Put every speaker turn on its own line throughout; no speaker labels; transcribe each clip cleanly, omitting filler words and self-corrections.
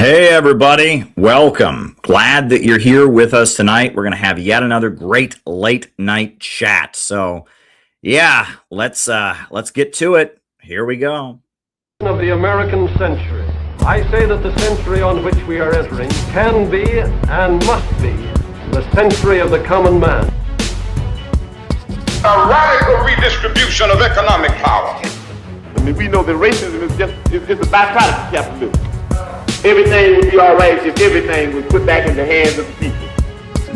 Hey everybody, welcome. Glad that you're here with us tonight. We're going to have yet another great late night chat. So, yeah, let's get to it. Here we go.
Of the American century. I say that the century on which we are entering can be and must be the century of the common man.
A radical redistribution of economic power.
I mean, we know that racism is just a byproduct of capitalism. Everything would be all right if everything was put back in the hands of the people.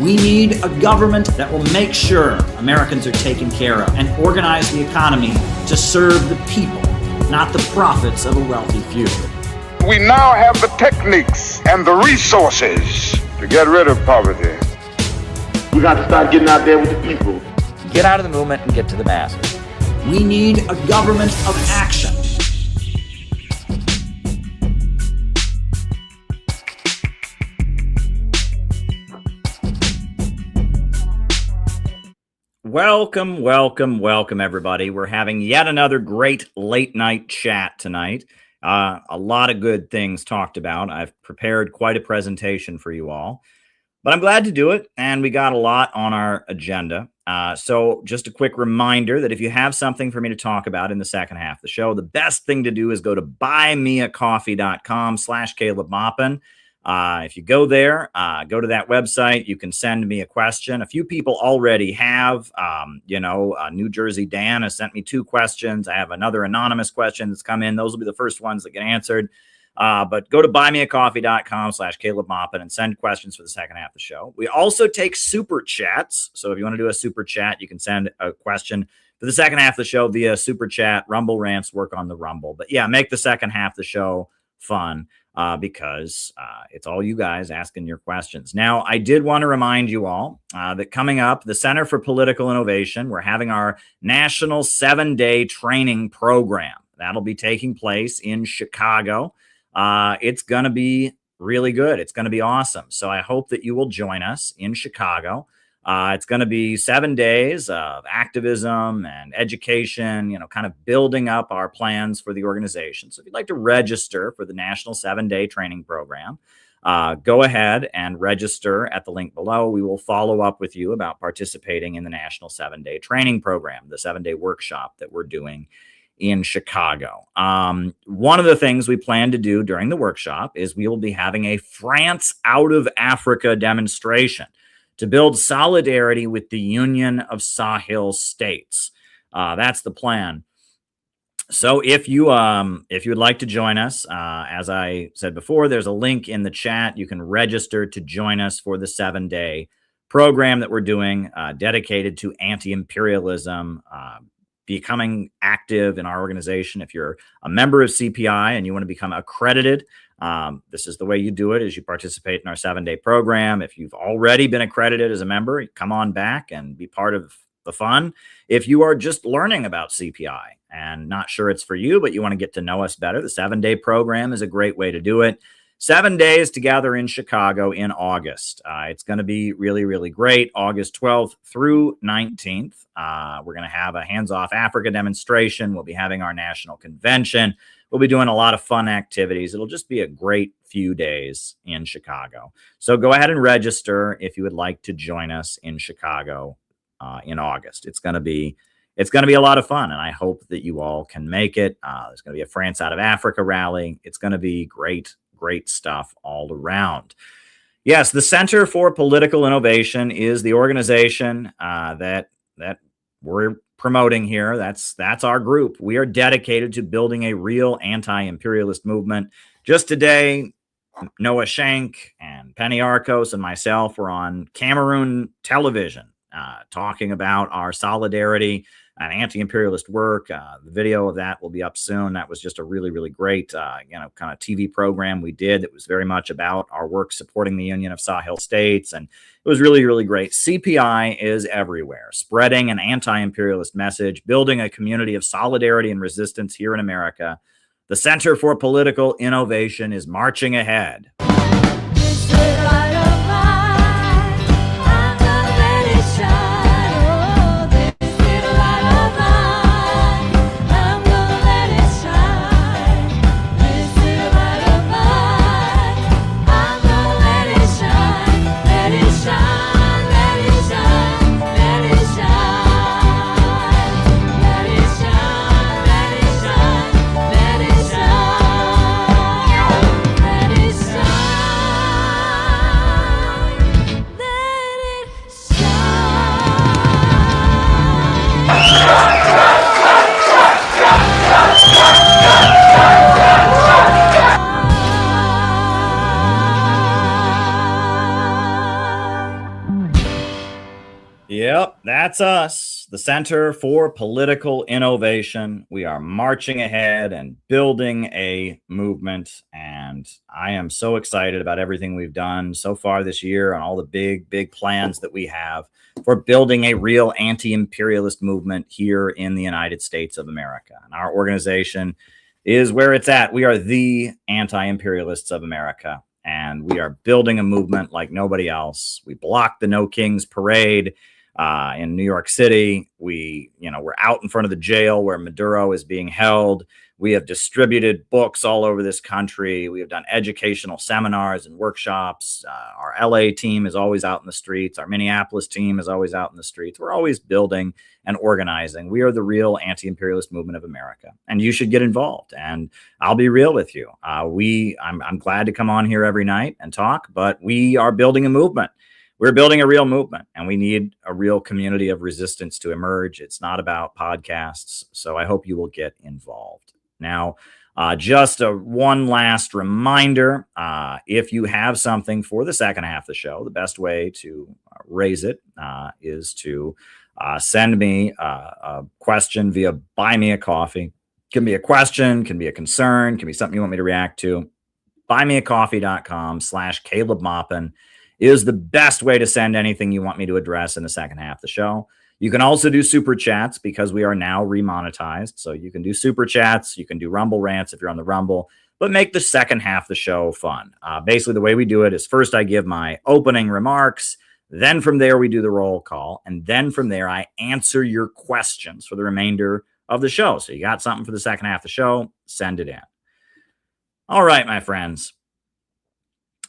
We need a government that will make sure Americans are taken care of and organize the economy to serve the people, not the profits of a wealthy few.
We now have the techniques and the resources to get rid of poverty.
We got to start getting out there with the people.
Get out of the movement and get to the masses.
We need a government of action.
Welcome, everybody. We're having yet another great late night chat tonight. A lot of good things talked about. I've prepared quite a presentation for you all, but I'm glad to do it, and we got a lot on our agenda. So just a quick reminder that if you have something for me to talk about in the second half of the show, the best thing to do is go to buymeacoffee.com/Caleb Maupin. If you go there, go to that website, you can send me a question. A few people already have, New Jersey Dan has sent me 2 questions. I have another anonymous question that's come in. Those will be the first ones that get answered. But go to buymeacoffee.com/Caleb Maupin and send questions for the second half of the show. We also take super chats. So if you want to do a super chat, you can send a question for the second half of the show via super chat. Rumble rants work on the Rumble. But yeah, make the second half of the show fun. Because it's all you guys asking your questions. Now, I did want to remind you all that coming up, the Center for Political Innovation, we're having our national 7-day training program. That'll be taking place in Chicago. It's going to be really good. It's going to be awesome. So I hope that you will join us in Chicago. It's going to be 7 days of activism and education, kind of building up our plans for the organization. So if you'd like to register for the National 7-Day Training Program, go ahead and register at the link below. We will follow up with you about participating in the National 7-Day Training Program, the 7-day workshop that we're doing in Chicago. One of the things we plan to do during the workshop is we will be having a France out of Africa demonstration to build solidarity with the Union of Sahel States. That's the plan. So if you would like to join us, as I said before, there's a link in the chat. You can register to join us for the 7-day program that we're doing, dedicated to anti-imperialism, becoming active in our organization. If you're a member of CPI and you want to become accredited, this is the way you do it, is you participate in our 7-day program. If you've already been accredited as a member, come on back and be part of the fun. If you are just learning about CPI and not sure it's for you, but you want to get to know us better, the 7-day program is a great way to do it. 7 days together in Chicago in August. It's going to be really, really great. August 12th through 19th. We're going to have a hands-off Africa demonstration. We'll be having our national convention. We'll be doing a lot of fun activities. It'll just be a great few days in Chicago. So go ahead and register if you would like to join us in Chicago in August. It's going to be a lot of fun, and I hope that you all can make it. There's going to be a France out of Africa rally. It's going to be great stuff all around. Yes, the Center for Political Innovation is the organization that we're promoting here. That's our group. We are dedicated to building a real anti-imperialist movement. Just today, Noah Shank and Penny Arcos and myself were on Cameroon television talking about our solidarity and anti-imperialist work. The video of that will be up soon. That was just a really, really great, kind of TV program we did that was very much about our work supporting the Union of Sahel States. And it was really, really great. CPI is everywhere, spreading an anti-imperialist message, building a community of solidarity and resistance here in America. The Center for Political Innovation is marching ahead. Yep, that's us, the Center for Political Innovation. We are marching ahead and building a movement, and I am so excited about everything we've done so far this year and all the big plans that we have for building a real anti-imperialist movement here in the United States of America. And our organization is where it's at. We are the anti-imperialists of America, and we are building a movement like nobody else. We blocked the No Kings parade in New York City. We're out in front of the jail where Maduro is being held. We have distributed books all over this country. We have done educational seminars and workshops. Our LA team is always out in the streets. Our Minneapolis team is always out in the streets. We're always building and organizing. We are the real anti-imperialist movement of America, and you should get involved. And I'll be real with you. I'm glad to come on here every night and talk, but we are building a movement. We're building a real movement, and we need a real community of resistance to emerge. It's not about podcasts, so I hope you will get involved. Now, just one last reminder, if you have something for the second half of the show, the best way to raise it is to send me a question via Buy Me a Coffee. Can be a question, can be a concern, can be something you want me to react to. buymeacoffee.com/Caleb Maupin is the best way to send anything you want me to address in the second half of the show. You can also do super chats because we are now remonetized. So you can do super chats. You can do Rumble rants if you're on the Rumble, but make the second half of the show fun. Basically, the way we do it is first I give my opening remarks. Then from there, we do the roll call. And then from there, I answer your questions for the remainder of the show. So you got something for the second half of the show, send it in. All right, my friends.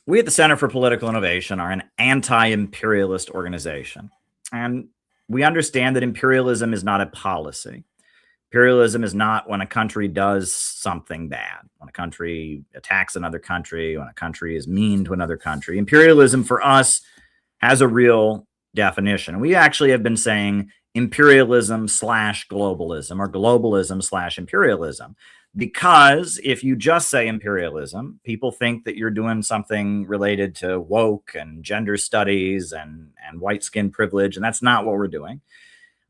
We at the Center for Political Innovation are an anti-imperialist organization. And we understand that imperialism is not a policy. Imperialism is not when a country does something bad, when a country attacks another country, when a country is mean to another country. Imperialism for us has a real definition. We actually have been saying imperialism/globalism or globalism/imperialism. Because if you just say imperialism, people think that you're doing something related to woke and gender studies and white skin privilege, and that's not what we're doing.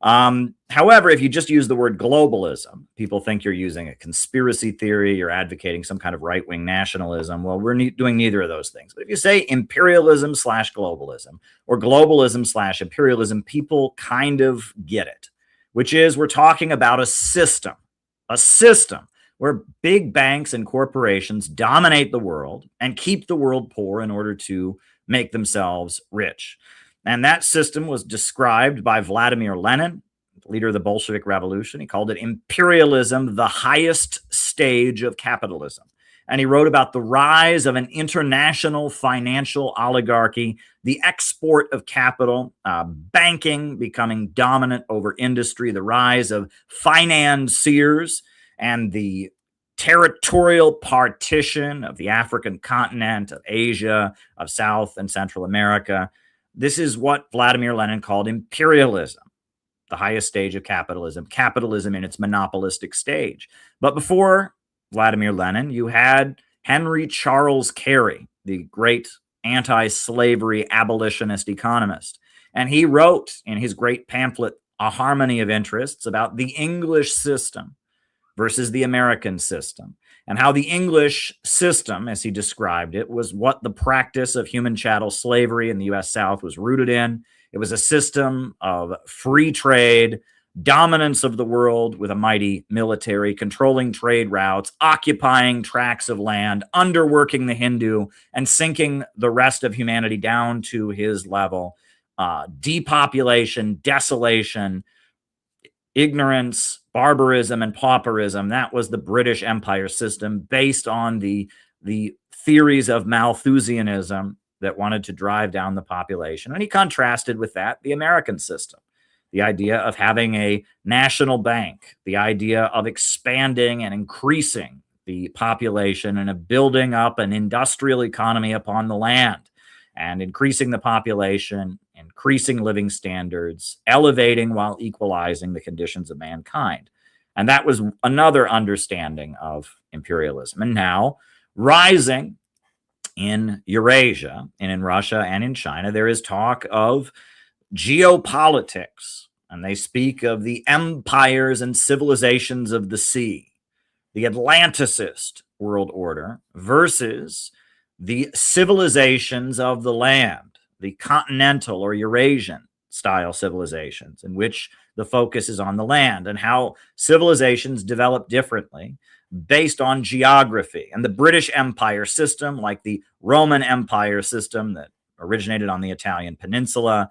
However, if you just use the word globalism, people think you're using a conspiracy theory, you're advocating some kind of right-wing nationalism. Well, we're doing neither of those things. But if you say imperialism/globalism or globalism/imperialism, people kind of get it, which is we're talking about a system where big banks and corporations dominate the world and keep the world poor in order to make themselves rich. And that system was described by Vladimir Lenin, leader of the Bolshevik Revolution. He called it imperialism, the highest stage of capitalism. And he wrote about the rise of an international financial oligarchy, the export of capital, banking becoming dominant over industry, the rise of financiers, and the territorial partition of the African continent, of Asia, of South and Central America. This is what Vladimir Lenin called imperialism, the highest stage of capitalism, capitalism in its monopolistic stage. But before Vladimir Lenin, you had Henry Charles Carey, the great anti-slavery abolitionist economist. And he wrote in his great pamphlet, A Harmony of Interests, about the English system versus the American system, and how the English system, as he described it, was what the practice of human chattel slavery in the U.S. South was rooted in. It was a system of free trade, dominance of the world with a mighty military, controlling trade routes, occupying tracts of land, underworking the Hindu, and sinking the rest of humanity down to his level. Depopulation, desolation, ignorance, barbarism, and pauperism. That was the British Empire system based on the theories of Malthusianism that wanted to drive down the population. And he contrasted with that the American system, the idea of having a national bank, the idea of expanding and increasing the population and of building up an industrial economy upon the land and increasing the population, increasing living standards, elevating while equalizing the conditions of mankind. And that was another understanding of imperialism. And now, rising in Eurasia and in Russia and in China, there is talk of geopolitics, and they speak of the empires and civilizations of the sea, the Atlanticist world order versus the civilizations of the land, the continental or Eurasian style civilizations, in which the focus is on the land, and how civilizations develop differently based on geography. And the British Empire system, like the Roman Empire system that originated on the Italian peninsula,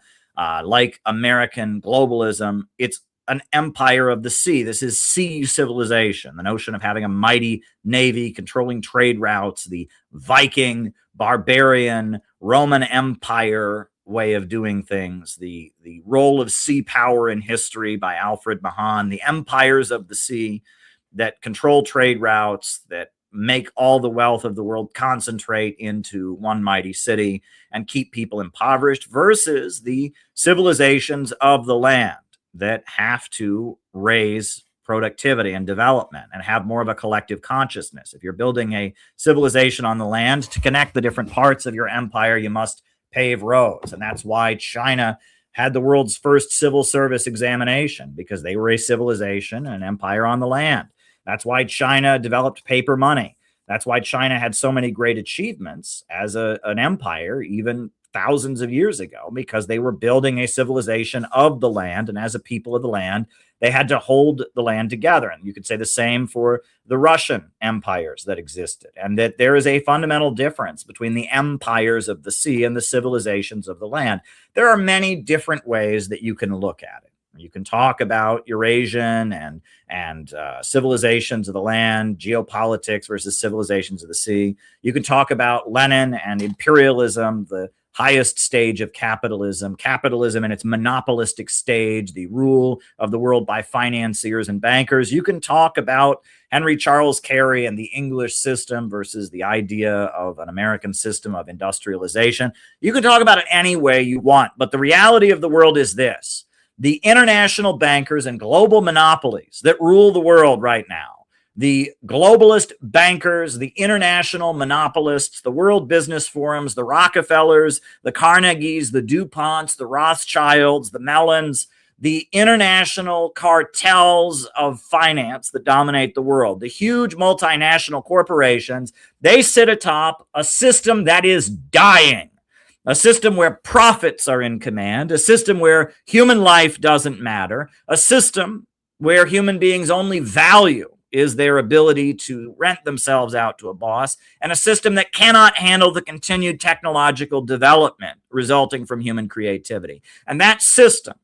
like American globalism, it's an empire of the sea. This is sea civilization, the notion of having a mighty navy, controlling trade routes, the Viking, barbarian, Roman Empire way of doing things, the role of sea power in history by Alfred Mahan, the empires of the sea that control trade routes, that make all the wealth of the world concentrate into one mighty city and keep people impoverished, versus the civilizations of the land that have to raise productivity and development and have more of a collective consciousness. If you're building a civilization on the land, to connect the different parts of your empire, you must pave roads. And that's why China had the world's first civil service examination, because they were a civilization and an empire on the land. That's why China developed paper money. That's why China had so many great achievements as an empire, even thousands of years ago, because they were building a civilization of the land. And as a people of the land, they had to hold the land together. And you could say the same for the Russian empires that existed, and that there is a fundamental difference between the empires of the sea and the civilizations of the land. There are many different ways that you can look at it. You can talk about Eurasian and civilizations of the land, geopolitics versus civilizations of the sea. You can talk about Lenin and imperialism, the highest stage of capitalism, capitalism in its monopolistic stage, the rule of the world by financiers and bankers. You can talk about Henry Charles Carey and the English system versus the idea of an American system of industrialization. You can talk about it any way you want, but the reality of the world is this. The international bankers and global monopolies that rule the world right now, the globalist bankers, the international monopolists, the World Business Forums, the Rockefellers, the Carnegies, the DuPonts, the Rothschilds, the Mellons, the international cartels of finance that dominate the world, the huge multinational corporations, they sit atop a system that is dying. A system where profits are in command, a system where human life doesn't matter, a system where human beings' only value is their ability to rent themselves out to a boss, and a system that cannot handle the continued technological development resulting from human creativity. And that system,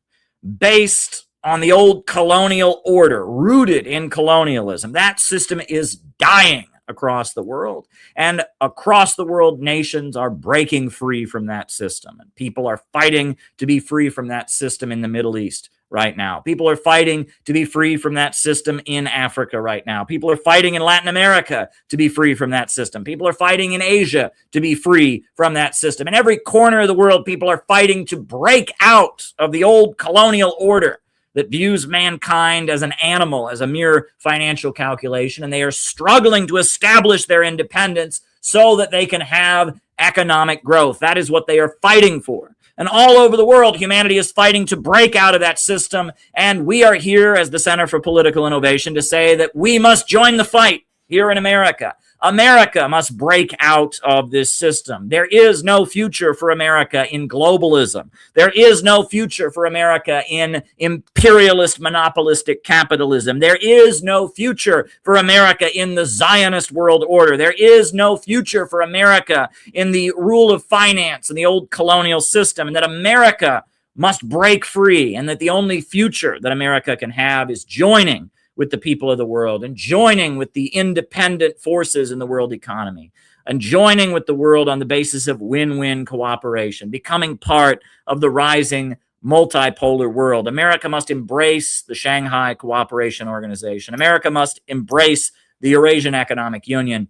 based on the old colonial order, rooted in colonialism, that system is dying across the world. And across the world, nations are breaking free from that system. And people are fighting to be free from that system in the Middle East right now. People are fighting to be free from that system in Africa right now. People are fighting in Latin America to be free from that system. People are fighting in Asia to be free from that system. In every corner of the world, people are fighting to break out of the old colonial order that views mankind as an animal, as a mere financial calculation, and they are struggling to establish their independence so that they can have economic growth. That is what they are fighting for. And all over the world, humanity is fighting to break out of that system, and we are here as the Center for Political Innovation to say that we must join the fight here in America. America must break out of this system. There is no future for America in globalism. There is no future for America in imperialist, monopolistic capitalism. There is no future for America in the Zionist world order. There is no future for America in the rule of finance and the old colonial system, and that America must break free, and that the only future that America can have is joining with the people of the world and joining with the independent forces in the world economy and joining with the world on the basis of win-win cooperation, becoming part of the rising multipolar world. America must embrace the Shanghai Cooperation Organization. America must embrace the Eurasian Economic Union.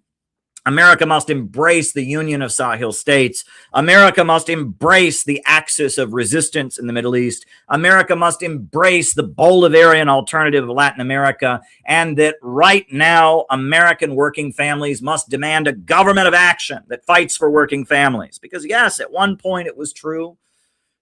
America must embrace the Union of Sahel States. America must embrace the axis of resistance in the Middle East. America must embrace the Bolivarian alternative of Latin America. And that right now, American working families must demand a government of action that fights for working families. Because yes, at one point it was true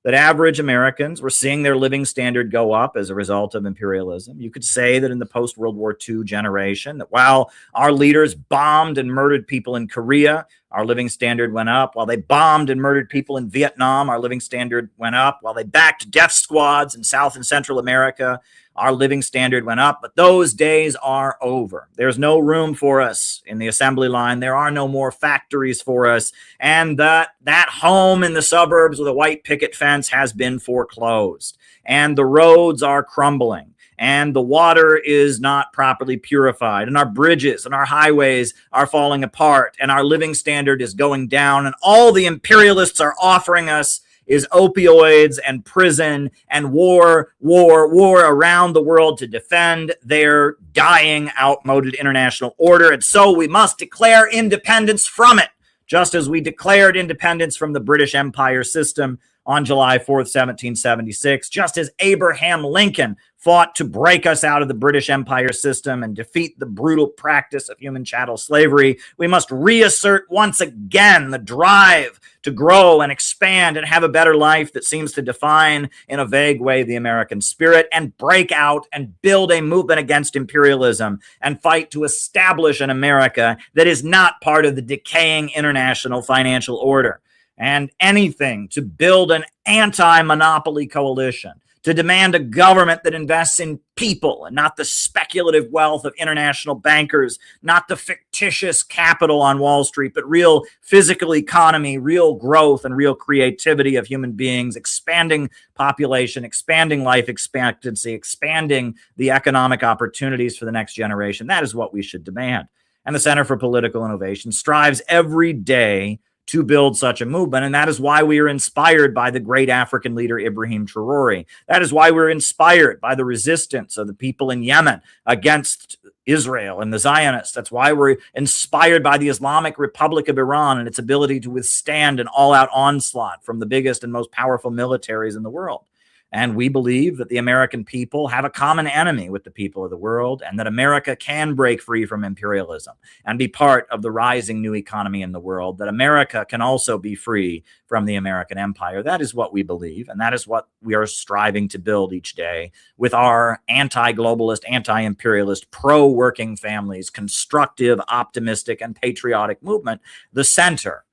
that average Americans were seeing their living standard go up as a result of imperialism. You could say that in the post-World War II generation, that while our leaders bombed and murdered people in Korea, our living standard went up. While they bombed and murdered people in Vietnam, our living standard went up. While they backed death squads in South and Central America, our living standard went up. But those days are over. There's no room for us in the assembly line. There are no more factories for us. And that home in the suburbs with a white picket fence has been foreclosed. And the roads are crumbling. And the water is not properly purified, and our bridges and our highways are falling apart, and our living standard is going down, and all the imperialists are offering us is opioids and prison and war around the world to defend their dying, outmoded international order. And so we must declare independence from it, just as we declared independence from the British Empire system on July 4th, 1776, just as Abraham Lincoln fought to break us out of the British Empire system and defeat the brutal practice of human chattel slavery. We must reassert once again the drive to grow and expand and have a better life that seems to define in a vague way the American spirit, and break out and build a movement against imperialism and fight to establish an America that is not part of the decaying international financial order. And anything to build an anti-monopoly coalition, to demand a government that invests in people and not the speculative wealth of international bankers, not the fictitious capital on Wall Street, but real physical economy, real growth, and real creativity of human beings, expanding population, expanding life expectancy, expanding the economic opportunities for the next generation. That is what we should demand. And the Center for Political Innovation strives every day to build such a movement. And that is why we are inspired by the great African leader, Ibrahim Traoré. That is why we're inspired by the resistance of the people in Yemen against Israel and the Zionists. That's why we're inspired by the Islamic Republic of Iran and its ability to withstand an all-out onslaught from the biggest and most powerful militaries in the world. And we believe that the American people have a common enemy with the people of the world, and that America can break free from imperialism and be part of the rising new economy in the world, that America can also be free from the American empire. That is what we believe, and that is what we are striving to build each day with our anti-globalist, anti-imperialist, pro-working families, constructive, optimistic, and patriotic movement, the Center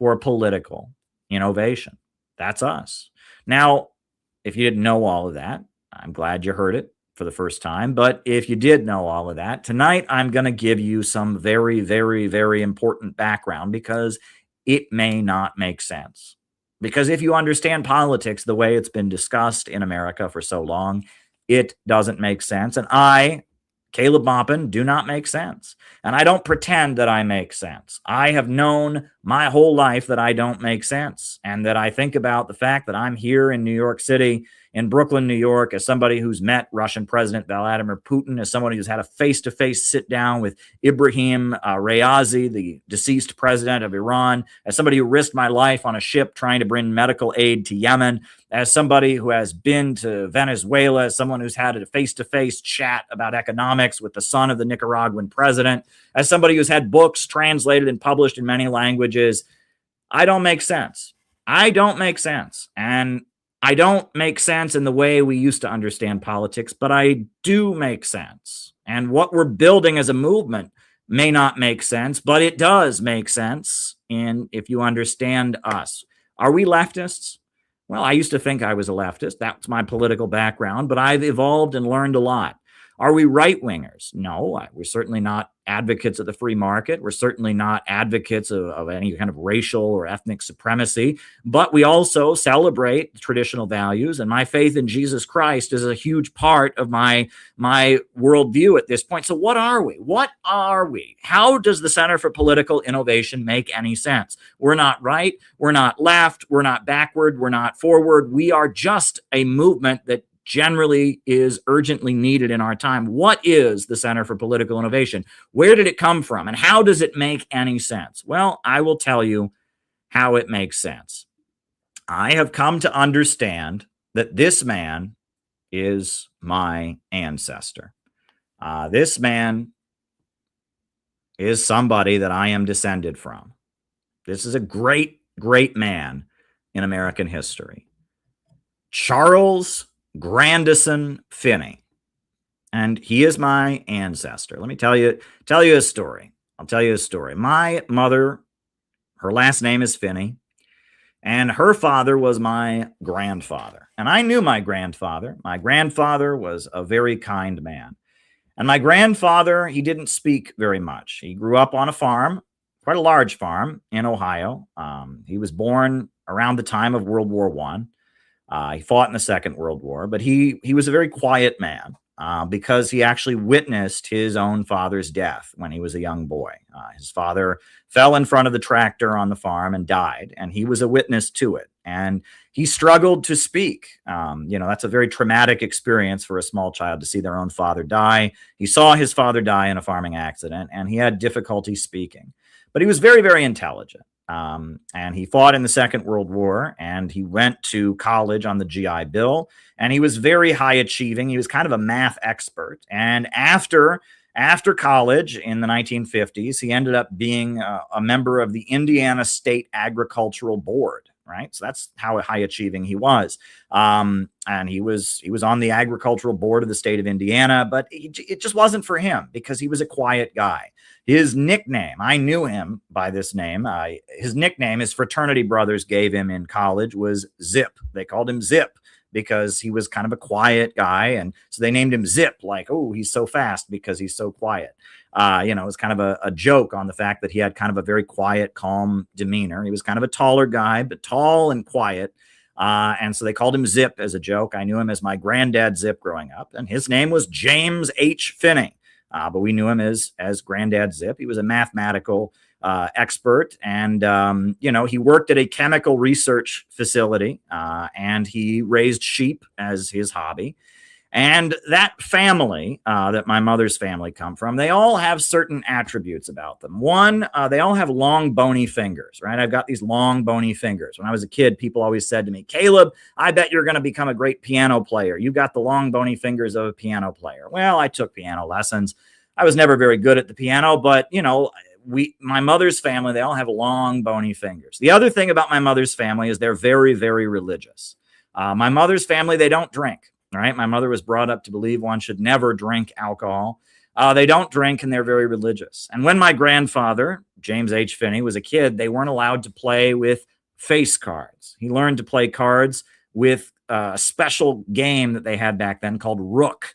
for Political Innovation. That's us. Now, if you didn't know all of that, I'm glad you heard it for the first time. But if you did know all of that, tonight I'm going to give you some very, very, very important background, because it may not make sense. Because if you understand politics the way it's been discussed in America for so long, it doesn't make sense. And I, Caleb Maupin, do not make sense. And I don't pretend that I make sense. I have known my whole life that I don't make sense, and that I think about the fact that I'm here in New York City, in Brooklyn, New York, as somebody who's met Russian President Vladimir Putin, as somebody who's had a face-to-face sit-down with Ibrahim Raisi, the deceased president of Iran, as somebody who risked my life on a ship trying to bring medical aid to Yemen, as somebody who has been to Venezuela, as someone who's had a face-to-face chat about economics with the son of the Nicaraguan president, as somebody who's had books translated and published in many languages. I don't make sense. I don't make sense. And I don't make sense in the way we used to understand politics, but I do make sense. And what we're building as a movement may not make sense, but it does make sense if you understand us. Are we leftists? Well, I used to think I was a leftist. That's my political background, but I've evolved and learned a lot. Are we right-wingers? No, we're certainly not advocates of the free market. We're certainly not advocates of any kind of racial or ethnic supremacy, but we also celebrate traditional values, and my faith in Jesus Christ is a huge part of my worldview at this point. So what are we? What are we? How does the Center for Political Innovation make any sense? We're not right. We're not left. We're not backward. We're not forward. We are just a movement that generally is urgently needed in our time. What is the Center for Political Innovation? Where did it come from? And how does it make any sense? Well, I will tell you how it makes sense. I have come to understand that this man is my ancestor. This man is somebody that I am descended from. This is a great, great man in American history. Charles Grandison Finney. And he is my ancestor. Let me tell you a story. I'll tell you a story. My mother, her last name is Finney, and her father was my grandfather. And I knew my grandfather. My grandfather was a very kind man. And my grandfather, he didn't speak very much. He grew up on a farm, quite a large farm in Ohio. He was born around the time of World War I. He fought in the Second World War, but he was a very quiet man. Because he actually witnessed his own father's death when he was a young boy. His father fell in front of the tractor on the farm and died, and he was a witness to it. And he struggled to speak. That's a very traumatic experience for a small child to see their own father die. He saw his father die in a farming accident, and he had difficulty speaking. But he was very, very intelligent. And he fought in the Second World War, and he went to college on the GI Bill, and he was very high achieving. He was kind of a math expert. And after college in the 1950s, he ended up being a member of the Indiana State Agricultural Board, right? So that's how high achieving he was. And he was on the agricultural board of the state of Indiana, but it just wasn't for him because he was a quiet guy. His nickname, I knew him by this name. His nickname, his fraternity brothers gave him in college, was Zip. They called him Zip because he was kind of a quiet guy. And so they named him Zip, like, oh, he's so fast because he's so quiet. It was kind of a joke on the fact that he had kind of a very quiet, calm demeanor. He was kind of a taller guy, but tall and quiet. And so they called him Zip as a joke. I knew him as my granddad Zip growing up. And his name was James H. Finney. But we knew him as Granddad Zip. He was a mathematical expert, and he worked at a chemical research facility, and he raised sheep as his hobby. And that family that my mother's family come from, they all have certain attributes about them. One, they all have long, bony fingers, right? I've got these long, bony fingers. When I was a kid, people always said to me, Caleb, I bet you're going to become a great piano player. You got the long, bony fingers of a piano player. Well, I took piano lessons. I was never very good at the piano, but, my mother's family, they all have long, bony fingers. The other thing about my mother's family is they're very, very religious. My mother's family, they don't drink. All right. My mother was brought up to believe one should never drink alcohol. They don't drink, and they're very religious. And when my grandfather, James H. Finney, was a kid, they weren't allowed to play with face cards. He learned to play cards with a special game that they had back then called Rook,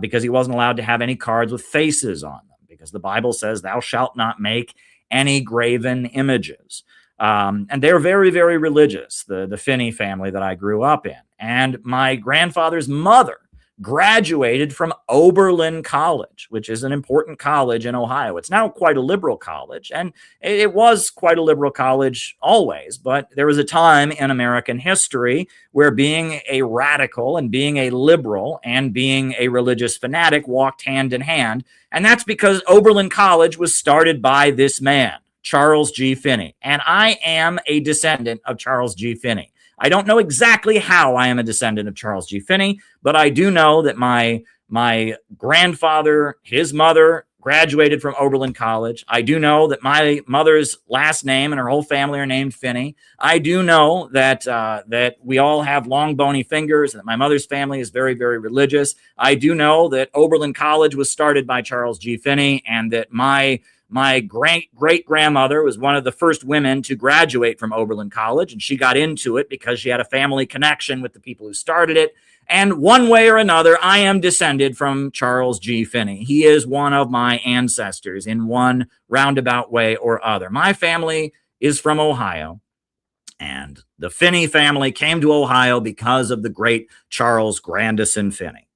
because he wasn't allowed to have any cards with faces on them, because the Bible says, thou shalt not make any graven images. And they're very, very religious, the Finney family that I grew up in. And my grandfather's mother graduated from Oberlin College, which is an important college in Ohio. It's now quite a liberal college, and it was quite a liberal college always. But there was a time in American history where being a radical and being a liberal and being a religious fanatic walked hand in hand. And that's because Oberlin College was started by this man, Charles G. Finney. And I am a descendant of Charles G. Finney. I don't know exactly how I am a descendant of Charles G. Finney, but I do know that my grandfather, his mother, graduated from Oberlin College. I do know that my mother's last name and her whole family are named Finney. I do know that that we all have long, bony fingers, and that my mother's family is very, very religious. I do know that Oberlin College was started by Charles G. Finney, and that my great-great-grandmother was one of the first women to graduate from Oberlin College, and she got into it because she had a family connection with the people who started it. And one way or another, I am descended from Charles G. Finney. He is one of my ancestors in one roundabout way or other. My family is from Ohio, and the Finney family came to Ohio because of the great Charles Grandison Finney.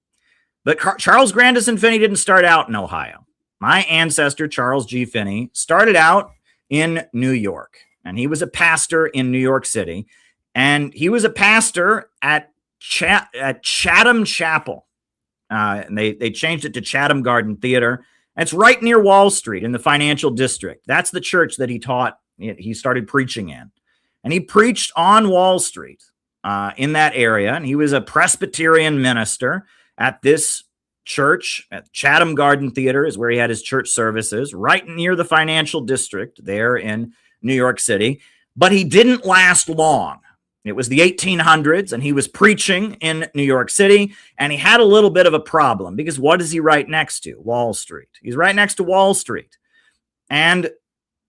But Charles Grandison Finney didn't start out in Ohio. My ancestor, Charles G. Finney, started out in New York, and he was a pastor in New York City, and he was a pastor at Chatham Chapel. And they changed it to Chatham Garden Theater. And it's right near Wall Street in the financial district. That's the church that he started preaching in. And he preached on Wall Street in that area, and he was a Presbyterian minister at this church. At Chatham Garden Theater is where he had his church services, right near the financial district there in New York City. But he didn't last long. It was the 1800s, and he was preaching in New York City, and he had a little bit of a problem because what is he right next to? Wall Street. He's right next to Wall Street. And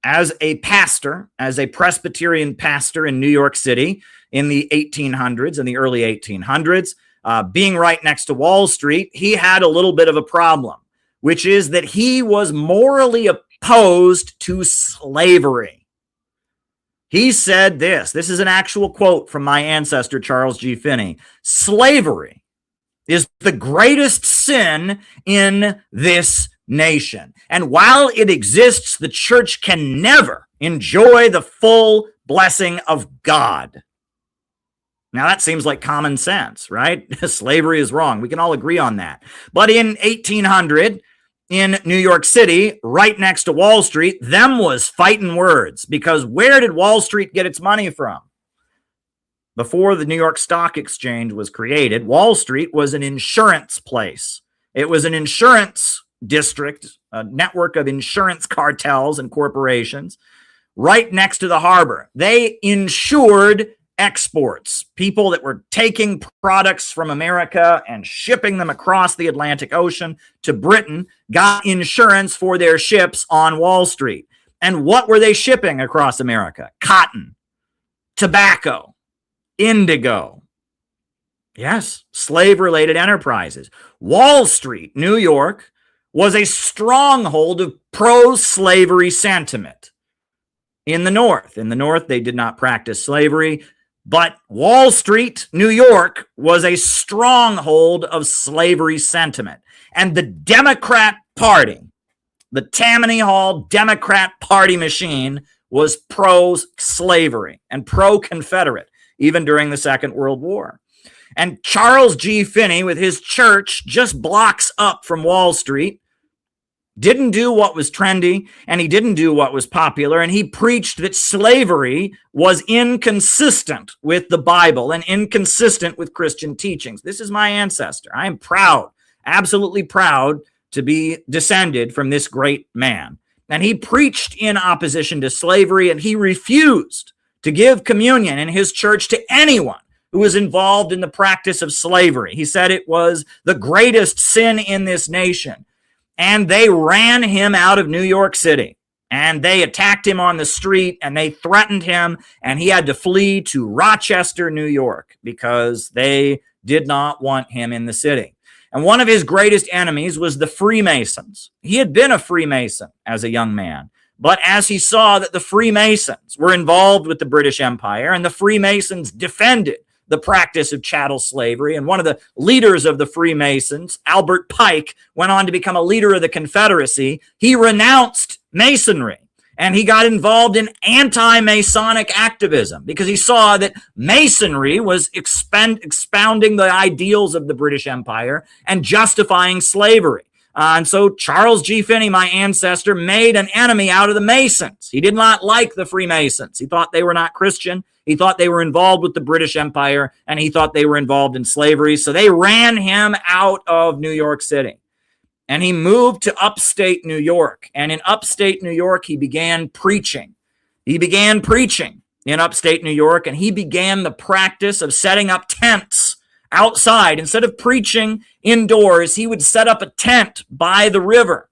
as a pastor, as a Presbyterian pastor in New York City in the 1800s, in the early 1800s, being right next to Wall Street, he had a little bit of a problem, which is that he was morally opposed to slavery. He said this is an actual quote from my ancestor, Charles G. Finney. Slavery is the greatest sin in this nation. And while it exists, the church can never enjoy the full blessing of God. Now, that seems like common sense, right? Slavery is wrong. We can all agree on that. But in 1800, in New York City, right next to Wall Street, them was fighting words, because where did Wall Street get its money from? Before the New York Stock Exchange was created, Wall Street was an insurance place. It was an insurance district, a network of insurance cartels and corporations right next to the harbor. They insured exports. People that were taking products from America and shipping them across the Atlantic Ocean to Britain got insurance for their ships on Wall Street. And what were they shipping across America? Cotton, tobacco, indigo. Yes, slave-related enterprises. Wall Street, New York, was a stronghold of pro-slavery sentiment in the North. In the North, they did not practice slavery. But Wall Street, New York, was a stronghold of slavery sentiment. And the Democrat Party, the Tammany Hall Democrat Party machine, was pro-slavery and pro-Confederate, even during the Second World War. And Charles G. Finney, with his church just blocks up from Wall Street, didn't do what was trendy, and he didn't do what was popular, and he preached that slavery was inconsistent with the Bible and inconsistent with Christian teachings. This is my ancestor. I am proud, absolutely proud, to be descended from this great man. And he preached in opposition to slavery, and he refused to give communion in his church to anyone who was involved in the practice of slavery. He said it was the greatest sin in this nation. And they ran him out of New York City, and they attacked him on the street, and they threatened him, and he had to flee to Rochester, New York, because they did not want him in the city. And one of his greatest enemies was the Freemasons. He had been a Freemason as a young man, but as he saw that the Freemasons were involved with the British Empire, and the Freemasons defended the practice of chattel slavery, and one of the leaders of the Freemasons, Albert Pike, went on to become a leader of the Confederacy. He renounced Masonry, and he got involved in anti-Masonic activism because he saw that Masonry was expounding the ideals of the British Empire and justifying slavery. And so Charles G. Finney, my ancestor, made an enemy out of the Masons. He did not like the Freemasons. He thought they were not Christian. He thought they were involved with the British Empire, and he thought they were involved in slavery. So they ran him out of New York City. And he moved to upstate New York. And in upstate New York, he began preaching. He began preaching in upstate New York, and he began the practice of setting up tents outside. Instead of preaching indoors, he would set up a tent by the river.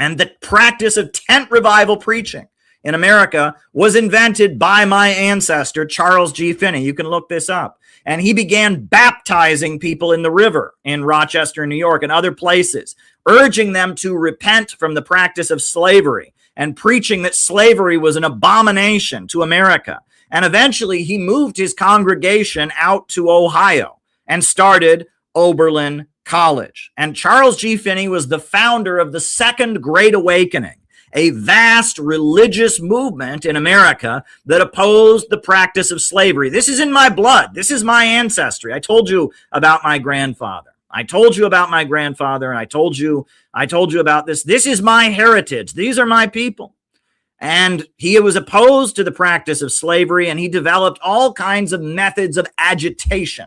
And the practice of tent revival preaching in America was invented by my ancestor, Charles G. Finney. You can look this up. And he began baptizing people in the river in Rochester, New York, and other places, urging them to repent from the practice of slavery and preaching that slavery was an abomination to America. And eventually he moved his congregation out to Ohio and started Oberlin College. And Charles G. Finney was the founder of the Second Great Awakening, a vast religious movement in America that opposed the practice of slavery. This is in my blood. This is my ancestry. I told you about my grandfather. I told you about my grandfather, and I told you about this. This is my heritage. These are my people. And he was opposed to the practice of slavery, and he developed all kinds of methods of agitation.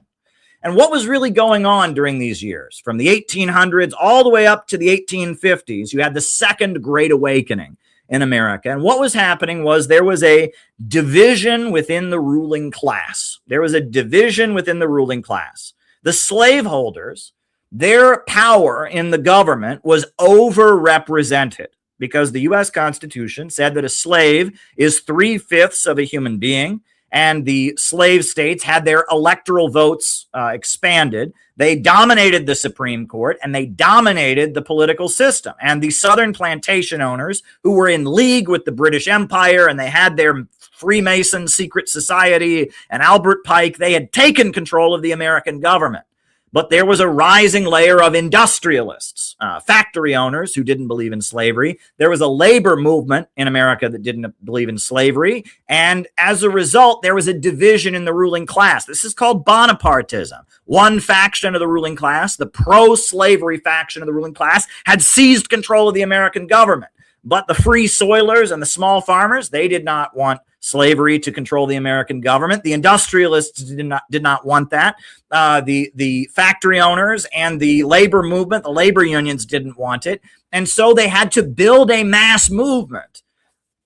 And what was really going on during these years, from the 1800s all the way up to the 1850s, you had the Second Great Awakening. in America. And what was happening was there was a division within the ruling class. There was a division within the ruling class. The slaveholders, their power in the government was overrepresented because the U.S. Constitution said that a slave is 3/5 of a human being, and the slave states had their electoral votes expanded. They dominated the Supreme Court, and they dominated the political system. And the Southern plantation owners, who were in league with the British Empire, and they had their Freemason secret society and Albert Pike, they had taken control of the American government. But there was a rising layer of industrialists, factory owners who didn't believe in slavery. There was a labor movement in America that didn't believe in slavery. And as a result, there was a division in the ruling class. This is called Bonapartism. One faction of the ruling class, the pro-slavery faction of the ruling class, had seized control of the American government. But the free soilers and the small farmers, they did not want slavery to control the American government. The industrialists did not want that. The factory owners and the labor movement, the labor unions didn't want it. And so they had to build a mass movement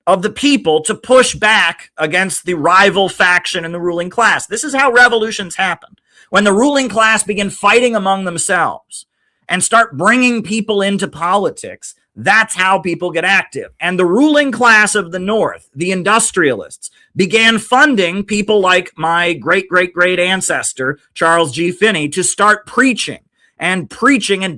of the people to push back against the rival faction in the ruling class. This is how revolutions happen. When the ruling class begin fighting among themselves and start bringing people into politics, that's how people get active. And the ruling class of the North, the industrialists, began funding people like my great ancestor, Charles G. Finney, to start preaching and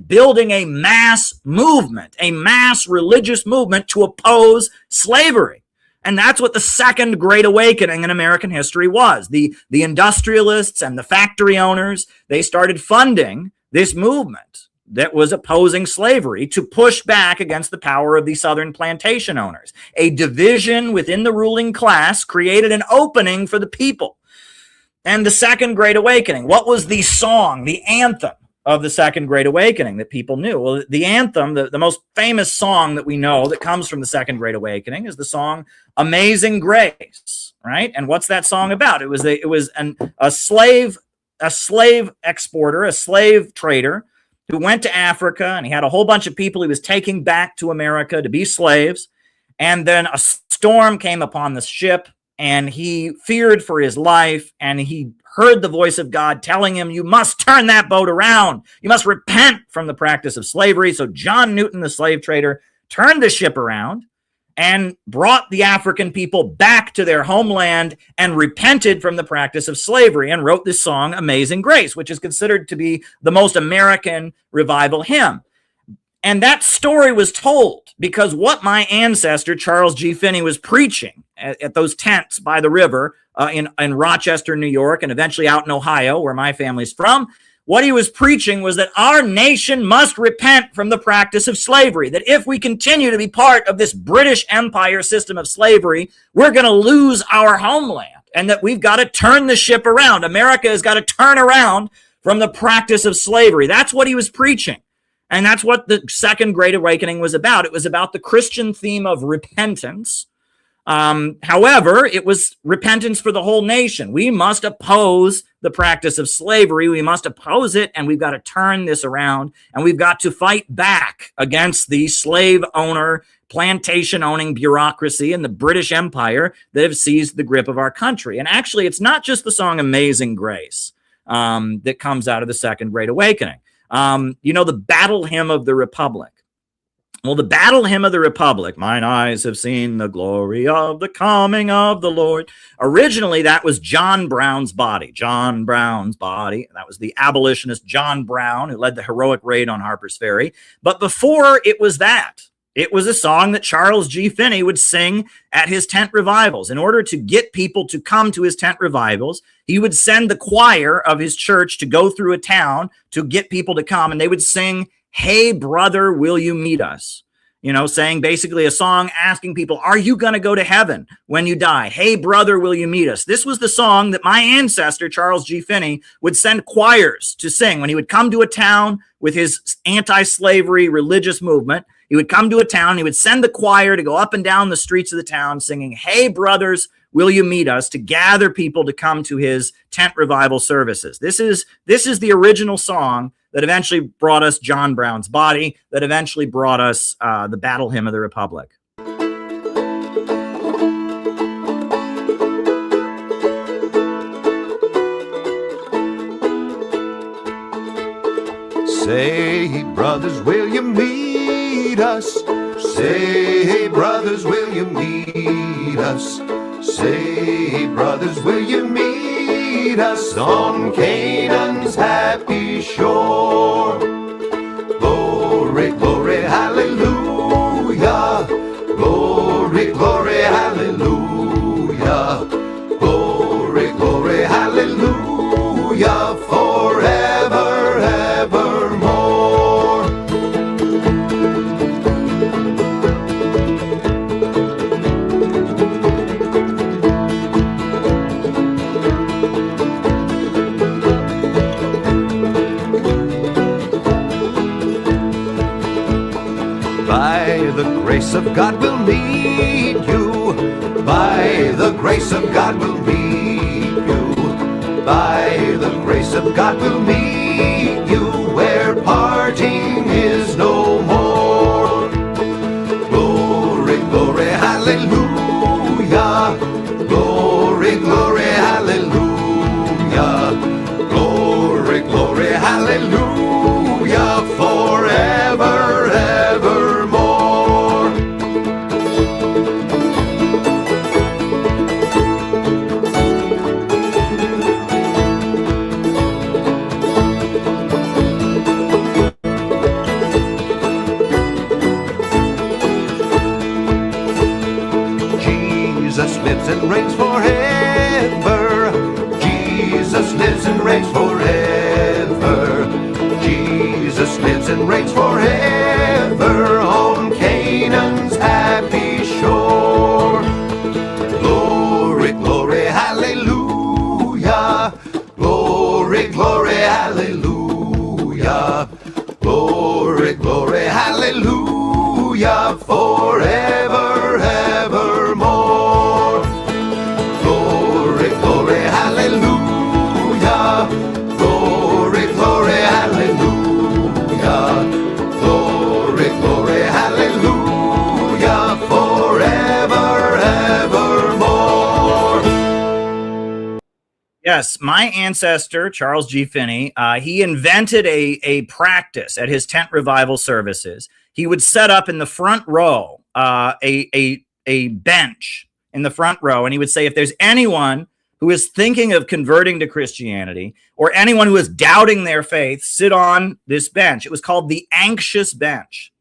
building a mass movement, a mass religious movement to oppose slavery. And that's what the Second Great Awakening in American history was. The industrialists and the factory owners, they started funding this movement that was opposing slavery to push back against the power of the Southern plantation owners. A division within the ruling class created an opening for the people. And the Second Great Awakening, what was the song, the anthem of the Second Great Awakening that people knew? Well, the anthem, the most famous song that we know that comes from the Second Great Awakening is the song Amazing Grace, right? And what's that song about? It was a slave exporter, a slave trader, who went to Africa, and he had a whole bunch of people he was taking back to America to be slaves. And then a storm came upon the ship, and he feared for his life, and he heard the voice of God telling him, you must turn that boat around. You must repent from the practice of slavery. So John Newton, the slave trader, turned the ship around and brought the African people back to their homeland and repented from the practice of slavery and wrote this song, Amazing Grace, which is considered to be the most American revival hymn. And that story was told because what my ancestor, Charles G. Finney, was preaching at those tents by the river in Rochester, New York, and eventually out in Ohio, where my family's from, what he was preaching was that our nation must repent from the practice of slavery, that if we continue to be part of this British Empire system of slavery, we're going to lose our homeland, and that we've got to turn the ship around. America has got to turn around from the practice of slavery. That's what he was preaching. And that's what the Second Great Awakening was about. It was about the Christian theme of repentance. However, it was repentance for the whole nation. We must oppose the practice of slavery. We must oppose it, and we've got to turn this around, and we've got to fight back against the slave owner, plantation owning bureaucracy and the British Empire that have seized the grip of our country. And actually, it's not just the song Amazing Grace that comes out of the Second Great Awakening. The Battle Hymn of the Republic. Well, the Battle Hymn of the Republic, mine eyes have seen the glory of the coming of the Lord. Originally, that was John Brown's body. John Brown's body. That was the abolitionist John Brown who led the heroic raid on Harper's Ferry. But before it was that, it was a song that Charles G. Finney would sing at his tent revivals. In order to get people to come to his tent revivals, he would send the choir of his church to go through a town to get people to come, and they would sing, Hey, brother, will you meet us? Saying basically a song asking people, are you going to go to heaven when you die? Hey, brother, will you meet us? This was the song that my ancestor, Charles G. Finney, would send choirs to sing when he would come to a town with his anti-slavery religious movement. He would come to a town, he would send the choir to go up and down the streets of the town singing, Hey, brothers, will you meet us? To gather people to come to his tent revival services. This is the original song that eventually brought us John Brown's body, that eventually brought us the Battle Hymn of the Republic.
Say, brothers, will you meet us? Say, brothers, will you meet us? Say, brothers, will you meet us on Canaan's happy shore? Glory, glory, hallelujah. Glory, glory, hallelujah. Glory, glory, hallelujah. Forever, evermore. By the grace of God we'll meet you. By the grace of God we'll meet you. By the grace of God we'll meet you where parting is no more. Glory, glory, hallelujah. Glory, glory, hallelujah. Glory, glory, hallelujah. Forever, evermore. Jesus lives and reigns forever. Jesus lives and reigns forever. Jesus lives and reigns forever on Canaan's happy shore. Glory, glory, hallelujah. Glory, glory, hallelujah. Glory, glory, hallelujah. Forever, evermore. Glory, glory, hallelujah. Glory, glory, hallelujah. Glory, glory, hallelujah. Forever, evermore.
Yes, my ancestor, Charles G. Finney, he invented a practice at his tent revival services. He would set up in the front row a bench in the front row, and he would say, if there's anyone who is thinking of converting to Christianity or anyone who is doubting their faith, sit on this bench. It was called the anxious bench.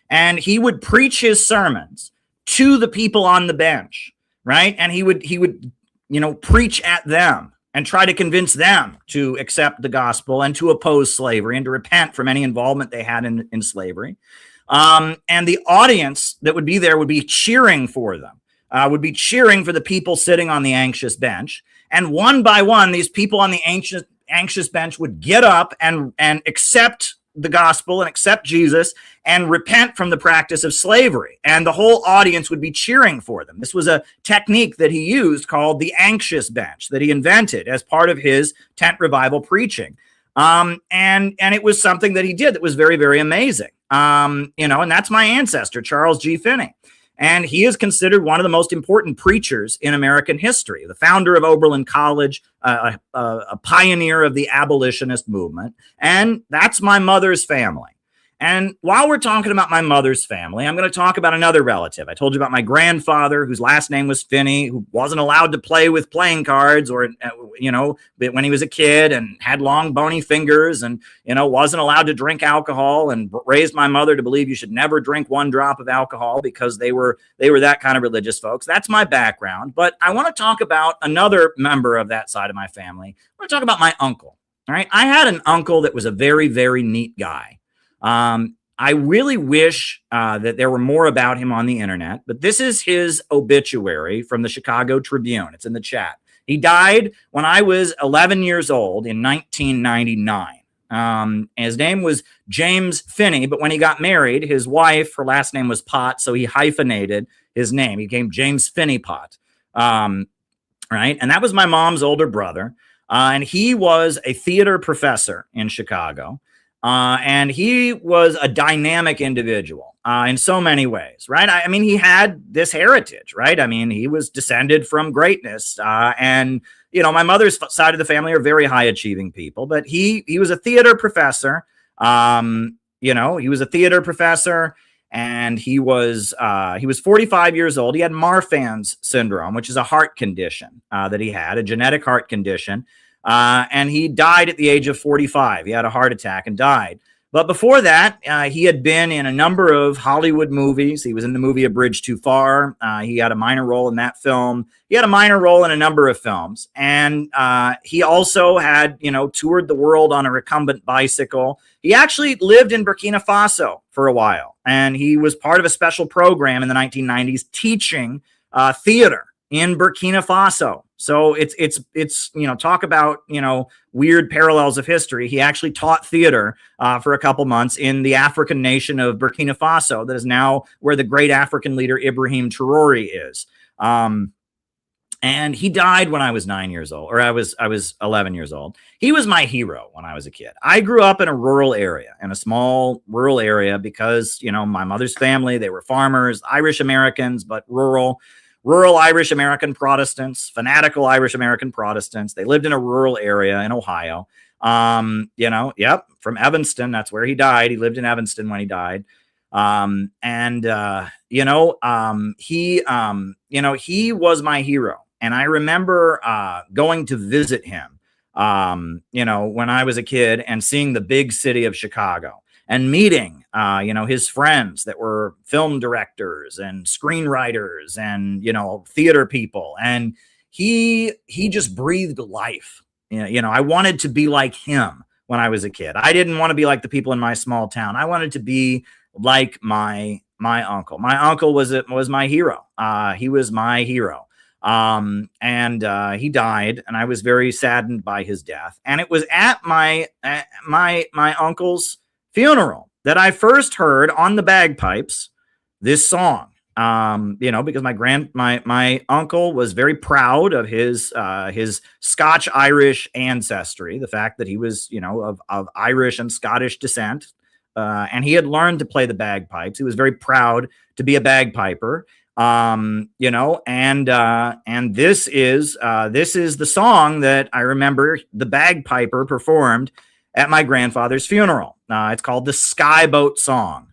And he would preach his sermons to the people on the bench, right? And he would preach at them and try to convince them to accept the gospel and to oppose slavery and to repent from any involvement they had in slavery. And the audience that would be there would be cheering for them, would be cheering for the people sitting on the anxious bench. And one by one, these people on the anxious bench would get up and accept the gospel and accept Jesus and repent from the practice of slavery. And the whole audience would be cheering for them. This was a technique that he used called the anxious bench that he invented as part of his tent revival preaching. And it was something that he did that was very, very amazing. And that's my ancestor, Charles G. Finney. And he is considered one of the most important preachers in American history, the founder of Oberlin College, a pioneer of the Abolitionist movement. And that's my mother's family. And while we're talking about my mother's family, I'm going to talk about another relative. I told you about my grandfather, whose last name was Finney, who wasn't allowed to play with playing cards or, when he was a kid, and had long bony fingers and, wasn't allowed to drink alcohol, and raised my mother to believe you should never drink one drop of alcohol because they were that kind of religious folks. That's my background. But I want to talk about another member of that side of my family. I want to talk about my uncle. All right. I had an uncle that was a very, very neat guy. I really wish that there were more about him on the internet, but this is his obituary from the Chicago Tribune. It's in the chat. He died when I was 11 years old in 1999. His name was James Finney, but when he got married, his wife, her last name was Pot, so he hyphenated his name. He became James Finney Pot. Right? And that was my mom's older brother. And he was a theater professor in Chicago. And he was a dynamic individual in so many ways, right? I mean, he had this heritage, right? I mean, he was descended from greatness. And, my mother's side of the family are very high achieving people, but he was a theater professor. You know, he was a theater professor, and he was 45 years old. He had Marfan's syndrome, which is a heart condition that he had, a genetic heart condition. And he died at the age of 45. He had a heart attack and died. But before that, he had been in a number of Hollywood movies. He was in the movie A Bridge Too Far. He had a minor role in that film. He had a minor role in a number of films. And he also had, you know, toured the world on a recumbent bicycle. He actually lived in Burkina Faso for a while. And he was part of a special program in the 1990s teaching theater in Burkina Faso. So it's you know, talk about, you know, weird parallels of history. He actually taught theater for a couple months in the African nation of Burkina Faso, that is now where the great African leader Ibrahim Traoré is. And he died when I was 9 years old, or I was 11 years old. He was my hero when I was a kid. I grew up in a rural area, in a small rural area, because, you know, my mother's family, they were farmers, Irish Americans, but rural Irish American Protestants, fanatical Irish American Protestants. They lived in a rural area in Ohio. You know, yep, from Evanston. That's where he died. He lived in Evanston when he died. You know, he was my hero. And I remember going to visit him, you know, when I was a kid, and seeing the big city of Chicago, and meeting, you know, his friends that were film directors and screenwriters and, you know, theater people. And he just breathed life. You know, I wanted to be like him when I was a kid. I didn't want to be like the people in my small town. I wanted to be like my uncle. My uncle was my hero. He was my hero. He died, and I was very saddened by his death. And it was at my uncle's funeral that I first heard on the bagpipes this song. You know, because my uncle was very proud of his Scotch-Irish ancestry, the fact that he was, you know, of Irish and Scottish descent, and he had learned to play the bagpipes. He was very proud to be a bagpiper. You know, and this is the song that I remember the bagpiper performed at my grandfather's funeral. It's called the Skyboat Song.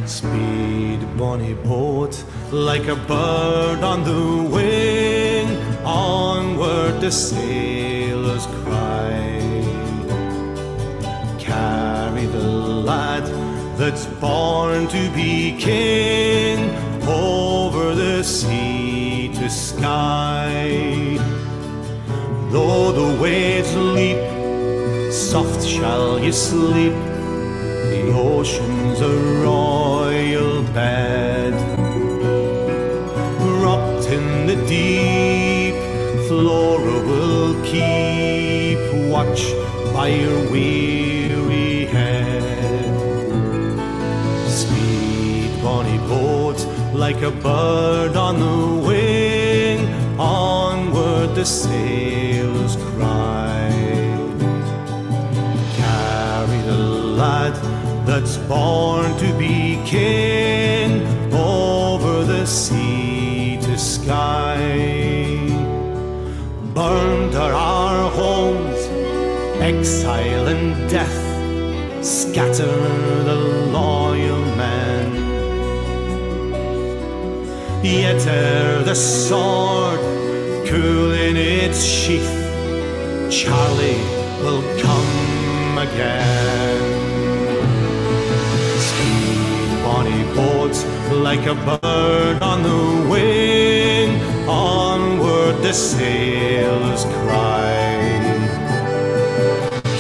Speed, bonny boat, like a bird on the wing, onward the sailors cry. Carry the lad that's born to be king, over the sea to sky. Though the waves leap, soft shall you sleep, the ocean's a royal bed. Rocked in the deep, Flora will keep watch by your weary head. Speed, bonny boat, like a bird on the wing, onward the sailors cry. Carry the lad that's born to be king, over the sea to sky. Burned are our homes, exile and death scatter the loyal men. Yet ere the sword cool in its sheath, Charlie will come again. Speed, bonny boats, like a bird on the wing, onward the sailors cry.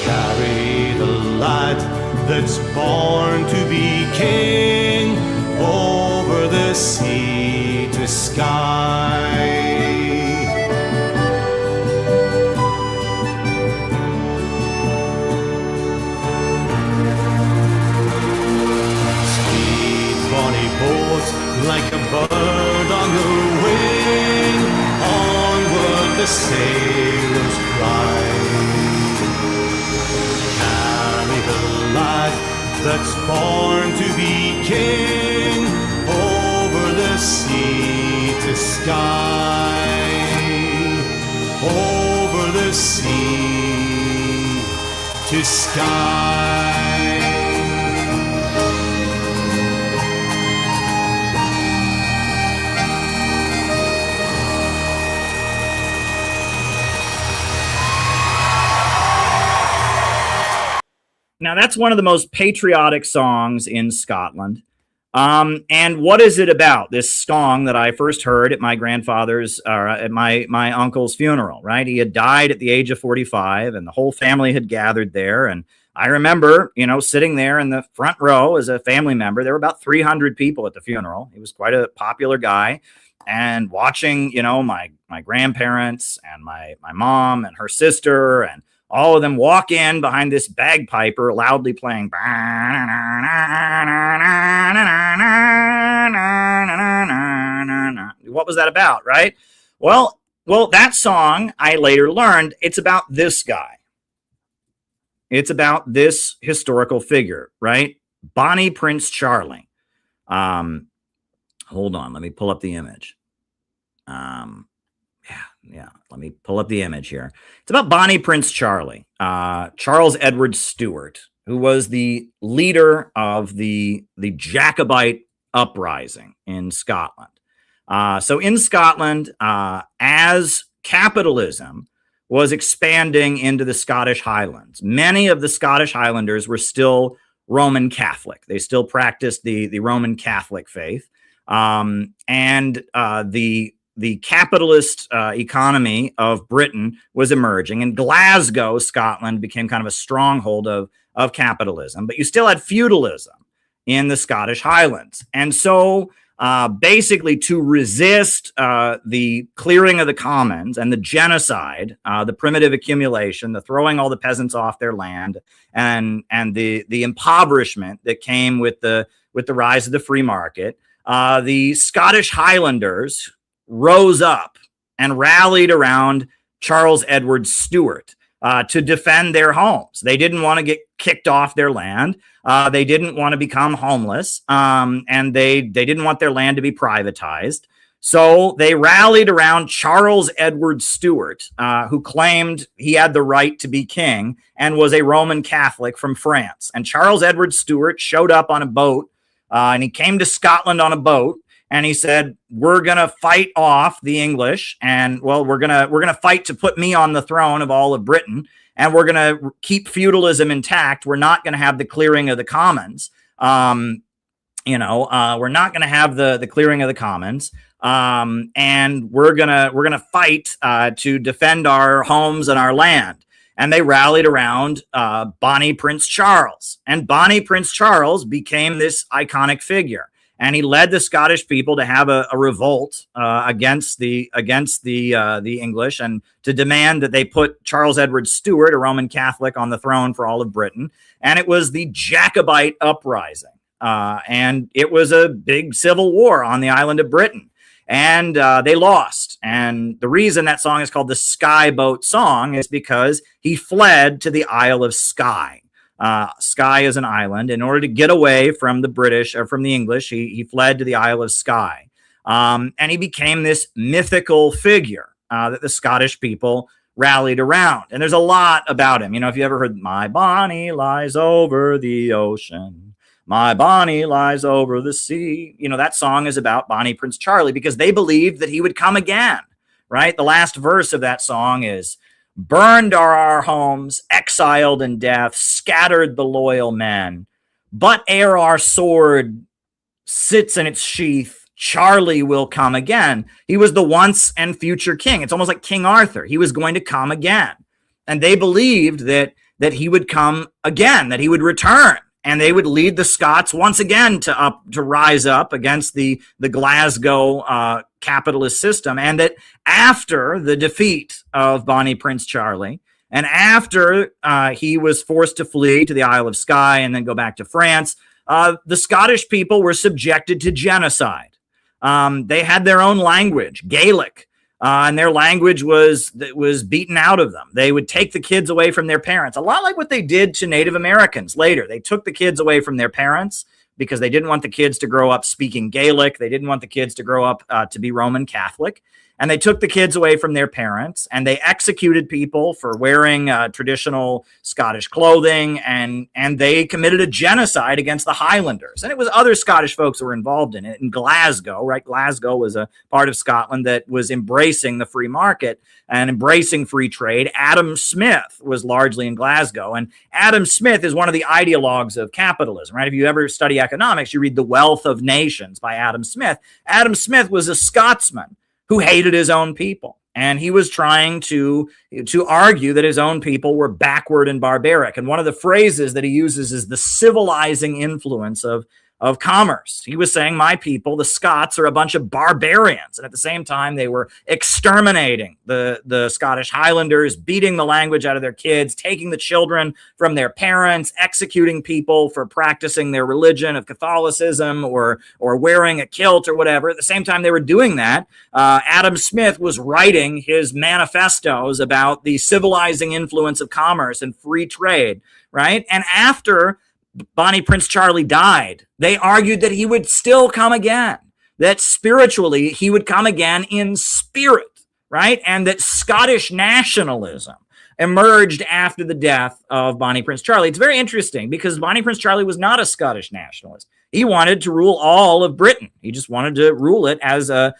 Carry the lad that's born to be king, over the sea to sky. Speed, bonny boat, like a bird on the wing, onward the sailors cry. Carry the lad that's born to be king, over the
sea to sky, over the sea to sky.
Now, that's one of the most patriotic songs in Scotland. And what is it about, this song that I first heard at my grandfather's, at my uncle's funeral, right? He had died at the age of 45, and the whole family had gathered there. And I remember, you know, sitting there in the front row as a family member. There were about 300 people at the funeral. He was quite a popular guy. And watching, you know, my grandparents and my mom and her sister and all of them walk in behind this bagpiper loudly playing. What was that about, right? Well, that song, I later learned, it's about this guy. It's about this historical figure, right? Bonnie Prince Charlie. Hold on, let me pull up the image. Yeah, let me pull up the image here. It's about Bonnie Prince Charlie, Charles Edward Stuart, who was the leader of the Jacobite uprising in Scotland. So in Scotland, as capitalism was expanding into the Scottish Highlands, many of the Scottish Highlanders were still Roman Catholic. They still practiced the Roman Catholic faith. The capitalist economy of Britain was emerging, and Glasgow, Scotland, became kind of a stronghold of capitalism. But you still had feudalism in the Scottish Highlands. And so basically to resist the clearing of the commons and the genocide, the primitive accumulation, the throwing all the peasants off their land, and the impoverishment that came with the rise of the free market, the Scottish Highlanders rose up and rallied around Charles Edward Stuart to defend their homes. They didn't want to get kicked off their land. They didn't want to become homeless, and they didn't want their land to be privatized. So they rallied around Charles Edward Stuart, who claimed he had the right to be king and was a Roman Catholic from France. And Charles Edward Stuart showed up on a boat, and he came to Scotland on a boat. And he said, we're going to fight off the English, and well, we're going to fight to put me on the throne of all of Britain, and we're going to keep feudalism intact. We're not going to have the clearing of the commons. We're not going to have the clearing of the commons. And we're going to fight to defend our homes and our land. And they rallied around Bonnie Prince Charles, and Bonnie Prince Charles became this iconic figure. And he led the Scottish people to have a revolt against the English, and to demand that they put Charles Edward Stuart, a Roman Catholic, on the throne for all of Britain. And it was the Jacobite uprising, and it was a big civil war on the island of Britain, and they lost. And the reason that song is called the Skye Boat Song is because he fled to the Isle of Skye. Skye is an island. In order to get away from the British or from the English, he fled to the Isle of Skye. And he became this mythical figure that the Scottish people rallied around. And there's a lot about him. You know, if you ever heard, "My Bonnie lies over the ocean, my Bonnie lies over the sea," you know, that song is about Bonnie Prince Charlie, because they believed that he would come again, right? The last verse of that song is, "Burned are our homes, exiled in death, scattered the loyal men. But ere our sword sits in its sheath, Charlie will come again." He was the once and future king. It's almost like King Arthur. He was going to come again. And they believed that he would come again, that he would return. And they would lead the Scots once again to rise up against the Glasgow capitalist system. And that after the defeat of Bonnie Prince Charlie, and after he was forced to flee to the Isle of Skye and then go back to France, the Scottish people were subjected to genocide. They had their own language, Gaelic, and their language was beaten out of them. They would take the kids away from their parents, a lot like what they did to Native Americans later. They took the kids away from their parents. because they didn't want the kids to grow up speaking Gaelic. They didn't want the kids to grow up to be Roman Catholic. And they took the kids away from their parents, and they executed people for wearing traditional Scottish clothing, and they committed a genocide against the Highlanders. And it was other Scottish folks who were involved in it. In Glasgow, right? Glasgow was a part of Scotland that was embracing the free market and embracing free trade. Adam Smith was largely in Glasgow, and Adam Smith is one of the ideologues of capitalism, right? If you ever study economics, you read The Wealth of Nations by Adam Smith. Adam Smith was a Scotsman who hated his own people. And he was trying to argue that his own people were backward and barbaric. And one of the phrases that he uses is the civilizing influence of commerce. He was saying, my people, the Scots, are a bunch of barbarians. And at the same time, they were exterminating the Scottish Highlanders, beating the language out of their kids, taking the children from their parents, executing people for practicing their religion of Catholicism or wearing a kilt or whatever. At the same time they were doing that, Adam Smith was writing his manifestos about the civilizing influence of commerce and free trade, right? And after Bonnie Prince Charlie died, they argued that he would still come again, that spiritually he would come again in spirit, right? And that Scottish nationalism emerged after the death of Bonnie Prince Charlie. It's very interesting because Bonnie Prince Charlie was not a Scottish nationalist. He wanted to rule all of Britain. He just wanted to rule it as a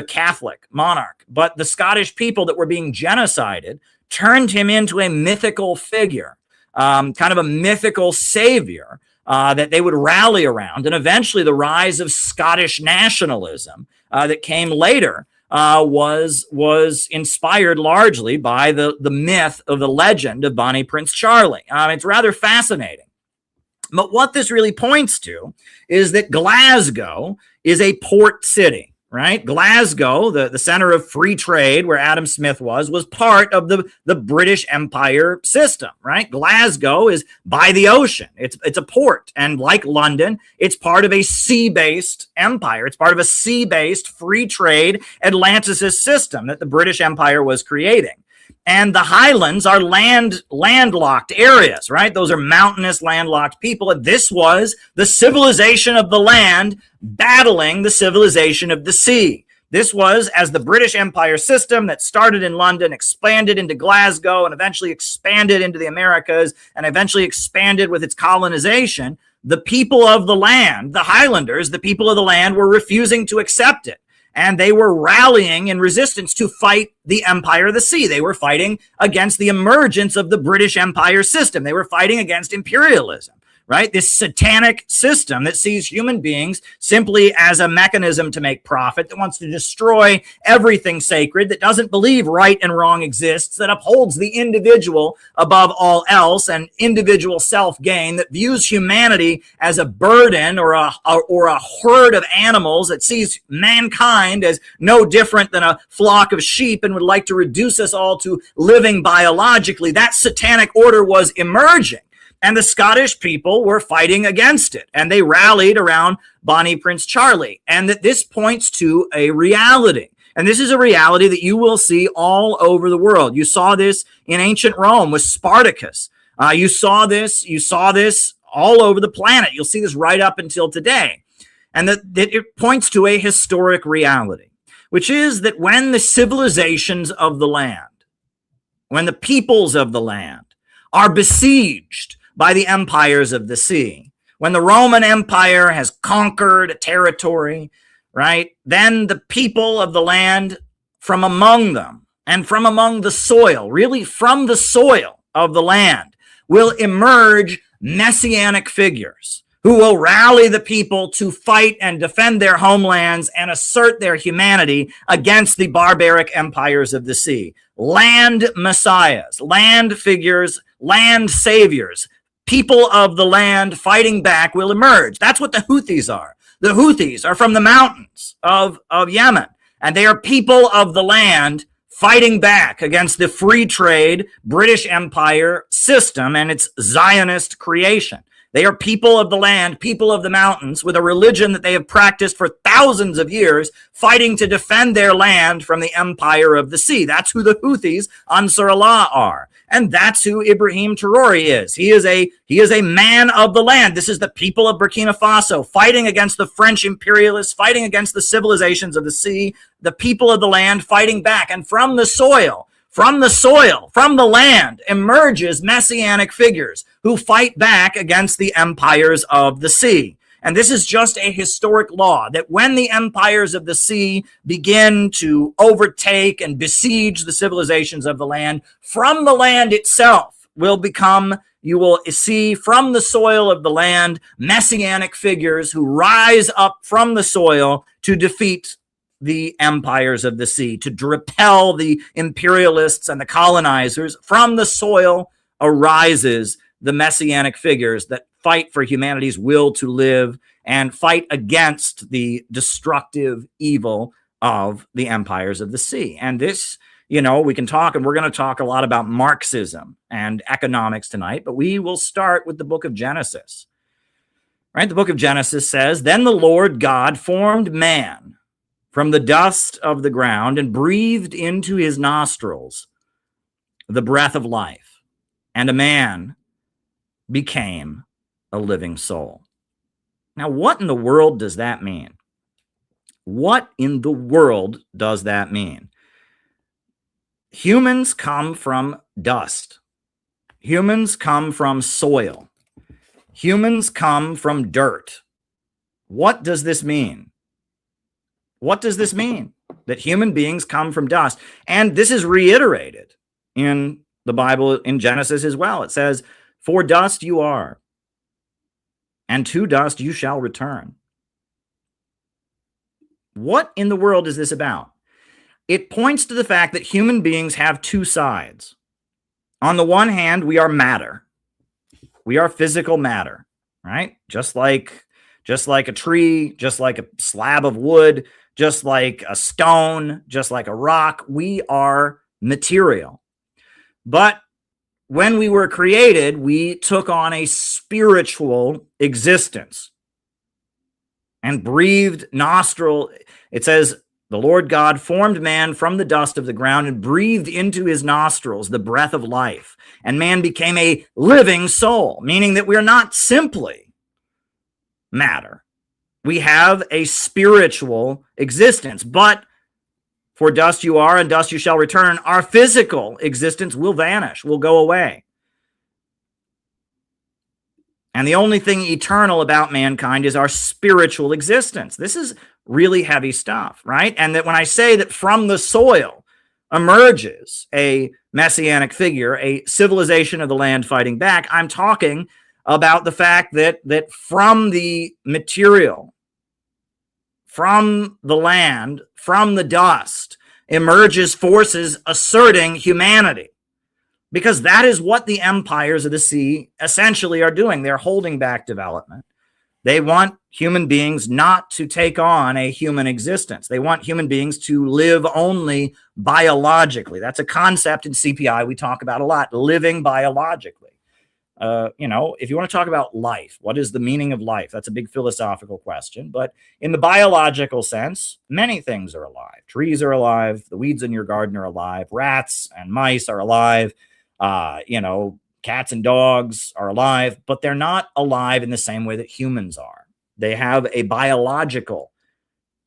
Catholic monarch. But the Scottish people that were being genocided turned him into a mythical figure. Kind of a mythical savior that they would rally around. And eventually the rise of Scottish nationalism that came later was inspired largely by the myth of the legend of Bonnie Prince Charlie. It's rather fascinating. But what this really points to is that Glasgow is a port city. Right? Glasgow, the center of free trade where Adam Smith was part of the British Empire system, right? Glasgow is by the ocean. It's a port. And like London, it's part of a sea-based empire. It's part of a sea-based free trade Atlanticist system that the British Empire was creating. And the Highlands are landlocked areas, right? Those are mountainous, landlocked people. And this was the civilization of the land battling the civilization of the sea. This was, as the British Empire system that started in London, expanded into Glasgow, and eventually expanded into the Americas, and eventually expanded with its colonization, the people of the land, the Highlanders, the people of the land, were refusing to accept it. And they were rallying in resistance to fight the empire of the sea. They were fighting against the emergence of the British Empire system. They were fighting against imperialism, right? This satanic system that sees human beings simply as a mechanism to make profit, that wants to destroy everything sacred, that doesn't believe right and wrong exists, that upholds the individual above all else and individual self-gain, that views humanity as a burden or a herd of animals, that sees mankind as no different than a flock of sheep and would like to reduce us all to living biologically. That satanic order was emerging. And the Scottish people were fighting against it. And they rallied around Bonnie Prince Charlie. And that this points to a reality. And this is a reality that you will see all over the world. You saw this in ancient Rome with Spartacus. You saw this all over the planet. You'll see this right up until today. And that it points to a historic reality, which is that when the civilizations of the land, when the peoples of the land are besieged by the empires of the sea. When the Roman Empire has conquered a territory, right, then the people of the land from among them and from among the soil, really from the soil of the land, will emerge messianic figures who will rally the people to fight and defend their homelands and assert their humanity against the barbaric empires of the sea. Land messiahs, land figures, land saviors, people of the land fighting back will emerge. That's what the Houthis are. The Houthis are from the mountains of Yemen, and they are people of the land fighting back against the free trade British Empire system and its Zionist creation. They are people of the land, people of the mountains, with a religion that they have practiced for thousands of years, fighting to defend their land from the empire of the sea. That's who the Houthis, Ansar Allah, are. And that's who Ibrahim Traoré is. He is a man of the land. This is the people of Burkina Faso fighting against the French imperialists, fighting against the civilizations of the sea, the people of the land fighting back. And from the soil, from the land, emerges messianic figures who fight back against the empires of the sea. And this is just a historic law that when the empires of the sea begin to overtake and besiege the civilizations of the land, from the land itself will become, you will see from the soil of the land, messianic figures who rise up from the soil to defeat the empires of the sea, to repel the imperialists and the colonizers. From the soil arises the messianic figures that fight for humanity's will to live and fight against the destructive evil of the empires of the sea. And this, we can talk, and we're going to talk a lot about Marxism and economics tonight, but we will start with the book of Genesis. Right? The book of Genesis says, "Then the Lord God formed man from the dust of the ground and breathed into his nostrils the breath of life, and a man became a living soul." Now, what in the world does that mean? What in the world does that mean? Humans come from dust. Humans come from soil. Humans come from dirt. What does this mean? What does this mean? That human beings come from dust. And this is reiterated in the Bible, in Genesis as well. It says, "For dust you are, and to dust you shall return." What in the world is this about? It points to the fact that human beings have two sides. On the one hand, we are matter. We are physical matter, right? Just like a tree, just like a slab of wood, just like a stone, just like a rock, we are material. But when we were created, we took on a spiritual existence and breathed nostril. It says, "The Lord God formed man from the dust of the ground and breathed into his nostrils the breath of life. And man became a living soul," meaning that we're not simply matter. We have a spiritual existence, but for dust you are and dust you shall return. Our physical existence will vanish, will go away. And the only thing eternal about mankind is our spiritual existence. This is really heavy stuff, right? And that when I say that from the soil emerges a messianic figure, a civilization of the land fighting back, I'm talking about the fact that from the material, from the land, from the dust, emerges forces asserting humanity. Because that is what the empires of the sea essentially are doing. They're holding back development. They want human beings not to take on a human existence. They want human beings to live only biologically. That's a concept in CPI we talk about a lot, living biologically. If you want to talk about life, what is the meaning of life? That's a big philosophical question. But in the biological sense, many things are alive. Trees are alive. The weeds in your garden are alive. Rats and mice are alive. Cats and dogs are alive, but they're not alive in the same way that humans are. They have a biological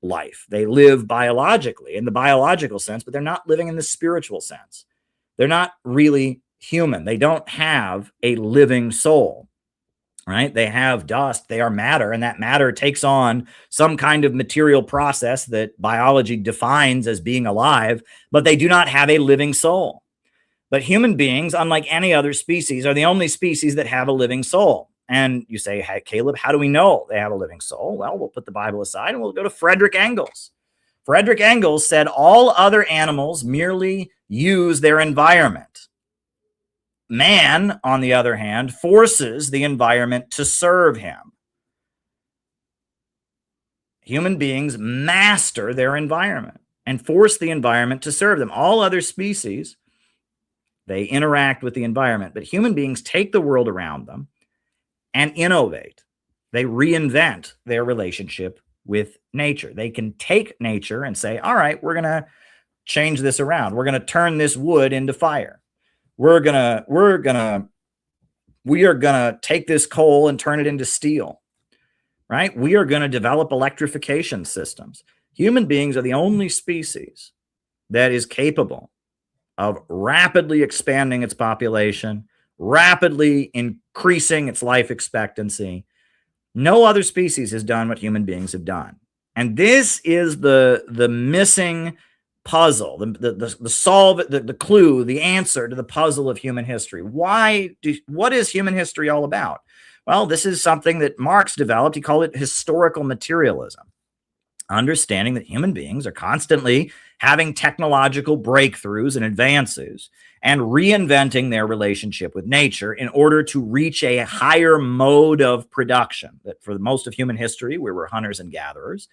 life. They live biologically in the biological sense, but they're not living in the spiritual sense. They're not really human. They don't have a living soul, right? They have dust. They are matter, and that matter takes on some kind of material process that biology defines as being alive, but they do not have a living soul. But human beings, unlike any other species, are the only species that have a living soul. And you say, "Hey, Caleb, how do we know they have a living soul?" Well, we'll put the Bible aside and we'll go to Frederick Engels. Frederick Engels said all other animals merely use their environment. Man, on the other hand, forces the environment to serve him. Human beings master their environment and force the environment to serve them. All other species, they interact with the environment, but human beings take the world around them and innovate. They reinvent their relationship with nature. They can take nature and say, all right, we're going to change this around. We're going to turn this wood into fire. We are going to take this coal and turn it into steel, right? We are going to develop electrification systems. Human beings are the only species that is capable of rapidly expanding its population, rapidly increasing its life expectancy. No other species has done what human beings have done. And this is the missing puzzle, the clue, the answer to the puzzle of human history. What is human history all about? Well, this is something that Marx developed. He called it historical materialism. Understanding that human beings are constantly having technological breakthroughs and advances and reinventing their relationship with nature in order to reach a higher mode of production. That for most of human history, we were hunters and gatherers.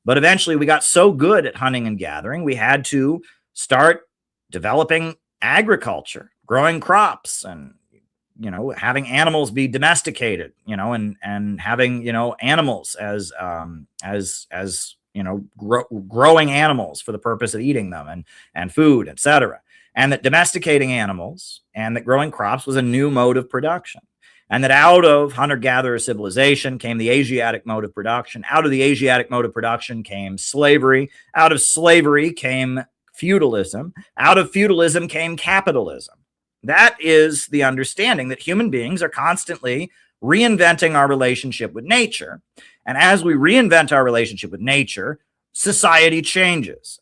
But eventually we got so good at hunting and gathering, we had to start developing agriculture, growing crops, and having animals be domesticated, and having, animals as growing animals for the purpose of eating them and food, etc. And that domesticating animals and that growing crops was a new mode of production. And that out of hunter-gatherer civilization came the Asiatic mode of production. Out of the Asiatic mode of production came slavery. Out of slavery came feudalism. Out of feudalism came capitalism. That is the understanding that human beings are constantly reinventing our relationship with nature. And as we reinvent our relationship with nature, society changes.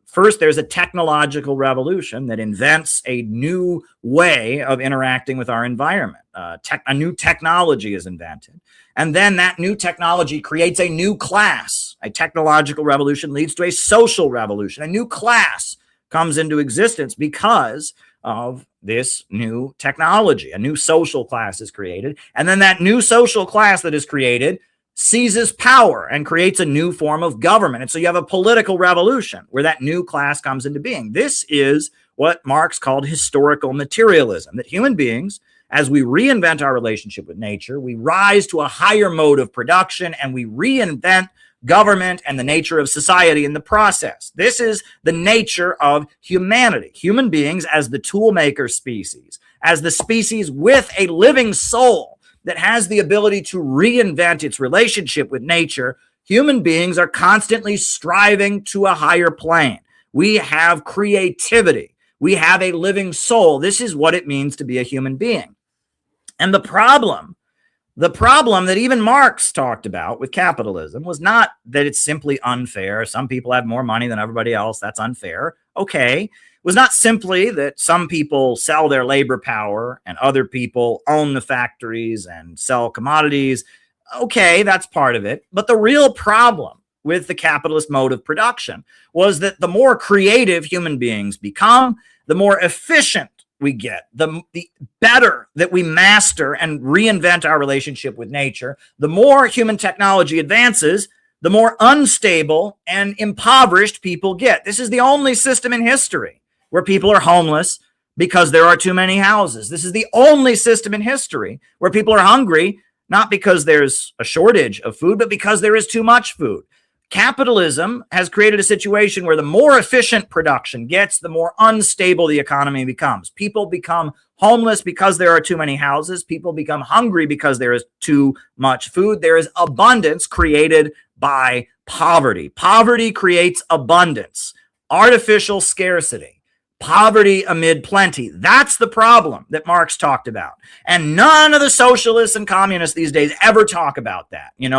First, there's a technological revolution that invents a new way of interacting with our environment. A new technology is invented. And then that new technology creates a new class. A technological revolution leads to a social revolution. A new class comes into existence because of this new technology. A new social class is created. And then that new social class that is created seizes power and creates a new form of government. And so you have a political revolution where that new class comes into being. This is what Marx called historical materialism, that human beings, as we reinvent our relationship with nature, we rise to a higher mode of production and we reinvent government and the nature of society in the process. This is the nature of humanity. Human beings as the toolmaker species, as the species with a living soul that has the ability to reinvent its relationship with nature, human beings are constantly striving to a higher plane. We have creativity. We have a living soul. This is what it means to be a human being. And the problem that even Marx talked about with capitalism was not that it's simply unfair. Some people have more money than everybody else. That's unfair. Okay. It was not simply that some people sell their labor power and other people own the factories and sell commodities. Okay, that's part of it. But the real problem with the capitalist mode of production was that the more creative human beings become, the more efficient we get, the better that we master and reinvent our relationship with nature, the more human technology advances, the more unstable and impoverished people get. This is the only system in history where people are homeless because there are too many houses. This is the only system in history where people are hungry, not because there's a shortage of food, but because there is too much food. Capitalism has created a situation where the more efficient production gets, the more unstable the economy becomes. People become homeless because there are too many houses. People become hungry because there is too much food. There is abundance created by poverty. Poverty creates abundance, artificial scarcity. Poverty amid plenty. That's the problem that Marx talked about. And none of the socialists and communists these days ever talk about that. They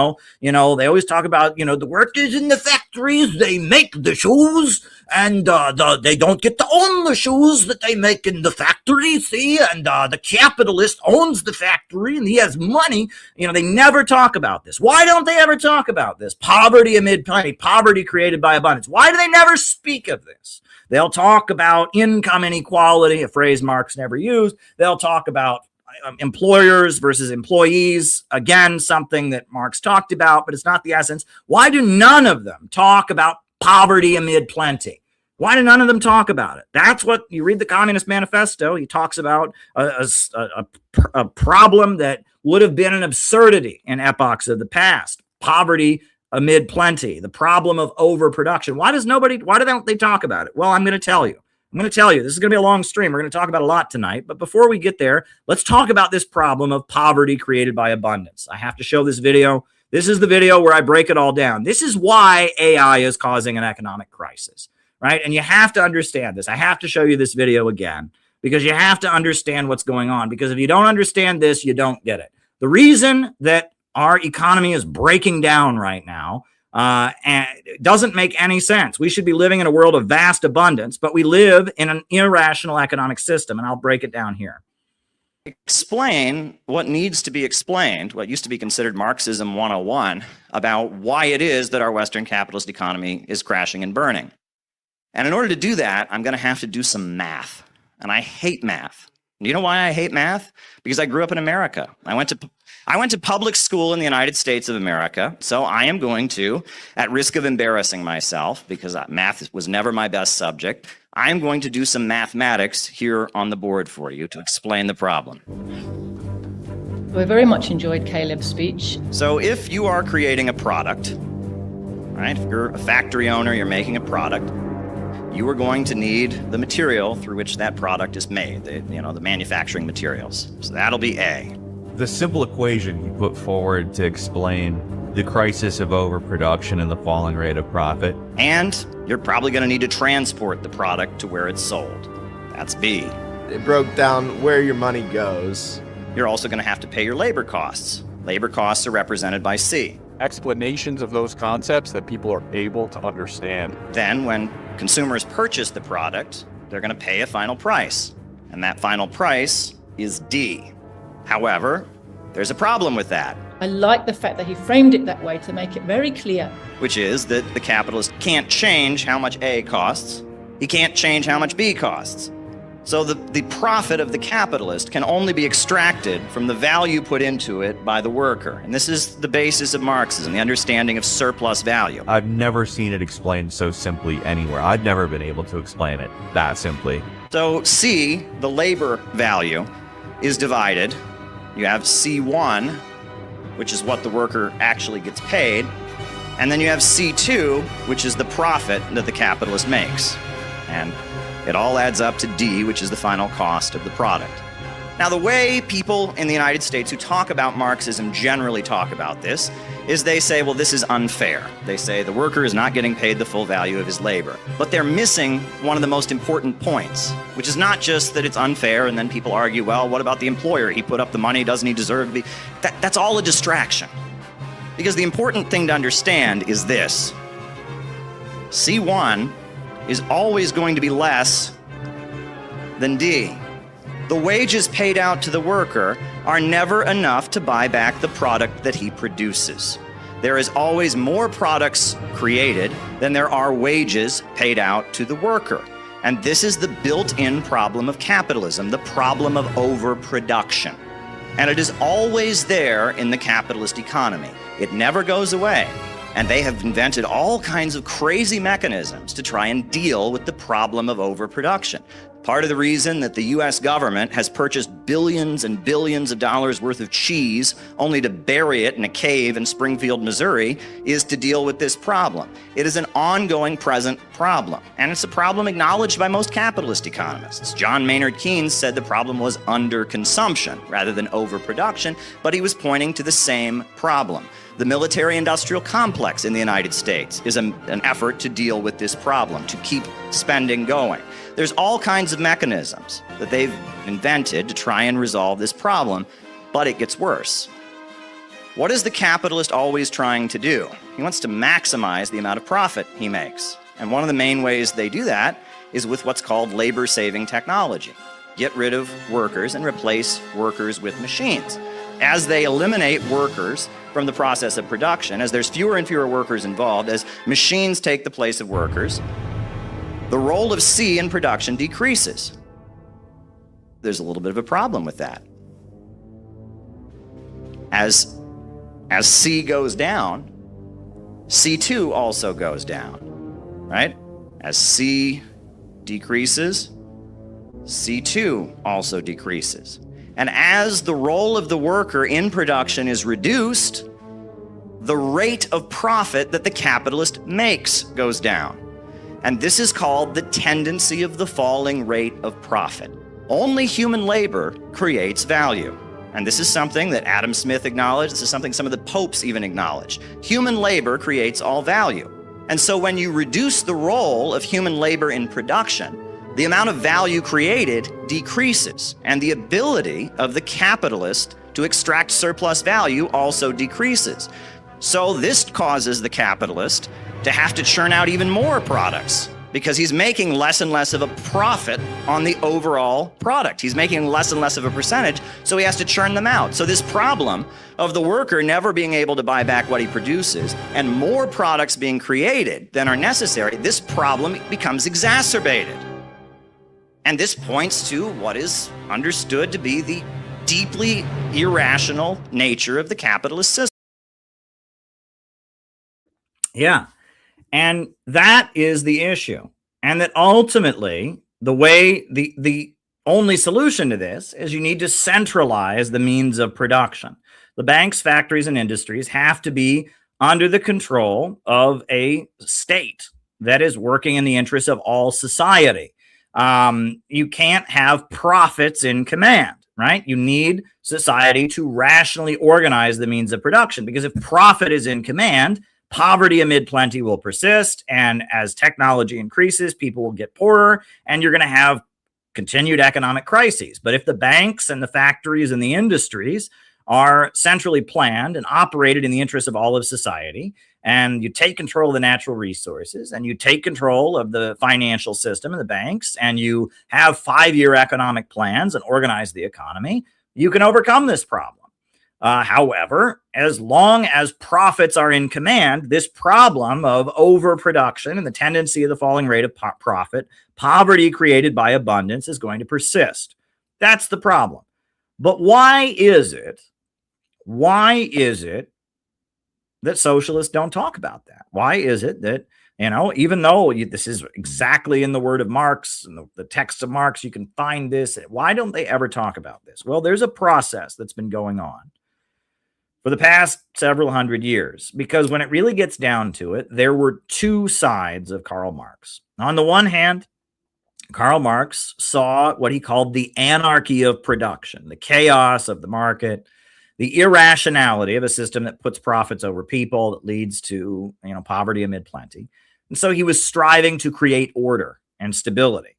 always talk about, the workers in the factories, they make the shoes and they don't get to own the shoes that they make in the factory, see? And the capitalist owns the factory and he has money. They never talk about this. Why don't they ever talk about this? Poverty amid plenty, poverty created by abundance. Why do they never speak of this? They'll talk about income inequality, a phrase Marx never used. They'll talk about employers versus employees, again, something that Marx talked about, but it's not the essence. Why do none of them talk about poverty amid plenty? Why do none of them talk about it? That's what you read the Communist Manifesto. He talks about a problem that would have been an absurdity in epochs of the past. Poverty amid plenty, the problem of overproduction. Why don't they talk about it? Well, I'm going to tell you. This is going to be a long stream. We're going to talk about a lot tonight. But before we get there, let's talk about this problem of poverty created by abundance. I have to show this video. This is the video where I break it all down. This is why AI is causing an economic crisis, right? And you have to understand this. I have to show you this video again because you have to understand what's going on. Because if you don't understand this, you don't get it. The reason that our economy is breaking down right now and it doesn't make any sense. We should be living in a world of vast abundance, but we live in an irrational economic system, and I'll break it down here.
Explain what needs to be explained, what used to be considered Marxism 101, about why it is that our Western capitalist economy is crashing and burning. And in order to do that, I'm going to have to do some math. And I hate math. Do you know why I hate math? Because I grew up in America. I went to public school in the United States of America, so I am going to, at risk of embarrassing myself, because math was never my best subject, I'm going to do some mathematics here on the board for you to explain the problem.
We very much enjoyed Caleb's speech.
So if you are creating a product, right, if you're a factory owner, you're making a product, you are going to need the material through which that product is made, the manufacturing materials. So that'll be A.
The simple equation you put forward to explain the crisis of overproduction and the falling rate of profit.
And you're probably going to need to transport the product to where it's sold. That's B.
It broke down where your money goes.
You're also going to have to pay your labor costs. Labor costs are represented by C.
Explanations of those concepts that people are able to understand.
Then when consumers purchase the product, they're going to pay a final price. And that final price is D. However, there's a problem with that.
I like the fact that he framed it that way to make it very clear.
Which is that the capitalist can't change how much A costs. He can't change how much B costs. So the profit of the capitalist can only be extracted from the value put into it by the worker. And this is the basis of Marxism, the understanding of surplus value.
I've never seen it explained so simply anywhere. I've never been able to explain it that simply.
So C, the labor value, is divided. You have C1, which is what the worker actually gets paid. And then you have C2, which is the profit that the capitalist makes. And it all adds up to D, which is the final cost of the product. Now, the way people in the United States who talk about Marxism generally talk about this is they say, well, this is unfair. They say the worker is not getting paid the full value of his labor. But they're missing one of the most important points, which is not just that it's unfair and then people argue, well, what about the employer? He put up the money, doesn't he deserve to be? That's all a distraction. Because the important thing to understand is this. C1 is always going to be less than D. The wages paid out to the worker are never enough to buy back the product that he produces. There is always more products created than there are wages paid out to the worker. And this is the built-in problem of capitalism, the problem of overproduction. And it is always there in the capitalist economy. It never goes away. And they have invented all kinds of crazy mechanisms to try and deal with the problem of overproduction. Part of the reason that the US government has purchased billions and billions of dollars worth of cheese only to bury it in a cave in Springfield, Missouri, is to deal with this problem. It is an ongoing present problem, and it's a problem acknowledged by most capitalist economists. John Maynard Keynes said the problem was underconsumption rather than overproduction, but he was pointing to the same problem. The military-industrial complex in the United States is an effort to deal with this problem, to keep spending going. There's all kinds of mechanisms that they've invented to try and resolve this problem, but it gets worse. What is the capitalist always trying to do? He wants to maximize the amount of profit he makes. And one of the main ways they do that is with what's called labor-saving technology. Get rid of workers and replace workers with machines. As they eliminate workers from the process of production, as there's fewer and fewer workers involved, as machines take the place of workers, the role of C in production decreases. There's a little bit of a problem with that. As C goes down, C2 also goes down, right? As C decreases, C2 also decreases. And as the role of the worker in production is reduced, the rate of profit that the capitalist makes goes down. And this is called the tendency of the falling rate of profit. Only human labor creates value. And this is something that Adam Smith acknowledged. This is something some of the popes even acknowledge. Human labor creates all value. And so when you reduce the role of human labor in production, the amount of value created decreases, and the ability of the capitalist to extract surplus value also decreases. So this causes the capitalist to have to churn out even more products because he's making less and less of a profit on the overall product. He's making less and less of a percentage, so he has to churn them out. So this problem of the worker never being able to buy back what he produces and more products being created than are necessary, this problem becomes exacerbated. And this points to what is understood to be the deeply irrational nature of the capitalist system.
Yeah. And that is the issue. And that ultimately, the only solution to this is you need to centralize the means of production. The banks, factories, and industries have to be under the control of a state that is working in the interests of all society. You can't have profits in command, right? You need society to rationally organize the means of production, because if profit is in command, poverty amid plenty will persist. And as technology increases, people will get poorer, and you're going to have continued economic crises. But if the banks and the factories and the industries are centrally planned and operated in the interest of all of society, and you take control of the natural resources, and you take control of the financial system and the banks, and you have 5-year economic plans and organize the economy, you can overcome this problem. However, as long as profits are in command, this problem of overproduction and the tendency of the falling rate of profit, poverty created by abundance, is going to persist. That's the problem. But why is it that socialists don't talk about that? Why is it that, even though this is exactly in the word of Marx and the text of Marx, you can find this, why don't they ever talk about this? Well, there's a process that's been going on for the past several hundred years, because when it really gets down to it, there were two sides of Karl Marx. On the one hand, Karl Marx saw what he called the anarchy of production, the chaos of the market, the irrationality of a system that puts profits over people, that leads to, poverty amid plenty. And so he was striving to create order and stability.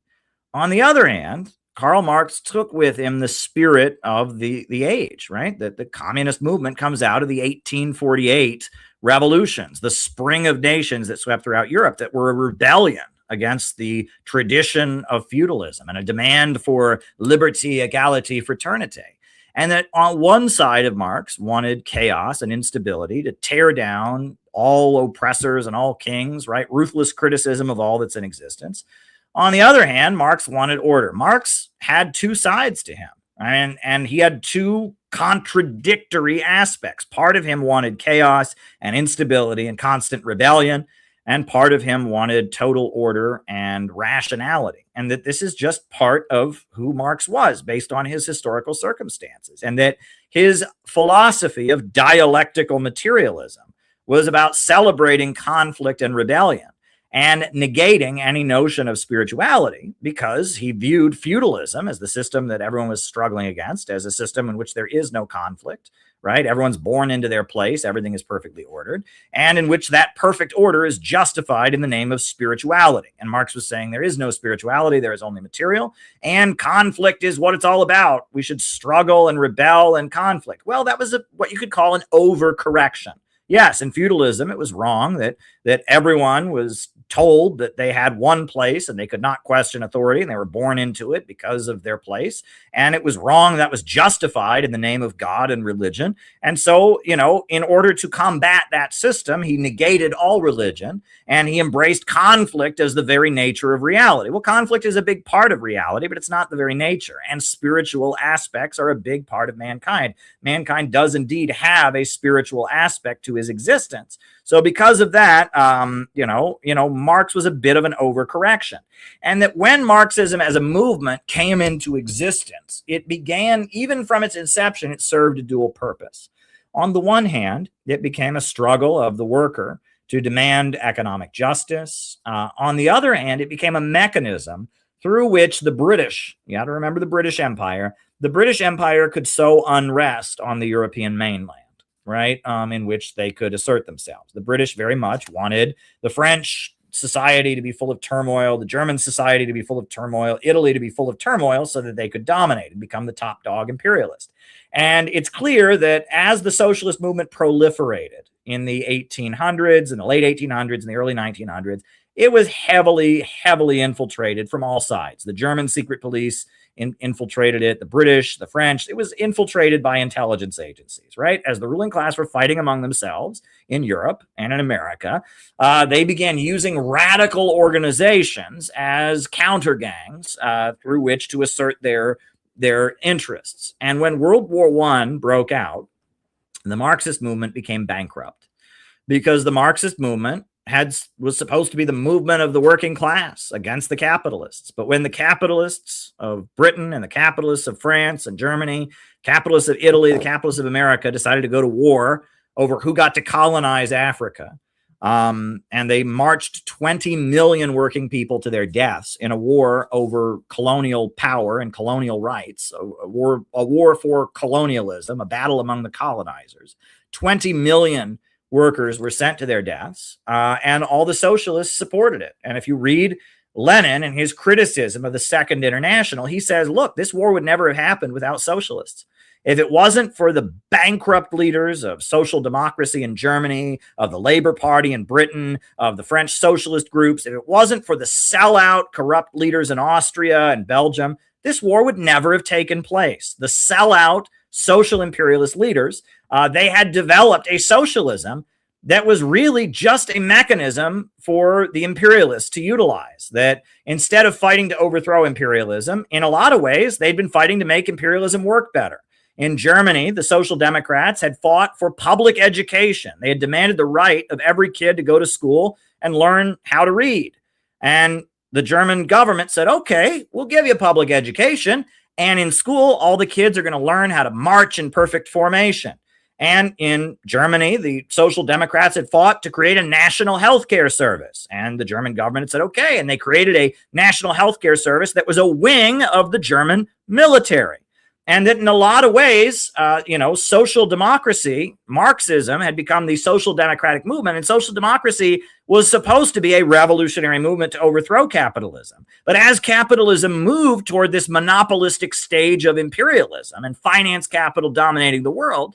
On the other hand, Karl Marx took with him the spirit of the age, right? That the communist movement comes out of the 1848 revolutions, the spring of nations that swept throughout Europe, that were a rebellion against the tradition of feudalism and a demand for liberty, equality, fraternity. And that on one side of Marx wanted chaos and instability to tear down all oppressors and all kings, right? Ruthless criticism of all that's in existence. On the other hand, Marx wanted order. Marx had two sides to him, and he had two contradictory aspects. Part of him wanted chaos and instability and constant rebellion, and part of him wanted total order and rationality. And that this is just part of who Marx was based on his historical circumstances. And that his philosophy of dialectical materialism was about celebrating conflict and rebellion and negating any notion of spirituality, because he viewed feudalism as the system that everyone was struggling against, as a system in which there is no conflict, right? Everyone's born into their place. Everything is perfectly ordered, and in which that perfect order is justified in the name of spirituality. And Marx was saying there is no spirituality. There is only material, and conflict is what it's all about. We should struggle and rebel and conflict. Well, that was what you could call an overcorrection. Yes, in feudalism, it was wrong that everyone was told that they had one place and they could not question authority, and they were born into it because of their place. And it was wrong. That was justified in the name of God and religion. And so, in order to combat that system, he negated all religion, and he embraced conflict as the very nature of reality. Well, conflict is a big part of reality, but it's not the very nature. And spiritual aspects are a big part of mankind. Mankind does indeed have a spiritual aspect to his existence. So because of that, Marx was a bit of an overcorrection. And that when Marxism as a movement came into existence, it began, even from its inception, it served a dual purpose. On the one hand, it became a struggle of the worker to demand economic justice. On the other hand, it became a mechanism through which the British, you got to remember the British Empire could sow unrest on the European mainland, right, in which they could assert themselves. The British very much wanted the French society to be full of turmoil, the German society to be full of turmoil, Italy to be full of turmoil, so that they could dominate and become the top dog imperialist. And it's clear that as the socialist movement proliferated in the 1800s, in the late 1800s, and the early 1900s, it was heavily infiltrated from all sides. The German secret police infiltrated it, the British, the French. It was infiltrated by intelligence agencies, right? As the ruling class were fighting among themselves in Europe and in America, they began using radical organizations as counter gangs through which to assert their interests. And when World War I broke out, the Marxist movement became bankrupt because the Marxist movement was supposed to be the movement of the working class against the capitalists. But when the capitalists of Britain and the capitalists of France and Germany, capitalists of Italy, the capitalists of America decided to go to war over who got to colonize Africa, and they marched 20 million working people to their deaths in a war over colonial power and colonial rights, a war for colonialism, a battle among the colonizers. 20 million workers were sent to their deaths, and all the socialists supported it. And if you read Lenin and his criticism of the Second International, he says, look, this war would never have happened without socialists. If it wasn't for the bankrupt leaders of social democracy in Germany, of the Labour Party in Britain, of the French socialist groups, if it wasn't for the sellout corrupt leaders in Austria and Belgium, this war would never have taken place. The sellout social imperialist leaders, they had developed a socialism that was really just a mechanism for the imperialists to utilize. That instead of fighting to overthrow imperialism, in a lot of ways, they'd been fighting to make imperialism work better. In Germany, the Social Democrats had fought for public education. They had demanded the right of every kid to go to school and learn how to read. And the German government said, okay, we'll give you public education. And in school, all the kids are going to learn how to march in perfect formation. And in Germany, the Social Democrats had fought to create a national healthcare service. And the German government had said, okay. And they created a national healthcare service that was a wing of the German military. And that in a lot of ways, social democracy, Marxism had become the social democratic movement, and social democracy was supposed to be a revolutionary movement to overthrow capitalism. But as capitalism moved toward this monopolistic stage of imperialism and finance capital dominating the world,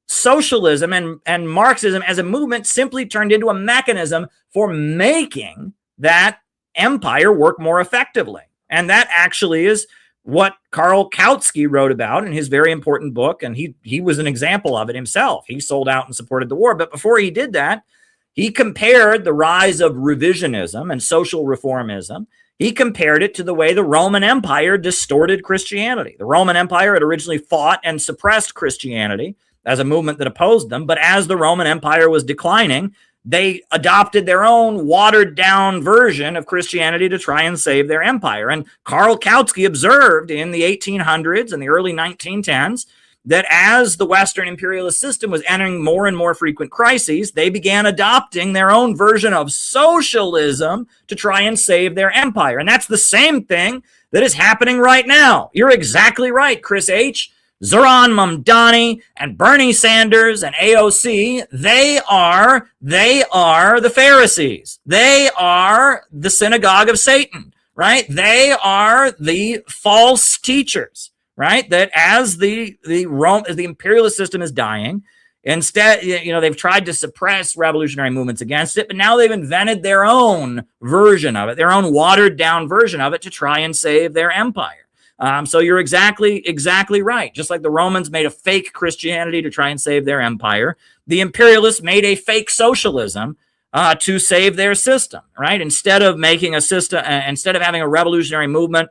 socialism and Marxism as a movement simply turned into a mechanism for making that empire work more effectively. And that actually is what Karl Kautsky wrote about in his very important book, and he was an example of it himself. He sold out and supported the war, but before he did that, he compared the rise of revisionism and social reformism. He compared it to the way the Roman Empire distorted Christianity. The Roman Empire had originally fought and suppressed Christianity as a movement that opposed them, but as the Roman Empire was declining, they adopted their own watered-down version of Christianity to try and save their empire. And Karl Kautsky observed in the 1800s and the early 1910s that as the Western imperialist system was entering more and more frequent crises, they began adopting their own version of socialism to try and save their empire. And that's the same thing that is happening right now. You're exactly right, Chris H., Zoran Mamdani and Bernie Sanders and AOC, they are the Pharisees. They are the synagogue of Satan, right? They are the false teachers, right? That as the imperialist system is dying, instead, they've tried to suppress revolutionary movements against it, but now they've invented their own version of it, their own watered down version of it to try and save their empire. So you're exactly right. Just like the Romans made a fake Christianity to try and save their empire, the imperialists made a fake socialism to save their system, right? Instead of making a system, instead of having a revolutionary movement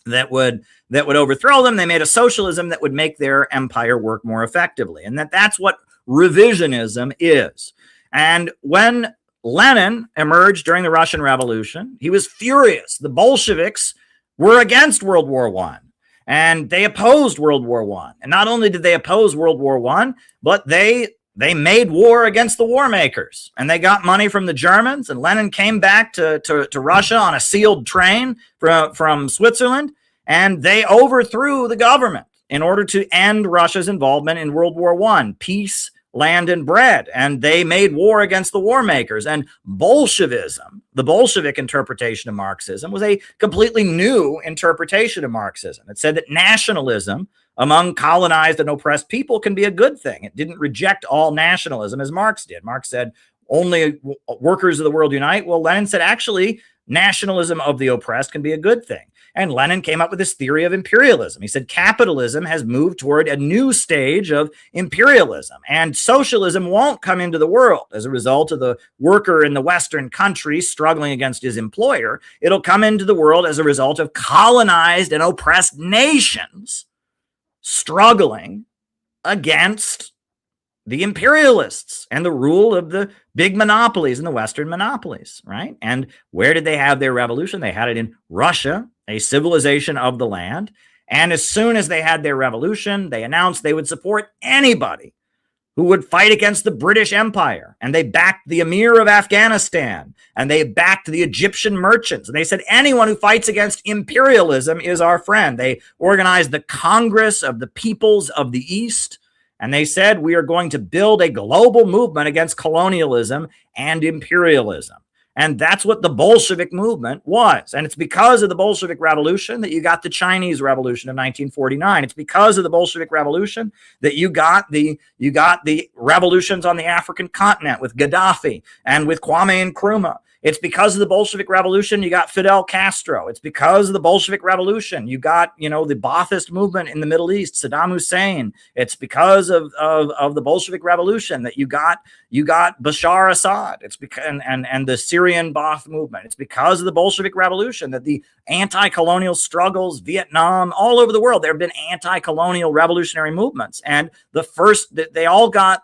that would overthrow them, they made a socialism that would make their empire work more effectively. And that's what revisionism is. And when Lenin emerged during the Russian Revolution, he was furious. The Bolsheviks were against World War I, and they opposed World War I. And not only did they oppose World War I, but they made war against the war makers, and they got money from the Germans. And Lenin came back to Russia on a sealed train from Switzerland, and they overthrew the government in order to end Russia's involvement in World War I. Peace, land, and bread. And they made war against the war makers. And Bolshevism, the Bolshevik interpretation of Marxism, was a completely new interpretation of Marxism. It said that nationalism among colonized and oppressed people can be a good thing. It didn't reject all nationalism as Marx did. Marx said only workers of the world unite. Well, Lenin said actually nationalism of the oppressed can be a good thing. And Lenin came up with this theory of imperialism. He said capitalism has moved toward a new stage of imperialism, and socialism won't come into the world as a result of the worker in the Western country struggling against his employer. It'll come into the world as a result of colonized and oppressed nations struggling against the imperialists and the rule of the big monopolies and the Western monopolies, right? And where did they have their revolution? They had it in Russia, a civilization of the land. And as soon as they had their revolution, they announced they would support anybody who would fight against the British Empire. And they backed the Emir of Afghanistan, and they backed the Egyptian merchants. And they said, anyone who fights against imperialism is our friend. They organized the Congress of the Peoples of the East. And they said, we are going to build a global movement against colonialism and imperialism. And that's what the Bolshevik movement was. And it's because of the Bolshevik Revolution that you got the Chinese Revolution of 1949. It's because of the Bolshevik Revolution that you got the revolutions on the African continent with Gaddafi and with Kwame Nkrumah. It's because of the Bolshevik Revolution you got Fidel Castro. It's because of the Bolshevik Revolution you got, the Ba'athist movement in the Middle East, Saddam Hussein. It's because of the Bolshevik Revolution that you got Bashar Assad. It's because and the Syrian Ba'ath movement. It's because of the Bolshevik Revolution that the anti-colonial struggles, Vietnam, all over the world, there have been anti-colonial revolutionary movements, and they all got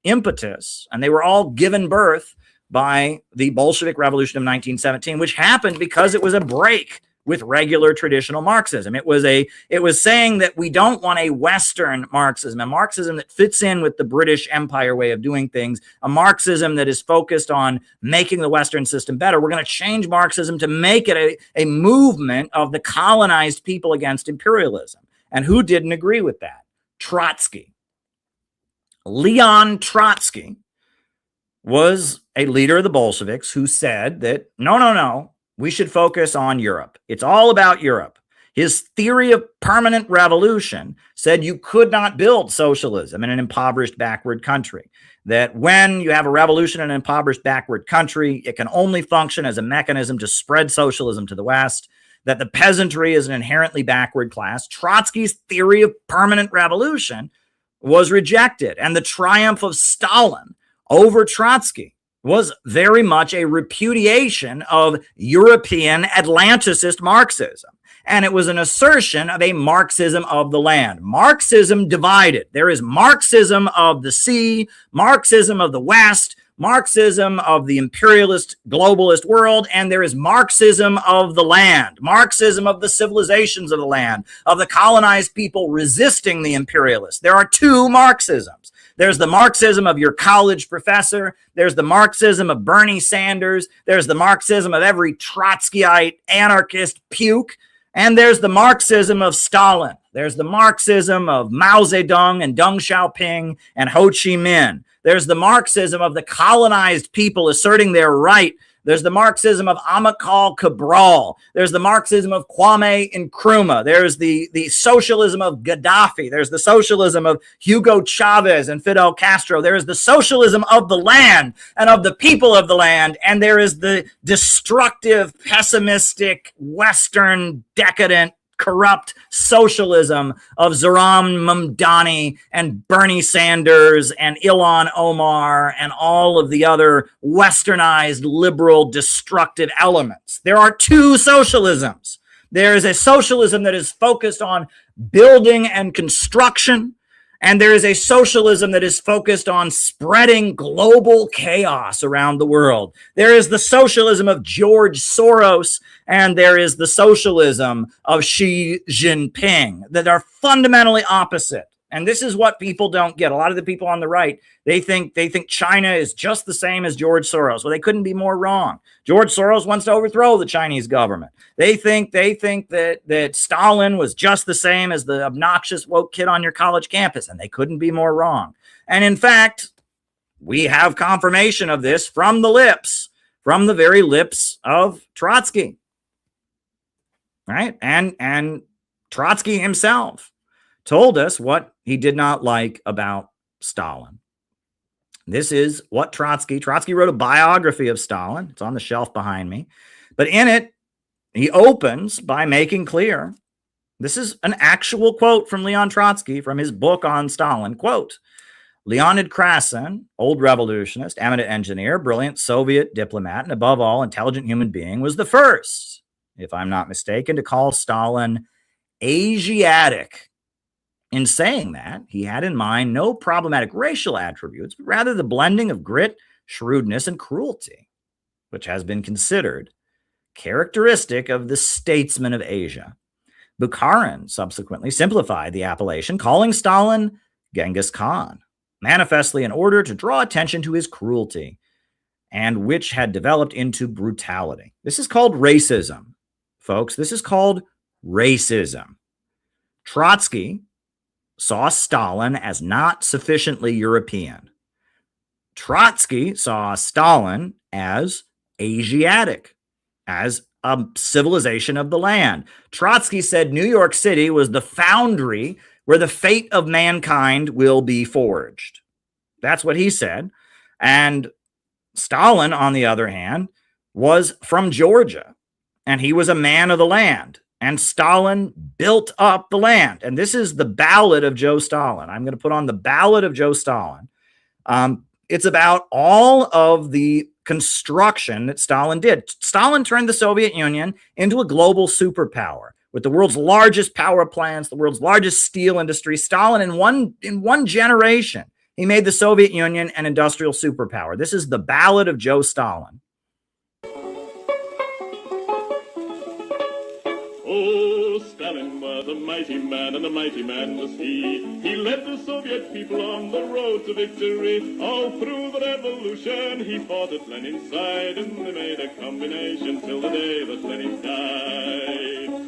impetus, and they were all given birth by the Bolshevik Revolution of 1917, which happened because it was a break with regular traditional Marxism. It was saying that we don't want a Western Marxism, a Marxism that fits in with the British Empire way of doing things, a Marxism that is focused on making the Western system better. We're going to change Marxism to make it a movement of the colonized people against imperialism. And who didn't agree with that? Trotsky. Leon Trotsky was a leader of the Bolsheviks who said that, no, we should focus on Europe. It's all about Europe. His theory of permanent revolution said you could not build socialism in an impoverished, backward country. That when you have a revolution in an impoverished, backward country, it can only function as a mechanism to spread socialism to the West. That the peasantry is an inherently backward class. Trotsky's theory of permanent revolution was rejected, and the triumph of Stalin over Trotsky was very much a repudiation of European Atlanticist Marxism. And it was an assertion of a Marxism of the land. Marxism divided. There is Marxism of the sea, Marxism of the West, Marxism of the imperialist, globalist world, and there is Marxism of the land, Marxism of the civilizations of the land, of the colonized people resisting the imperialists. There are two Marxisms. There's the Marxism of your college professor. There's the Marxism of Bernie Sanders. There's the Marxism of every Trotskyite anarchist puke. And there's the Marxism of Stalin. There's the Marxism of Mao Zedong and Deng Xiaoping and Ho Chi Minh. There's the Marxism of the colonized people asserting their right. There's the Marxism of Amilcar Cabral. There's the Marxism of Kwame Nkrumah. There's the socialism of Gaddafi. There's the socialism of Hugo Chavez and Fidel Castro. There is the socialism of the land and of the people of the land. And there is the destructive, pessimistic, Western, decadent, corrupt socialism of Zoran Mamdani and Bernie Sanders and Ilhan Omar and all of the other westernized, liberal, destructive elements. There are two socialisms. There is a socialism that is focused on building and construction, And there is a socialism that is focused on spreading global chaos around the world. There is the socialism of George Soros, and there is the socialism of Xi Jinping that are fundamentally opposite. And this is what people don't get. A lot of the people on the right, they think China is just the same as George Soros. Well, they couldn't be more wrong. George Soros wants to overthrow the Chinese government. They think that Stalin was just the same as the obnoxious woke kid on your college campus, and they couldn't be more wrong. And in fact, we have confirmation of this from the very lips of Trotsky. Right? And Trotsky himself told us what he did not like about Stalin. This is what Trotsky wrote a biography of Stalin. It's on the shelf behind me. But in it, he opens by making clear, this is an actual quote from Leon Trotsky from his book on Stalin, quote, Leonid Krasin, old revolutionist, eminent engineer, brilliant Soviet diplomat, and above all, intelligent human being, was the first, if I'm not mistaken, to call Stalin Asiatic. In saying that, he had in mind no problematic racial attributes, but rather the blending of grit, shrewdness, and cruelty, which has been considered characteristic of the statesmen of Asia. Bukharin subsequently simplified the appellation, calling Stalin Genghis Khan, manifestly in order to draw attention to his cruelty, and which had developed into brutality. This is called racism, folks. This is called racism. Trotsky saw Stalin as not sufficiently European. Trotsky saw Stalin as Asiatic, as a civilization of the land. Trotsky said New York City was the foundry where the fate of mankind will be forged. That's what he said. And Stalin, on the other hand, was from Georgia, and he was a man of the land. And Stalin built up the land. And this is the Ballad of Joe Stalin. I'm going to put on the Ballad of Joe Stalin. It's about all of the construction that Stalin did. Stalin turned the Soviet Union into a global superpower with the world's largest power plants, the world's largest steel industry. Stalin, in one generation, he made the Soviet Union an industrial superpower. This is the Ballad of Joe Stalin.
Oh, Stalin was a mighty man, and a mighty man was he. He led the Soviet people on the road to victory. All through the revolution, he fought at Lenin's side, and they made a combination till the day that Lenin died.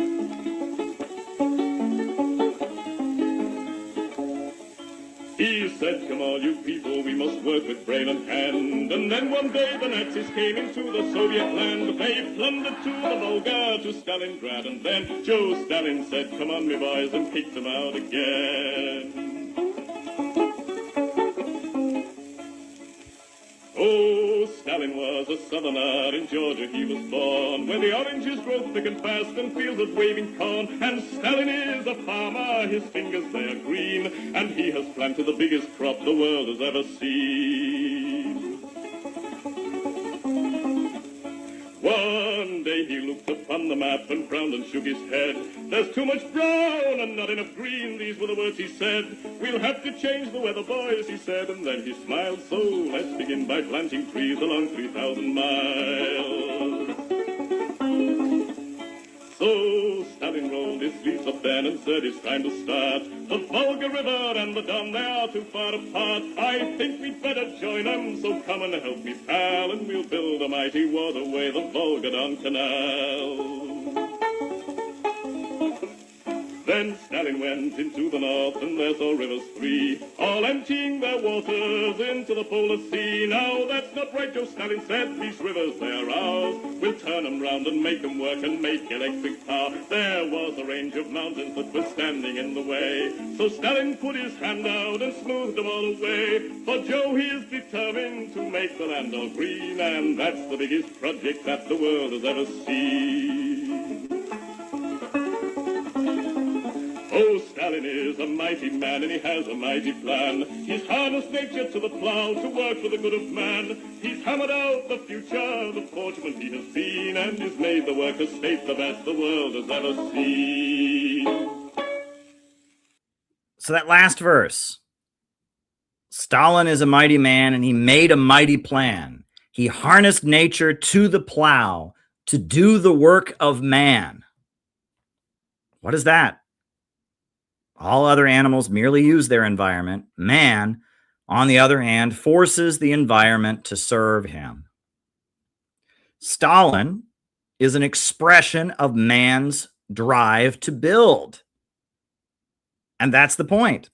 He said, come all you people, we must work with brain and hand. And then one day the Nazis came into the Soviet land. They plundered to the Volga, to Stalingrad. And then Joe Stalin said, come on, me boys, and kick them out again. Oh, Stalin was a southerner, in Georgia he was born, where the oranges grow thick and fast and fields of waving corn. And Stalin is a farmer, his fingers they are green, and he has planted the biggest crop the world has ever seen. One day he looked upon the map and frowned and shook his head. There's too much brown and not enough green, these were the words he said. We'll have to change the weather, boys, he said, and then he smiled. So let's begin by planting trees along 3,000 miles. So Stalin rolled his sleeves up then and said it's time to start. The Volga River and the Don, they are too far apart. I think we'd better join them, so come and help me, pal, and we'll build a mighty waterway, the Volga-Don Canal. Then Stalin went into the north, and there saw rivers three, all emptying their waters into the polar sea. Now that's not right, Joe Stalin said, these rivers, they are ours. We'll turn them round and make them work and make electric power. There was a range of mountains that were standing in the way, so Stalin put his hand out and smoothed them all away. For Joe, he is determined to make the land all green, and that's the biggest project that the world has ever seen. Oh, Stalin is a mighty man, and he has a mighty plan. He's harnessed nature to the plow to work for the good of man. He's hammered out the future, the fortunate he has seen, and he's made the worker state the best the world has ever seen.
So that last verse, Stalin is a mighty man, and he made a mighty plan. He harnessed nature to the plow to do the work of man. What is that? All other animals merely use their environment. Man, on the other hand, forces the environment to serve him. Stalin is an expression of man's drive to build. And that's the point.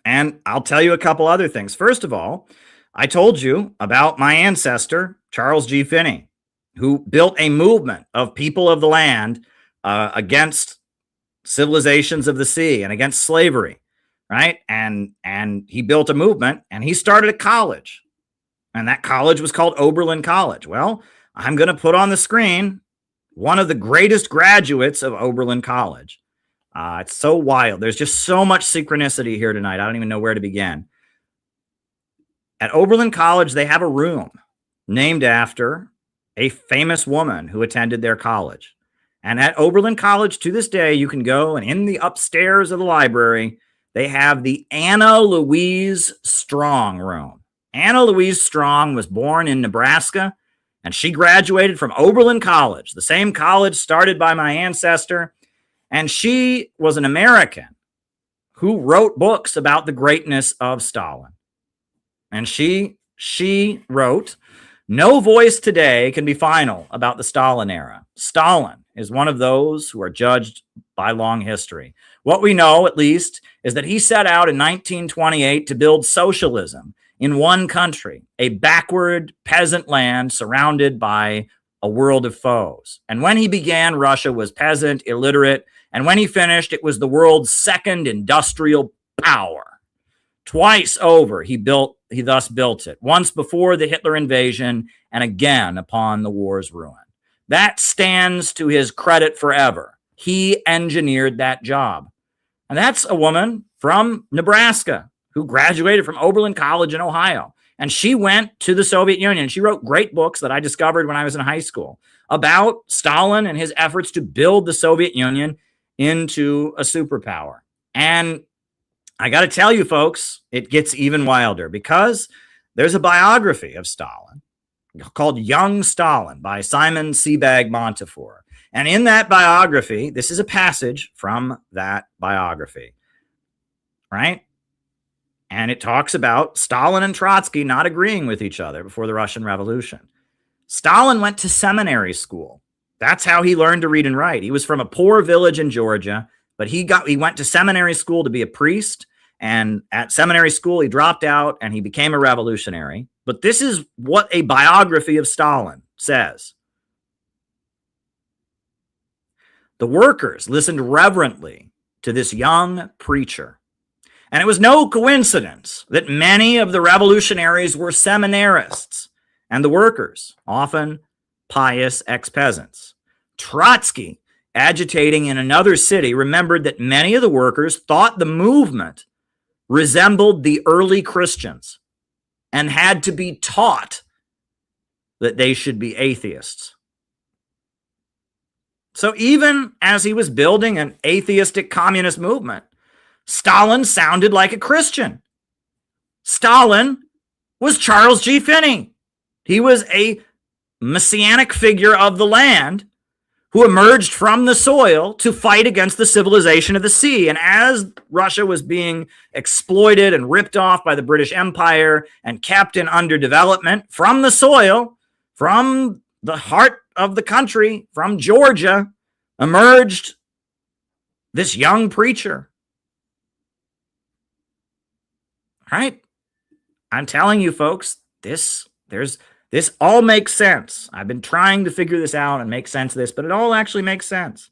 And I'll tell you a couple other things. First of all, I told you about my ancestor, Charles G. Finney, who built a movement of people of the land against civilizations of the sea and against slavery, right? And he built a movement, and he started a college, and that college was called Oberlin College. Well, I'm going to put on the screen one of the greatest graduates of Oberlin College. It's so wild. There's just so much synchronicity here tonight. I don't even know where to begin. At Oberlin College, they have a room named after a famous woman who attended their college. And at Oberlin College, to this day, you can go, and in the upstairs of the library, they have the Anna Louise Strong room. Anna Louise Strong was born in Nebraska, and she graduated from Oberlin College, the same college started by my ancestor. And she was an American who wrote books about the greatness of Stalin. And she wrote, "No voice today can be final about the Stalin era. Stalin is one of those who are judged by long history. What we know, at least, is that he set out in 1928 to build socialism in one country, a backward peasant land surrounded by a world of foes. And when he began, Russia was peasant, illiterate, and when he finished, it was the world's second industrial power. Twice over, he thus built it, once before the Hitler invasion and again upon the war's ruin. That stands to his credit forever. He engineered that job." And that's a woman from Nebraska who graduated from Oberlin College in Ohio. And she went to the Soviet Union. She wrote great books that I discovered when I was in high school about Stalin and his efforts to build the Soviet Union into a superpower. And I got to tell you, folks, it gets even wilder because there's a biography of Stalin called Young Stalin by Simon Sebag Montefiore. And in that biography, this is a passage from that biography, right? And it talks about Stalin and Trotsky not agreeing with each other before the Russian Revolution. Stalin went to seminary school. That's how he learned to read and write. He was from a poor village in Georgia, but he went to seminary school to be a priest. And at seminary school, he dropped out and he became a revolutionary. But this is what a biography of Stalin says. The workers listened reverently to this young preacher. And it was no coincidence that many of the revolutionaries were seminarists, and the workers, often pious ex-peasants. Trotsky, agitating in another city, remembered that many of the workers thought the movement resembled the early Christians and had to be taught that they should be atheists. So even as he was building an atheistic communist movement, Stalin sounded like a Christian. Stalin was Charles G. Finney. He was a messianic figure of the land who emerged from the soil to fight against the civilization of the sea. And as Russia was being exploited and ripped off by the British Empire and kept in underdevelopment, from the soil, from the heart of the country, from Georgia, emerged this young preacher. Right? I'm telling you, folks, this all makes sense. I've been trying to figure this out and make sense of this, but it all actually makes sense.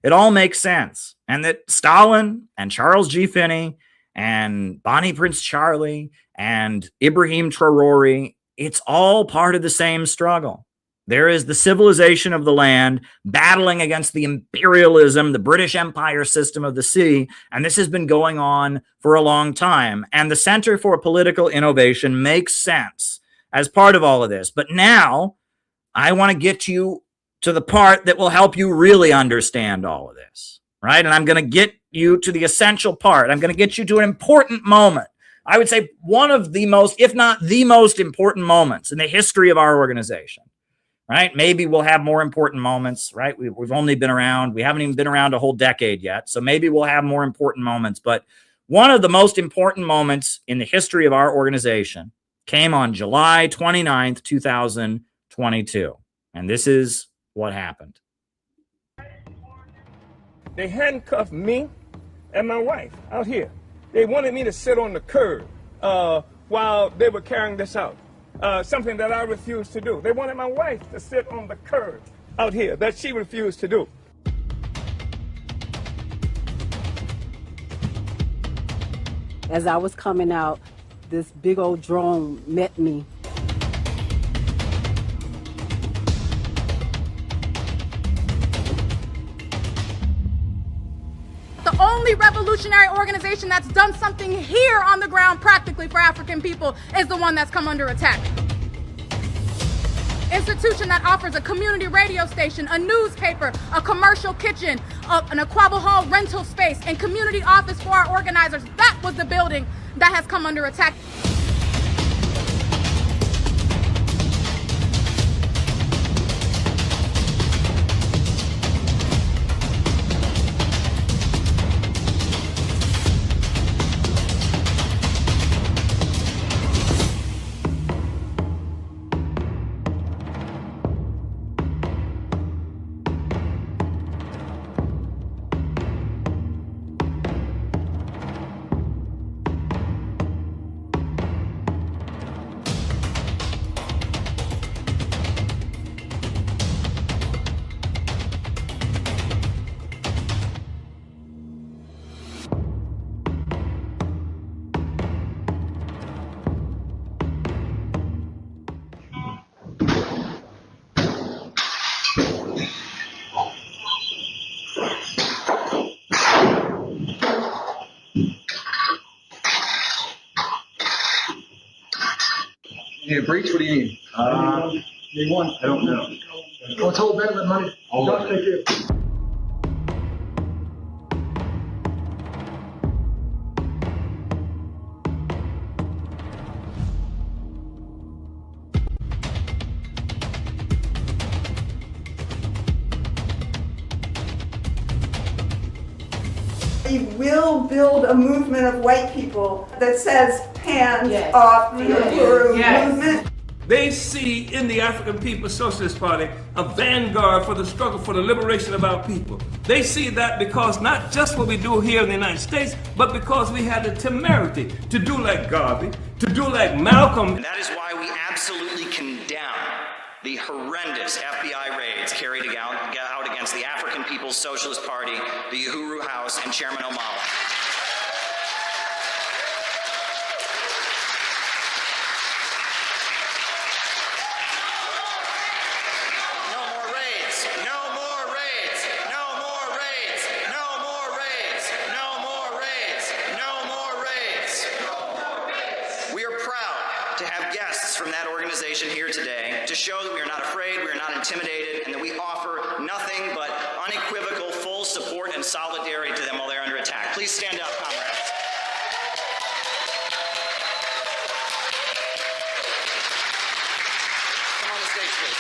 It all makes sense. And that Stalin and Charles G. Finney and Bonnie Prince Charlie and Ibrahim Traoré, it's all part of the same struggle. There is the civilization of the land battling against the imperialism, the British Empire system of the sea, and this has been going on for a long time. And the Center for Political Innovation makes sense as part of all of this. But now I want to get you to the part that will help you really understand all of this, right? And I'm going to get you to the essential part. I'm going to get you to an important moment I would say one of the most, if not the most important moments in the history of our organization, right? Maybe we'll have more important moments, right? We've only been around, we haven't even been around a whole decade yet. So maybe we'll have more important moments, but one of the most important moments in the history of our organization came on July 29th, 2022. And this is what happened.
They handcuffed me and my wife out here. They wanted me to sit on the curb while they were carrying this out, something that I refused to do. They wanted my wife to sit on the curb out here, that she refused to do.
As I was coming out, this big old drone met me.
The only revolutionary organization that's done something here on the ground practically for African people is the one that's come under attack. Institution that offers a community radio station, a newspaper, a commercial kitchen, an Aquaba Hall rental space, and community office for our organizers. That was the building that has come under attack.
Yeah, breach, what do you need? They want, I don't know. Let's hold that with money. Don't take it.
We will build a movement of white people that says hands off the Uhuru Movement.
They see in the African People's Socialist Party a vanguard for the struggle for the liberation of our people. They see that because not just what we do here in the United States, but because we had the temerity to do like Garvey, to do like Malcolm.
And that is why we absolutely condemn the horrendous FBI raids carried out against the African People's Socialist Party, the Uhuru House, and Chairman Omala. Here today to show that we are not afraid, we are not intimidated, and that we offer nothing but unequivocal full support and solidarity to them while they're under attack. Please stand up, comrades. Come on the stage, please.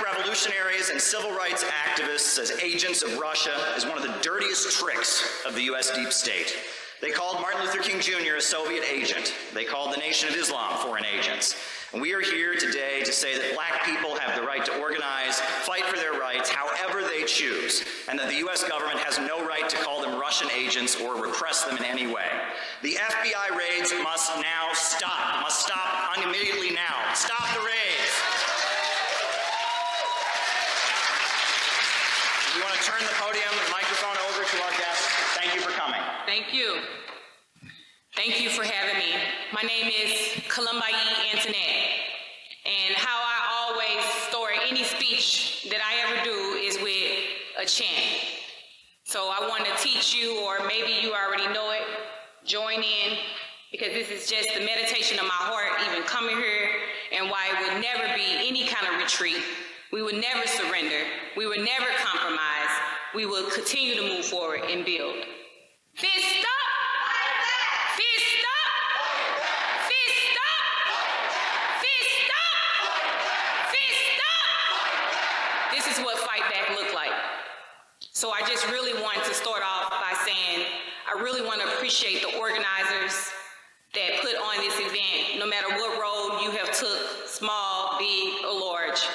Revolutionaries and civil rights activists as agents of Russia is one of the dirtiest tricks of the U.S. deep state. They called Martin Luther King Jr. a Soviet agent. They called the Nation of Islam foreign agents. And we are here today to say that black people have the right to organize, fight for their rights however they choose, and that the U.S. government has no right to call them Russian agents or repress them in any way. The FBI raids must now stop. Must stop immediately now. Stop the raids. We want to turn the podium, the microphone over to our guests. Thank you for coming.
Thank you. Thank you for having me. My name is Columbai Antoinette, and how I always start any speech that I ever do is with a chant. So I want to teach you, or maybe you already know it, join in, because this is just the meditation of my heart, even coming here, and why it would never be any kind of retreat. We would never surrender. We would never compromise. We will continue to move forward and build. Fist up! Fist up! Fist up! Fist up! Fist up! This is what fight back look like. So I just really want to start off by saying I really want to appreciate the organizers that put on this event, no matter what role you have took, small, big, or large,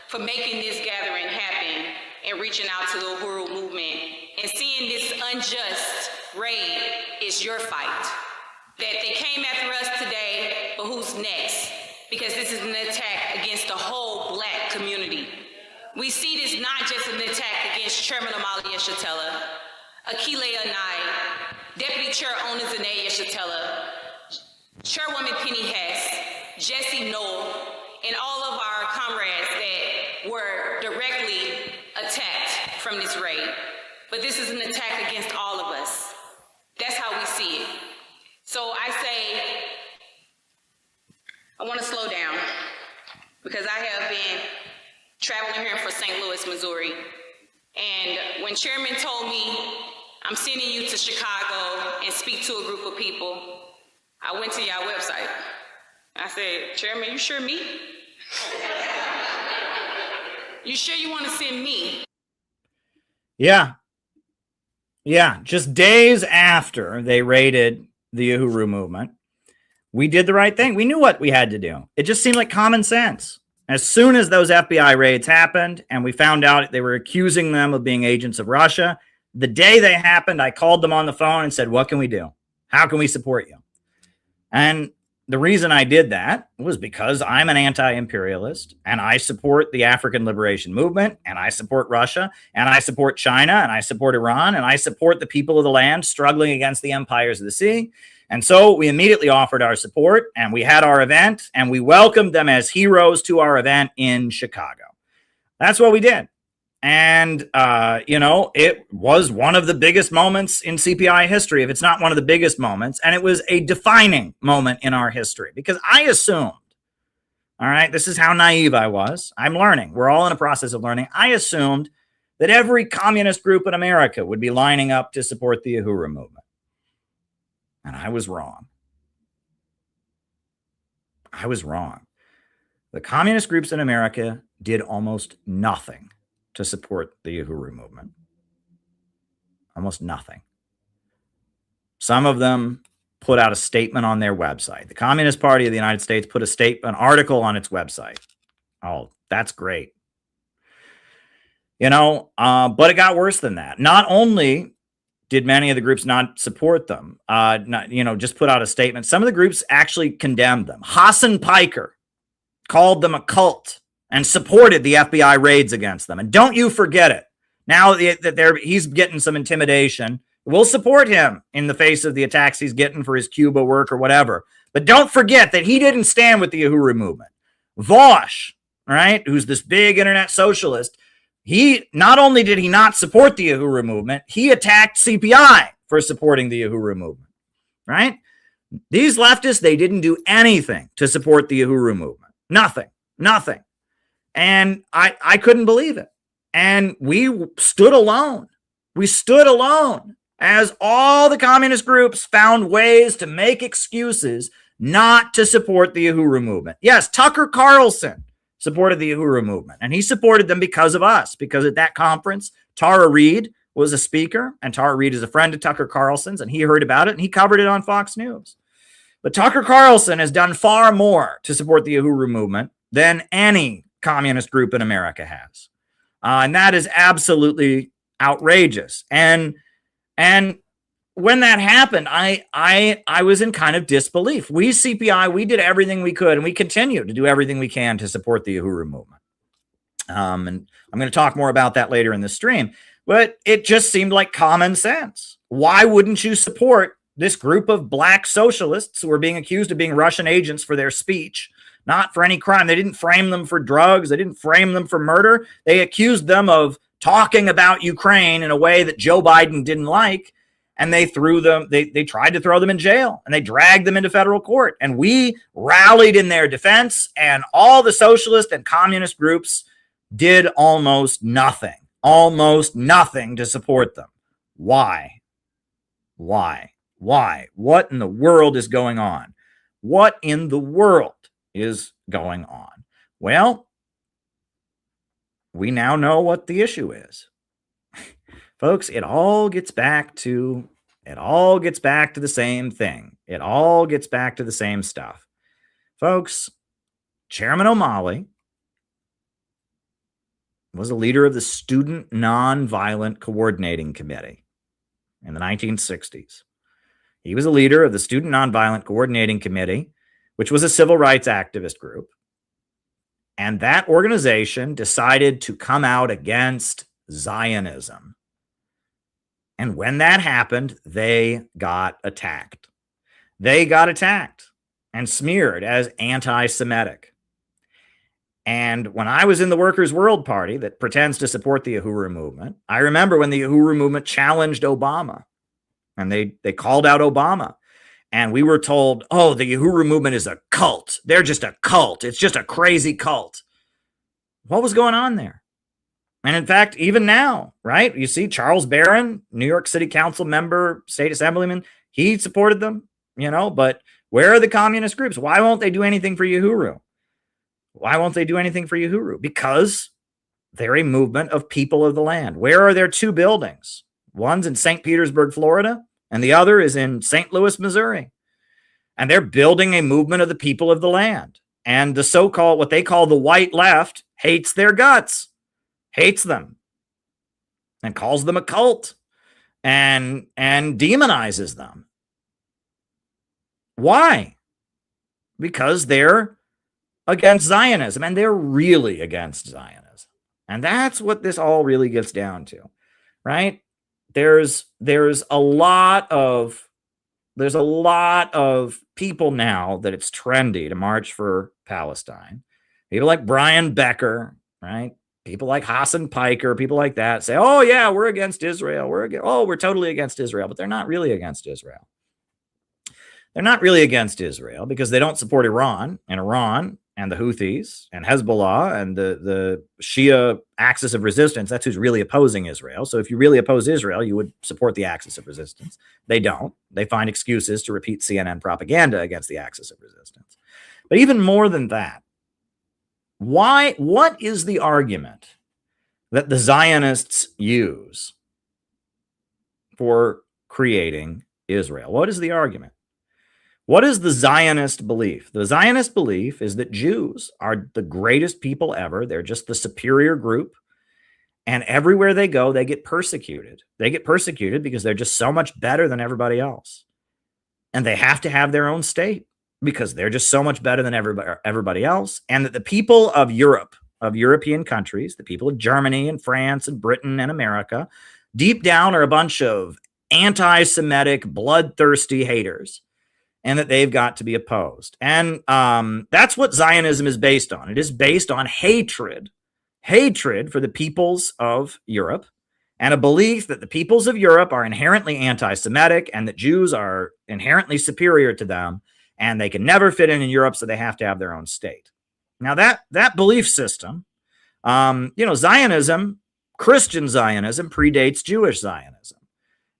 for making this gathering happen and reaching out to the Uhuru Movement and seeing this unjust raid is your fight. That they came after us today, but who's next? Because this is an attack against the whole Black community. We see this not just an attack against Chairman Amalia Shatella, Akile Anai, Deputy Chair Ona Zanae Shatella, Chairwoman Penny Hess, Jesse Knoll, and all of our comrades that were directly attacked from this raid. But this is an attack against all of us. That's how we see it. So I say, I want to slow down, because I have been traveling here for St. Louis, Missouri. And when Chairman told me, I'm sending you to Chicago and speak to a group of people, I went to y'all website. I said, Chairman, you sure me? You sure you want to send me?
Yeah. Yeah. Just days after they raided the Uhuru Movement, we did the right thing. We knew what we had to do. It just seemed like common sense. As soon as those FBI raids happened and we found out they were accusing them of being agents of Russia, the day they happened, I called them on the phone and said, what can we do? How can we support you? And the reason I did that was because I'm an anti-imperialist and I support the African liberation movement and I support Russia and I support China and I support Iran and I support the people of the land struggling against the empires of the sea. And so we immediately offered our support and we had our event and we welcomed them as heroes to our event in Chicago. That's what we did. And, you know, it was one of the biggest moments in CPI history, if it's not one of the biggest moments. And it was a defining moment in our history because I assumed, all right, this is how naive I was. I'm learning. We're all in a process of learning. I assumed that every communist group in America would be lining up to support the Uhuru Movement. And I was wrong. I was wrong. The communist groups in America did almost nothing to support the Uhuru Movement. Almost nothing. Some of them put out a statement on their website. The Communist Party of the United States put an article on its website. Oh, that's great. You know, but it got worse than that. Not only did many of the groups not support them, just put out a statement. Some of the groups actually condemned them. Hassan Piker called them a cult and supported the FBI raids against them. And don't you forget it. Now that he's getting some intimidation, we'll support him in the face of the attacks he's getting for his Cuba work or whatever. But don't forget that he didn't stand with the Uhuru Movement. Vosh, right, who's this big internet socialist, he not only did he not support the Uhuru Movement, he attacked CPI for supporting the Uhuru Movement, right? These leftists, they didn't do anything to support the Uhuru Movement. Nothing. And I couldn't believe it. And we stood alone. We stood alone as all the communist groups found ways to make excuses not to support the Uhuru Movement. Yes, Tucker Carlson supported the Uhuru Movement, and he supported them because of us, because at that conference, Tara Reid was a speaker, and Tara Reid is a friend of Tucker Carlson's, and he heard about it, and he covered it on Fox News. But Tucker Carlson has done far more to support the Uhuru Movement than any communist group in America has. And that is absolutely outrageous. And when that happened, I was in kind of disbelief. We CPI, we did everything we could, and we continue to do everything we can to support the Uhuru Movement. And I'm going to talk more about that later in the stream. But it just seemed like common sense. Why wouldn't you support this group of black socialists who are being accused of being Russian agents for their speech, not for any crime? They didn't frame them for drugs. They didn't frame them for murder. They accused them of talking about Ukraine in a way that Joe Biden didn't like. And they threw them, they tried to throw them in jail, and they dragged them into federal court. And we rallied in their defense, and all the socialist and communist groups did almost nothing to support them. Why? What in the world is going on? What in the world is going on? Well, we now know what the issue is. Folks, it all gets back to the same thing. It all gets back to the same stuff. Folks, Chairman O'Malley was a leader of the Student Nonviolent Coordinating Committee in the 1960s. He was a leader of the Student Nonviolent Coordinating Committee, which was a civil rights activist group. And that organization decided to come out against Zionism. And when that happened, they got attacked. They got attacked and smeared as anti-Semitic. And when I was in the Workers' World Party that pretends to support the Uhuru Movement, I remember when the Uhuru Movement challenged Obama, and they called out Obama. And we were told, oh, the Uhuru Movement is a cult. They're just a cult. It's just a crazy cult. What was going on there? And in fact, even now, right? You see Charles Barron, New York City Council member, state assemblyman, he supported them, but where are the communist groups? Why won't they do anything for Uhuru? Because they're a movement of people of the land. Where are their two buildings? One's in St. Petersburg, Florida, and the other is in St. Louis, Missouri. And they're building a movement of the people of the land. And the so-called, what they call the white left, hates their guts. Hates them and calls them a cult and demonizes them. Why? Because they're against Zionism, and they're really against Zionism. And that's what this all really gets down to, right? There's a lot of people now that it's trendy to march for Palestine. People like Brian Becker, right? People like Hassan Piker, people like that say, oh, yeah, we're against Israel. We're totally against Israel. But they're not really against Israel. They're not really against Israel because they don't support Iran and the Houthis and Hezbollah and the Shia axis of resistance. That's who's really opposing Israel. So if you really oppose Israel, you would support the axis of resistance. They don't. They find excuses to repeat CNN propaganda against the axis of resistance. But even more than that, what is the argument that the Zionists use for creating Israel? What is the argument? What is the Zionist belief? The Zionist belief is that Jews are the greatest people ever. They're just the superior group. And everywhere they go, they get persecuted. They get persecuted because they're just so much better than everybody else. And they have to have their own state, because they're just so much better than everybody else. And that the people of Europe, of European countries, the people of Germany and France and Britain and America, deep down are a bunch of anti-Semitic, bloodthirsty haters, and that they've got to be opposed. And that's what Zionism is based on. It is based on hatred for the peoples of Europe, and a belief that the peoples of Europe are inherently anti-Semitic and that Jews are inherently superior to them, and they can never fit in Europe, so they have to have their own state. Now, that belief system, Zionism, Christian Zionism, predates Jewish Zionism.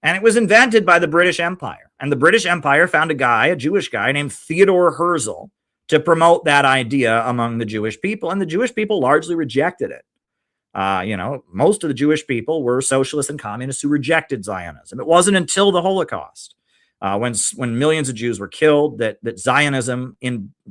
And it was invented by the British Empire. And the British Empire found a Jewish guy named Theodore Herzl, to promote that idea among the Jewish people. And the Jewish people largely rejected it. Most of the Jewish people were socialists and communists who rejected Zionism. It wasn't until the Holocaust, when millions of Jews were killed, that Zionism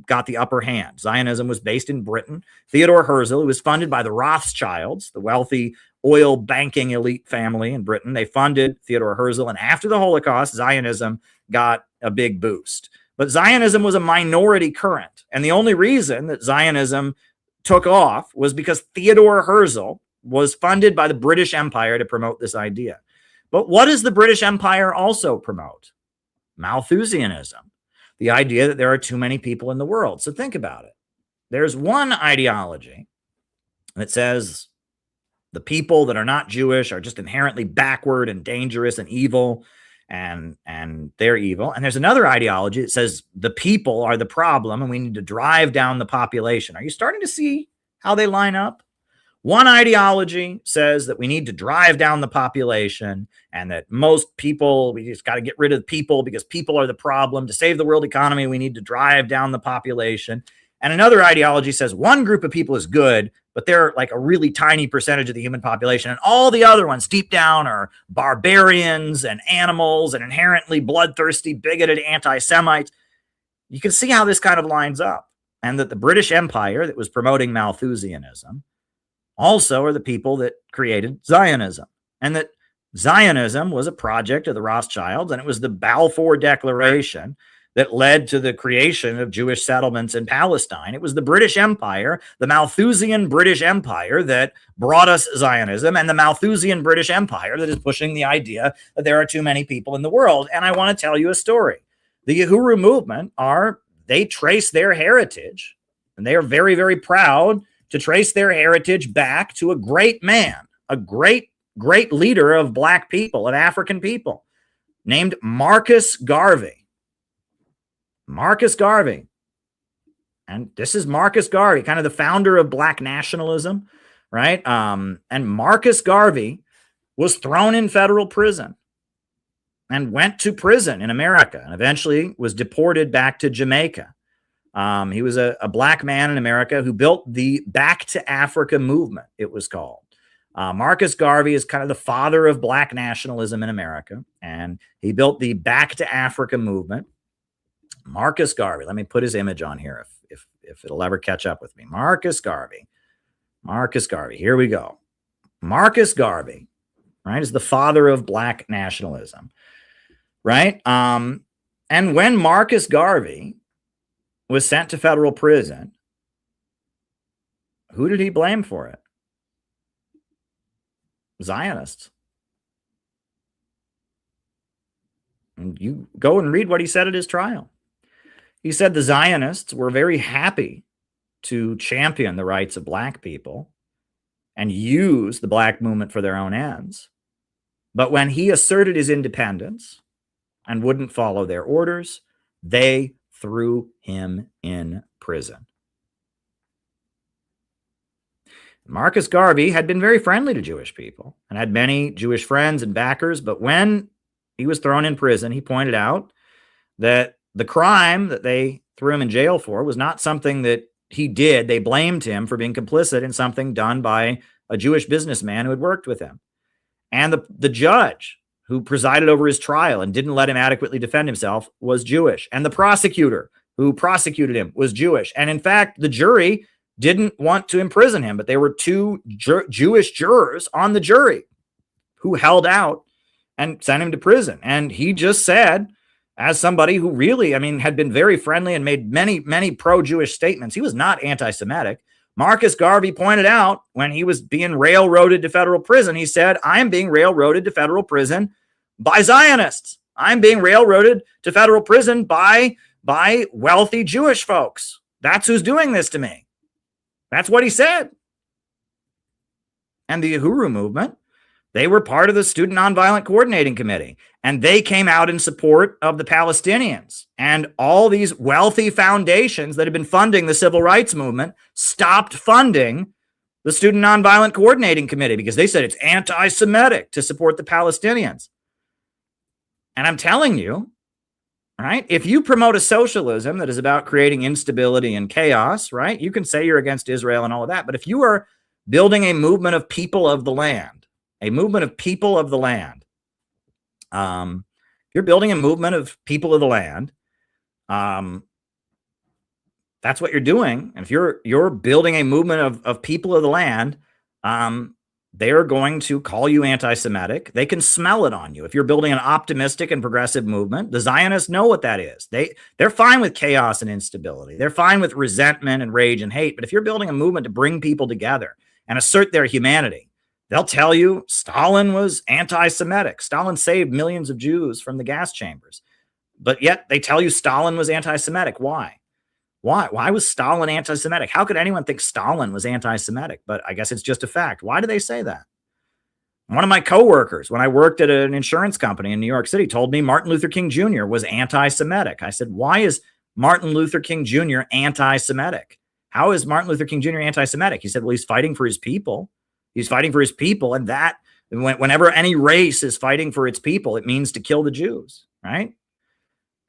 got the upper hand. Zionism was based in Britain. Theodore Herzl, who was funded by the Rothschilds, the wealthy oil banking elite family in Britain, they funded Theodore Herzl. And after the Holocaust, Zionism got a big boost. But Zionism was a minority current. And the only reason that Zionism took off was because Theodore Herzl was funded by the British Empire to promote this idea. But what does the British Empire also promote? Malthusianism, the idea that there are too many people in the world. So think about it. There's one ideology that says The people that are not Jewish are just inherently backward and dangerous and evil, and they're evil. And there's another ideology that says the people are the problem and we need to drive down the population. Are you starting to see how they line up? One ideology says that we need to drive down the population and that most people, we just got to get rid of people because people are the problem. To save the world economy, we need to drive down the population. And another ideology says one group of people is good, but they're like a really tiny percentage of the human population. And all the other ones deep down are barbarians and animals and inherently bloodthirsty, bigoted anti-Semites. You can see how this kind of lines up. And that the British Empire that was promoting Malthusianism also are the people that created Zionism. And that Zionism was a project of the Rothschilds, and it was the Balfour Declaration that led to the creation of Jewish settlements in Palestine. It was the British Empire, the Malthusian British Empire, that brought us Zionism, and the Malthusian British Empire that is pushing the idea that there are too many people in the world. And I want to tell you a story. The Uhuru Movement they trace their heritage, and they are very, very proud to trace their heritage back to a great man, a great leader of Black people, of African people, named Marcus Garvey. Marcus Garvey. And this is Marcus Garvey, kind of the founder of Black nationalism, right? And Marcus Garvey was thrown in federal prison and went to prison in America and eventually was deported back to Jamaica. He was a Black man in America who built the Back to Africa movement, it was called. Marcus Garvey is kind of the father of Black nationalism in America, and he built the Back to Africa movement. Marcus Garvey, let me put his image on here if it'll ever catch up with me. Marcus Garvey, here we go. Marcus Garvey, right, is the father of Black nationalism, right? And when Marcus Garvey was sent to federal prison, who did he blame for it? Zionists. And you go and read what he said at his trial. He said the Zionists were very happy to champion the rights of Black people and use the Black movement for their own ends. But when he asserted his independence and wouldn't follow their orders, they threw him in prison. Marcus Garvey had been very friendly to Jewish people and had many Jewish friends and backers, but when he was thrown in prison, he pointed out that the crime that they threw him in jail for was not something that he did. They blamed him for being complicit in something done by a Jewish businessman who had worked with him. And the judge who presided over his trial and didn't let him adequately defend himself was Jewish. And the prosecutor who prosecuted him was Jewish. And in fact, the jury didn't want to imprison him, but there were two Jewish jurors on the jury who held out and sent him to prison. And he just said, as somebody who really, had been very friendly and made many, many pro-Jewish statements, he was not anti-Semitic. Marcus Garvey pointed out when he was being railroaded to federal prison, he said, I'm being railroaded to federal prison by Zionists. I'm being railroaded to federal prison by wealthy Jewish folks. That's who's doing this to me. That's what he said. And the Uhuru Movement, they were part of the Student Nonviolent Coordinating Committee, and they came out in support of the Palestinians. And all these wealthy foundations that had been funding the civil rights movement stopped funding the Student Nonviolent Coordinating Committee because they said it's anti-Semitic to support the Palestinians. And I'm telling you, right, if you promote a socialism that is about creating instability and chaos, right, you can say you're against Israel and all of that. But if you are building a movement of people of the land, you're building a movement of people of the land, that's what you're doing. And if you're building a movement of people of the land, they're going to call you anti-Semitic. They can smell it on you. If you're building an optimistic and progressive movement, the Zionists know what that is. They're fine with chaos and instability. They're fine with resentment and rage and hate. But if you're building a movement to bring people together and assert their humanity, they'll tell you Stalin was anti-Semitic. Stalin saved millions of Jews from the gas chambers. But yet they tell you Stalin was anti-Semitic. Why? Why was Stalin anti-Semitic? How could anyone think Stalin was anti-Semitic? But I guess it's just a fact. Why do they say that? One of my coworkers, when I worked at an insurance company in New York City, told me Martin Luther King Jr. was anti-Semitic. I said, why is Martin Luther King Jr. anti-Semitic? How is Martin Luther King Jr. anti-Semitic? He said, well, he's fighting for his people. He's fighting for his people. And that whenever any race is fighting for its people, it means to kill the Jews, right?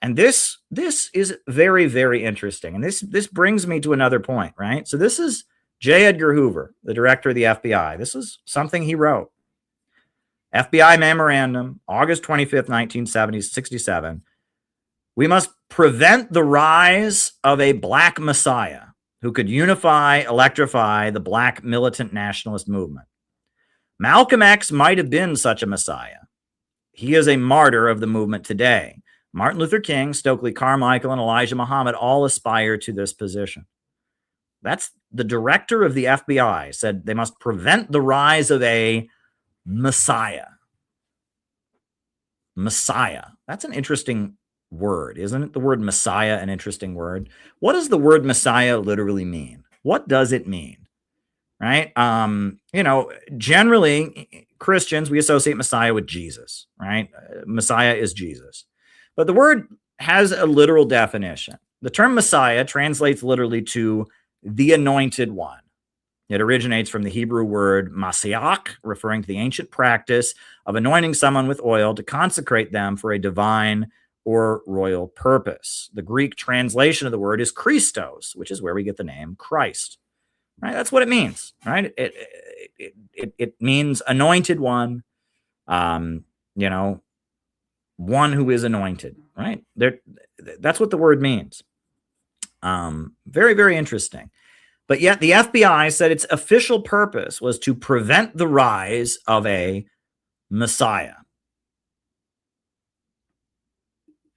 And this is very, very interesting. And this brings me to another point, right? So this is J. Edgar Hoover, the director of the FBI. This is something he wrote. FBI memorandum, August 25th, 1967. We must prevent the rise of a black messiah who could unify, electrify the black militant nationalist movement. Malcolm X might have been such a messiah. He is a martyr of the movement today. Martin Luther King, Stokely Carmichael, and Elijah Muhammad all aspire to this position. That's the director of the FBI said they must prevent the rise of a messiah. Messiah. That's an interesting word, isn't it? The word messiah, an interesting word. What does the word messiah literally mean? What does it mean? Right? Generally Christians, we associate messiah with Jesus, right? Messiah is Jesus. But the word has a literal definition. The term messiah translates literally to the anointed one. It originates from the Hebrew word Mashiach, referring to the ancient practice of anointing someone with oil to consecrate them for a divine or royal purpose. The Greek translation of the word is Christos, which is where we get the name Christ. Right? That's what it means. Right? It means anointed one. One who is anointed. Right? That's what the word means. Very, very interesting. But yet the FBI said its official purpose was to prevent the rise of a messiah.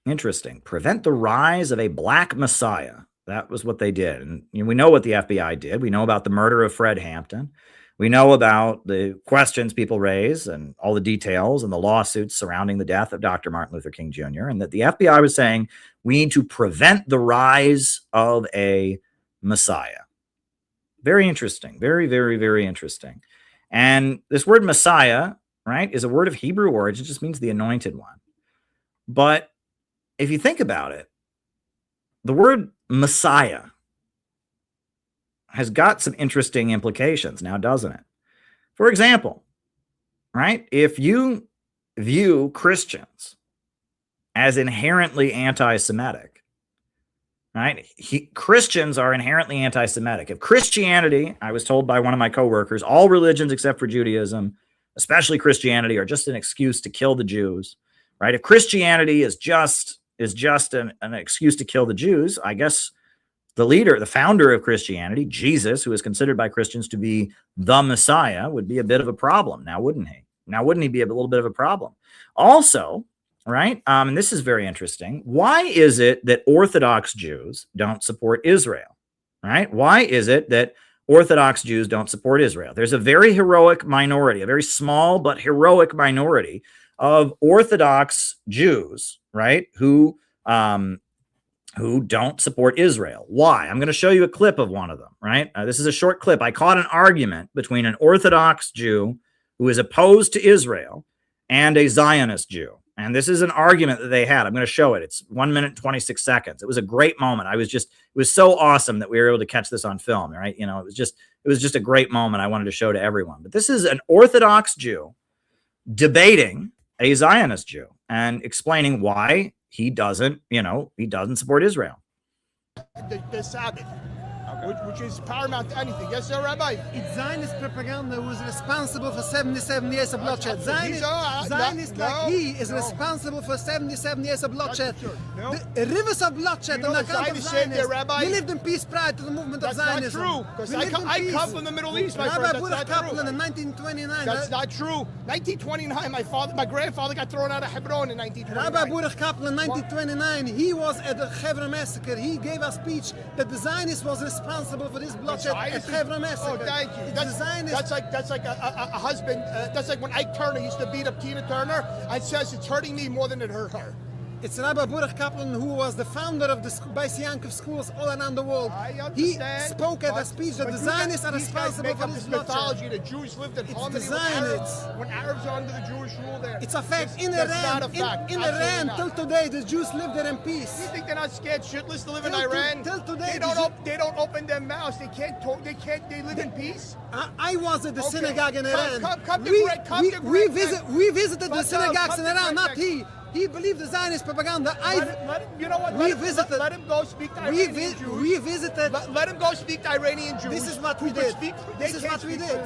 Interesting. Prevent the rise of a black messiah. That was what they did. And we know what the FBI did. We know about the murder of Fred Hampton. We know about the questions people raise and all the details and the lawsuits surrounding the death of Dr. Martin Luther King Jr. And that the FBI was saying we need to prevent the rise of a messiah. Very interesting. Very, very, very interesting. And this word Messiah, right, is a word of Hebrew origin. It just means the anointed one. But if you think about it, the word Messiah has got some interesting implications now, doesn't it? For example, right, if you view Christians as inherently anti-Semitic, right? Christians are inherently anti-Semitic. If Christianity, I was told by one of my coworkers, all religions except for Judaism, especially Christianity, are just an excuse to kill the Jews, right? If Christianity is just an excuse to kill the Jews, I guess the founder of Christianity, Jesus, who is considered by Christians to be the Messiah, would be a bit of a problem now, wouldn't he? Now, wouldn't he be a little bit of a problem? Also, right? And this is very interesting. Why is it that Orthodox Jews don't support Israel? Right? Why is it that Orthodox Jews don't support Israel? There's a very heroic minority, a very small but heroic minority of Orthodox Jews, right? Who don't support Israel. Why? I'm going to show you a clip of one of them, right? This is a short clip. I caught an argument between an Orthodox Jew who is opposed to Israel and a Zionist Jew. And this is an argument that they had. I'm going to show it. It's 1 minute and 26 seconds. It was a great moment. It was so awesome that we were able to catch this on film, right? It was just a great moment I wanted to show to everyone. But this is an Orthodox Jew debating a Zionist Jew and explaining why he doesn't support Israel.
The Sabbath, which is paramount to anything. Yes, sir, Rabbi?
It's Zionist propaganda who is responsible for 77 years of bloodshed. Zionist like he is responsible for 77 years of bloodshed.
No.
The rivers of bloodshed on account of Zionists.
Rabbi?
We lived in peace prior to the movement of Zionism.
That's not true, because I come from the Middle East, my friend.
Rabbi Buddha Kaplan in 1929.
That's not true. 1929, my grandfather got thrown out of Hebron in 1929.
Rabbi Buddha Kaplan in 1929, he was at the Hebron massacre. He gave a speech that the Zionist was responsible for this bloodshed at Hebron massacre.
Oh, thank you. That's like a husband. That's like when Ike Turner used to beat up Tina Turner and says it's hurting me more than it hurt her.
It's Rabbi Baruch Kaplan, who was the founder of the Beis Yankov schools all around the world. He spoke at a speech that the Zionists are responsible for this
mythology. The Jews lived in harmony with Arabs. When Arabs are under the Jewish rule there.
It's a fact. In Iran, in Iran, till today, the Jews live there in peace.
You think they're not scared shitless to live in Iran?
Till today,
they don't open their mouths. They can't talk. They live in peace.
I was at the synagogue in Iran.
We
visited the synagogues in Iran, not he. He believed the Zionist propaganda.
You know what? Let him go speak to Iranian Jews.
We visited.
Let him go speak to Iranian Jews.
This is what we did. This is what we did.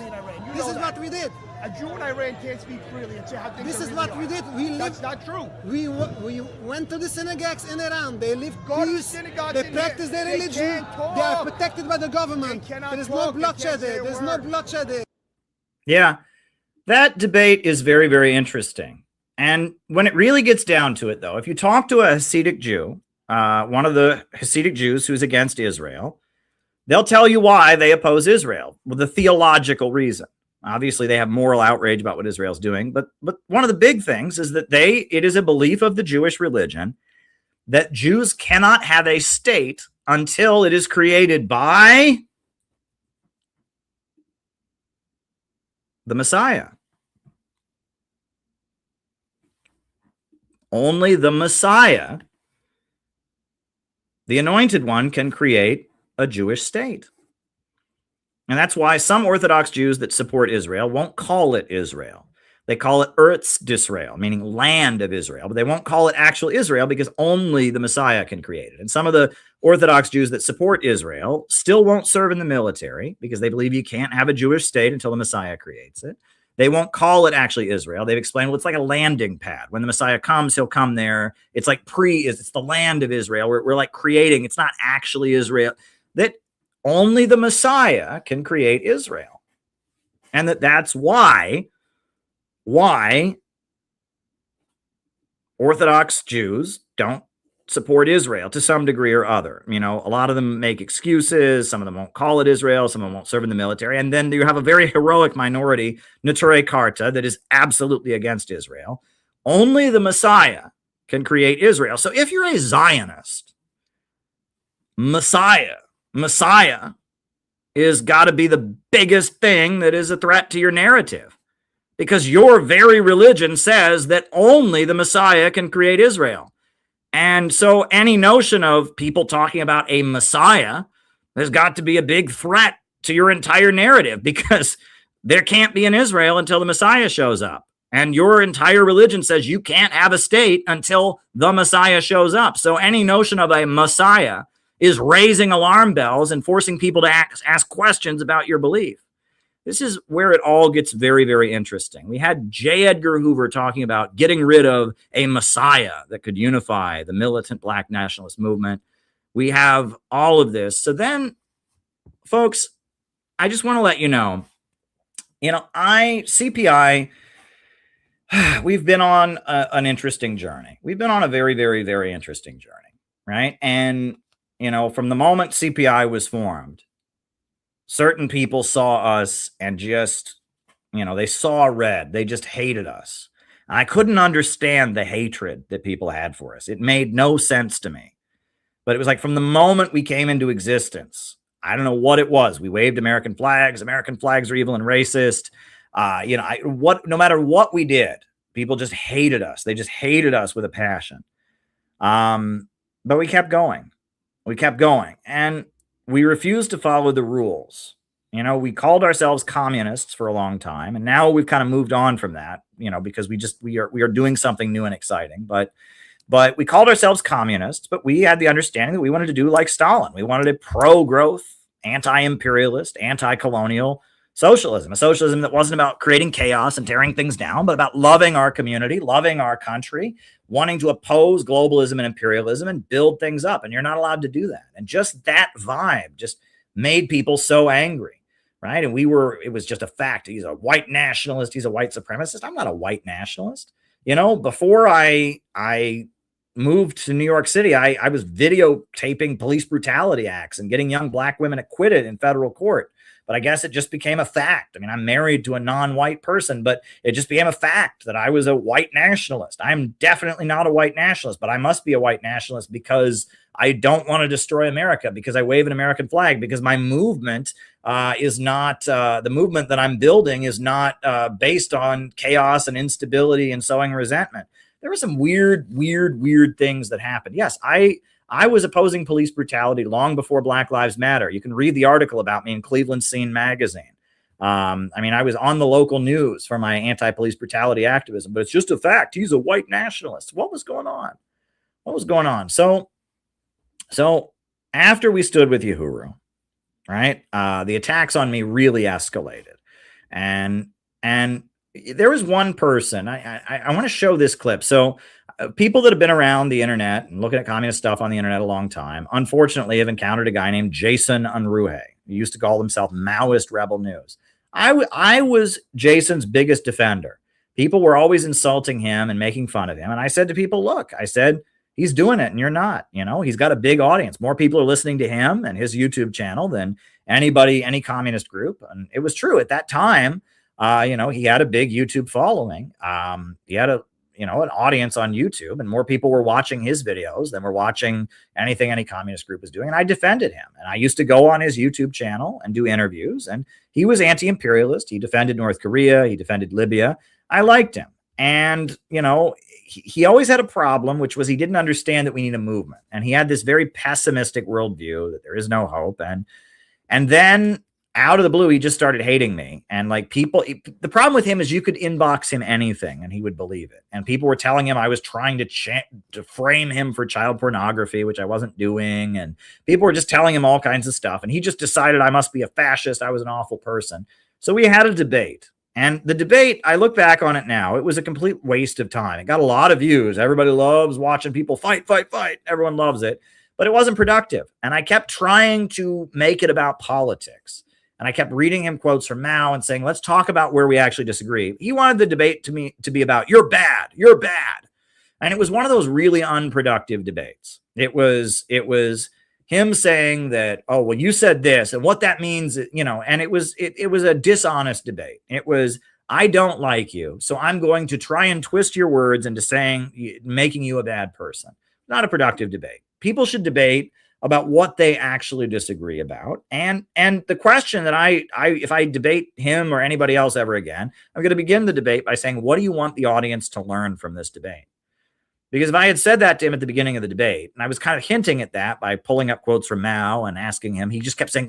This is what we did.
A Jew in Iran can't speak freely and say how things
This is what we did.
That's not true.
We went to the synagogues in Iran. They live peace. They practice their religion. They are protected by the government. There is no bloodshed there. There's no bloodshed there.
Yeah, that debate is very, very interesting. And when it really gets down to it, though, if you talk to a Hasidic Jew, one of the Hasidic Jews who's against Israel, they'll tell you why they oppose Israel with a theological reason. Obviously, they have moral outrage about what Israel's doing. But one of the big things is that it is a belief of the Jewish religion that Jews cannot have a state until it is created by the Messiah. Only the Messiah, the anointed one, can create a Jewish state. And that's why some Orthodox Jews that support Israel won't call it Israel. They call it Eretz d'Israel, meaning land of Israel, but they won't call it actual Israel because only the Messiah can create it. And some of the Orthodox Jews that support Israel still won't serve in the military because they believe you can't have a Jewish state until the Messiah creates it. They won't call it actually Israel. They've explained, well, it's like a landing pad. When the Messiah comes, he'll come there. It's like it's the land of Israel. We're like creating. It's not actually Israel. That only the Messiah can create Israel. And that's why Orthodox Jews don't support Israel to some degree or other. You know, a lot of them make excuses. Some of them won't call it Israel. Some of them won't serve in the military. And then you have a very heroic minority, Neturei Karta, that is absolutely against Israel. Only the Messiah can create Israel. So if you're a Zionist, Messiah is got to be the biggest thing that is a threat to your narrative, because your very religion says that only the Messiah can create Israel. And so any notion of people talking about a Messiah has got to be a big threat to your entire narrative, because there can't be an Israel until the Messiah shows up. And your entire religion says you can't have a state until the Messiah shows up. So any notion of a Messiah is raising alarm bells and forcing people to ask questions about your belief. This is where it all gets very, very interesting. We had J. Edgar Hoover talking about getting rid of a Messiah that could unify the militant Black nationalist movement. We have all of this. So then, folks, I just want to let you know, CPI, we've been on an interesting journey. We've been on a very, very, very interesting journey, right? And, from the moment CPI was formed, certain people saw us and just, they saw red. They just hated us. And I couldn't understand the hatred that people had for us. It made no sense to me. But it was like from the moment we came into existence, I don't know what it was. We waved American flags. American flags are evil and racist. No matter what we did, people just hated us. They just hated us with a passion. But we kept going. And we refused to follow the rules. We called ourselves communists for a long time, and now we've kind of moved on from that, because we are doing something new and exciting. But we called ourselves communists, but we had the understanding that we wanted to do like Stalin. We wanted a pro-growth, anti-imperialist, anti-colonial socialism, a socialism that wasn't about creating chaos and tearing things down, but about loving our community, loving our country, wanting to oppose globalism and imperialism and build things up. And you're not allowed to do that. And just that vibe just made people so angry, right? And it was just a fact. He's a white nationalist. He's a white supremacist. I'm not a white nationalist. Before I moved to New York City, I was videotaping police brutality acts and getting young Black women acquitted in federal court. but I guess it just became a fact. I mean, I'm married to a non-white person, but it just became a fact that I was a white nationalist. I'm definitely not a white nationalist, but I must be a white nationalist because I don't want to destroy America, because I wave an American flag, because my movement is not, the movement that I'm building is not based on chaos and instability and sowing resentment. There were some weird things that happened. Yes, I was opposing police brutality long before Black Lives Matter. You can read the article about me in Cleveland Scene magazine. I mean, I was on the local news for my anti-police brutality activism, but it's just a fact. He's a white nationalist. What was going on? What was going on? So after we stood with Uhuru, right, the attacks on me really escalated. And there was one person, I want to show this clip. So people that have been around the internet and looking at communist stuff on the internet a long time, unfortunately, have encountered a guy named Jason Unruhe. He used to call himself Maoist Rebel News. I was Jason's biggest defender. People were always insulting him and making fun of him. And I said to people, look, I said, he's doing it and you're not. You know, he's got a big audience. More people are listening to him and his YouTube channel than anybody, any communist group. And it was true at that time. You know, he had a big YouTube following. He had an audience on YouTube, and more people were watching his videos than were watching anything any communist group was doing. And I defended him. And I used to go on his YouTube channel and do interviews. And he was anti-imperialist. He defended North Korea. He defended Libya. I liked him. And, you know, he always had a problem, which was he didn't understand that we need a movement. And he had this very pessimistic worldview that there is no hope. And then out of the blue, he just started hating me. And like people, the problem with him is you could inbox him anything and he would believe it. And people were telling him I was trying to frame him for child pornography, which I wasn't doing. And people were just telling him all kinds of stuff. And he just decided I must be a fascist. I was an awful person. So we had a debate. And the debate, I look back on it now, it was a complete waste of time. It got a lot of views. Everybody loves watching people fight. Everyone loves it. But it wasn't productive. And I kept trying to make it about politics. And I kept reading him quotes from Mao and saying, let's talk about where we actually disagree. He wanted the debate to be about, you're bad. And it was one of those really unproductive debates. It was him saying that, oh, well, you said this and what that means, you know, and it was a dishonest debate. It was, I don't like you, so I'm going to try and twist your words into saying, making you a bad person. Not a productive debate. People should debate about what they actually disagree about. And the question that if I debate him or anybody else ever again, I'm going to begin the debate by saying, what do you want the audience to learn from this debate? Because if I had said that to him at the beginning of the debate, and I was kind of hinting at that by pulling up quotes from Mao and asking him, he just kept saying,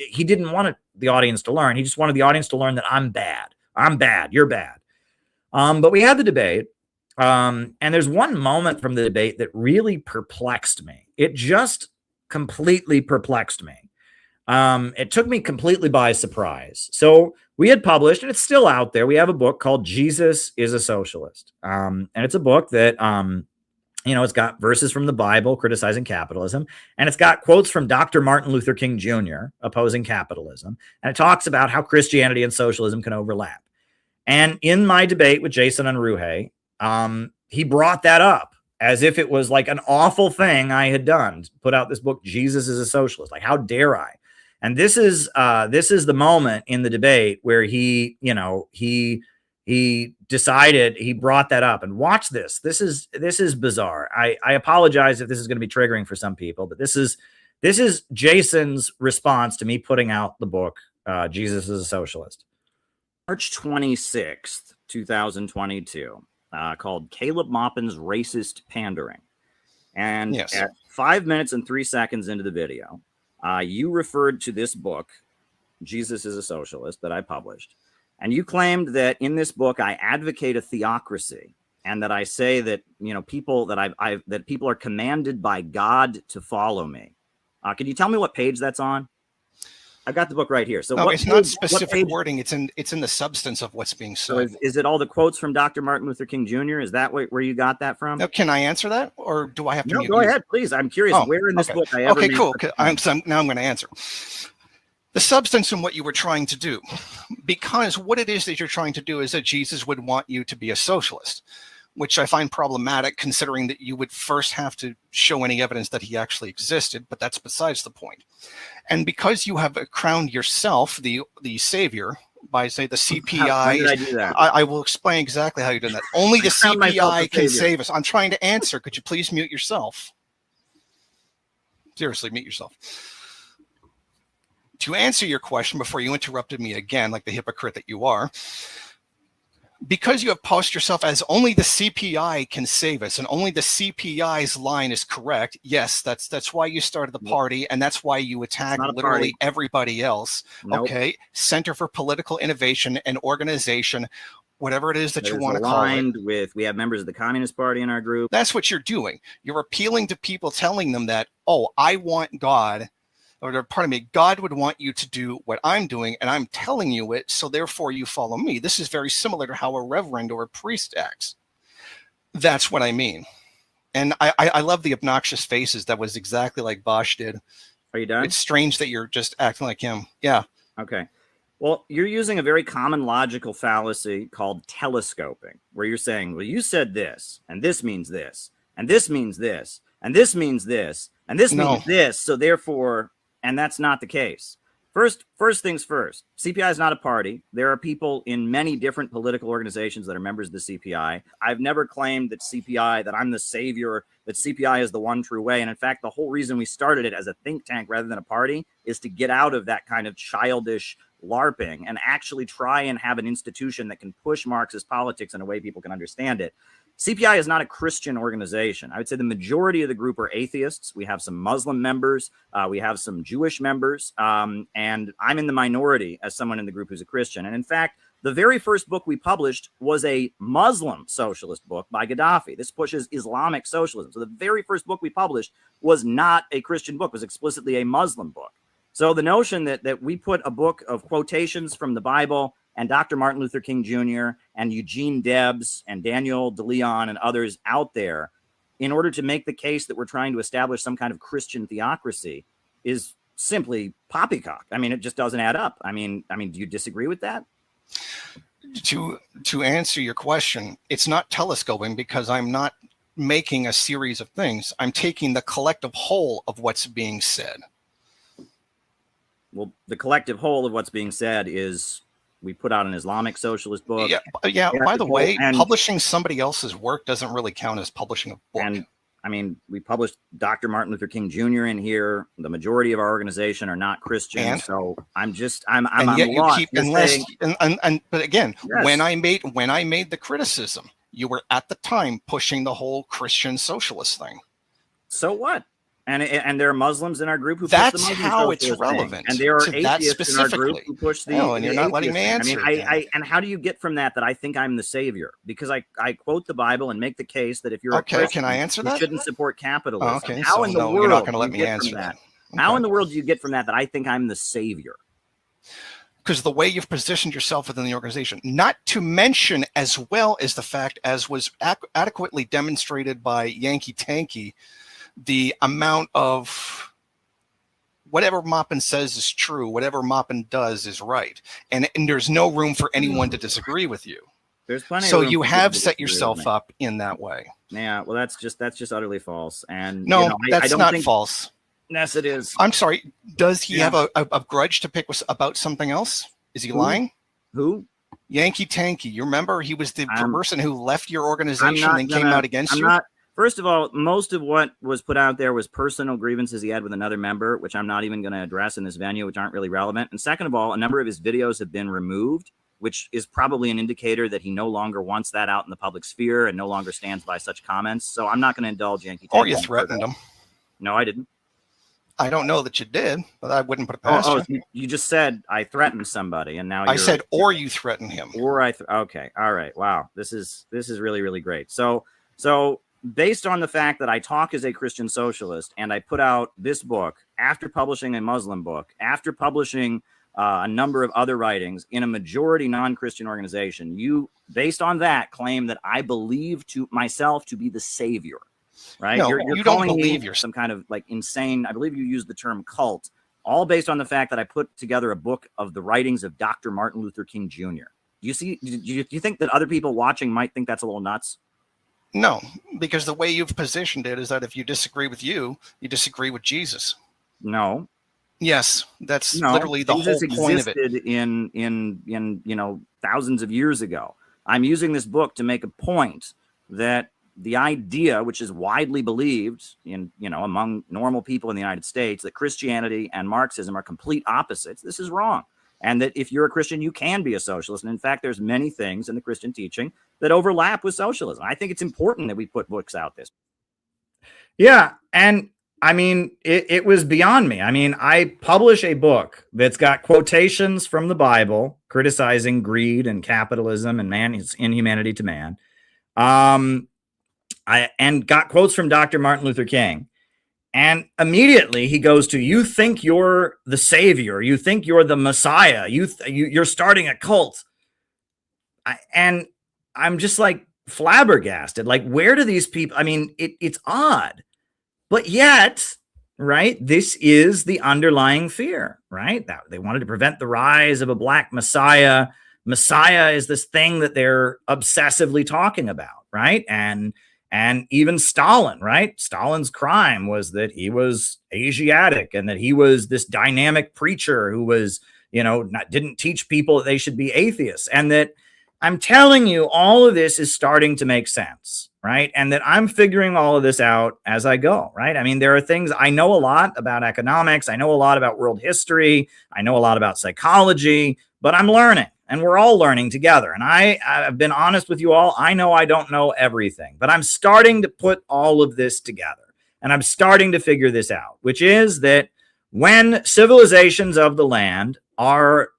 he didn't want the audience to learn. He just wanted the audience to learn that I'm bad, you're bad. But we had the debate. And there's one moment from the debate that really perplexed me. It just completely perplexed me. It took me completely by surprise. So we had published, and it's still out there, we have a book called Jesus is a Socialist. And it's a book that, it's got verses from the Bible criticizing capitalism, and it's got quotes from Dr. Martin Luther King Jr. opposing capitalism. And it talks about how Christianity and socialism can overlap. And in my debate with Jason Unruhe, he brought that up as if it was like an awful thing I had done, put out this book, Jesus is a Socialist. Like, how dare I? And this is the moment in the debate where he decided, he brought that up. And watch this. This is bizarre. I apologize if this is going to be triggering for some people, but this is Jason's response to me putting out the book, Jesus is a Socialist. March 26th, 2022. Called Caleb Maupin's Racist Pandering. And at 5 minutes and 3 seconds into the video, you referred to this book, Jesus is a Socialist, that I published. And you claimed that in this book, I advocate a theocracy, and that I say that, people that people are commanded by God to follow me. Can you tell me what page that's on? I've got the book right here. So
no, it's not specific wording. It's in the substance of what's being said.
So is it all the quotes from Dr. Martin Luther King Jr.? Is that where you got that from?
Now, can I answer that, or do I have to?
No, go ahead, please. I'm curious where in this book I ever.
Okay, cool. Now I'm going to answer. The substance and what you were trying to do, because what it is that you're trying to do is that Jesus would want you to be a socialist, which I find problematic considering that you would first have to show any evidence that he actually existed, but that's besides the point. And because you have crowned yourself the savior by, say, the CPI.
How did I do that?
I will explain exactly how you're doing that. Only the CPI can save us. I'm trying to answer. Could you please mute yourself? Seriously, mute yourself. To answer your question before you interrupted me again, like the hypocrite that you are, because you have posed yourself as only the CPI can save us and only the CPI's line is correct. Yes, that's why you started the party, and that's why you attack literally everybody else. Nope. Okay, Center for Political Innovation and Organization, whatever it is that you want to call it.
We have members of the Communist Party in our group.
That's what you're doing. You're appealing to people, telling them that, oh, I want God. Or pardon me, God would want you to do what I'm doing, and I'm telling you it, so therefore you follow me. This is very similar to how a reverend or a priest acts. That's what I mean. And I love the obnoxious faces. That was exactly like Bosch did.
Are you done?
It's strange that you're just acting like him. Yeah.
Okay. Well, you're using a very common logical fallacy called telescoping, where you're saying, well, you said this, and this means this, and this means this, and this means this, and this means this, so therefore... And that's not the case. First things first, CPI is not a party. There are people in many different political organizations that are members of the CPI. I've never claimed that CPI, that I'm the savior, that CPI is the one true way. And in fact, the whole reason we started it as a think tank rather than a party is to get out of that kind of childish LARPing and actually try and have an institution that can push Marxist politics in a way people can understand it. CPI is not a Christian organization. I would say the majority of the group are atheists. We have some Muslim members. We have some Jewish members. And I'm in the minority as someone in the group who's a Christian. And in fact, the very first book we published was a Muslim socialist book by Gaddafi. This pushes Islamic socialism. So the very first book we published was not a Christian book, was explicitly a Muslim book. So the notion that we put a book of quotations from the Bible and Dr. Martin Luther King Jr. and Eugene Debs and Daniel DeLeon and others out there in order to make the case that we're trying to establish some kind of Christian theocracy is simply poppycock. I mean, it just doesn't add up. I mean, do you disagree with that?
To answer your question, it's not telescoping because I'm not making a series of things. I'm taking the collective whole of what's being said.
Well, the collective whole of what's being said is we put out an Islamic socialist book.
Yeah. By the way, publishing somebody else's work doesn't really count as publishing a book.
And I mean, we published Dr. Martin Luther King Jr. in here. The majority of our organization are not Christian. And? So I'm
yet you
lost.
Keep, unless, but again, yes. when I made the criticism, you were at the time pushing the whole Christian socialist thing.
So what? And there are Muslims in our group who
that's
push the Muslim
how it's
thing.
relevant.
And there are atheists in our group who push the.
No, and you're not letting me answer.
I mean, and how do you get from that I think I'm the savior? Because I quote the Bible and make the case that if you're a Christian,
can I answer that?
You shouldn't support capitalism.
Oh, okay,
how in the world
you're not going to let
me
answer that? Okay.
How in the world do you get from that I think I'm the savior?
Because the way you've positioned yourself within the organization, not to mention as well as the fact, as was adequately demonstrated by Yankee Tanky, the amount of whatever Maupin says is true, whatever Maupin does is right. And there's no room for anyone to disagree with you.
There's plenty
so
of room
you have set yourself up in that way.
Yeah, well, that's just utterly false. And
no, that's not false.
Yes, it is.
I'm sorry. Does he have a grudge to pick about something else? Is he lying?
Who?
Yankee Tanky. You remember he was the person who left your organization and came out against you?
First of all, most of what was put out there was personal grievances he had with another member, which I'm not even going to address in this venue, which aren't really relevant. And second of all, a number of his videos have been removed, which is probably an indicator that he no longer wants that out in the public sphere and no longer stands by such comments. So I'm not going to indulge Yankee.
Or you threatened him.
No, I didn't.
I don't know that you did, but I wouldn't put it past you.
You just said I threatened somebody, and now
I said, or you threatened him.
Or okay, all right. Wow, this is really, really great. So based on the fact that I talk as a Christian socialist and I put out this book after publishing a Muslim book, after publishing a number of other writings in a majority non-Christian organization, you, based on that, claim that I believe to myself to be the savior, right?
No,
you're
you
calling
don't believe
me
you're
some kind of like insane, I believe you used the term cult, all based on the fact that I put together a book of the writings of Dr. Martin Luther King Jr. Do you think that other people watching might think that's a little nuts?
No, because the way you've positioned it is that if you disagree with you disagree with Jesus.
No,
Yes, that's
You know,
literally the whole
things
point of it.
existed in thousands of years ago. I'm using this book to make a point that the idea, which is widely believed in among normal people in the United States, that Christianity and Marxism are complete opposites. This is wrong. And that if you're a Christian, you can be a socialist. And in fact, there's many things in the Christian teaching that overlap with socialism. I think it's important that we put books out this. Yeah. And I mean, it was beyond me. I mean, I publish a book that's got quotations from the Bible criticizing greed and capitalism and man's inhumanity to man. And got quotes from Dr. Martin Luther King. And immediately he goes to, you think you're the savior. You think you're the Messiah. You're starting a cult. And I'm just like flabbergasted. Like, where do these people, I mean, it's odd. But yet, right, this is the underlying fear, right? That they wanted to prevent the rise of a black Messiah. Messiah is this thing that they're obsessively talking about, right? And even Stalin, right? Stalin's crime was that he was Asiatic and that he was this dynamic preacher who was, didn't teach people that they should be atheists. And that I'm telling you, all of this is starting to make sense, right? And that I'm figuring all of this out as I go, right? I mean, there are things, I know a lot about economics. I know a lot about world history. I know a lot about psychology, but I'm learning. And we're all learning together. And I've been honest with you all. I know I don't know everything, but I'm starting to put all of this together. And I'm starting to figure this out, which is that when civilizations of the land are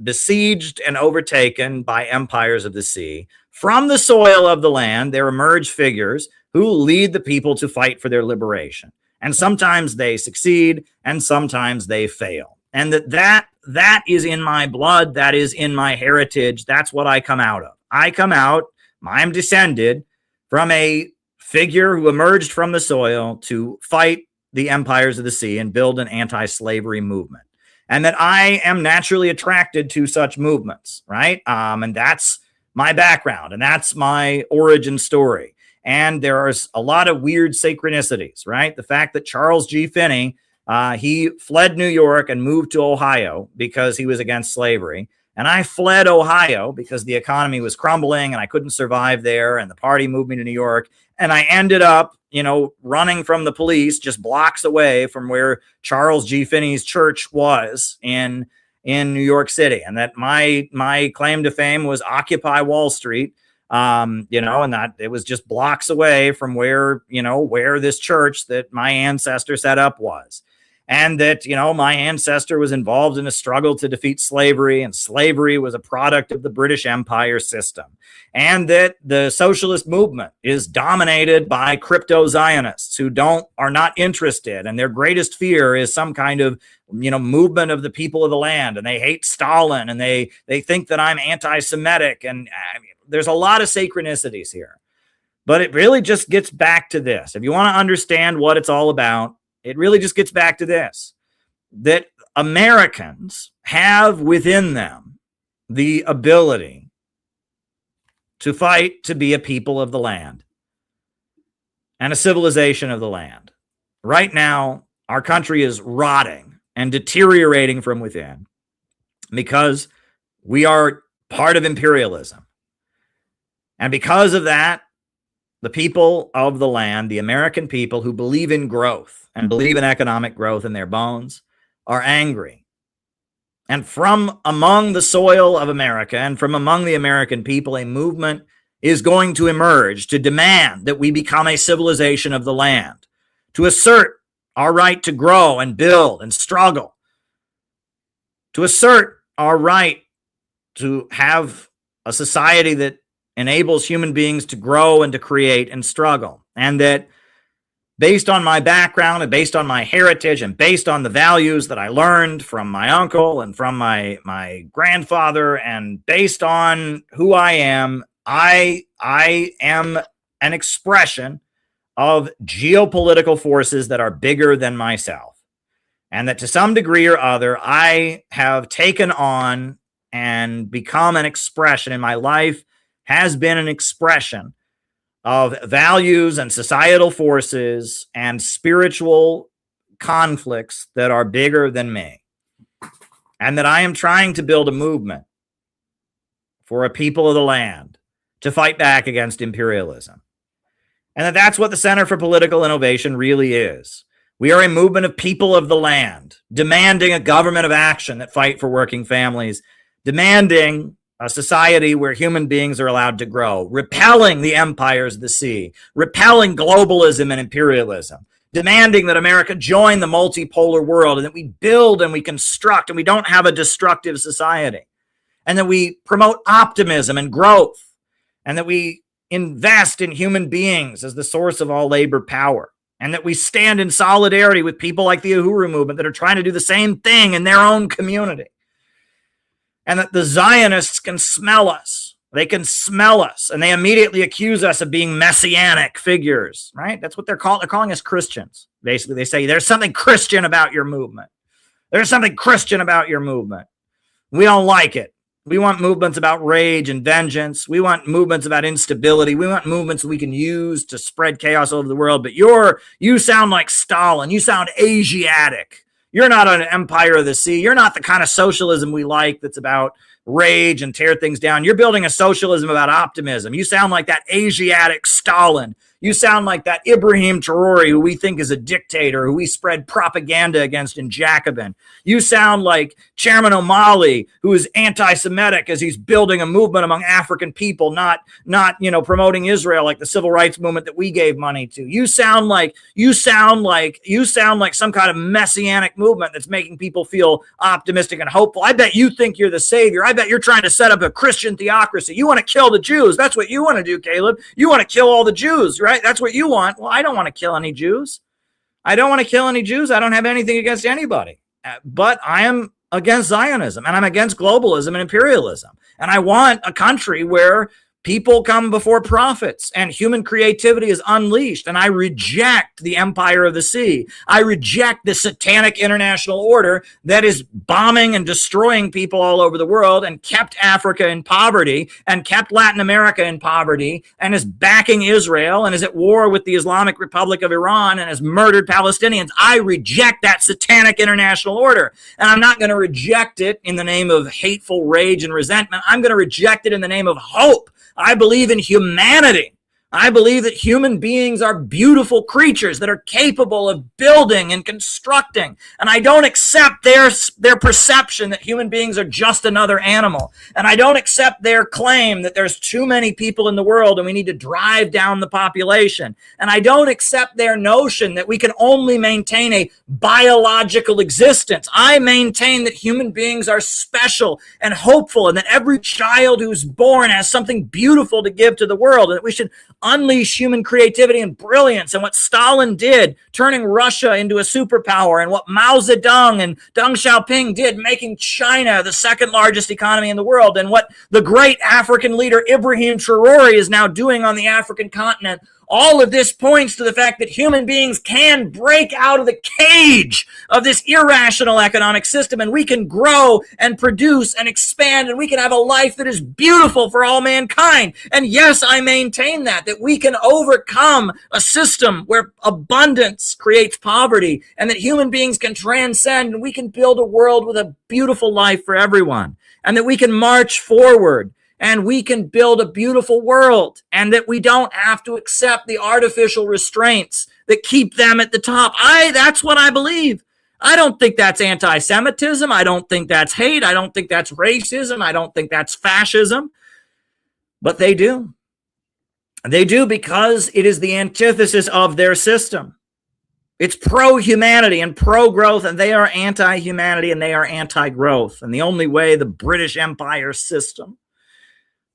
besieged and overtaken by empires of the sea, from the soil of the land, there emerge figures who lead the people to fight for their liberation. And sometimes they succeed and sometimes they fail. And that is in my blood. That is in my heritage. That's what I come out of. I'm descended from a figure who emerged from the soil to fight the empires of the sea and build an anti-slavery movement. And that I am naturally attracted to such movements, right? And that's my background and that's my origin story. And there is a lot of weird synchronicities, right? The fact that Charles G. Finney, he fled New York and moved to Ohio because he was against slavery. And I fled Ohio because the economy was crumbling and I couldn't survive there. And the party moved me to New York. And I ended up, running from the police just blocks away from where Charles G. Finney's church was in New York City. And that my claim to fame was Occupy Wall Street. And that it was just blocks away from where this church that my ancestor set up was. And that, my ancestor was involved in a struggle to defeat slavery, and slavery was a product of the British Empire system. And that the socialist movement is dominated by crypto-Zionists who are not interested. And their greatest fear is some kind of, movement of the people of the land. And they hate Stalin and they think that I'm anti-Semitic. And there's a lot of synchronicities here. But it really just gets back to this. If you want to understand what it's all about, it really just gets back to this, that Americans have within them the ability to fight to be a people of the land and a civilization of the land. Right now, our country is rotting and deteriorating from within because we are part of imperialism. And because of that, the people of the land, the American people who believe in growth and believe in economic growth in their bones, are angry. And from among the soil of America and from among the American people, a movement is going to emerge to demand that we become a civilization of the land, to assert our right to grow and build and struggle, to assert our right to have a society that enables human beings to grow and to create and struggle. And that based on my background and based on my heritage and based on the values that I learned from my uncle and from my grandfather and based on who I am an expression of geopolitical forces that are bigger than myself. And that to some degree or other, I have taken on and become an expression in my life, has been an expression of values and societal forces and spiritual conflicts that are bigger than me, and that I am trying to build a movement for a people of the land to fight back against imperialism. And that's what the Center for Political Innovation really is. We are a movement of people of the land, demanding a government of action that fight for working families, demanding a society where human beings are allowed to grow, repelling the empires of the sea, repelling globalism and imperialism, demanding that America join the multipolar world, and that we build and we construct and we don't have a destructive society, and that we promote optimism and growth, and that we invest in human beings as the source of all labor power, and that we stand in solidarity with people like the Uhuru Movement that are trying to do the same thing in their own community, and that the Zionists can smell us. They can smell us, and they immediately accuse us of being messianic figures, right? That's what they're calling. They're calling us Christians. Basically, they say there's something Christian about your movement. There's something Christian about your movement. We don't like it. We want movements about rage and vengeance. We want movements about instability. We want movements we can use to spread chaos all over the world. But you sound like Stalin. You sound Asiatic. You're not an empire of the sea. You're not the kind of socialism we like that's about rage and tear things down. You're building a socialism about optimism. You sound like that Asiatic Stalin. You sound like that Ibrahim Traoré, who we think is a dictator, who we spread propaganda against in Jacobin. You sound like Chairman O'Malley, who is anti-Semitic as he's building a movement among African people, not promoting Israel like the civil rights movement that we gave money to. You sound like some kind of messianic movement that's making people feel optimistic and hopeful. I bet you think you're the savior. I bet you're trying to set up a Christian theocracy. You want to kill the Jews. That's what you want to do, Caleb. You want to kill all the Jews, right? That's what you want. Well, I don't want to kill any Jews. I don't have anything against anybody. But I am against Zionism, and I'm against globalism and imperialism. And I want a country where people come before profits and human creativity is unleashed. And I reject the empire of the sea. I reject the satanic international order that is bombing and destroying people all over the world and kept Africa in poverty and kept Latin America in poverty and is backing Israel and is at war with the Islamic Republic of Iran and has murdered Palestinians. I reject that satanic international order. And I'm not going to reject it in the name of hateful rage and resentment. I'm going to reject it in the name of hope. I believe in humanity. I believe that human beings are beautiful creatures that are capable of building and constructing. And I don't accept their perception that human beings are just another animal. And I don't accept their claim that there's too many people in the world and we need to drive down the population. And I don't accept their notion that we can only maintain a biological existence. I maintain that human beings are special and hopeful, and that every child who's born has something beautiful to give to the world, and that we should unleash human creativity and brilliance. And what Stalin did, turning Russia into a superpower, and what Mao Zedong and Deng Xiaoping did, making China the second largest economy in the world, and what the great African leader Ibrahim Traoré is now doing on the African continent. All of this points to the fact that human beings can break out of the cage of this irrational economic system, and we can grow and produce and expand, and we can have a life that is beautiful for all mankind. And yes, I maintain that we can overcome a system where abundance creates poverty, and that human beings can transcend, and we can build a world with a beautiful life for everyone, and that we can march forward and we can build a beautiful world, and that we don't have to accept the artificial restraints that keep them at the top. That's what I believe. I don't think that's anti-Semitism. I don't think that's hate. I don't think that's racism. I don't think that's fascism. But they do. They do because it is the antithesis of their system. It's pro-humanity and pro-growth, and they are anti-humanity and they are anti-growth. And the only way the British Empire system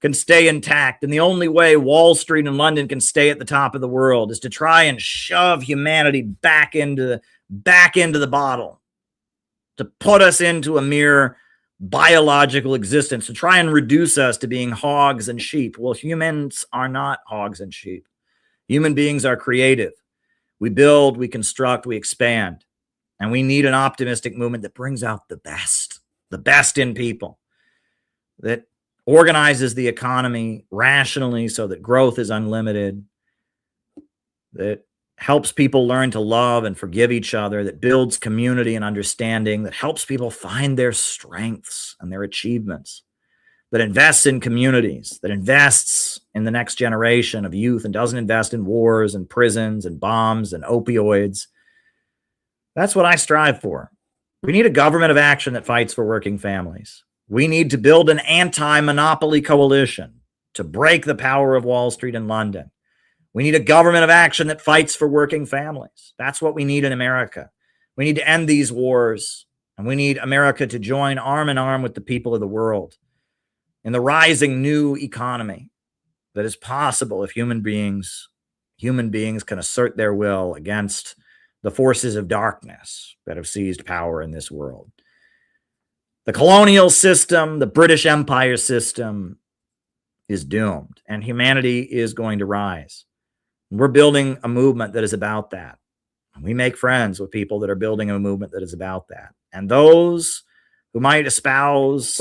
can stay intact, and the only way Wall Street and London can stay at the top of the world, is to try and shove humanity back into the bottle, to put us into a mere biological existence, to try and reduce us to being hogs and sheep. Well, humans are not hogs and sheep. Human beings are creative. We build, we construct, we expand, and we need an optimistic movement that brings out the best in people, that organizes the economy rationally so that growth is unlimited, that helps people learn to love and forgive each other, that builds community and understanding, that helps people find their strengths and their achievements, that invests in communities, that invests in the next generation of youth and doesn't invest in wars and prisons and bombs and opioids. That's what I strive for. We need a government of action that fights for working families. We need to build an anti-monopoly coalition to break the power of Wall Street and London. We need a government of action that fights for working families. That's what we need in America. We need to end these wars, and we need America to join arm in arm with the people of the world in the rising new economy that is possible if human beings can assert their will against the forces of darkness that have seized power in this world. The colonial system, the British Empire system, is doomed, and humanity is going to rise. We're building a movement that is about that. We make friends with people that are building a movement that is about that. And those who might espouse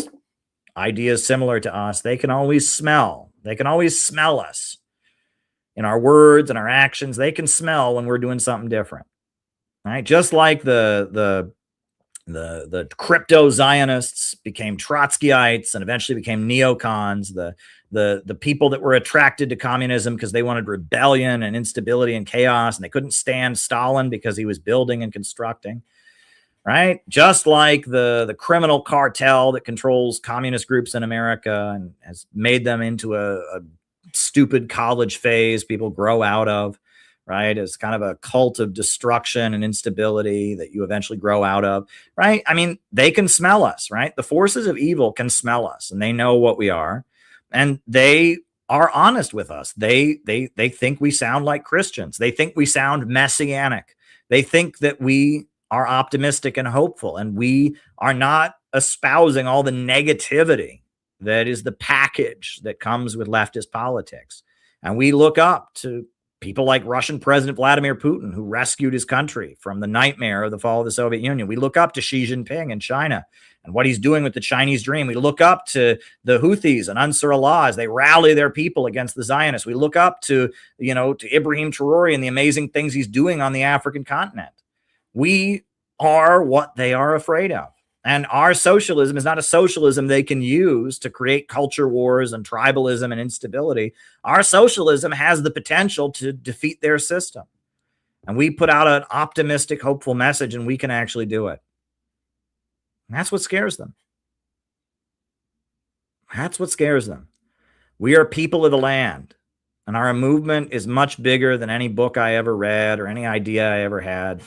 ideas similar to us, they can always smell. They can always smell us in our words and our actions. They can smell when we're doing something different. Right? Just like the crypto Zionists became Trotskyites and eventually became neocons, the people that were attracted to communism because they wanted rebellion and instability and chaos, and they couldn't stand Stalin because he was building and constructing, right? Just like the criminal cartel that controls communist groups in America and has made them into a stupid college phase people grow out of, right? It's kind of a cult of destruction and instability that you eventually grow out of, right? I mean, they can smell us, right? The forces of evil can smell us, and they know what we are, and they are honest with us. They think we sound like Christians. They think we sound messianic. They think that we are optimistic and hopeful, and we are not espousing all the negativity that is the package that comes with leftist politics. And we look up to people like Russian President Vladimir Putin, who rescued his country from the nightmare of the fall of the Soviet Union. We look up to Xi Jinping in China and what he's doing with the Chinese dream. We look up to the Houthis and Ansar Allah as they rally their people against the Zionists. We look up to Ibrahim Traoré and the amazing things he's doing on the African continent. We are what they are afraid of. And our socialism is not a socialism they can use to create culture wars and tribalism and instability. Our socialism has the potential to defeat their system. And we put out an optimistic, hopeful message, and we can actually do it. And that's what scares them. That's what scares them. We are people of the land, and our movement is much bigger than any book I ever read or any idea I ever had.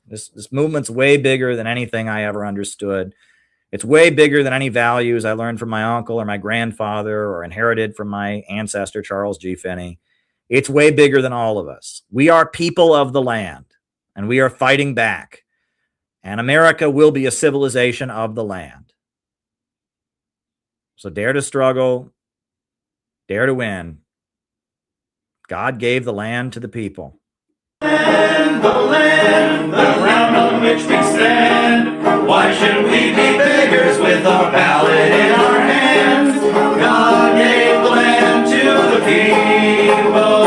This movement's way bigger than anything I ever understood. It's way bigger than any values I learned from my uncle or my grandfather or inherited from my ancestor, Charles G. Finney. It's way bigger than all of us. We are people of the land, and we are fighting back. And America will be a civilization of the land. So dare to struggle, dare to win. God gave the land to the people.
The ground on which we stand. Why should we be beggars with our ballot in our hands? God gave the land to the people.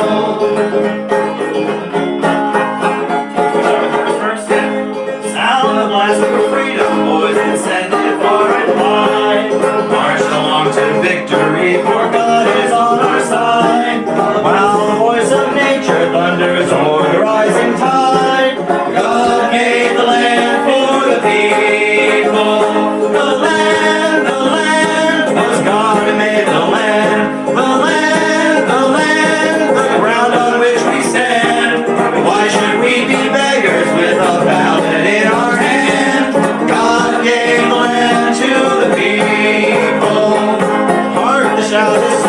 First step, sound the blast for freedom, boys, and send it far and wide. March along to victory, for God is on our side. While the voice of nature thunders o'er the rising tide, God gave the land for the people. The land was God who made the land. The ground on which we stand. Why should we be beggars with a ballot in our hand? God gave the land to the people. Hark the shout.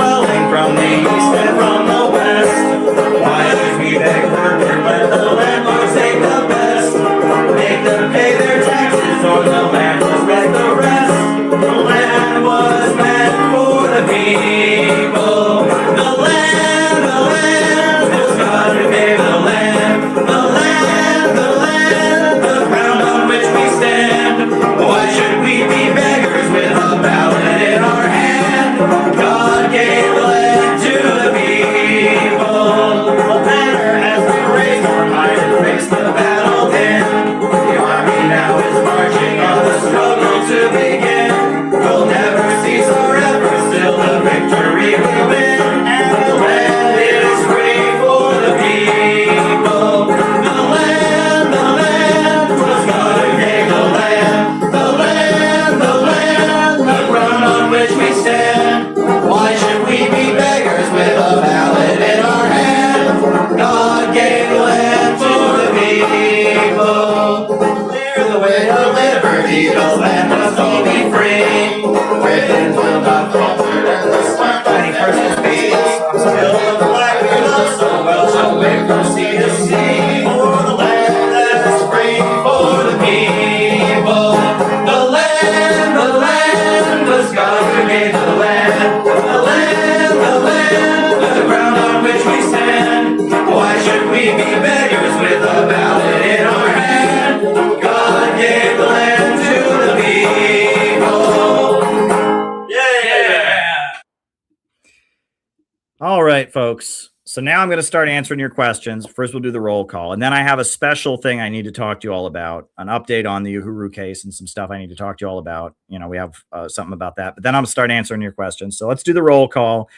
right, folks. So now I'm going to start answering your questions. First, we'll do the roll call. And then I have a special thing I need to talk to you all about, an update on the Uhuru case and some stuff I need to talk to you all about. You know, we have something about that. But then I'm going to start answering your questions. So let's do the roll call.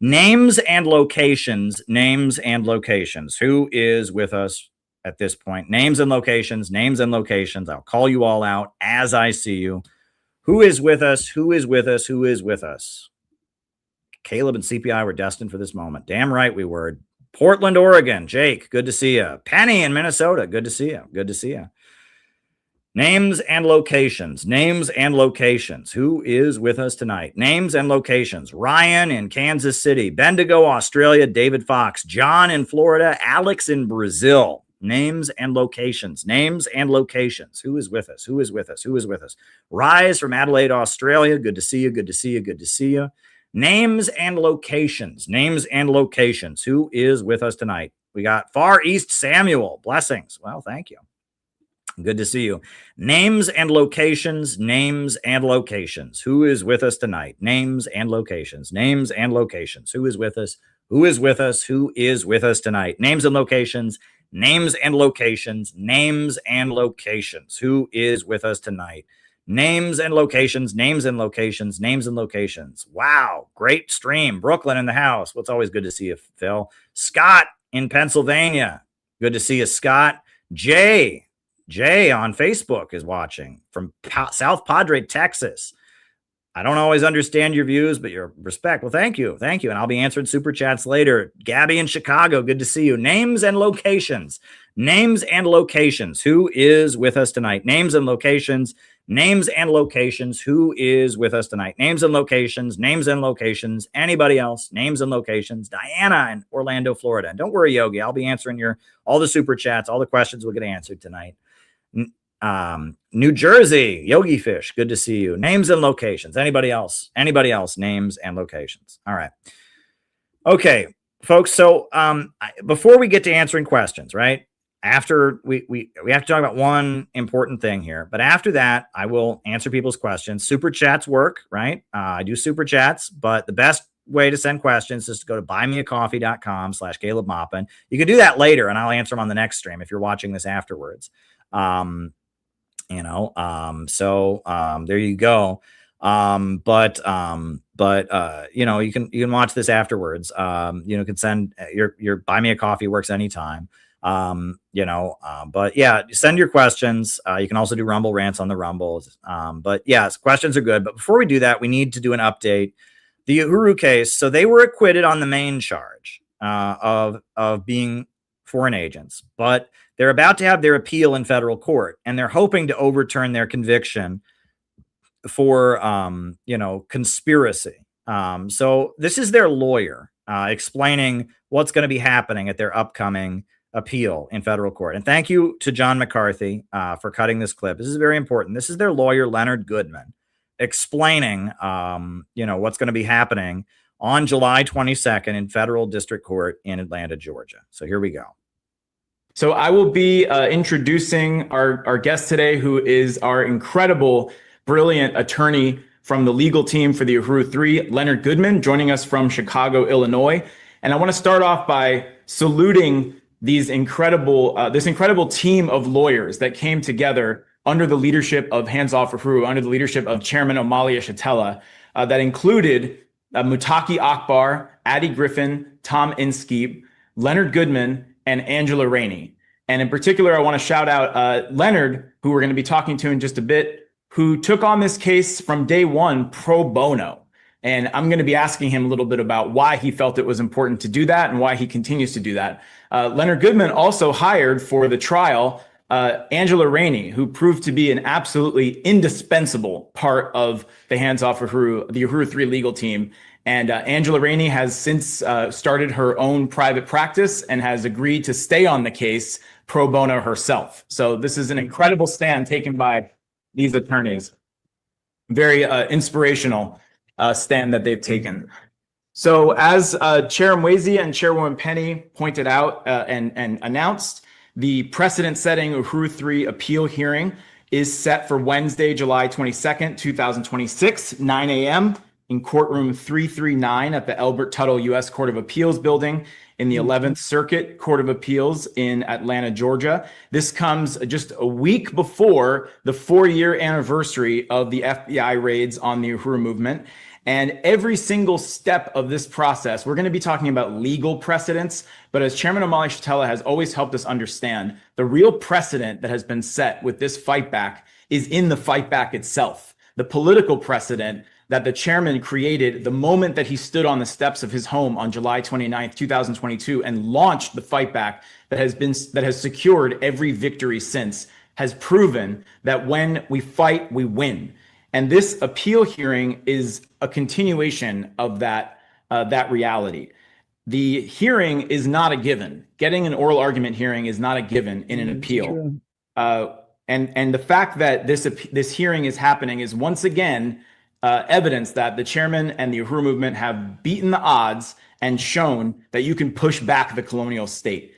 Names and locations. Names and locations. Who is with us at this point? Names and locations. Names and locations. I'll call you all out as I see you. Who is with us? Who is with us? Who is with us? Caleb and CPI were destined for this moment. Damn right we were. Portland, Oregon. Jake, good to see you. Penny in Minnesota. Good to see you. Good to see you. Names and locations. Names and locations. Who is with us tonight? Names and locations. Ryan in Kansas City. Bendigo, Australia. David Fox. John in Florida. Alex in Brazil. Names and locations. Names and locations. Who is with us? Who is with us? Who is with us? Rise from Adelaide, Australia. Good to see you. Good to see you. Good to see you. Names and locations. Names and locations. Who is with us tonight? We got Far East Samuel. Blessings. Well, thank you. Good to see you. Names and locations. Names and locations. Who is with us tonight? Names and locations. Names and locations. Who is with us? Who is with us? Who is with us tonight? Names and locations. Names and locations. Names and locations. Who is with us tonight? Names and locations, names and locations, names and locations. Wow, great stream. Brooklyn in the house. Well, it's always good to see you, Phil. Scott in Pennsylvania. Good to see you, Scott. Jay on Facebook is watching from South Padre, Texas. I don't always understand your views, but your respect. Well, thank you. Thank you. And I'll be answering super chats later. Gabby in Chicago. Good to see you. Names and locations. Names and locations. Who is with us tonight? Names and locations. Names and locations. Who is with us tonight? Names and locations. Names and locations. Anybody else? Names and locations. Diana in Orlando, Florida. And don't worry, Yogi. I'll be answering all the super chats. All the questions will get answered tonight. New Jersey, Yogi Fish. Good to see you. Names and locations. Anybody else? Anybody else? Names and locations. All right. Okay, folks. So before we get to answering questions, right? After we have to talk about one important thing here, but after that, I will answer people's questions. Super chats work, right? I do super chats, but the best way to send questions is to go to buymeacoffee.com/Caleb Maupin. You can do that later and I'll answer them on the next stream if you're watching this afterwards. So there you go. You can watch this afterwards. Can send your buy me a coffee works anytime. But yeah, send your questions. You can also do Rumble rants on the Rumbles. But yes, questions are good. But before we do that, we need to do an update. The Uhuru case. So they were acquitted on the main charge, of being foreign agents, but they're about to have their appeal in federal court and they're hoping to overturn their conviction for, conspiracy. So this is their lawyer, explaining what's going to be happening at their upcoming appeal in federal court. And thank you to John McCarthy for cutting this clip. This is very important. This is their lawyer, Leonard Goodman, explaining, what's going to be happening on July 22nd in federal district court in Atlanta, Georgia. So here we go.
So I will be introducing our guest today, who is our incredible, brilliant attorney from the legal team for the Uhuru 3, Leonard Goodman, joining us from Chicago, Illinois. And I want to start off by saluting this incredible team of lawyers that came together under the leadership of Hands Off Uhuru, under the leadership of Chairman Amalia Shatella, that included Mutaki Akbar, Addie Griffin, Tom Inskeep, Leonard Goodman, and Angela Rainey. And in particular, I want to shout out Leonard, who we're going to be talking to in just a bit, who took on this case from day one pro bono. And I'm going to be asking him a little bit about why he felt it was important to do that and why he continues to do that. Leonard Goodman also hired for the trial Angela Rainey, who proved to be an absolutely indispensable part of the Hands Off Uhuru, the Uhuru 3 legal team. And Angela Rainey has since started her own private practice and has agreed to stay on the case pro bono herself. So this is an incredible stand taken by these attorneys. Very inspirational stand that they've taken. So as Chair Mwezi and Chairwoman Penny pointed out and announced, the precedent-setting Uhuru 3 appeal hearing is set for Wednesday, July 22nd, 2026, 9 a.m. in courtroom 339 at the Elbert Tuttle U.S. Court of Appeals building in the 11th Circuit Court of Appeals in Atlanta, Georgia. This comes just a week before the 4-year anniversary of the FBI raids on the Uhuru Movement. And every single step of this process, we're going to be talking about legal precedents, but as Chairman Omali Yeshitela has always helped us understand, the real precedent that has been set with this fight back is in the fight back itself. The political precedent that the chairman created the moment that he stood on the steps of his home on July 29th, 2022, and launched the fight back that has secured every victory since, has proven that when we fight, we win. And this appeal hearing is a continuation of that reality. The hearing is not a given. Getting an oral argument hearing is not a given in an appeal. And the fact that this hearing is happening is once again evidence that the chairman and the Uhuru Movement have beaten the odds and shown that you can push back the colonial state.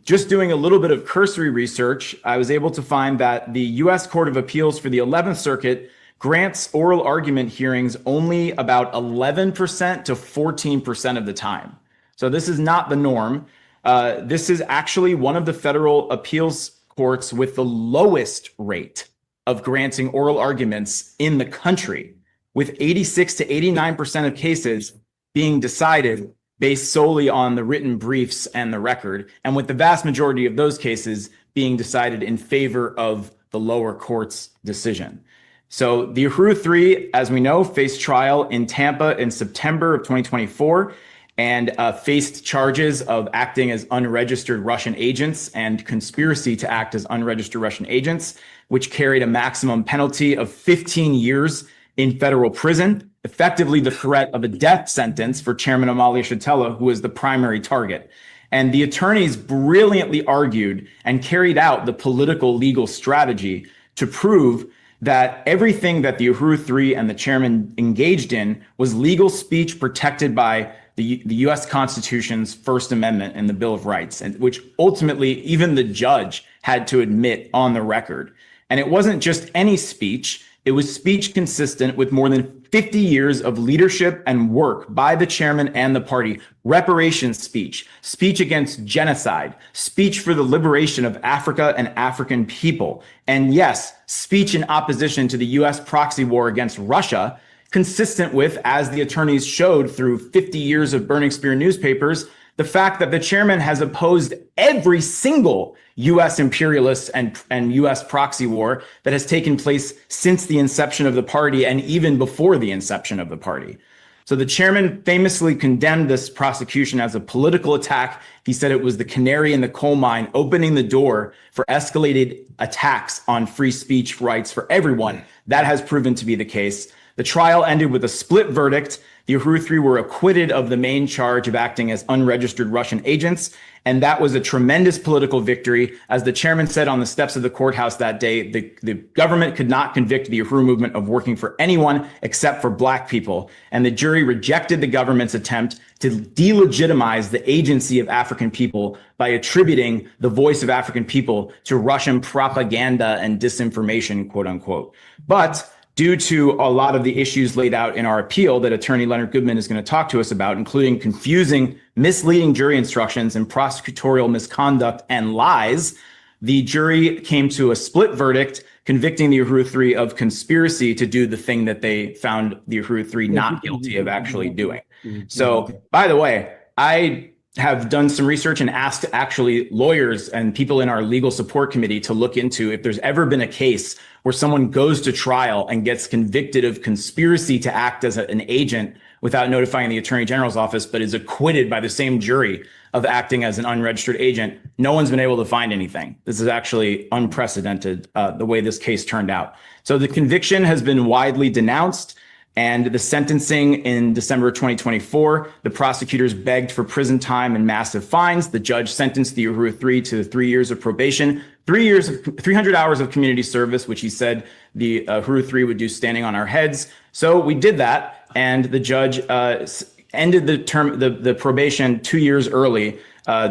Just doing a little bit of cursory research, I was able to find that the U.S. Court of Appeals for the 11th Circuit grants oral argument hearings only about 11% to 14% of the time. So this is not the norm. This is actually one of the federal appeals courts with the lowest rate of granting oral arguments in the country, with 86 to 89% of cases being decided based solely on the written briefs and the record, and with the vast majority of those cases being decided in favor of the lower court's decision. So the Uhuru 3, as we know, faced trial in Tampa in September of 2024 and faced charges of acting as unregistered Russian agents and conspiracy to act as unregistered Russian agents, which carried a maximum penalty of 15 years in federal prison, effectively the threat of a death sentence for Chairman Omali Yeshitela, who was the primary target. And the attorneys brilliantly argued and carried out the political legal strategy to prove that everything that the Uhuru 3 and the chairman engaged in was legal speech protected by the U.S. Constitution's First Amendment and the Bill of Rights, and which ultimately even the judge had to admit on the record. And it wasn't just any speech. It was speech consistent with more than 50 years of leadership and work by the chairman and the party, reparations speech, speech against genocide, speech for the liberation of Africa and African people, and yes, speech in opposition to the U.S. proxy war against Russia, consistent with, as the attorneys showed through 50 years of burning spear newspapers, the fact that the chairman has opposed every single U.S. imperialist and U.S. proxy war that has taken place since the inception of the party and even before the inception of the party. So the chairman famously condemned this prosecution as a political attack. He said it was the canary in the coal mine, opening the door for escalated attacks on free speech rights for everyone. That has proven to be the case. The trial ended with a split verdict. The Uhuru 3 were acquitted of the main charge of acting as unregistered Russian agents, and that was a tremendous political victory. As the chairman said on the steps of the courthouse that day, the government could not convict the Uhuru Movement of working for anyone except for Black people, and the jury rejected the government's attempt to delegitimize the agency of African people by attributing the voice of African people to Russian propaganda and disinformation, quote unquote. But due to a lot of the issues laid out in our appeal that attorney Leonard Goodman is going to talk to us about, including confusing, misleading jury instructions and prosecutorial misconduct and lies, the jury came to a split verdict convicting the Uhuru 3 of conspiracy to do the thing that they found the Uhuru 3 not guilty of actually doing. So, by the way, I have done some research and asked actually lawyers and people in our legal support committee to look into if there's ever been a case where someone goes to trial and gets convicted of conspiracy to act as an agent without notifying the attorney general's office, but is acquitted by the same jury of acting as an unregistered agent. No one's been able to find anything. This is actually unprecedented, the way this case turned out. So the conviction has been widely denounced. And the sentencing in December 2024, the prosecutors begged for prison time and massive fines. The judge sentenced the Uhuru 3 to 3 years of probation, 300 hours of community service, which he said the Uhuru 3 would do standing on our heads. So we did that. And the judge ended the term, the probation 2 years early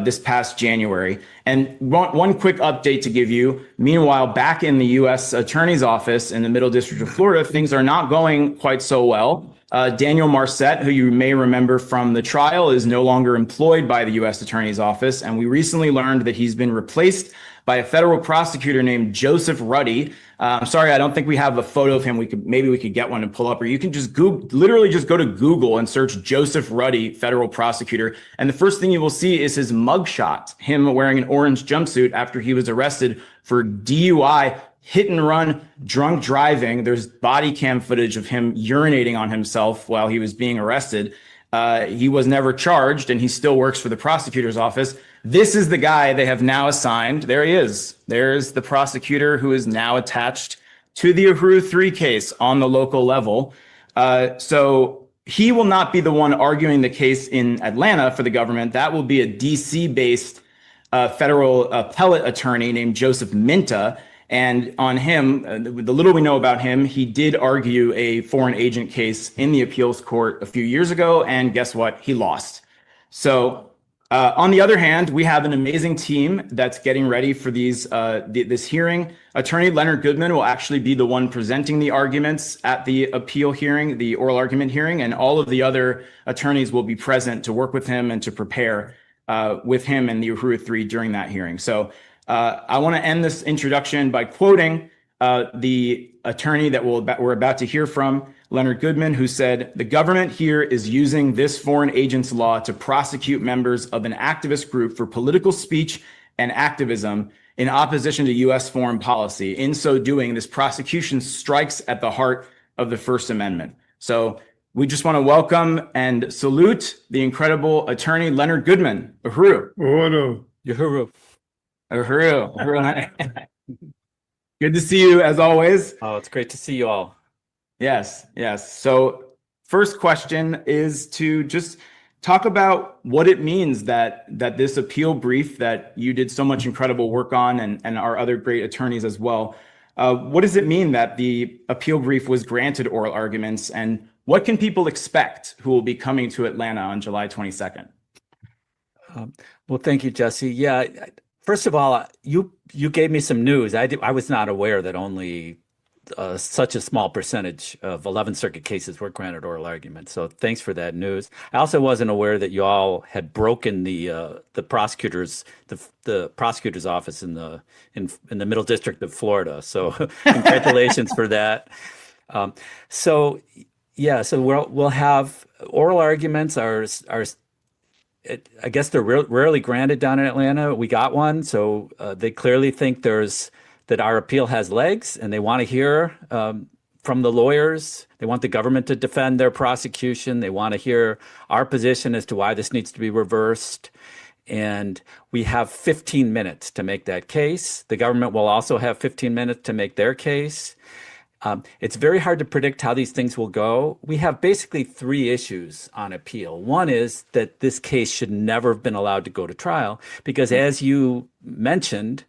this past January. And one quick update to give you. Meanwhile, back in the U.S. Attorney's Office in the Middle District of Florida, things are not going quite so well. Daniel Marcet, who you may remember from the trial, is no longer employed by the U.S. Attorney's Office. And we recently learned that he's been replaced by a federal prosecutor named Joseph Ruddy. I'm sorry, I don't think we have a photo of him. Maybe we could get one and pull up, or you can just literally just go to Google and search Joseph Ruddy, federal prosecutor. And the first thing you will see is his mugshot, him wearing an orange jumpsuit after he was arrested for DUI, hit and run, drunk driving. There's body cam footage of him urinating on himself while he was being arrested. He was never charged, and he still works for the prosecutor's office. This is the guy they have now assigned. There he is. There's the prosecutor who is now attached to the Uhuru 3 case on the local level. So he will not be the one arguing the case in Atlanta for the government. That will be a DC-based federal appellate attorney named Joseph Minta. And on him, the little we know about him, he did argue a foreign agent case in the appeals court a few years ago. And guess what? He lost. So on the other hand, we have an amazing team that's getting ready for this hearing. Attorney Leonard Goodman will actually be the one presenting the arguments at the appeal hearing, the oral argument hearing, and all of the other attorneys will be present to work with him and to prepare with him and the Uhuru 3 during that hearing. So I want to end this introduction by quoting the attorney that we're about to hear from, Leonard Goodman, who said, "The government here is using this foreign agents law to prosecute members of an activist group for political speech and activism in opposition to U.S. foreign policy. In so doing, this prosecution strikes at the heart of the First Amendment." So we just want to welcome and salute the incredible attorney, Leonard Goodman. Uhuru.
Uhuru.
Uhuru. Uhuru. Good to see you as always.
Oh, it's great to see you all.
Yes. So first question is to just talk about what it means that this appeal brief that you did so much incredible work on, and our other great attorneys as well. What does it mean that the appeal brief was granted oral arguments, and what can people expect who will be coming to Atlanta on July 22nd?
Well, thank you, Jesse. Yeah. First of all, you gave me some news. I was not aware that only such a small percentage of 11th Circuit cases were granted oral arguments. So thanks for that news. I also wasn't aware that you all had broken the prosecutor's office in the Middle District of Florida. So congratulations for that. So we'll have oral arguments. I guess they're rarely granted down in Atlanta. We got one, so they clearly think that our appeal has legs, and they want to hear from the lawyers. They want the government to defend their prosecution. They want to hear our position as to why this needs to be reversed. And we have 15 minutes to make that case. The government will also have 15 minutes to make their case. It's very hard to predict how these things will go. We have basically three issues on appeal. One is that this case should never have been allowed to go to trial because, as you mentioned,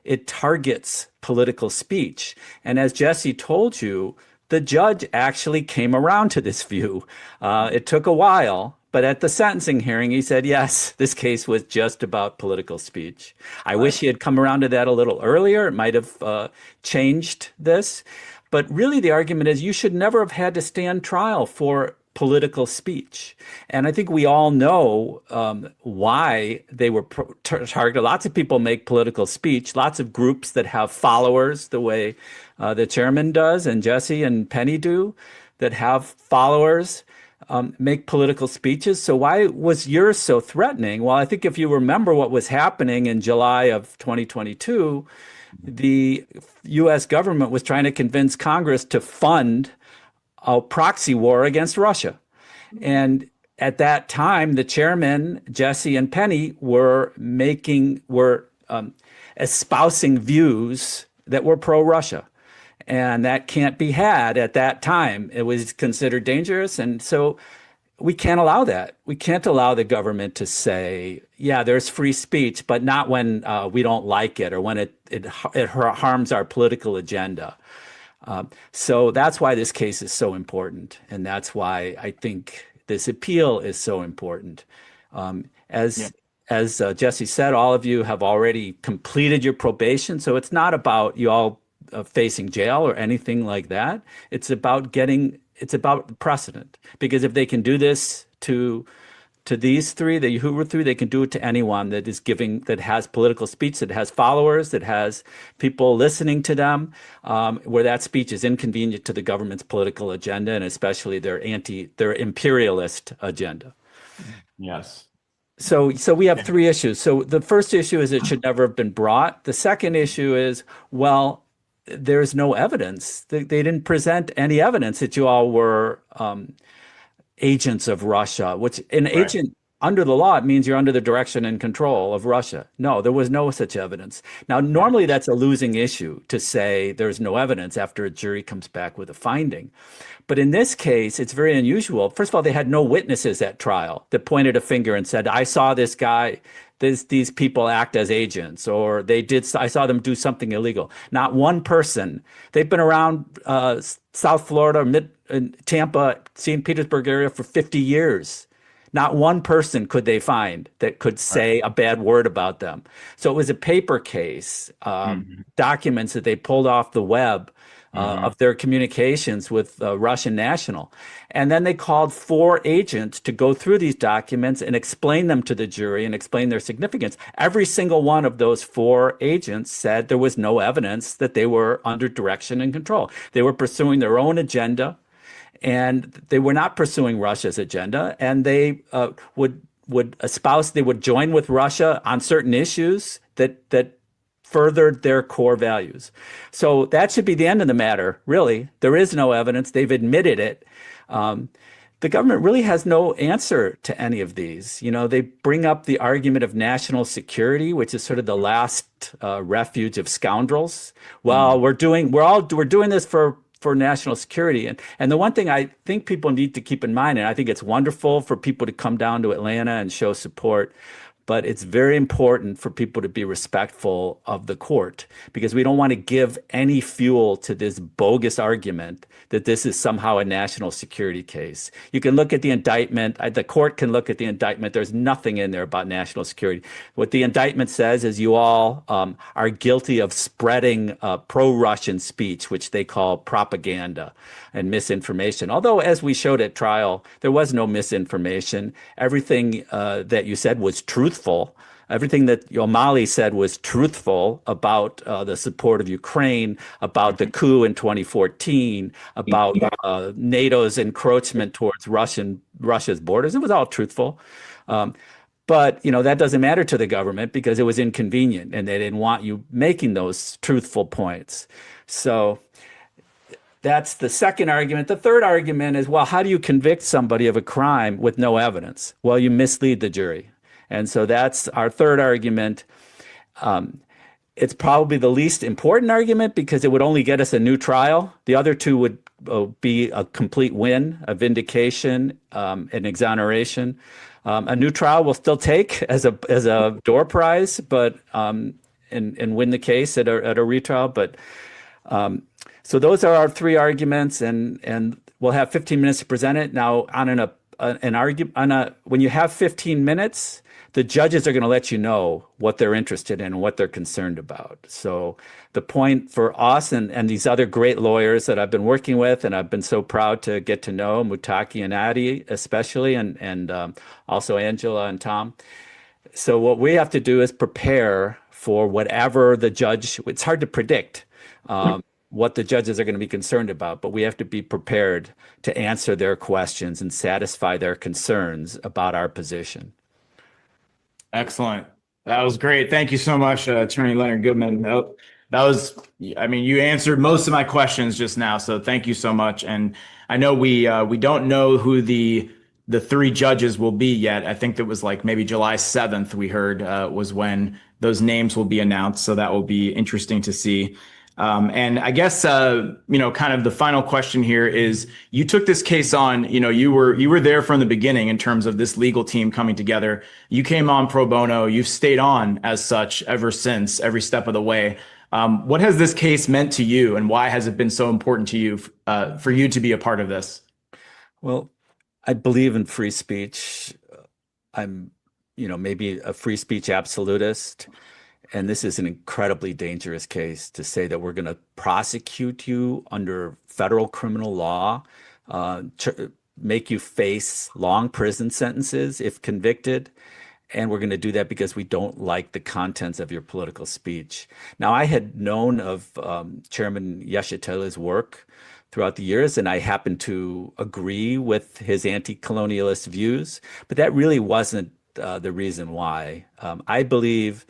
it targets political speech. And as Jesse told you, the judge actually came around to this view. It took a while, but at the sentencing hearing, he said, yes, this case was just about political speech. I wish he had come around to that a little earlier. It might have changed this. But really, the argument is you should never have had to stand trial for political speech. And I think we all know why they were targeted. Lots of people make political speech, lots of groups that have followers the way the chairman does and Jesse and Penny do, that have followers make political speeches. So why was yours so threatening? Well, I think if you remember what was happening in July of 2022, the U.S. government was trying to convince Congress to fund a proxy war against Russia. And at that time, the chairman, Jesse and Penny, were espousing views that were pro-Russia. And that can't be had at that time. It was considered dangerous. And so we can't allow that. We can't allow the government to say, yeah, there's free speech, but not when we don't like it or when it harms our political agenda. So that's why this case is so important. And that's why I think this appeal is so important. As Jesse said, all of you have already completed your probation, so it's not about you all facing jail or anything like that. It's about precedent, because if they can do this to these three, the Uhuru three, they can do it to anyone that has political speech, that has followers, that has people listening to them, where that speech is inconvenient to the government's political agenda, and especially their imperialist agenda.
Yes.
So we have three issues. So the first issue is it should never have been brought. The second issue is, well, there's no evidence. They didn't present any evidence that you all were agents of Russia, which an agent under the law, it means you're under the direction and control of Russia. No, there was no such evidence. Now, normally that's a losing issue to say there's no evidence after a jury comes back with a finding. But in this case, it's very unusual. First of all, they had no witnesses at trial that pointed a finger and said, I saw this guy, these people act as agents, or I saw them do something illegal. Not one person. They've been around South Florida, Tampa, St. Petersburg area for 50 years. Not one person could they find that could say a bad word about them. So it was a paper case, documents that they pulled off the web of their communications with Russian national. And then they called 4 agents to go through these documents and explain them to the jury and explain their significance. Every single one of those 4 agents said there was no evidence that they were under direction and control. They were pursuing their own agenda, and they were not pursuing Russia's agenda, and they would join with Russia on certain issues that furthered their core values. So that should be the end of the matter, really. There is no evidence. They've admitted it. The government really has no answer to any of these. You know, they bring up the argument of national security, which is sort of the last refuge of scoundrels. Well, we're doing this for national security. And the one thing I think people need to keep in mind, and I think it's wonderful for people to come down to Atlanta and show support, but it's very important for people to be respectful of the court, because we don't want to give any fuel to this bogus argument that this is somehow a national security case. You can look at the indictment. The court can look at the indictment. There's nothing in there about national security. What the indictment says is you all are guilty of spreading pro-Russian speech, which they call propaganda and misinformation. Although, as we showed at trial, there was no misinformation. Everything that you said was truthful. Everything that O'Malley said was truthful about the support of Ukraine, about the coup in 2014, about NATO's encroachment towards Russia's borders. It was all truthful. But, that doesn't matter to the government because it was inconvenient and they didn't want you making those truthful points. So that's the second argument. The third argument is, well, how do you convict somebody of a crime with no evidence? Well, you mislead the jury. And so that's our third argument. It's probably the least important argument because it would only get us a new trial. The other two would be a complete win, a vindication, an exoneration. A new trial will still take as a door prize, but and win the case at a retrial. But so those are our three arguments, and we'll have 15 minutes to present it. Now, when you have 15 minutes, the judges are going to let you know what they're interested in and what they're concerned about. So the point for us and these other great lawyers that I've been working with, and I've been so proud to get to know, Mutaki and Adi especially, and also Angela and Tom. So what we have to do is prepare for whatever the judge, it's hard to predict what the judges are going to be concerned about, but we have to be prepared to answer their questions and satisfy their concerns about our position.
Excellent. That was great. Thank you so much, Attorney Leonard Goodman. That was, you answered most of my questions just now, so thank you so much. And I know we don't know who the three judges will be yet. I think that was like maybe July 7th we heard was when those names will be announced, so that will be interesting to see. And I guess, kind of the final question here is, you took this case on, you were there from the beginning in terms of this legal team coming together. You came on pro bono. You've stayed on as such ever since, every step of the way. What has this case meant to you, and why has it been so important to you for you to be a part of this?
Well, I believe in free speech. I'm, maybe a free speech absolutist. And this is an incredibly dangerous case to say that we're going to prosecute you under federal criminal law, make you face long prison sentences if convicted. And we're going to do that because we don't like the contents of your political speech. Now, I had known of Chairman Yeshitela's work throughout the years, and I happen to agree with his anti-colonialist views, but that really wasn't the reason why. I believe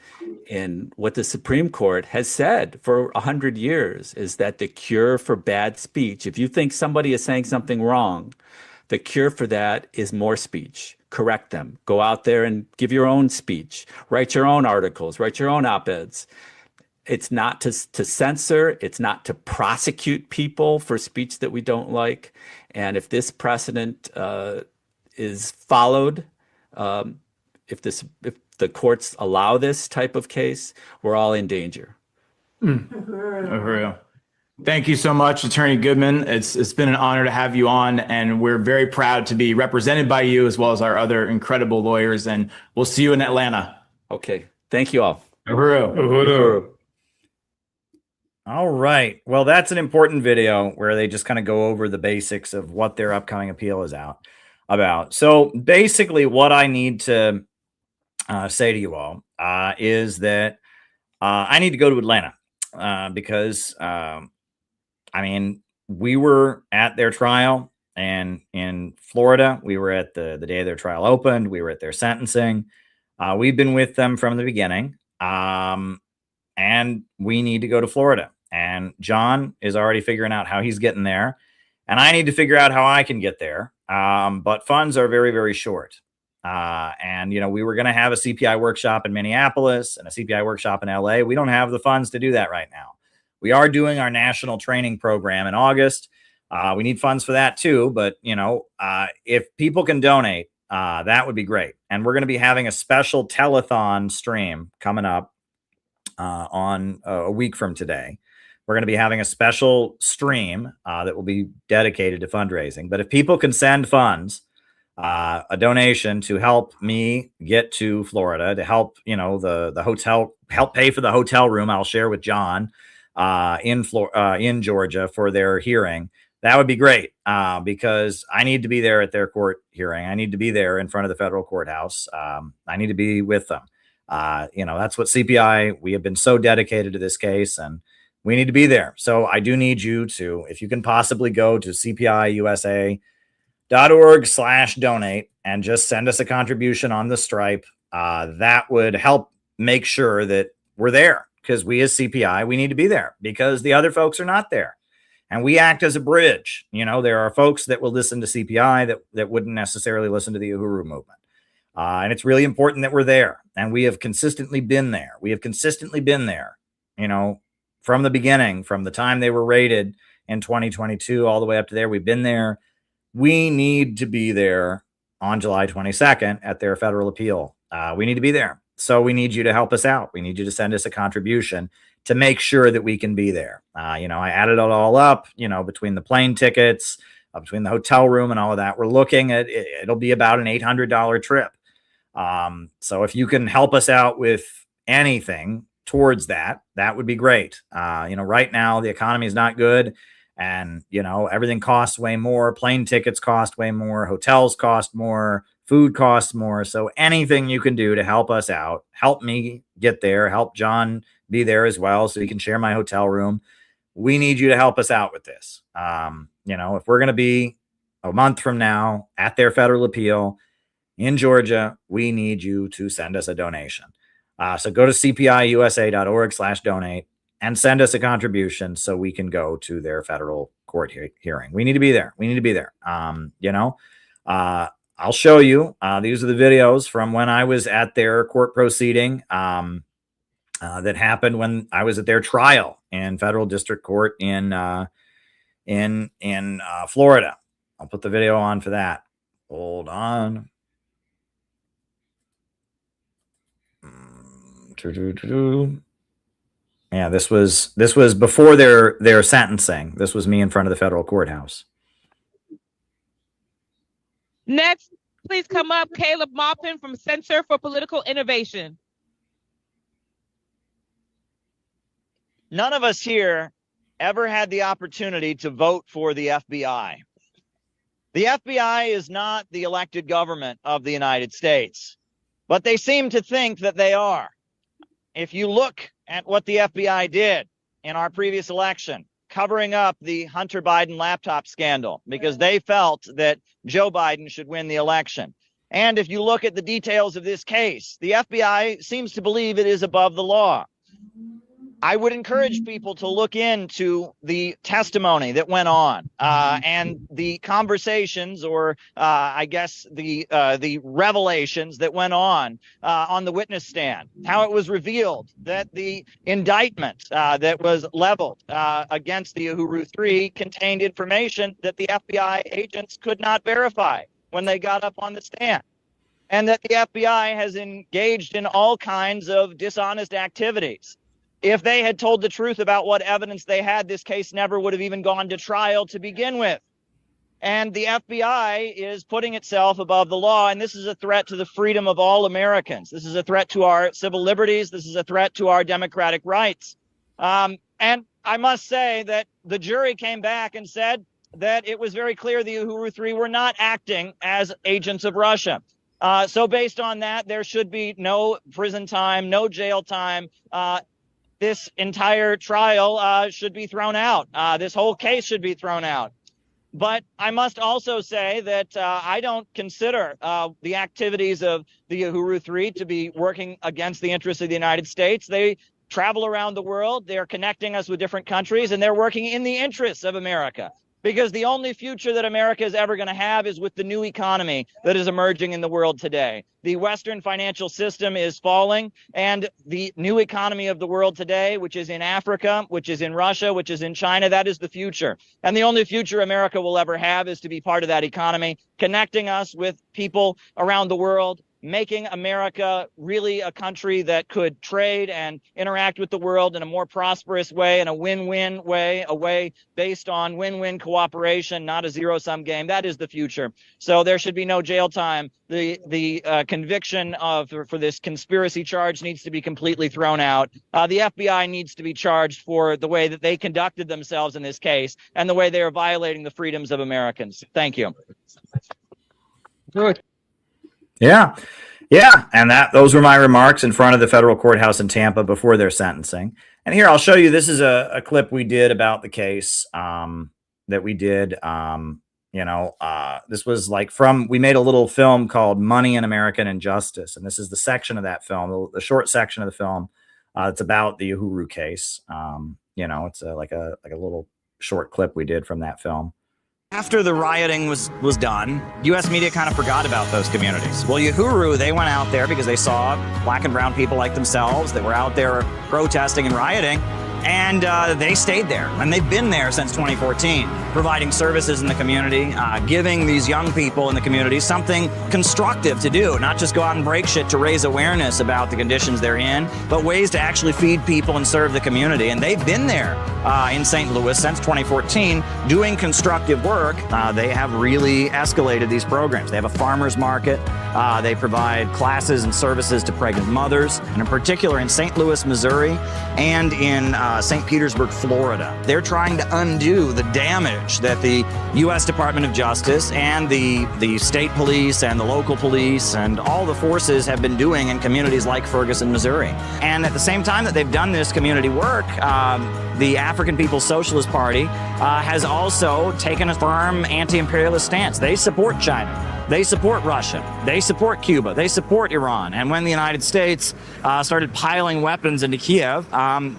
in what the Supreme Court has said for 100 years, is that the cure for bad speech, if you think somebody is saying something wrong, the cure for that is more speech. Correct them. Go out there and give your own speech. Write your own articles. Write your own op-eds. It's not to censor. It's not to prosecute people for speech that we don't like. And if this precedent is followed, if the courts allow this type of case, we're all in danger.
Uhuru. Thank you so much, Attorney Goodman. It's been an honor to have you on, and we're very proud to be represented by you as well as our other incredible lawyers. And we'll see you in Atlanta.
Okay. Thank you all.
Uhuru.
Uhuru.
All right. Well, that's an important video where they just kind of go over the basics of what their upcoming appeal is about. So basically what I need to say to you all is that I need to go to Atlanta because, I mean, we were at their trial, and in Florida, we were at the day their trial opened. We were at their sentencing. We've been with them from the beginning, and we need to go to Florida. And John is already figuring out how he's getting there, and I need to figure out how I can get there. But funds are very, very short. And, we were going to have a CPI workshop in Minneapolis and a CPI workshop in LA. We don't have the funds to do that right now. We are doing our national training program in August. We need funds for that too. But, if people can donate, that would be great. And we're going to be having a special telethon stream coming up on a week from today. We're going to be having a special stream that will be dedicated to fundraising. But if people can send funds, a donation to help me get to Florida, to help, the hotel, help pay for the hotel room I'll share with John in Georgia for their hearing, that would be great because I need to be there at their court hearing. I need to be there in front of the federal courthouse. I need to be with them. That's what CPI, we have been so dedicated to this case, and we need to be there. So I do need you to, if you can possibly go to cpiusa.org/donate and just send us a contribution on the Stripe. That would help make sure that we're there, because we as CPI, we need to be there because the other folks are not there. And we act as a bridge. There are folks that will listen to CPI that wouldn't necessarily listen to the Uhuru Movement. And it's really important that we're there. And we have consistently been there. From the beginning, from the time they were raided in 2022 all the way up to there. We've been there. We need to be there on July 22nd at their federal appeal. We need to be there. So we need you to help us out. We need you to send us a contribution to make sure that we can be there. I added it all up, between the plane tickets, between the hotel room and all of that. We're looking at, it'll be about an $800 trip. So if you can help us out with anything towards that, that would be great. Right now the economy is not good. And, everything costs way more. Plane tickets cost way more. Hotels cost more. Food costs more. So anything you can do to help us out, help me get there, help John be there as well so he can share my hotel room. We need you to help us out with this. If we're going to be a month from now at their federal appeal in Georgia, we need you to send us a donation. So go to cpiusa.org/donate and send us a contribution so we can go to their federal court hearing. We need to be there. I'll show you. These are the videos from when I was at their court proceeding that happened when I was at their trial in federal district court in Florida. I'll put the video on for that. Hold on. Yeah, this was before their sentencing. This was me in front of the federal courthouse.
Next, please come up, Caleb Maupin from Center for Political Innovation.
None of us here ever had the opportunity to vote for the FBI. The FBI is not the elected government of the United States, but they seem to think that they are. If you look at what the FBI did in our previous election, covering up the Hunter Biden laptop scandal because they felt that Joe Biden should win the election. And if you look at the details of this case, the FBI seems to believe it is above the law. I would encourage people to look into the testimony that went on and the conversations, or I guess the revelations that went on the witness stand. How it was revealed that the indictment that was leveled against the Uhuru 3 contained information that the FBI agents could not verify when they got up on the stand, and that the FBI has engaged in all kinds of dishonest activities. If they had told the truth about what evidence they had, this case never would have even gone to trial to begin with. And the FBI is putting itself above the law, and this is a threat to the freedom of all Americans. This is a threat to our civil liberties. This is a threat to our democratic rights. And I must say that the jury came back and said that it was very clear the Uhuru 3 were not acting as agents of Russia. So based on that, there should be no prison time, no jail time. This entire trial should be thrown out. This whole case should be thrown out. But I must also say that I don't consider the activities of the Uhuru 3 to be working against the interests of the United States. They travel around the world. They're connecting us with different countries, and they're working in the interests of America. Because the only future that America is ever going to have is with the new economy that is emerging in the world today. The Western financial system is falling, and the new economy of the world today, which is in Africa, which is in Russia, which is in China, that is the future. And the only future America will ever have is to be part of that economy, connecting us with people around the world, making America really a country that could trade and interact with the world in a more prosperous way, in a win-win way, a way based on win-win cooperation, not a zero-sum game. That is the future. So there should be no jail time. The conviction for this conspiracy charge needs to be completely thrown out. The FBI needs to be charged for the way that they conducted themselves in this case and the way they are violating the freedoms of Americans. Thank you.
Good.
Yeah. And those were my remarks in front of the federal courthouse in Tampa before their sentencing. And here I'll show you, this is a clip we did about the case that we did. This was like we made a little film called Money and American Injustice. And this is the section of that film, the short section of the film. It's about the Uhuru case. It's like a little short clip we did from that film.
After the rioting was done, U.S. media kind of forgot about those communities. Well, Uhuru, they went out there because they saw black and brown people like themselves that were out there protesting and rioting, and they stayed there. And they've been there since 2014, providing services in the community, giving these young people in the community something constructive to do, not just go out and break shit to raise awareness about the conditions they're in, but ways to actually feed people and serve the community. And they've been there in St. Louis since 2014 doing constructive work. They have really escalated these programs. They have a farmer's market. They provide classes and services to pregnant mothers, and in particular in St. Louis, Missouri, and in St. Petersburg, Florida. They're trying to undo the damage that the U.S. Department of Justice and the state police and the local police and all the forces have been doing in communities like Ferguson, Missouri. And at the same time that they've done this community work, the African People's Socialist Party has also taken a firm anti-imperialist stance. They support China. They support Russia. They support Cuba. They support Iran. And when the United States started piling weapons into Kiev,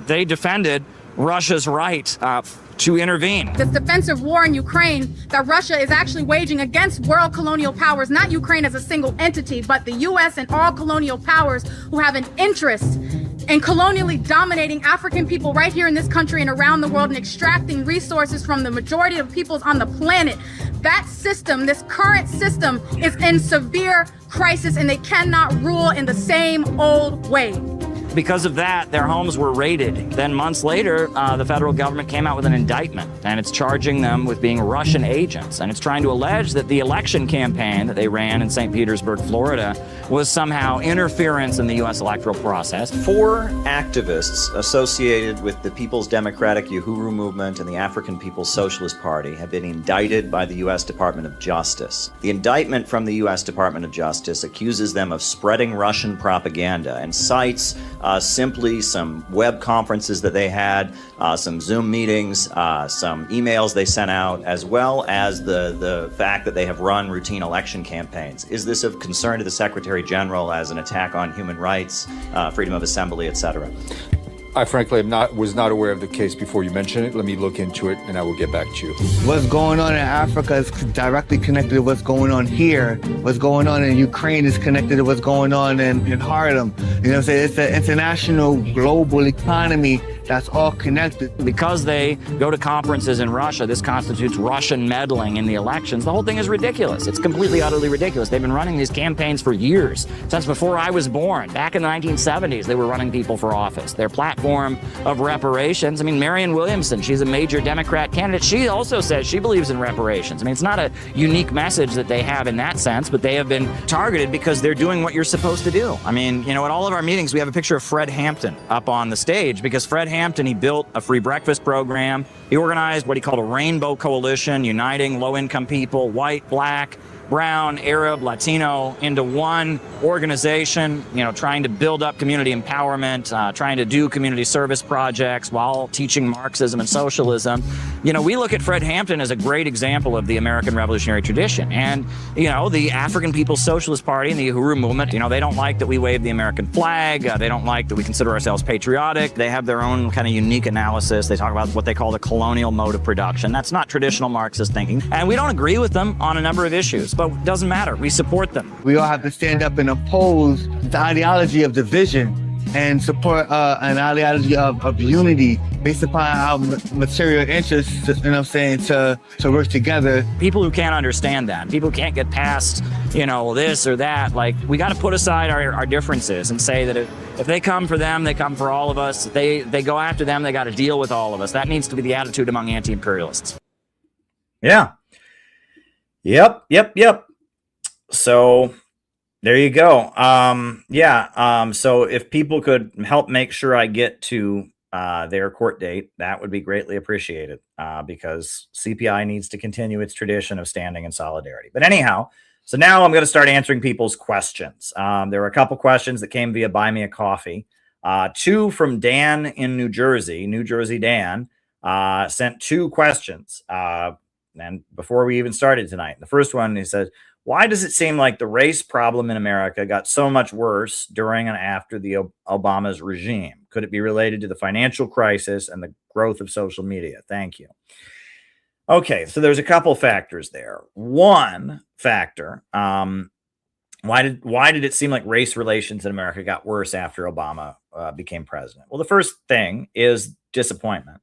they defended Russia's right to intervene.
This defensive war in Ukraine that Russia is actually waging against world colonial powers, not Ukraine as a single entity, but the U.S. and all colonial powers who have an interest in colonially dominating African people right here in this country and around the world and extracting resources from the majority of peoples on the planet. That system, this current system, is in severe crisis, and they cannot rule in the same old way.
Because of that, their homes were raided. Then months later, the federal government came out with an indictment, and it's charging them with being Russian agents. And it's trying to allege that the election campaign that they ran in St. Petersburg, Florida, was somehow interference in the U.S. electoral process.
4 activists associated with the People's Democratic Uhuru Movement and the African People's Socialist Party have been indicted by the U.S. Department of Justice. The indictment from the U.S. Department of Justice accuses them of spreading Russian propaganda and cites simply some web conferences that they had, some Zoom meetings, some emails they sent out, as well as the fact that they have run routine election campaigns. Is this of concern to the Secretary General as an attack on human rights, freedom of assembly, etc.?
I frankly was not aware of the case before you mentioned it. Let me look into it and I will get back to you.
What's going on in Africa is directly connected to what's going on here. What's going on in Ukraine is connected to what's going on in Harlem. You know what I'm saying? It's an international global economy that's all connected.
Because they go to conferences in Russia, this constitutes Russian meddling in the elections. The whole thing is ridiculous. It's completely, utterly ridiculous. They've been running these campaigns for years, since before I was born. Back in the 1970s, they were running people for office. Their platform of reparations, I mean, Marianne Williamson, she's a major Democrat candidate. She also says she believes in reparations. I mean, it's not a unique message that they have in that sense, but they have been targeted because they're doing what you're supposed to do. I mean, you know, at all of our meetings, we have a picture of Fred Hampton up on the stage because Fred Hampton, he built a free breakfast program. He organized what he called a rainbow coalition, uniting low-income people, white, black, brown, Arab, Latino, into one organization, you know, trying to build up community empowerment, trying to do community service projects while teaching Marxism and socialism. You know, we look at Fred Hampton as a great example of the American revolutionary tradition. And, you know, the African People's Socialist Party and the Uhuru Movement, you know, they don't like that we wave the American flag. They don't like that we consider ourselves patriotic. They have their own kind of unique analysis. They talk about what they call the colonial mode of production. That's not traditional Marxist thinking. And we don't agree with them on a number of issues. But it doesn't matter. We support them.
We all have to stand up and oppose the ideology of division and support an ideology of unity based upon our material interests, you know what I'm saying, to work together.
People who can't understand that, people who can't get past, you know, this or that, like, we got to put aside our differences and say that if they come for them, they come for all of us. If they go after them, they got to deal with all of us. That needs to be the attitude among anti-imperialists. Yeah. Yep. So there you go. So if people could help make sure I get to their court date, that would be greatly appreciated, because CPI needs to continue its tradition of standing in solidarity. But anyhow, so now I'm going to start answering people's questions. There were a couple questions that came via Buy Me a Coffee. 2 from Dan in New Jersey. New Jersey Dan sent 2 questions. And before we even started tonight, the first one, he said, why does it seem like the race problem in America got so much worse during and after the Obama's regime? Could it be related to the financial crisis and the growth of social media? Thank you. Okay, so there's a couple factors there. One factor, why did it seem like race relations in America got worse after Obama became president? Well, the first thing is disappointment.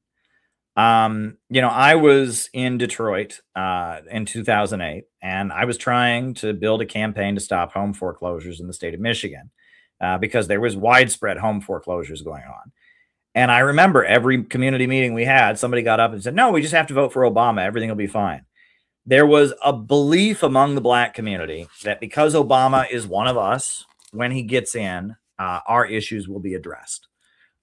You know, I was in Detroit in 2008, and I was trying to build a campaign to stop home foreclosures in the state of Michigan because there was widespread home foreclosures going on. And I remember every community meeting we had, somebody got up and said, no, we just have to vote for Obama. Everything will be fine. There was a belief among the black community that because Obama is one of us, when he gets in, our issues will be addressed.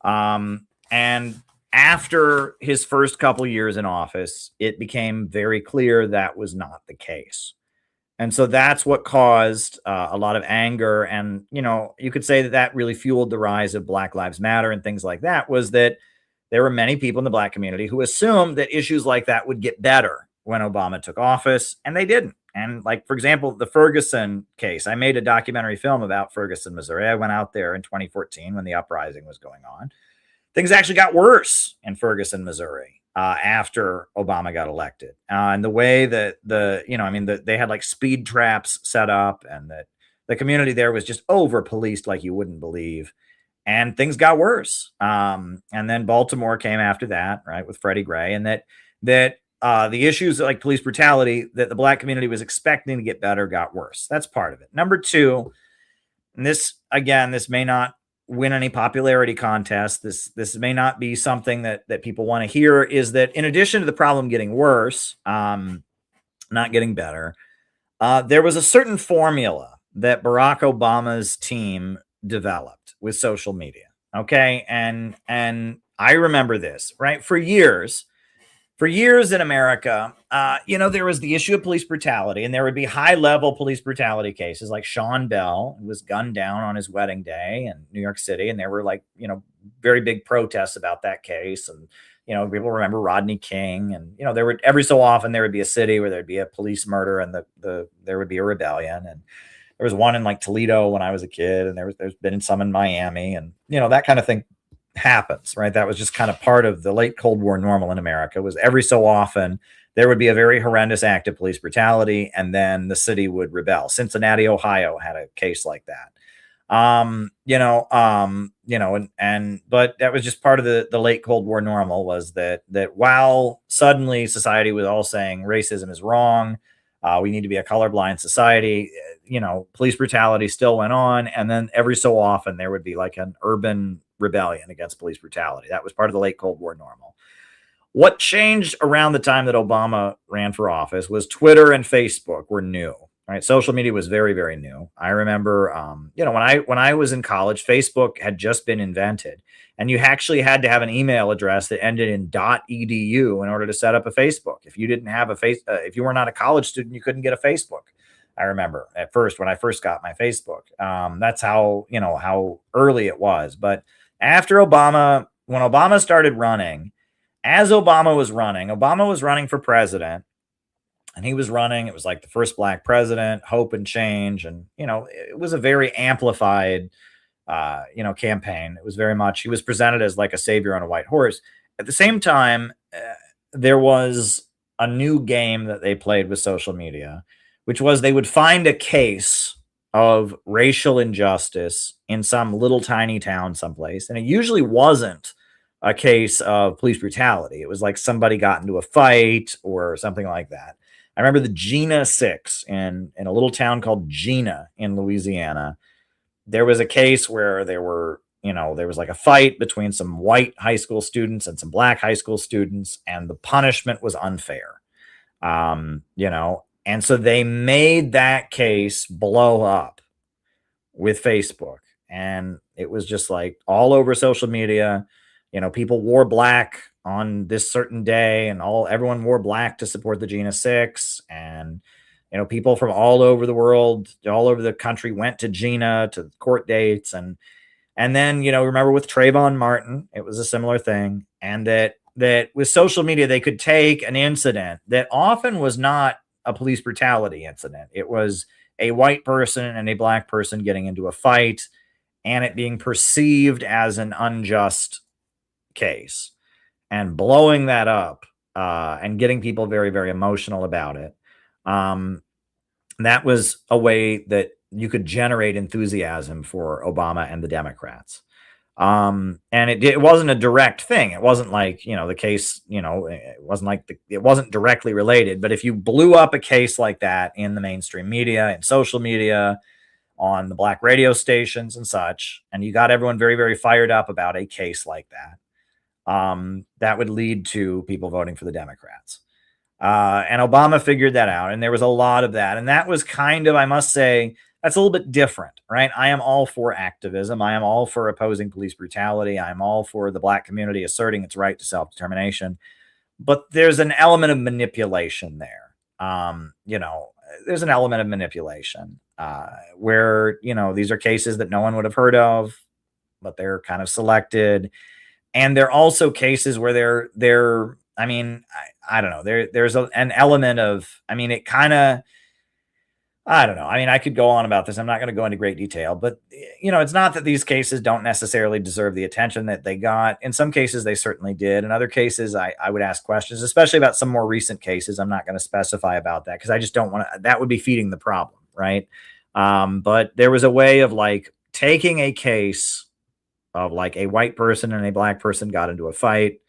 And after his first couple years in office, it became very clear that was not the case. And so that's what caused a lot of anger. And, you know, you could say that that really fueled the rise of Black Lives Matter and things like that, was that there were many people in the black community who assumed that issues like that would get better when Obama took office, and they didn't. And like, for example, the Ferguson case, I made a documentary film about Ferguson, Missouri. I went out there in 2014 when the uprising was going on. Things actually got worse in Ferguson, Missouri, after Obama got elected. And the way that they had like speed traps set up, and that the community there was just over policed like you wouldn't believe. And things got worse. And then Baltimore came after that, right, with Freddie Gray, and that the issues like police brutality that the black community was expecting to get better got worse. That's part of it. Number two, and this may not win any popularity contest. This may not be something that people want to hear, is that in addition to the problem getting worse, not getting better, there was a certain formula that Barack Obama's team developed with social media. Okay. And I remember this, right? For years in America, there was the issue of police brutality, and there would be high-level police brutality cases like Sean Bell, who was gunned down on his wedding day in New York City, and there were very big protests about that case. And people remember Rodney King, and there would every so often there would be a city where there'd be a police murder, and there would be a rebellion. And there was one in like Toledo when I was a kid, and there's been some in Miami, and that kind of thing happens, right? That was just kind of part of the late Cold War normal in America. Was every so often there would be a very horrendous act of police brutality, and then the city would rebel. Cincinnati, Ohio had a case like that. But that was just part of the late Cold War normal, was that while suddenly society was all saying racism is wrong, we need to be a colorblind society, police brutality still went on. And then every so often there would be like an urban rebellion against police brutality. That was part of the late Cold War normal. What changed around the time that Obama ran for office was Twitter and Facebook were new, right? Social media was very, very new. I remember, when I was in college, Facebook had just been invented, and you actually had to have an email address that ended in .edu in order to set up a Facebook. If you didn't have if you were not a college student, you couldn't get a Facebook. I remember at first when I first got my Facebook. That's how early it was. But after Obama, when Obama started running, Obama was running for president, and he was running, it was like the first black president, hope and change. And, it was a very amplified, campaign. It was very much, he was presented as like a savior on a white horse. At the same time, there was a new game that they played with social media, which was they would find a case of racial injustice in some little tiny town someplace. And it usually wasn't a case of police brutality. It was like somebody got into a fight or something like that. I remember the Gina 6 in a little town called Gina in Louisiana. There was a case where there was like a fight between some white high school students and some black high school students, and the punishment was unfair. And so they made that case blow up with Facebook, and it was just like all over social media. People wore black on this certain day, and everyone wore black to support the Gina 6. And, people from all over the world, all over the country went to Gina to court dates. And then, remember with Trayvon Martin, it was a similar thing. And that with social media, they could take an incident that often was not a police brutality incident. It was a white person and a black person getting into a fight, and it being perceived as an unjust case, and blowing that up and getting people very, very emotional about it. That was a way that you could generate enthusiasm for Obama and the Democrats. And it wasn't a direct thing. It wasn't like, the case, it wasn't directly related. But if you blew up a case like that in the mainstream media and social media, on the black radio stations and such, and you got everyone very, very fired up about a case like that, that would lead to people voting for the Democrats. And Obama figured that out. And there was a lot of that. And that was kind of, I must say, that's a little bit different, right? I am all for activism. I am all for opposing police brutality. I'm all for the black community asserting its right to self-determination. But there's an element of manipulation there. There's an element of manipulation where, these are cases that no one would have heard of, but they're kind of selected. And they're also cases where they're I don't know. There's an element of, it kind of, I don't know. I could go on about this. I'm not going to go into great detail, but it's not that these cases don't necessarily deserve the attention that they got. In some cases, they certainly did. In other cases, I would ask questions, especially about some more recent cases. I'm not going to specify about that because I just don't want to, that would be feeding the problem. Right. But there was a way of like taking a case of like a white person and a black person got into a fight,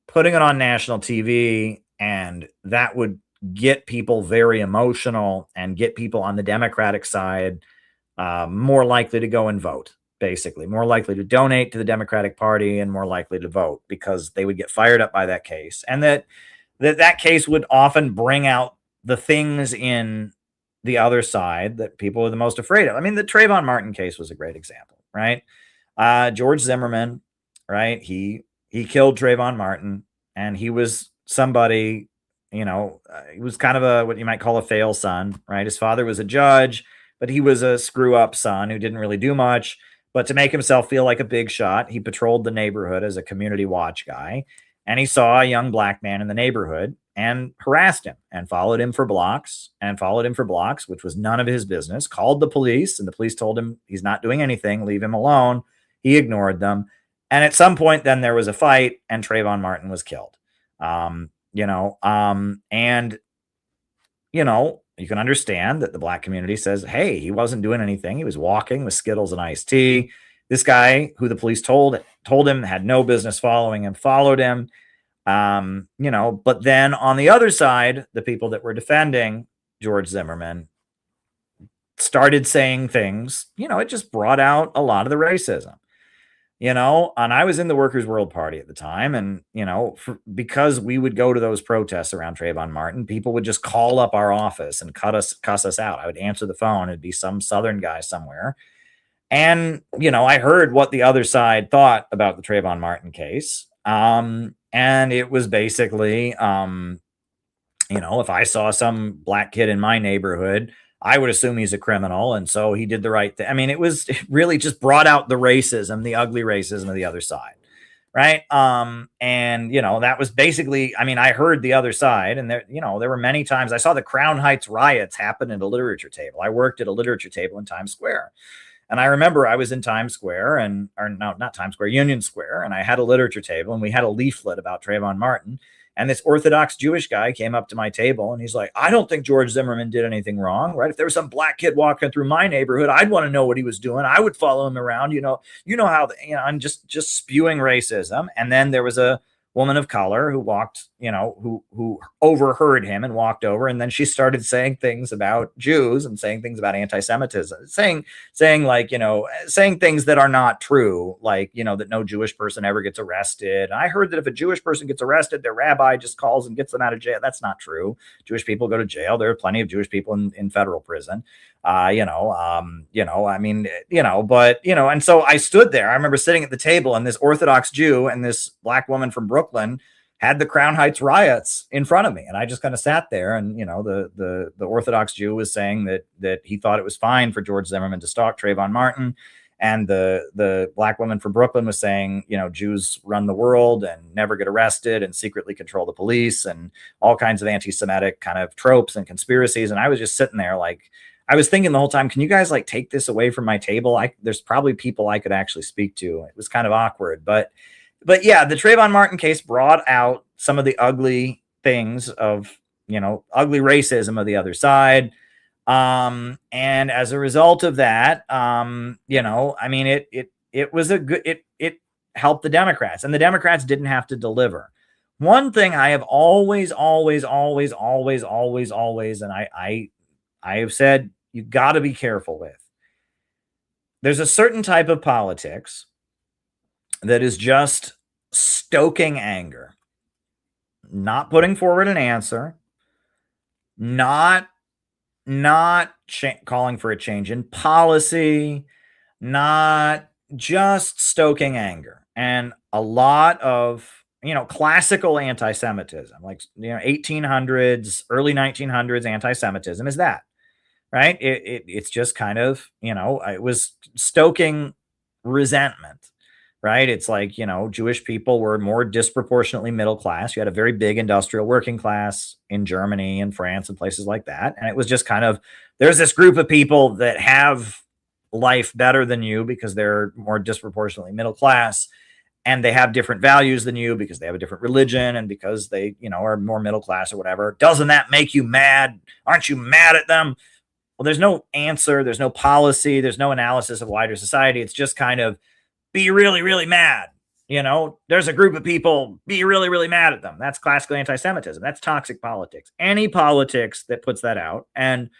putting it on national TV, and that would get people very emotional and get people on the Democratic side more likely to go and vote. basically, more likely to donate to the Democratic Party and more likely to vote, because they would get fired up by that case. And that case would often bring out the things in the other side that people are the most afraid of. I mean, the Trayvon Martin case was a great example, right? George Zimmerman, right? He killed Trayvon Martin, and he was somebody, he was kind of what you might call a fail son, right? His father was a judge, but he was a screw up son who didn't really do much. But to make himself feel like a big shot, he patrolled the neighborhood as a community watch guy, and he saw a young black man in the neighborhood and harassed him and followed him for blocks, which was none of his business, called the police, and the police told him he's not doing anything, leave him alone. He ignored them. And at some point then there was a fight and Trayvon Martin was killed. You can understand that the black community says, hey, he wasn't doing anything. He was walking with Skittles and iced tea. This guy who the police told him had no business following him, followed him. But then on the other side, the people that were defending George Zimmerman started saying things, it just brought out a lot of the racism, and I was in the Workers' World Party at the time. And, because we would go to those protests around Trayvon Martin, people would just call up our office and cuss us out. I would answer the phone. It'd be some Southern guy somewhere. And, I heard what the other side thought about the Trayvon Martin case. And it was basically, if I saw some black kid in my neighborhood, I would assume he's a criminal. And so he did the right thing. I mean, it really just brought out the racism, the ugly racism of the other side. Right. That was basically, I heard the other side, and there were many times I saw the Crown Heights riots happen at a literature table. I worked at a literature table in Times Square. And I remember I was in Times Square not Times Square, Union Square. And I had a literature table and we had a leaflet about Trayvon Martin. And this Orthodox Jewish guy came up to my table and he's like, I don't think George Zimmerman did anything wrong, right? If there was some black kid walking through my neighborhood, I'd want to know what he was doing. I would follow him around, how, I'm just spewing racism. And then there was a woman of color who walked, who overheard him and walked over. And then she started saying things about Jews and saying things about anti-Semitism, saying things that are not true, like, that no Jewish person ever gets arrested. I heard that if a Jewish person gets arrested, their rabbi just calls and gets them out of jail. That's not true. Jewish people go to jail. There are plenty of Jewish people in federal prison. And so I stood there. I remember sitting at the table, and this Orthodox Jew and this black woman from Brooklyn had the Crown Heights riots in front of me. And I just kind of sat there, and, the Orthodox Jew was saying that he thought it was fine for George Zimmerman to stalk Trayvon Martin. And the black woman from Brooklyn was saying, Jews run the world and never get arrested and secretly control the police and all kinds of anti-Semitic kind of tropes and conspiracies. And I was just sitting there like, I was thinking the whole time, can you guys take this away from my table? There's probably people I could actually speak to. It was kind of awkward, but yeah, the Trayvon Martin case brought out some of the ugly things of, ugly racism of the other side. And as a result of that, it was it helped the Democrats, and the Democrats didn't have to deliver. One thing I have always, and I have said, you've got to be careful with. There's a certain type of politics that is just stoking anger, not putting forward an answer, not calling for a change in policy, not just stoking anger. And a lot of, classical anti-Semitism, like, 1800s, early 1900s anti-Semitism is that. Right. It's just kind of, it was stoking resentment. Right. It's like, Jewish people were more disproportionately middle class. You had a very big industrial working class in Germany and France and places like that. And it was just kind of, there's this group of people that have life better than you because they're more disproportionately middle class. And they have different values than you because they have a different religion and because they, are more middle class or whatever. Doesn't that make you mad? Aren't you mad at them? Well, there's no answer. There's no policy. There's no analysis of wider society. It's just kind of be really, really mad. There's a group of people, be really, really mad at them. That's classical anti-Semitism. That's toxic politics. Any politics that puts that out. And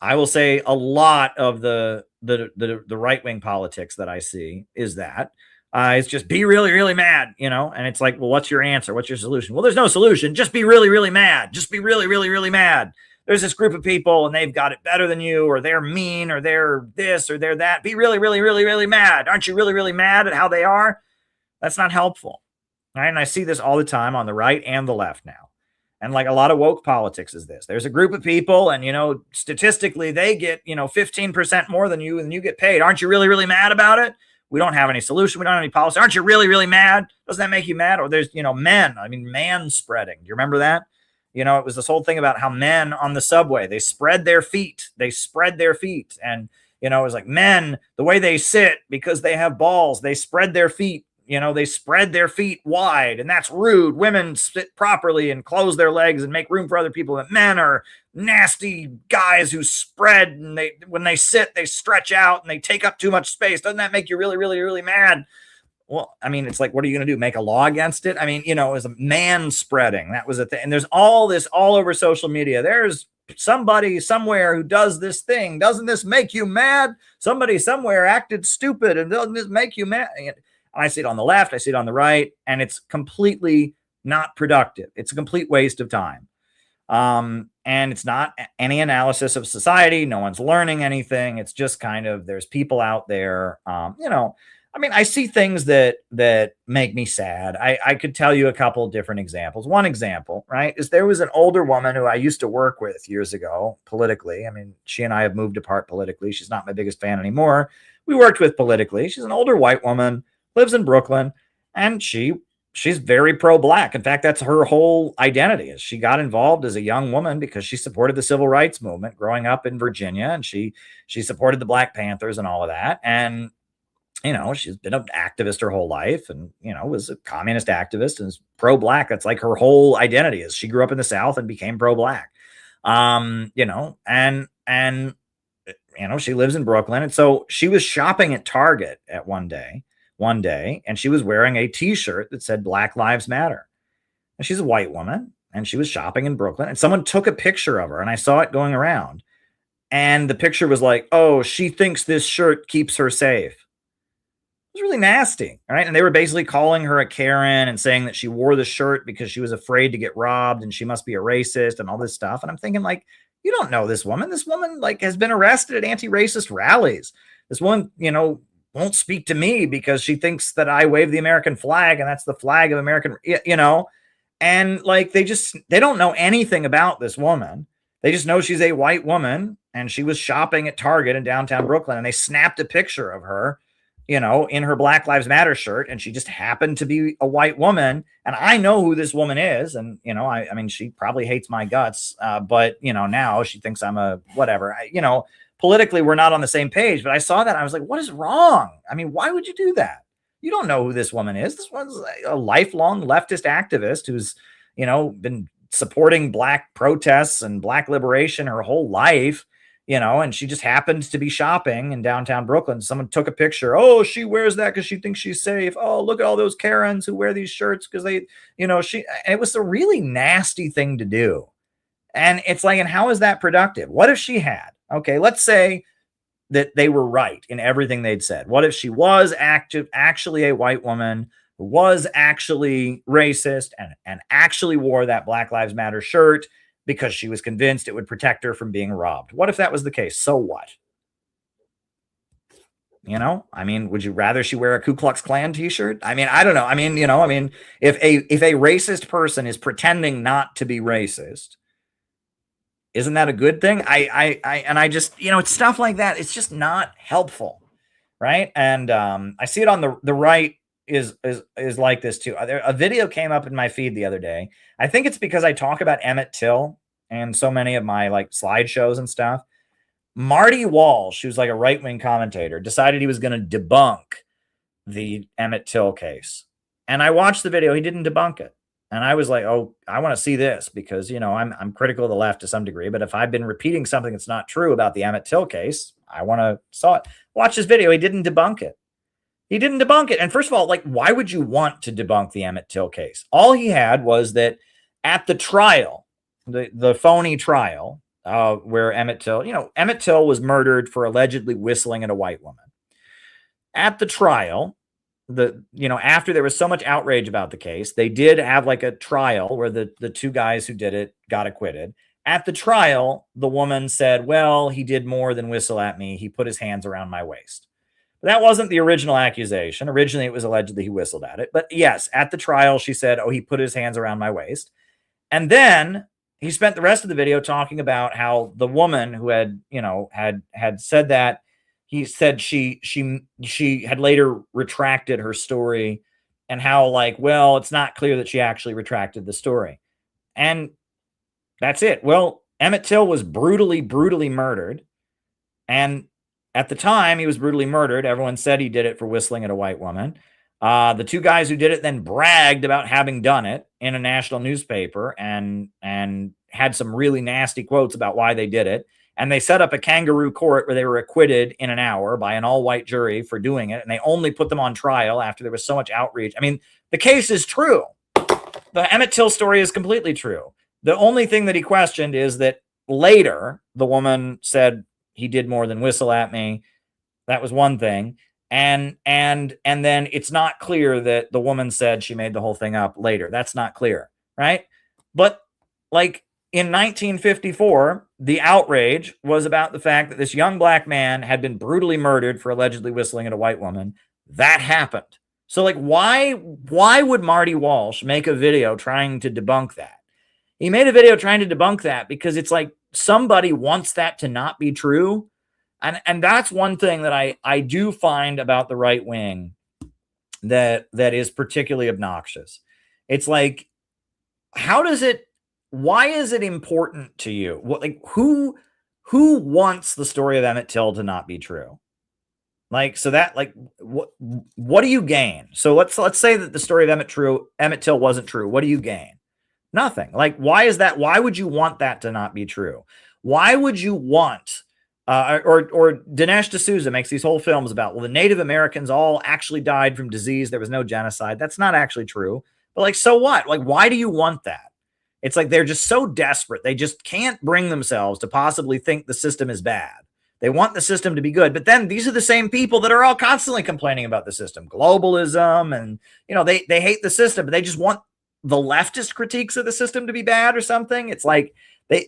I will say a lot of the the right-wing politics that I see is that it's just be really, really mad, you know? And it's like, well, what's your answer? What's your solution? Well, there's no solution. Just be really, really mad. Just be really, really, really mad. There's this group of people and they've got it better than you, or they're mean, or they're this, or they're that. Be really, really, really, really mad. Aren't you really, really mad at how they are? That's not helpful. Right? And I see this all the time on the right and the left now. And like a lot of woke politics is this. There's a group of people and, you know, statistically they get, you know, 15% more than you and you get paid. Aren't you really, really mad about it? We don't have any solution. We don't have any policy. Aren't you really, really mad? Doesn't that make you mad? Or there's, you know, men. I mean, man spreading. Do you remember that? You know, it was this whole thing about how men on the subway, they spread their feet. They spread their feet. And, you know, it was like men, the way they sit because they have balls, they spread their feet. You know, they spread their feet wide, and that's rude. Women sit properly and close their legs and make room for other people. But men are nasty guys who spread, and when they sit, they stretch out and they take up too much space. Doesn't that make you really, really, really mad? Well, I mean, it's like, what are you going to do? Make a law against it? I mean, you know, it was a man spreading. That was a thing. And there's all this all over social media. There's somebody somewhere who does this thing. Doesn't this make you mad? Somebody somewhere acted stupid, and doesn't this make you mad? I see it on the left, I see it on the right, and it's completely not productive. It's a complete waste of time. And it's not any analysis of society. No one's learning anything. It's just kind of, there's people out there, you know, I mean, I see things that make me sad. I could tell you a couple of different examples. One example, right, is there was an older woman who I used to work with years ago politically. I mean, she and I have moved apart politically. She's not my biggest fan anymore. We worked with politically. She's an older white woman, lives in Brooklyn, and she's very pro-black. In fact, that's her whole identity. Is she got involved as a young woman because she supported the civil rights movement growing up in Virginia, and she supported the Black Panthers and all of that. And, you know, she's been an activist her whole life, and, you know, was a communist activist and is pro-black. That's like her whole identity. Is she grew up in the South and became pro-black. You know, and you know, she lives in Brooklyn, and so she was shopping at Target at one day, and she was wearing a t-shirt that said Black Lives Matter. And she's a white woman, and she was shopping in Brooklyn, and someone took a picture of her, and I saw it going around. And the picture was like, oh, she thinks this shirt keeps her safe. It was really nasty, right? And they were basically calling her a Karen and saying that she wore the shirt because she was afraid to get robbed and she must be a racist and all this stuff. And I'm thinking, like, you don't know this woman. This woman, like, has been arrested at anti-racist rallies. This woman, you know, won't speak to me because she thinks that I wave the American flag and that's the flag of American, you know, and like, they don't know anything about this woman. They just know she's a white woman and she was shopping at Target in downtown Brooklyn, and they snapped a picture of her, you know, in her Black Lives Matter shirt. And she just happened to be a white woman. And I know who this woman is. And, you know, I mean, she probably hates my guts, but, you know, now she thinks I'm a whatever, you know. Politically, we're not on the same page, but I saw that and I was like, what is wrong? I mean, why would you do that? You don't know who this woman is. This one's a lifelong leftist activist who's, you know, been supporting black protests and black liberation her whole life, you know, and she just happens to be shopping in downtown Brooklyn. Someone took a picture. Oh, she wears that because she thinks she's safe. Oh, look at all those Karens who wear these shirts because they, you know, it was a really nasty thing to do. And it's like, and how is that productive? What if she had? Okay, let's say that they were right in everything they'd said. What if she was actually a white woman who was actually racist and actually wore that Black Lives Matter shirt because she was convinced it would protect her from being robbed? What if that was the case? So what? You know, I mean, would you rather she wear a Ku Klux Klan t-shirt? I mean, I don't know. I mean, you know, I mean, if a racist person is pretending not to be racist, isn't that a good thing? I just, you know, it's stuff like that. It's just not helpful, right? And I see it on the right is like this too. A video came up in my feed the other day. I think it's because I talk about Emmett Till and so many of my like slideshows and stuff. Marty Walsh, who's like a right-wing commentator, decided he was going to debunk the Emmett Till case. And I watched the video. He didn't debunk it. And I was like, oh, I want to see this because, you know, I'm critical of the left to some degree. But if I've been repeating something that's not true about the Emmett Till case, I want to saw it. Watch this video. He didn't debunk it. He didn't debunk it. And first of all, like, why would you want to debunk the Emmett Till case? All he had was that at the trial, the phony trial, where Emmett Till, Emmett Till was murdered for allegedly whistling at a white woman. At the trial, after there was so much outrage about the case, they did have like a trial where the two guys who did it got acquitted. At the trial, the woman said, well, he did more than whistle at me. He put his hands around my waist. But that wasn't the original accusation. Originally, it was allegedly he whistled at it. But yes, at the trial, she said, oh, he put his hands around my waist. And then he spent the rest of the video talking about how the woman who had said that, he said she had later retracted her story, and how like, well, it's not clear that she actually retracted the story. And that's it. Well, Emmett Till was brutally murdered. And at the time he was brutally murdered, everyone said he did it for whistling at a white woman. The two guys who did it then bragged about having done it in a national newspaper and had some really nasty quotes about why they did it. And they set up a kangaroo court where they were acquitted in an hour by an all-white jury for doing it. And they only put them on trial after there was so much outreach. I mean, the case is true. The Emmett Till story is completely true. The only thing that he questioned is that later the woman said he did more than whistle at me. That was one thing. And then it's not clear that the woman said she made the whole thing up later. That's not clear, right? But like in 1954, the outrage was about the fact that this young black man had been brutally murdered for allegedly whistling at a white woman. That happened. So like, why would Marty Walsh make a video trying to debunk that? He made a video trying to debunk that because it's like somebody wants that to not be true. And that's one thing that I do find about the right wing that is particularly obnoxious. It's like, why is it important to you? Who wants the story of Emmett Till to not be true? Like, so that, like, what do you gain? So let's say that the story of Emmett Till wasn't true. What do you gain? Nothing. Like, why is that? Why would you want that to not be true? Why would you want, or Dinesh D'Souza makes these whole films about, well, the Native Americans all actually died from disease. There was no genocide. That's not actually true. But like, so what? Like, why do you want that? It's like they're just so desperate. They just can't bring themselves to possibly think the system is bad. They want the system to be good. But then these are the same people that are all constantly complaining about the system. Globalism, and, they hate the system, but they just want the leftist critiques of the system to be bad or something. It's like they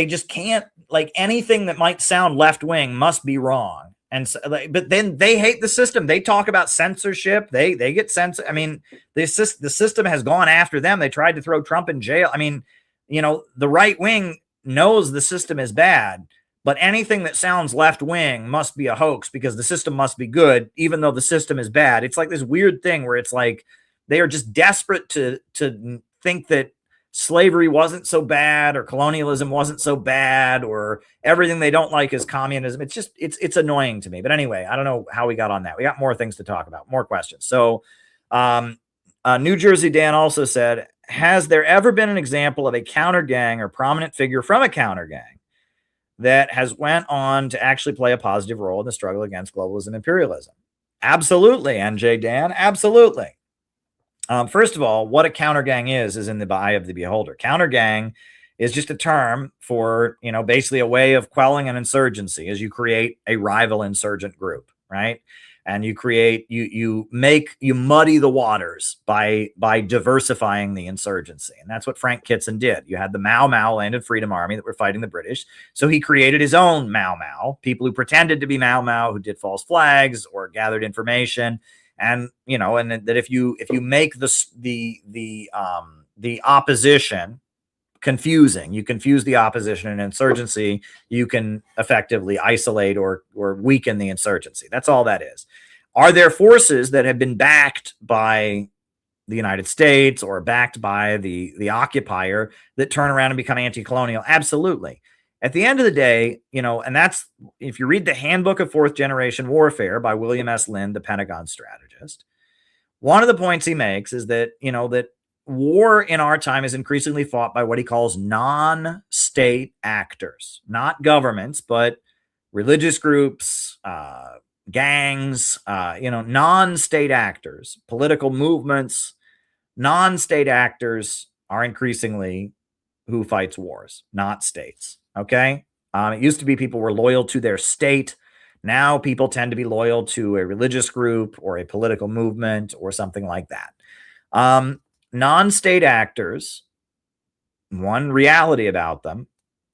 just can't, like, anything that might sound left-wing must be wrong. And so, but then they hate the system. They talk about censorship. They get censored. I mean, the system has gone after them. They tried to throw Trump in jail. I mean, the right wing knows the system is bad, but anything that sounds left wing must be a hoax because the system must be good, even though the system is bad. It's like this weird thing where it's like they are just desperate to think that slavery wasn't so bad, or colonialism wasn't so bad, or everything they don't like is communism. It's just, it's annoying to me. But anyway, I don't know how we got on that. We got more things to talk about, more questions. So New Jersey Dan also said, has there ever been an example of a counter gang or prominent figure from a counter gang that has went on to actually play a positive role in the struggle against globalism and imperialism? Absolutely, NJ Dan, absolutely. First of all, what a counter gang is in the eye of the beholder. Counter gang is just a term for, basically a way of quelling an insurgency, as you create a rival insurgent group, right? And you create, you muddy the waters by diversifying the insurgency. And that's what Frank Kitson did. You had the Mau Landed Freedom Army that were fighting the British. So he created his own Mau, people who pretended to be Mau, who did false flags or gathered information. And, and that if you make the opposition confusing, you confuse the opposition and insurgency, you can effectively isolate or weaken the insurgency. That's all that is. Are there forces that have been backed by the United States or backed by the occupier that turn around and become anti-colonial? Absolutely. At the end of the day, and that's, if you read the Handbook of Fourth Generation Warfare by William S. Lind, the Pentagon strategist, one of the points he makes is that, that war in our time is increasingly fought by what he calls non-state actors, not governments, but religious groups, gangs, non-state actors, political movements. Non-state actors are increasingly who fights wars, not states. Okay. It used to be people were loyal to their state. Now people tend to be loyal to a religious group or a political movement or something like that. Non-state actors, one reality about them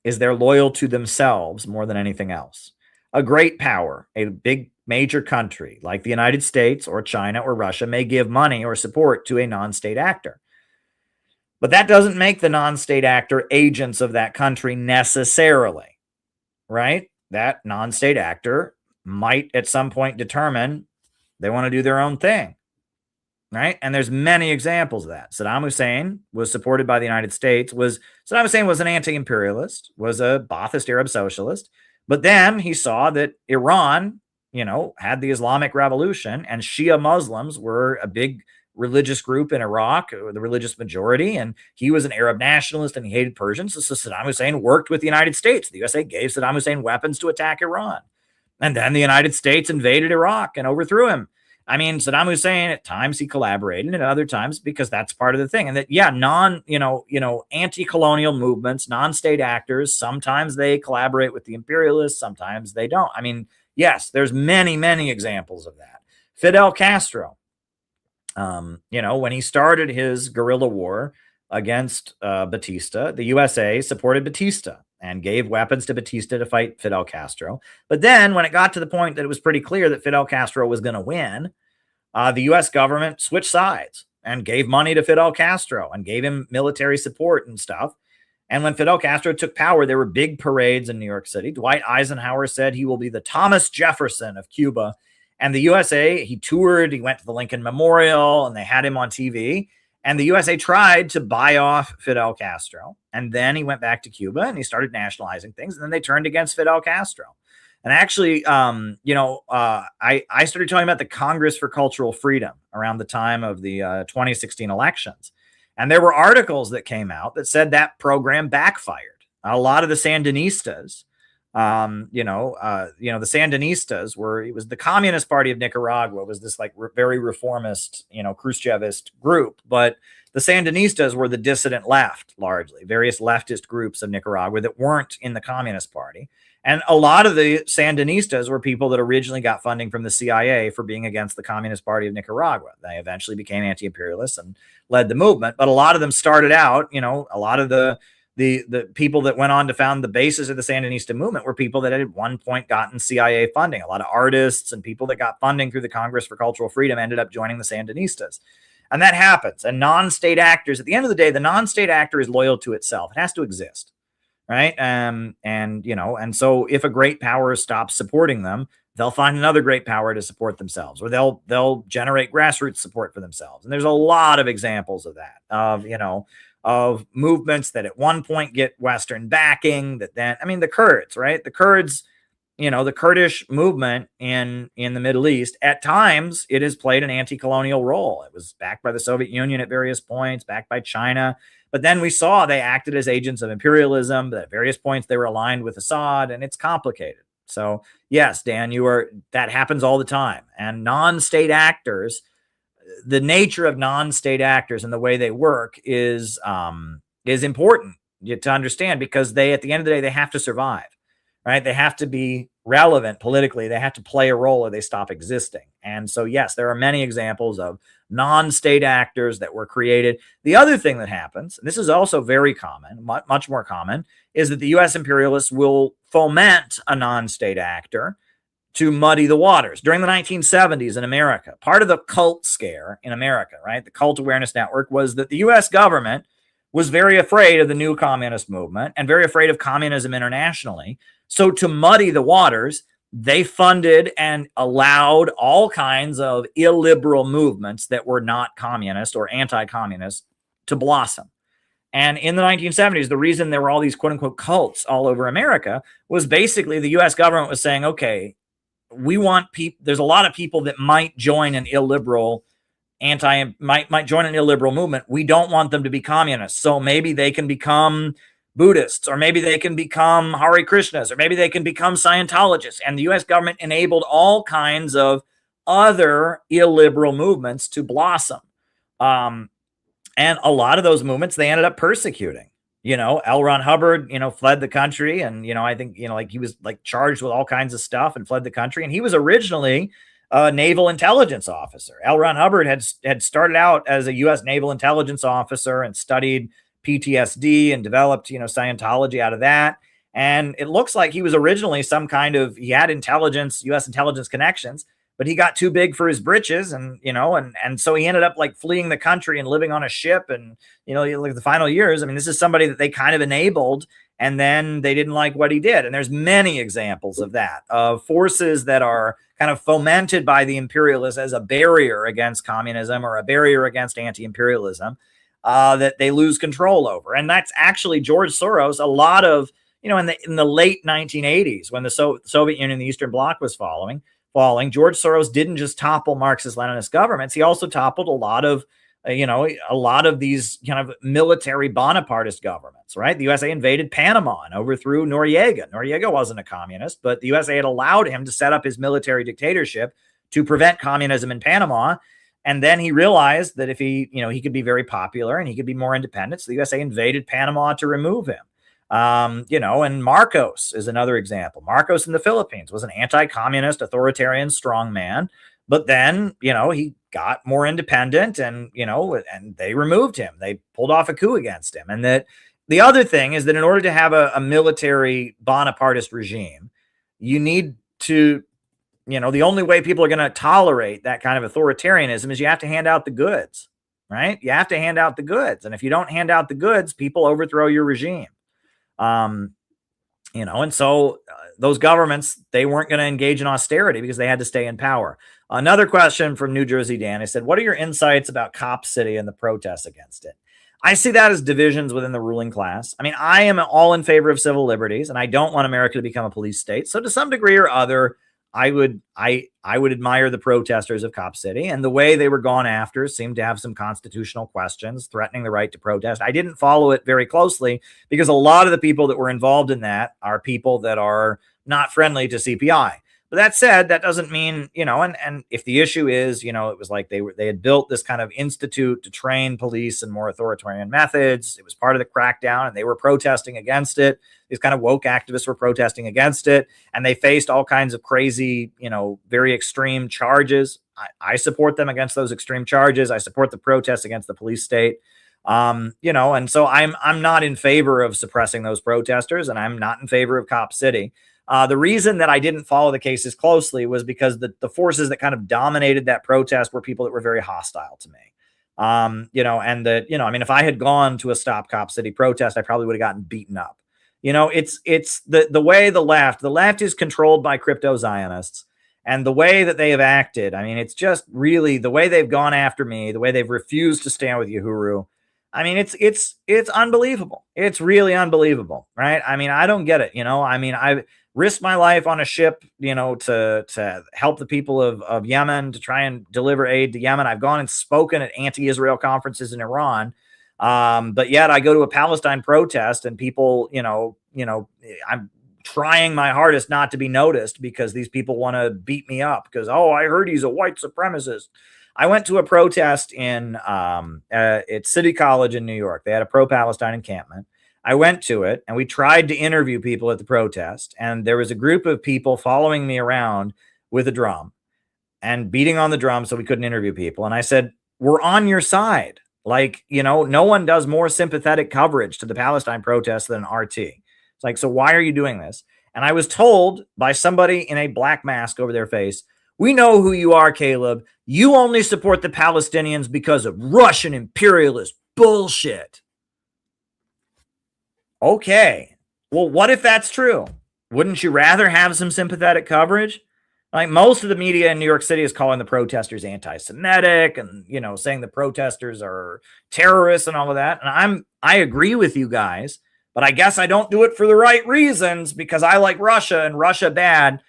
is they're loyal to themselves more than anything else. A great power, a big major country like the United States or China or Russia may give money or support to a non-state actor. But that doesn't make the non-state actor agents of that country necessarily, right? That non-state actor might at some point determine they want to do their own thing, right? And there's many examples of that. Saddam Hussein was supported by the United States. Saddam Hussein was an anti-imperialist, was a Ba'athist Arab socialist, but then he saw that Iran, had the Islamic Revolution, and Shia Muslims were a big religious group in Iraq, the religious majority, and he was an Arab nationalist and he hated Persians. So Saddam Hussein worked with the United States. The USA gave Saddam Hussein weapons to attack Iran. And then the United States invaded Iraq and overthrew him. I mean, Saddam Hussein, at times he collaborated, and at other times, because that's part of the thing. And that, anti-colonial movements, non-state actors, sometimes they collaborate with the imperialists, sometimes they don't. I mean, yes, there's many, many examples of that. Fidel Castro, when he started his guerrilla war against Batista, the USA supported Batista and gave weapons to Batista to fight Fidel Castro. But then when it got to the point that it was pretty clear that Fidel Castro was going to win, the US government switched sides and gave money to Fidel Castro and gave him military support and stuff. And when Fidel Castro took power, there were big parades in New York City. Dwight Eisenhower said he will be the Thomas Jefferson of Cuba. And the USA, he toured, he went to the Lincoln Memorial, and they had him on TV. And the USA tried to buy off Fidel Castro. And then he went back to Cuba and he started nationalizing things. And then they turned against Fidel Castro. And actually, I started talking about the Congress for Cultural Freedom around the time of the 2016 elections. And there were articles that came out that said that program backfired. A lot of the Sandinistas, the Sandinistas it was the Communist Party of Nicaragua, was this very reformist, Khrushchevist group. But the Sandinistas were the dissident left, largely, various leftist groups of Nicaragua that weren't in the Communist Party. And a lot of the Sandinistas were people that originally got funding from the CIA for being against the Communist Party of Nicaragua. They eventually became anti-imperialists and led the movement. But a lot of them started out, a lot of the people that went on to found the basis of the Sandinista movement were people that had at one point gotten CIA funding. A lot of artists and people that got funding through the Congress for Cultural Freedom ended up joining the Sandinistas. And that happens. And non-state actors, at the end of the day, the non-state actor is loyal to itself. It has to exist, right? And so if a great power stops supporting them, they'll find another great power to support themselves, or they'll generate grassroots support for themselves. And there's a lot of examples of that, of movements that at one point get Western backing, that then, the Kurds, right? The Kurds, the Kurdish movement in the Middle East, at times it has played an anti-colonial role. It was backed by the Soviet Union at various points, backed by China. But then we saw they acted as agents of imperialism. But at various points they were aligned with Assad, and it's complicated. So yes, Dan, that happens all the time. And non-state actors, the nature of non-state actors and the way they work is important to understand, because at the end of the day, they have to survive, right? They have to be relevant politically. They have to play a role or they stop existing. And so, yes, there are many examples of non-state actors that were created. The other thing that happens, and this is also very common, much more common, is that the U.S. imperialists will foment a non-state actor to muddy the waters. During the 1970s in America, part of the cult scare in America, right, the Cult Awareness Network, was that the U.S. government was very afraid of the new communist movement and very afraid of communism internationally. So to muddy the waters, they funded and allowed all kinds of illiberal movements that were not communist or anti-communist to blossom. And in the 1970s, the reason there were all these quote-unquote cults all over America was basically the U.S. government was saying, okay, we want people, there's a lot of people that might join an illiberal might join an illiberal movement. We don't want them to be communists. So maybe they can become Buddhists, or maybe they can become Hare Krishnas, or maybe they can become Scientologists. And the U.S. government enabled all kinds of other illiberal movements to blossom. And a lot of those movements, they ended up persecuting. L. Ron Hubbard, fled the country, and I think like he was like charged with all kinds of stuff and fled the country, and he was originally a naval intelligence officer. L. Ron Hubbard had started out as a U.S. naval intelligence officer and studied PTSD and developed Scientology out of that. And it looks like he was originally he had intelligence, U.S. intelligence connections, but he got too big for his britches, and and so he ended up like fleeing the country and living on a ship. And like the final years, I mean, this is somebody that they kind of enabled, and then they didn't like what he did. And there's many examples of that, of forces that are kind of fomented by the imperialists as a barrier against communism or a barrier against anti-imperialism, that they lose control over. And that's actually George Soros. A lot of in the late 1980s, when the Soviet Union, the Eastern Bloc, was falling, George Soros didn't just topple Marxist-Leninist governments. He also toppled a lot of these kind of military Bonapartist governments, right? The USA invaded Panama and overthrew Noriega. Noriega wasn't a communist, but the USA had allowed him to set up his military dictatorship to prevent communism in Panama. And then he realized that if he could be very popular and he could be more independent, so the USA invaded Panama to remove him. And Marcos is another example. Marcos in the Philippines was an anti-communist, authoritarian strongman, but then, he got more independent, and they removed him. They pulled off a coup against him. And that the other thing is that in order to have a military Bonapartist regime, you need to, the only way people are going to tolerate that kind of authoritarianism is you have to hand out the goods, right? You have to hand out the goods. And if you don't hand out the goods, people overthrow your regime. And so those governments, they weren't going to engage in austerity because they had to stay in power. Another question from New Jersey Dan. I said, what are your insights about Cop City and the protests against it? I see that as divisions within the ruling class. I mean, I am all in favor of civil liberties, and I don't want America to become a police state. So to some degree or other, I would admire the protesters of Cop City, and the way they were gone after seemed to have some constitutional questions threatening the right to protest. I didn't follow it very closely because a lot of the people that were involved in that are people that are not friendly to CPI. But that said, that doesn't mean, and if the issue is, it was like they had built this kind of institute to train police in more authoritarian methods. It was part of the crackdown, and they were protesting against it. These kind of woke activists were protesting against it, and they faced all kinds of crazy, very extreme charges. I support them against those extreme charges. I support the protests against the police state. And so I'm not in favor of suppressing those protesters, and I'm not in favor of Cop City. The reason that I didn't follow the cases closely was because the forces that kind of dominated that protest were people that were very hostile to me. And that, I mean, if I had gone to a Stop Cop City protest, I probably would have gotten beaten up. It's the way the left is controlled by crypto Zionists, and the way that they have acted. I mean, it's just really the way they've gone after me, the way they've refused to stand with Uhuru. I mean, it's unbelievable. It's really unbelievable, right? I mean, I don't get it. I mean, I risked my life on a ship, to help the people of Yemen, to try and deliver aid to Yemen. I've gone and spoken at anti-Israel conferences in Iran. But yet I go to a Palestine protest, and people, I'm trying my hardest not to be noticed because these people want to beat me up because, oh, I heard he's a white supremacist. I went to a protest at City College in New York. They had a pro-Palestine encampment. I went to it, and we tried to interview people at the protest. And there was a group of people following me around with a drum and beating on the drum so we couldn't interview people. And I said, we're on your side. Like, no one does more sympathetic coverage to the Palestine protests than RT. It's like, so why are you doing this? And I was told by somebody in a black mask over their face, we know who you are, Caleb. You only support the Palestinians because of Russian imperialist bullshit. Okay. Well, what if that's true? Wouldn't you rather have some sympathetic coverage? Like, most of the media in New York City is calling the protesters anti-Semitic and, saying the protesters are terrorists and all of that. And I agree with you guys, but I guess I don't do it for the right reasons because I like Russia and Russia bad.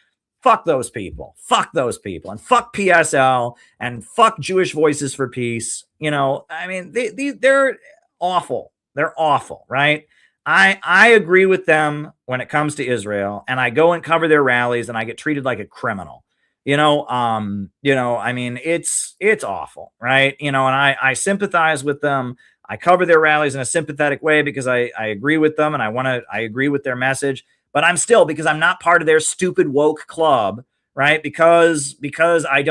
Fuck those people. Fuck those people. And fuck PSL and fuck Jewish Voices for Peace. I mean, they're awful. They're awful, right? I agree with them when it comes to Israel, and I go and cover their rallies, and I get treated like a criminal. I mean, it's awful, right? And I sympathize with them. I cover their rallies in a sympathetic way because I agree with them and I agree with their message. But I'm still, because I'm not part of their stupid woke club, right? Because I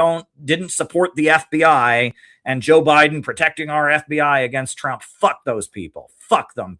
didn't support the FBI and Joe Biden protecting our FBI against Trump. Fuck those people. Fuck them,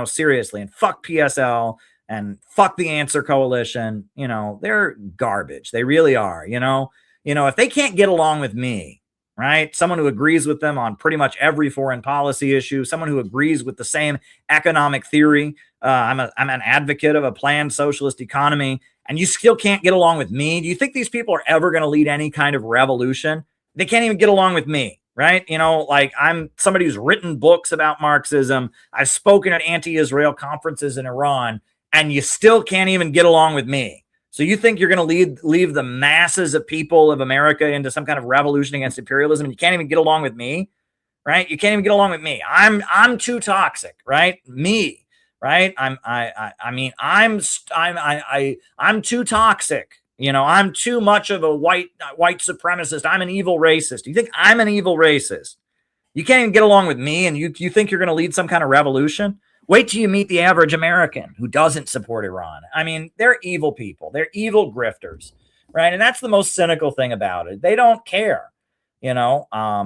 seriously. And fuck PSL and fuck the Answer Coalition. They're garbage. They really are. If they can't get along with me, right? Someone who agrees with them on pretty much every foreign policy issue, someone who agrees with the same economic theory. I'm an advocate of a planned socialist economy, and you still can't get along with me. Do you think these people are ever going to lead any kind of revolution? They can't even get along with me, right? I'm somebody who's written books about Marxism. I've spoken at anti-Israel conferences in Iran, and you still can't even get along with me. So you think you're going to leave the masses of people of America into some kind of revolution against imperialism, and you can't even get along with me, right? You can't even get along with me. I'm too toxic, right? Me, right? I'm too toxic. I'm too much of a white supremacist. I'm an evil racist. You think I'm an evil racist? You can't even get along with me, and you think you're going to lead some kind of revolution? Wait till you meet the average American who doesn't support Iran. They're evil people. They're evil grifters, right? And that's the most cynical thing about it. They don't care, and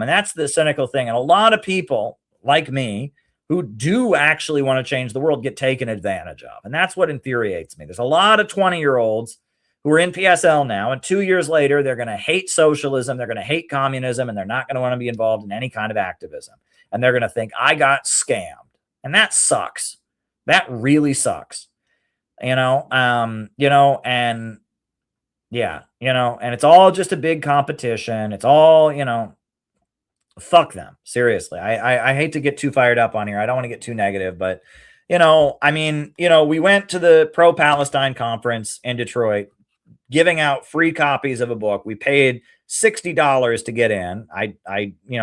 that's the cynical thing. And a lot of people like me who do actually want to change the world get taken advantage of. And that's what infuriates me. There's a lot of 20-year-olds who are in PSL now, and 2 years later, they're going to hate socialism, they're going to hate communism, and they're not going to want to be involved in any kind of activism. And they're going to think, I got scammed. And that sucks. That really sucks. And it's all just a big competition. It's all, fuck them. Seriously. I hate to get too fired up on here. I don't want to get too negative, but, we went to the pro-Palestine conference in Detroit, giving out free copies of a book. We paid $60 to get in.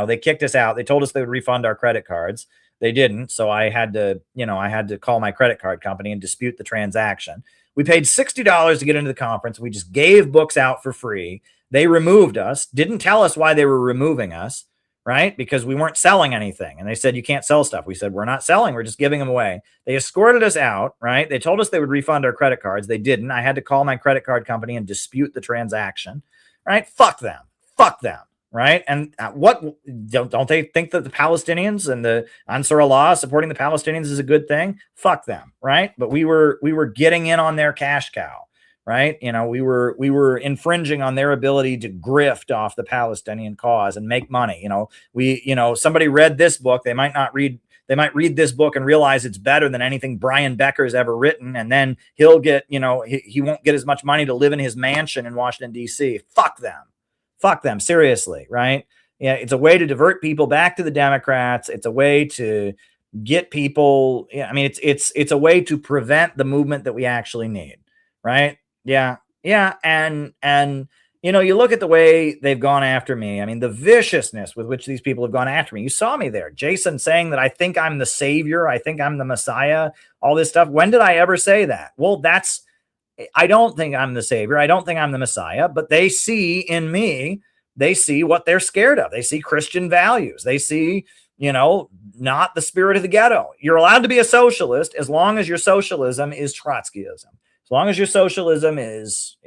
They kicked us out. They told us they would refund our credit cards. They didn't. So I had to call my credit card company and dispute the transaction. We paid $60 to get into the conference. We just gave books out for free. They removed us, didn't tell us why they were removing us, right? Because we weren't selling anything. And they said, you can't sell stuff. We said, we're not selling. We're just giving them away. They escorted us out, right? They told us they would refund our credit cards. They didn't. I had to call my credit card company and dispute the transaction, right? Fuck them. Fuck them. Right. And what don't they think that the Palestinians and the Ansar Allah supporting the Palestinians is a good thing? Fuck them. Right. But we were getting in on their cash cow. Right. We were infringing on their ability to grift off the Palestinian cause and make money. Somebody read this book. They might read this book and realize it's better than anything Brian Becker's ever written. And then he'll get, he won't get as much money to live in his mansion in Washington, D.C. Fuck them. Fuck them, seriously, right? Yeah, it's a way to divert people back to the Democrats. It's a way to get people. It's a way to prevent the movement that we actually need, right? Yeah, and you look at the way they've gone after me. The viciousness with which these people have gone after me. You saw me there, Jason, saying that I think I'm the savior, I think I'm the Messiah, all this stuff. When did I ever say that? Well, I don't think I'm the savior. I don't think I'm the Messiah, but they see in me, they see what they're scared of. They see Christian values. They see, not the spirit of the ghetto. You're allowed to be a socialist as long as your socialism is Trotskyism. As long as your socialism is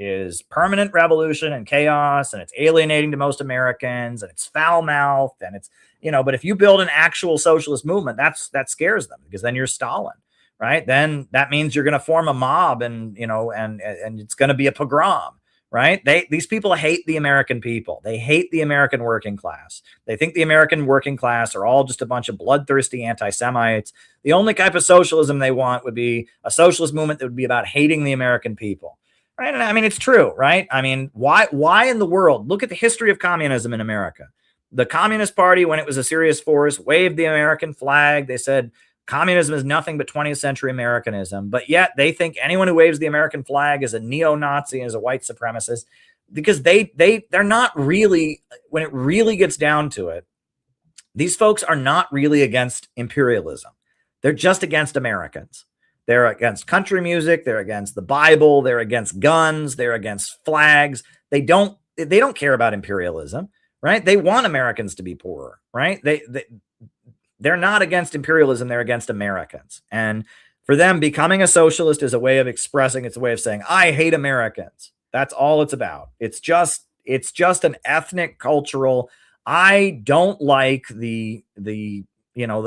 permanent revolution and chaos, and it's alienating to most Americans, and it's foul-mouthed, and it's, but if you build an actual socialist movement, that scares them, because then you're Stalin. Right. Then that means you're going to form a mob and it's going to be a pogrom. Right. These people hate the American people. They hate the American working class. They think the American working class are all just a bunch of bloodthirsty anti-Semites. The only type of socialism they want would be a socialist movement that would be about hating the American people. Right. And it's true. Right. Why in the world? Look at the history of communism in America. The Communist Party, when it was a serious force, waved the American flag. They said, communism is nothing but 20th century Americanism, but yet they think anyone who waves the American flag is a neo-Nazi, is a white supremacist, because they're not really, when it really gets down to it, these folks are not really against imperialism. They're just against Americans. They're against country music. They're against the Bible. They're against guns. They're against flags. They don't care about imperialism, right? They want Americans to be poorer, right? they're not against imperialism. They're against Americans. And for them, becoming a socialist is a way of expressing, it's a way of saying, I hate Americans. That's all it's about. It's just an ethnic, cultural, I don't like the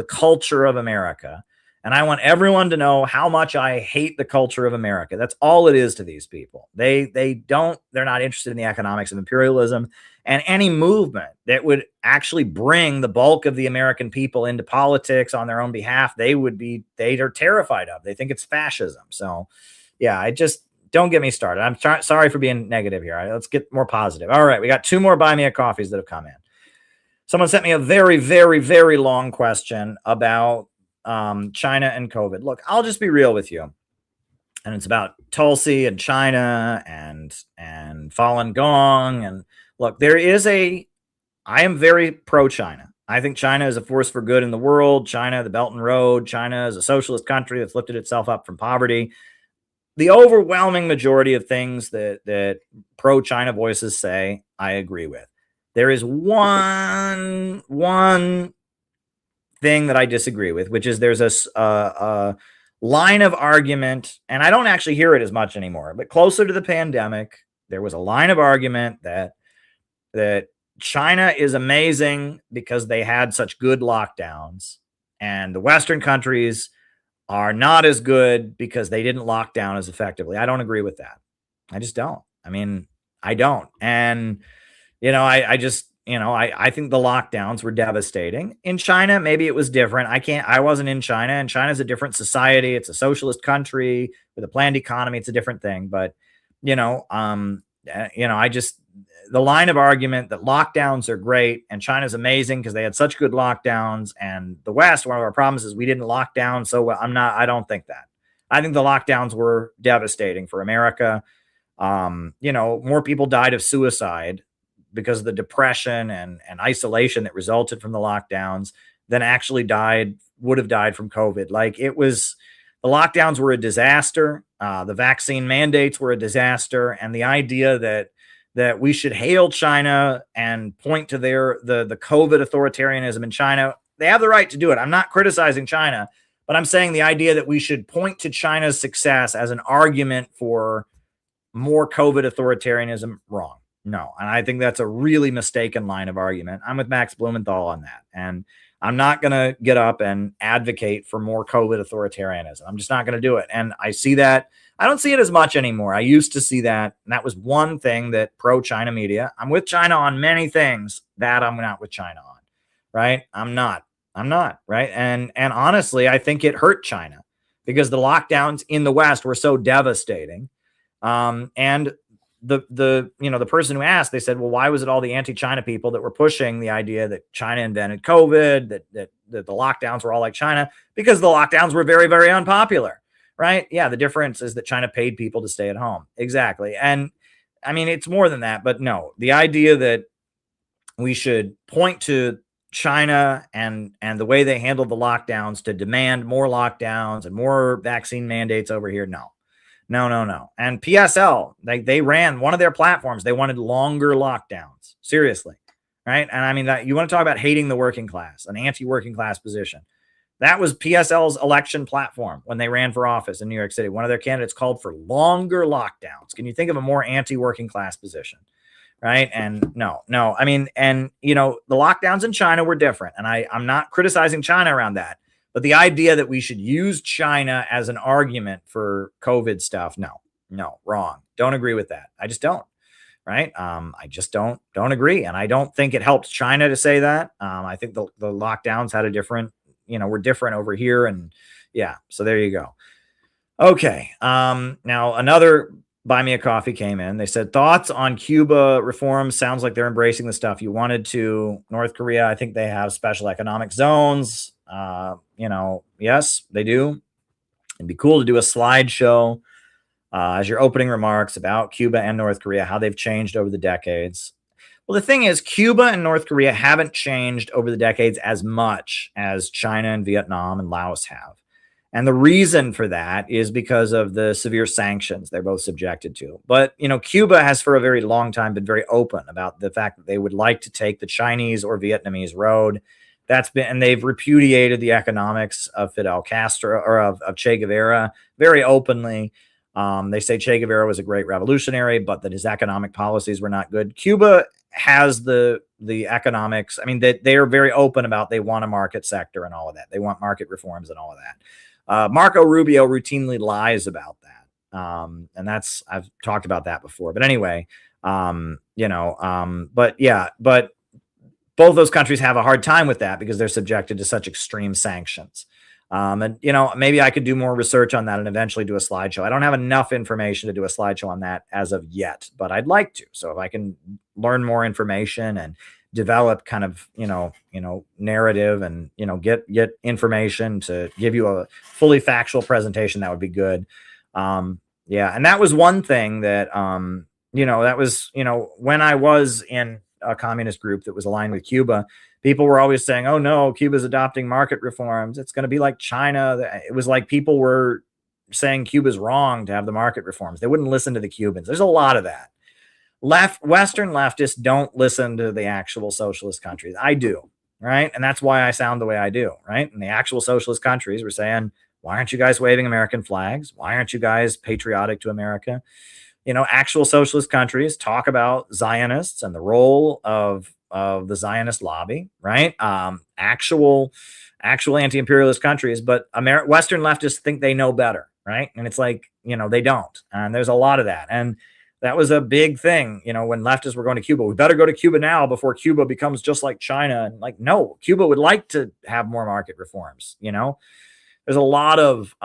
culture of America. And I want everyone to know how much I hate the culture of America. That's all it is to these people. They're not interested in the economics of imperialism, and any movement that would actually bring the bulk of the American people into politics on their own behalf, they are terrified of. They think it's fascism. So yeah, don't get me started. I'm sorry for being negative here. All right, let's get more positive. All right. We got 2 more Buy Me a Coffees that have come in. Someone sent me a very, very, very long question about China and COVID. Look, I'll just be real with you. And it's about Tulsi and China and Falun Gong. And look, I am very pro-China. I think China is a force for good in the world. China, the Belt and Road. China is a socialist country that's lifted itself up from poverty. The overwhelming majority of things that pro-China voices say, I agree with. There is one thing that I disagree with, which is there's a line of argument, and I don't actually hear it as much anymore, but closer to the pandemic, there was a line of argument that China is amazing because they had such good lockdowns, and the Western countries are not as good because they didn't lock down as effectively. I don't agree with that. I just don't. I mean, I don't. And, I think the lockdowns were devastating. In China, maybe it was different. I wasn't in China, and China's a different society. It's a socialist country with a planned economy. It's a different thing. But, the line of argument that lockdowns are great and China's amazing because they had such good lockdowns, and the West, one of our problems is we didn't lock down. So I don't think that. I think the lockdowns were devastating for America. More people died of suicide because of the depression and isolation that resulted from the lockdowns than actually would have died from COVID. The lockdowns were a disaster. The vaccine mandates were a disaster. And the idea that we should hail China and point to the COVID authoritarianism in China, they have the right to do it. I'm not criticizing China, but I'm saying the idea that we should point to China's success as an argument for more COVID authoritarianism, wrong. No. And I think that's a really mistaken line of argument. I'm with Max Blumenthal on that. And I'm not going to get up and advocate for more COVID authoritarianism. I'm just not going to do it. And I see that. I don't see it as much anymore. I used to see that. And that was one thing that pro-China media, I'm with China on many things that I'm not with China on, right? I'm not, right? And honestly, I think it hurt China because the lockdowns in the West were so devastating. And the person who asked, they said, well, why was it all the anti-China people that were pushing the idea that China invented COVID, that the lockdowns were all like China? Because the lockdowns were very, very unpopular, right? Yeah, the difference is that China paid people to stay at home. Exactly. And I mean, it's more than that, but no, the idea that we should point to China and the way they handled the lockdowns to demand more lockdowns and more vaccine mandates over here, no. And PSL, they ran one of their platforms. They wanted longer lockdowns. Seriously. Right. And I mean, that you want to talk about hating the working class, an anti-working class position. That was PSL's election platform when they ran for office in New York City. One of their candidates called for longer lockdowns. Can you think of a more anti-working class position? Right. And no, I mean, and the lockdowns in China were different. And I'm not criticizing China around that. But the idea that we should use China as an argument for COVID stuff, no, wrong. Don't agree with that. I just don't. Right. I just don't agree. And I don't think it helped China to say that. I think the lockdowns had a different, were different over here. And yeah, so there you go. Okay. Now another Buy Me a Coffee came in. They said, thoughts on Cuba reforms? Sounds like they're embracing the stuff you wanted to. North Korea, I think they have special economic zones. Yes, they do. It'd be cool to do a slideshow as your opening remarks about Cuba and North Korea, how they've changed over the decades. Well, the thing is, Cuba and North Korea haven't changed over the decades as much as China and Vietnam and Laos have. And the reason for that is because of the severe sanctions they're both subjected to. But, Cuba has for a very long time been very open about the fact that they would like to take the Chinese or Vietnamese road. that's been, and they've repudiated the economics of Fidel Castro or of Che Guevara very openly. They say Che Guevara was a great revolutionary, but that his economic policies were not good. Cuba has the economics. I mean, they are very open about they want a market sector and all of that. They want market reforms and all of that. Marco Rubio routinely lies about that. And that's, I've talked about that before. But anyway, but yeah, but both those countries have a hard time with that because they're subjected to such extreme sanctions. And, maybe I could do more research on that and eventually do a slideshow. I don't have enough information to do a slideshow on that as of yet, but I'd like to. So if I can learn more information and develop kind of, narrative and, get information to give you a fully factual presentation, that would be good. Yeah. And that was one thing that, that was, when I was in a communist group that was aligned with Cuba, people were always saying, oh no, Cuba's adopting market reforms. It's going to be like China. It was like people were saying Cuba's wrong to have the market reforms. They wouldn't listen to the Cubans. There's a lot of that. Western leftists don't listen to the actual socialist countries. I do, right? And that's why I sound the way I do, right? And the actual socialist countries were saying, why aren't you guys waving American flags? Why aren't you guys patriotic to America? Actual socialist countries talk about Zionists and the role of the Zionist lobby, right? Actual anti-imperialist countries, but Western leftists think they know better, right? And it's like, they don't. And there's a lot of that. And that was a big thing, when leftists were going to Cuba. We better go to Cuba now before Cuba becomes just like China. And like, no, Cuba would like to have more market reforms. There's a lot of,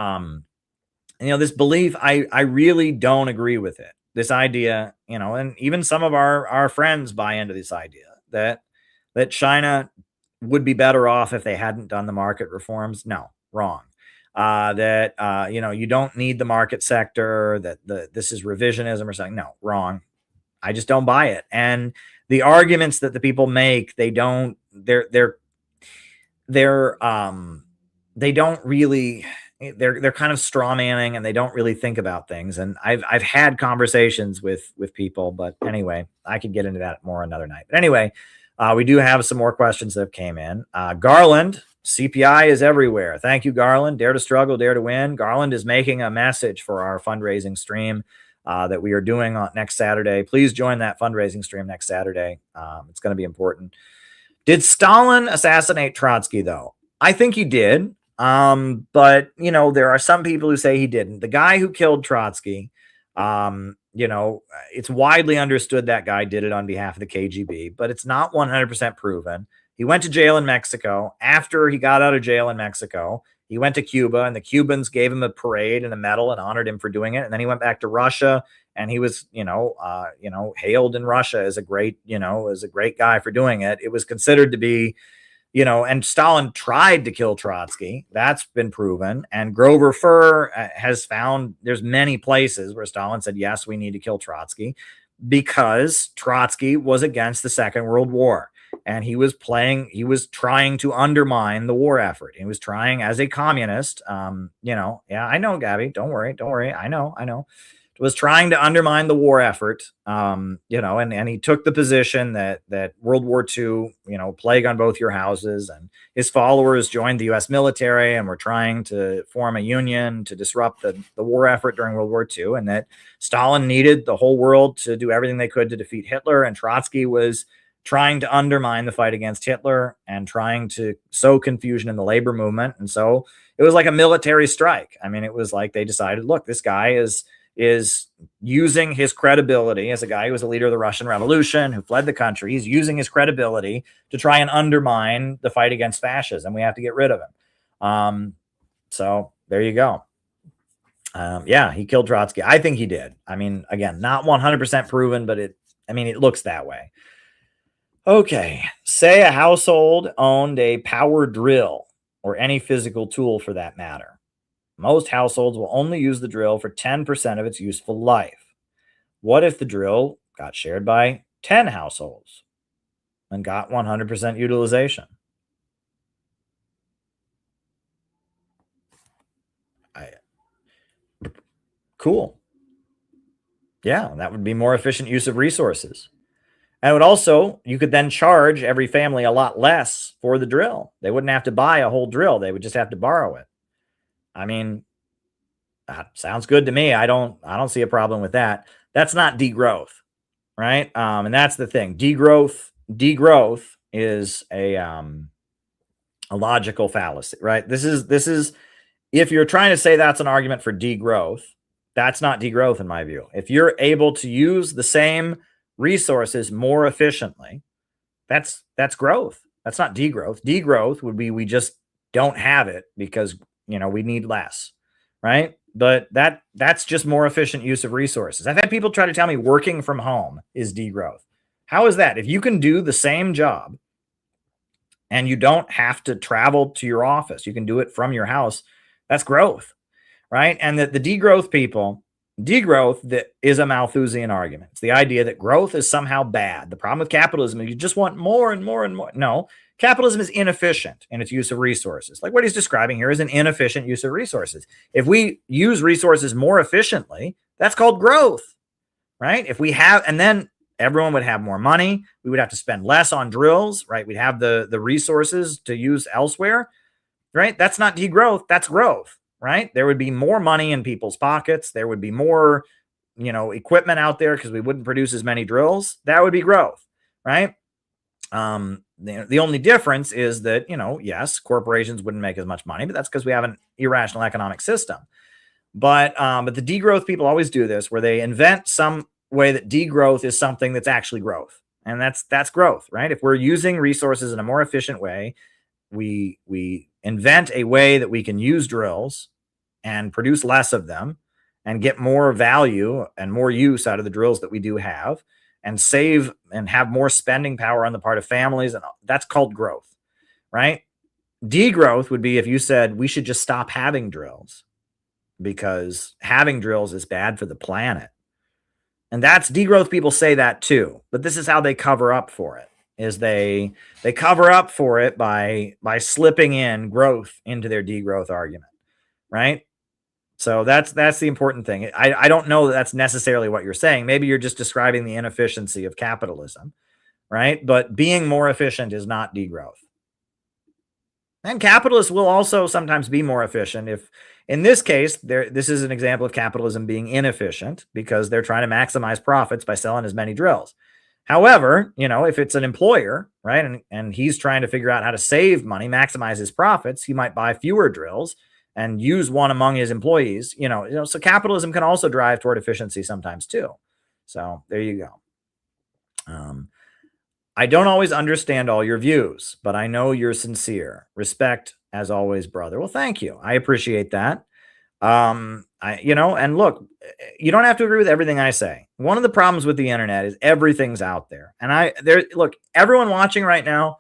this belief, I really don't agree with it. This idea, and even some of our friends buy into this idea that China would be better off if they hadn't done the market reforms. No, wrong. You don't need the market sector, this is revisionism or something. No, wrong. I just don't buy it. And the arguments that the people make, they don't really, they're kind of straw manning and they don't really think about things. And I've had conversations with people, but anyway, I could get into that more another night. But anyway, we do have some more questions that have came in. Garland, CPI is everywhere. Thank you, Garland. Dare to struggle, dare to win. Garland is making a message for our fundraising stream that we are doing on next Saturday. Please join that fundraising stream next Saturday. It's going to be important. Did Stalin assassinate Trotsky, though? I think he did. But there are some people who say he didn't. The guy who killed Trotsky, it's widely understood that guy did it on behalf of the KGB, but it's not 100% proven. He went to jail in Mexico. After he got out of jail in Mexico, he went to Cuba, and the Cubans gave him a parade and a medal and honored him for doing it. And then he went back to Russia, and he was, hailed in Russia as a great guy for doing it. It was considered to be, and Stalin tried to kill Trotsky. That's been proven. And Grover Furr has found there's many places where Stalin said, yes, we need to kill Trotsky, because Trotsky was against the Second World War. And he was trying to undermine the war effort. He was trying as a communist, yeah, I know, Gabby, don't worry. I know. Was trying to undermine the war effort, and he took the position that World War II, plague on both your houses, and his followers joined the U.S. military and were trying to form a union to disrupt the war effort during World War II, and that Stalin needed the whole world to do everything they could to defeat Hitler, and Trotsky was trying to undermine the fight against Hitler and trying to sow confusion in the labor movement. And so it was like a military strike. I mean, it was like they decided, look, this guy is using his credibility as a guy who was a leader of the Russian Revolution, who fled the country. He's using his credibility to try and undermine the fight against fascism. We have to get rid of him. So there you go. Yeah, he killed Trotsky. I think he did. I mean, again, not 100% proven, but it looks that way. Okay. Say a household owned a power drill or any physical tool for that matter. Most households will only use the drill for 10% of its useful life. What if the drill got shared by 10 households and got 100% utilization? Cool. Yeah, that would be more efficient use of resources. And it would also, you could then charge every family a lot less for the drill. They wouldn't have to buy a whole drill. They would just have to borrow it. I mean, that sounds good to me. I don't see a problem with that. That's not degrowth, right? And that's the thing. Degrowth is a logical fallacy, right? This is if you're trying to say that's an argument for degrowth, that's not degrowth in my view. If you're able to use the same resources more efficiently, that's growth. That's not degrowth. Degrowth would be we just don't have it because, you know, we need less, right? But that's just more efficient use of resources. I've had people try to tell me working from home is degrowth. How is that? If you can do the same job and you don't have to travel to your office, you can do it from your house, that's growth, right? And that the degrowth people, degrowth that is a Malthusian argument. It's the idea that growth is somehow bad. The problem with capitalism is you just want more and more and more. No, capitalism is inefficient in its use of resources. Like what he's describing here is an inefficient use of resources. If we use resources more efficiently, that's called growth, right? If we have, and then everyone would have more money. We would have to spend less on drills, right? We'd have the resources to use elsewhere, right? That's not degrowth. That's growth. Right? There would be more money in people's pockets. There would be more, you know, equipment out there because we wouldn't produce as many drills. That would be growth, right? The only difference is that, you know, yes, corporations wouldn't make as much money, but that's because we have an irrational economic system. But the degrowth people always do this, where they invent some way that degrowth is something that's actually growth, and that's growth, right? If we're using resources in a more efficient way, we invent a way that we can use drills and produce less of them and get more value and more use out of the drills that we do have and save and have more spending power on the part of families. And that's called growth, right? Degrowth would be if you said we should just stop having drills because having drills is bad for the planet. And that's degrowth people say that too, but this is how they cover up for it. Is they cover up for it by slipping in growth into their degrowth argument, right? So that's the important thing. I don't know that that's necessarily what you're saying. Maybe you're just describing the inefficiency of capitalism, right? But being more efficient is not degrowth. And capitalists will also sometimes be more efficient. If in this case, this is an example of capitalism being inefficient because they're trying to maximize profits by selling as many drills. However, you know, if it's an employer, right, and he's trying to figure out how to save money, maximize his profits, he might buy fewer drills and use one among his employees, you know, so capitalism can also drive toward efficiency sometimes too. So there you go. I don't always understand all your views, but I know you're sincere. Respect as always, brother. Well, thank you. I appreciate that. And look, you don't have to agree with everything I say. One of the problems with the internet is everything's out there. And look, everyone watching right now,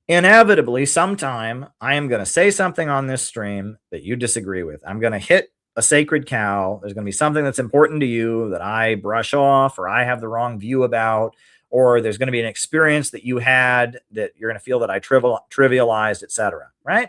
inevitably sometime I am going to say something on this stream that you disagree with. I'm going to hit a sacred cow. There's going to be something that's important to you that I brush off or I have the wrong view about, or there's going to be an experience that you had that you're going to feel that I trivialized, etc. Right?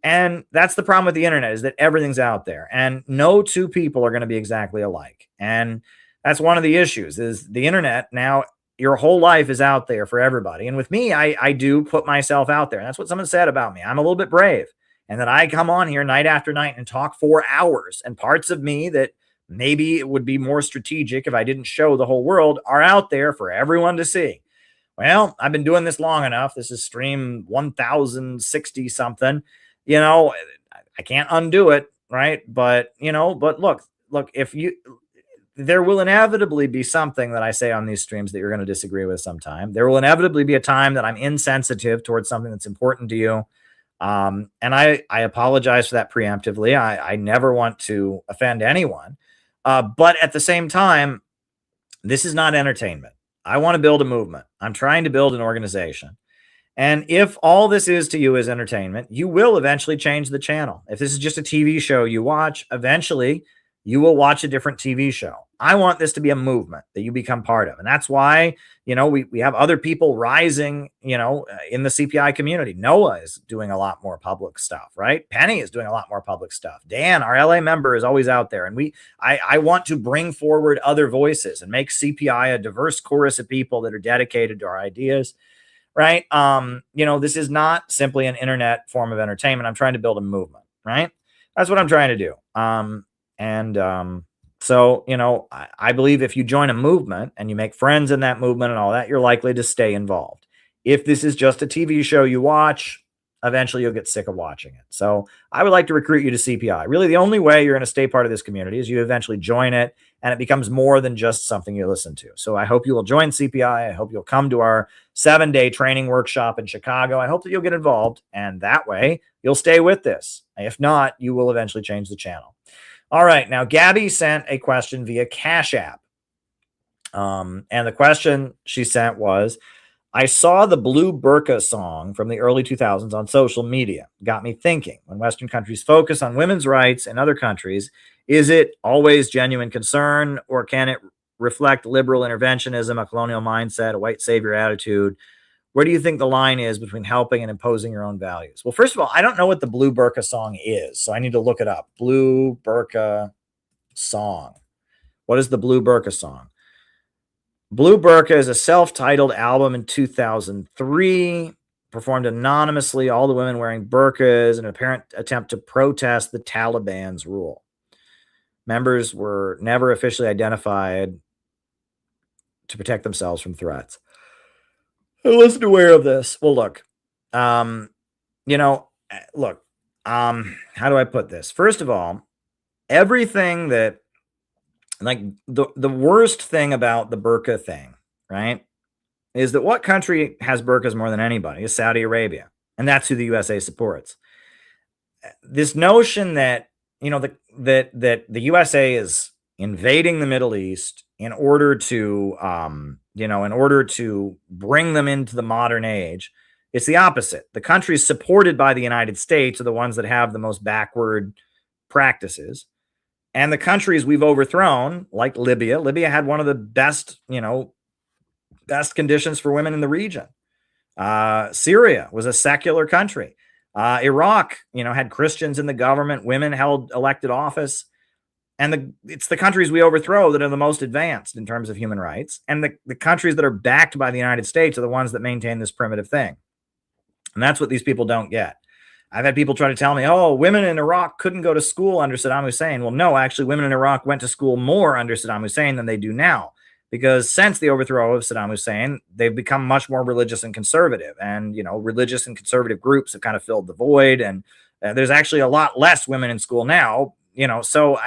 And that's the problem with the internet, is that everything's out there and no two people are going to be exactly alike. And that's one of the issues is the internet. Now your whole life is out there for everybody. And with me, I do put myself out there. And that's what someone said about me. I'm a little bit brave, and that I come on here night after night and talk for hours, and parts of me that maybe it would be more strategic if I didn't show the whole world are out there for everyone to see. Well, I've been doing this long enough. This is stream 1060 something. You know, I can't undo it, right? But, you know, but look, there will inevitably be something that I say on these streams that you're going to disagree with sometime. There will inevitably be a time that I'm insensitive towards something that's important to you. And I apologize for that preemptively. I never want to offend anyone. But at the same time, this is not entertainment. I want to build a movement. I'm trying to build an organization. And if all this is to you is entertainment, you will eventually change the channel. If this is just a TV show you watch, eventually you will watch a different TV show. I want this to be a movement that you become part of. And that's why, we have other people rising, in the CPI community. Noah is doing a lot more public stuff, right? Penny is doing a lot more public stuff. Dan, our LA member, is always out there. And I want to bring forward other voices and make CPI a diverse chorus of people that are dedicated to our ideas, right? This is not simply an internet form of entertainment. I'm trying to build a movement, right? That's what I'm trying to do. So, I believe if you join a movement and you make friends in that movement and all that, you're likely to stay involved. If this is just a TV show you watch, eventually you'll get sick of watching it. So I would like to recruit you to CPI. Really, the only way you're going to stay part of this community is you eventually join it and it becomes more than just something you listen to. So I hope you will join CPI. I hope you'll come to our 7-day training workshop in Chicago. I hope that you'll get involved, and that way you'll stay with this. If not, you will eventually change the channel. All right. Now, Gabby sent a question via Cash App. And the question she sent was, I saw the Blue Burqa song from the early 2000s on social media. Got me thinking, when Western countries focus on women's rights in other countries, is it always genuine concern, or can it reflect liberal interventionism, a colonial mindset, a white savior attitude? Where do you think the line is between helping and imposing your own values? Well, first of all, I don't know what the Blue Burqa song is, so I need to look it up. Blue Burqa song. What is the Blue Burqa song? Blue Burqa is a self-titled album in 2003, performed anonymously, all the women wearing burqas, in an apparent attempt to protest the Taliban's rule. Members were never officially identified to protect themselves from threats. I wasn't aware of this. Well, look, how do I put this? First of all, everything that, like, the worst thing about the burqa thing, right, is that what country has burqas more than anybody is Saudi Arabia. And that's who the USA supports. This notion that, that the USA is invading the Middle East in order to, in order to bring them into the modern age, it's the opposite. The countries supported by the United States are the ones that have the most backward practices. And the countries we've overthrown, like Libya had one of the best, best conditions for women in the region. Syria was a secular country. Iraq, had Christians in the government, women held elected office. And it's the countries we overthrow that are the most advanced in terms of human rights. And the countries that are backed by the United States are the ones that maintain this primitive thing. And that's what these people don't get. I've had people try to tell me, oh, women in Iraq couldn't go to school under Saddam Hussein. Well, no, actually, women in Iraq went to school more under Saddam Hussein than they do now. Because since the overthrow of Saddam Hussein, they've become much more religious and conservative. And, religious and conservative groups have kind of filled the void. And there's actually a lot less women in school now, so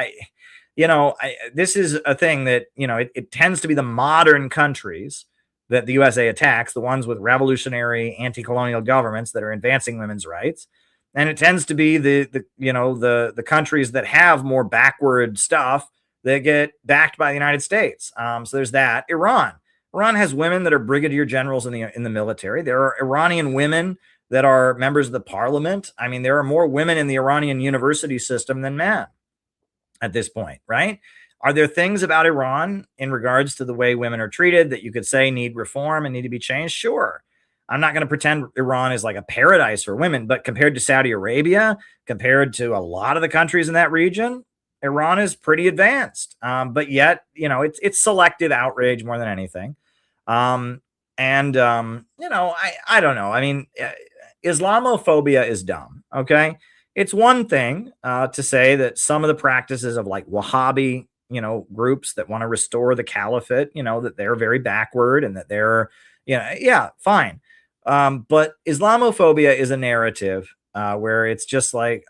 this is a thing that, it tends to be the modern countries that the USA attacks, the ones with revolutionary anti-colonial governments that are advancing women's rights. And it tends to be the countries that have more backward stuff that get backed by the United States. So there's that. Iran has women that are brigadier generals in the military. There are Iranian women that are members of the parliament. I mean, there are more women in the Iranian university system than men at this point, right? Are there things about Iran in regards to the way women are treated that you could say need reform and need to be changed? Sure. I'm not going to pretend Iran is like a paradise for women, but compared to Saudi Arabia, compared to a lot of the countries in that region, Iran is pretty advanced. But yet, it's selective outrage more than anything. I don't know. I mean, Islamophobia is dumb. Okay. It's one thing to say that some of the practices of like Wahhabi, groups that want to restore the caliphate, that they're very backward and that they're, yeah, fine. But Islamophobia is a narrative where it's just like,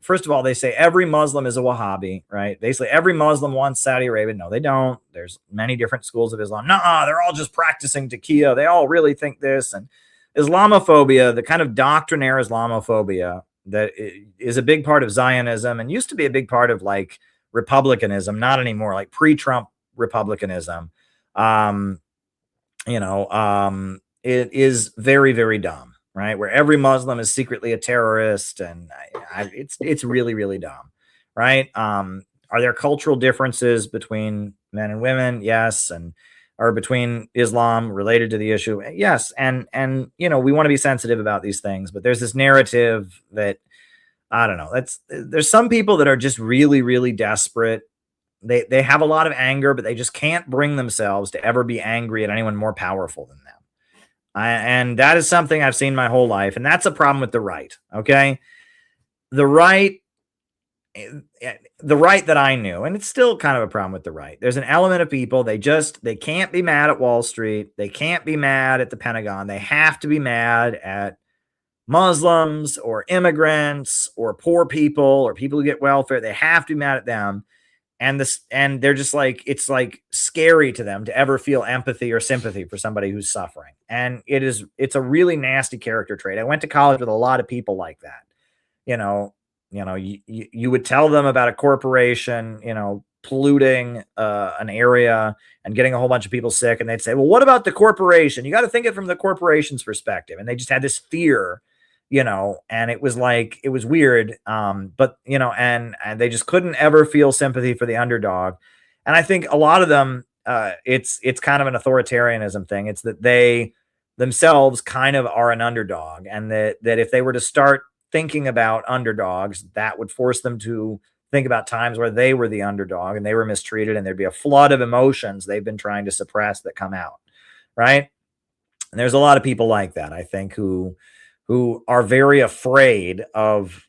first of all, they say every Muslim is a Wahhabi, right? Basically, every Muslim wants Saudi Arabia. No, they don't. There's many different schools of Islam. Nah, they're all just practicing taqiyya. They all really think this. And Islamophobia, the kind of doctrinaire Islamophobia that is a big part of Zionism and used to be a big part of like republicanism, not anymore, like pre-Trump republicanism. It is very, very dumb, right? Where every Muslim is secretly a terrorist, and it's really, really dumb, right? Are Are there cultural differences between men and women? Yes. And or between Islam related to the issue? Yes. And you know, we want to be sensitive about these things, but there's this narrative that, I don't know, there's some people that are just really, really desperate. They have a lot of anger, but they just can't bring themselves to ever be angry at anyone more powerful than them. And that is something I've seen my whole life. And that's a problem with the right. Okay. The right that I knew, and it's still kind of a problem with the right. There's an element of people, they can't be mad at Wall Street. They can't be mad at the Pentagon. They have to be mad at Muslims or immigrants or poor people or people who get welfare. They have to be mad at them. And they're just like, it's like scary to them to ever feel empathy or sympathy for somebody who's suffering. And it's a really nasty character trait. I went to college with a lot of people like that. You would tell them about a corporation, polluting an area and getting a whole bunch of people sick. And they'd say, well, what about the corporation? You got to think it from the corporation's perspective. And they just had this fear, and it was like, it was weird. But and they just couldn't ever feel sympathy for the underdog. And I think a lot of them, it's kind of an authoritarianism thing. It's that they themselves kind of are an underdog, and that if they were to start thinking about underdogs, that would force them to think about times where they were the underdog and they were mistreated, and there'd be a flood of emotions they've been trying to suppress that come out. Right. And there's a lot of people like that, I think, who are very afraid of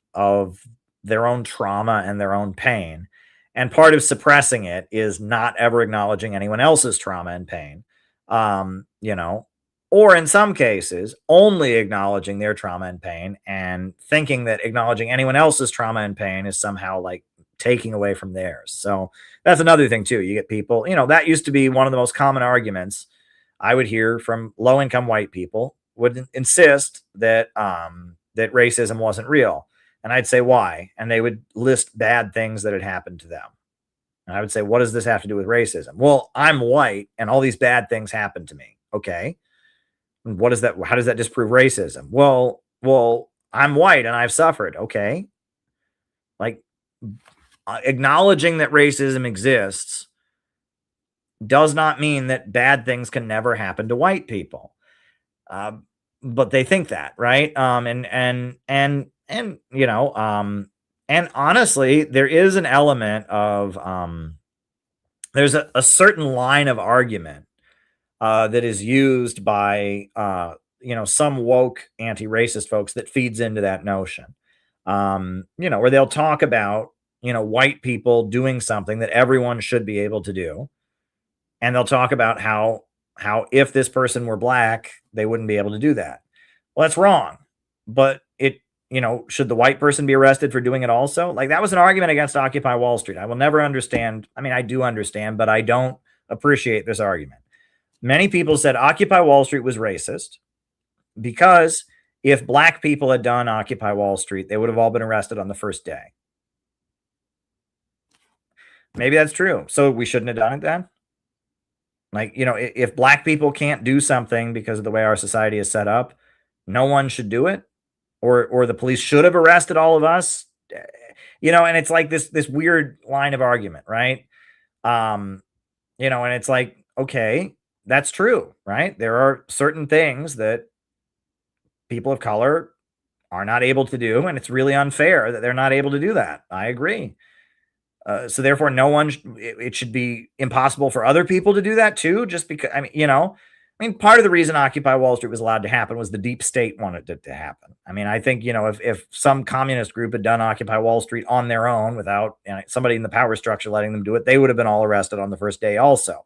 their own trauma and their own pain. And part of suppressing it is not ever acknowledging anyone else's trauma and pain, or in some cases, only acknowledging their trauma and pain and thinking that acknowledging anyone else's trauma and pain is somehow like taking away from theirs. So that's another thing too. You get people, that used to be one of the most common arguments I would hear from low-income white people would insist that that racism wasn't real. And I'd say, why? And they would list bad things that had happened to them. And I would say, what does this have to do with racism? Well, I'm white and all these bad things happened to me. Okay. What is that? How does that disprove racism? Well, I'm white and I've suffered. Okay. Like acknowledging that racism exists does not mean that bad things can never happen to white people. But they think that, right? And honestly, there is an element of, there's a certain line of argument that is used by, some woke anti-racist folks that feeds into that notion, where they'll talk about, white people doing something that everyone should be able to do. And they'll talk about how if this person were black, they wouldn't be able to do that. Well, that's wrong. But should the white person be arrested for doing it also? Like that was an argument against Occupy Wall Street. I will never understand. I mean, I do understand, but I don't appreciate this argument. Many people said Occupy Wall Street was racist because if black people had done Occupy Wall Street, they would have all been arrested on the first day. Maybe that's true. So we shouldn't have done it then? Like, if black people can't do something because of the way our society is set up, no one should do it, or the police should have arrested all of us, and it's like this weird line of argument, right? And it's like, okay, that's true, right? There are certain things that people of color are not able to do, and it's really unfair that they're not able to do that. I agree. So therefore, it should be impossible for other people to do that too, just because, part of the reason Occupy Wall Street was allowed to happen was the deep state wanted it to happen. I mean, I think, if some communist group had done Occupy Wall Street on their own without somebody in the power structure letting them do it, they would have been all arrested on the first day also.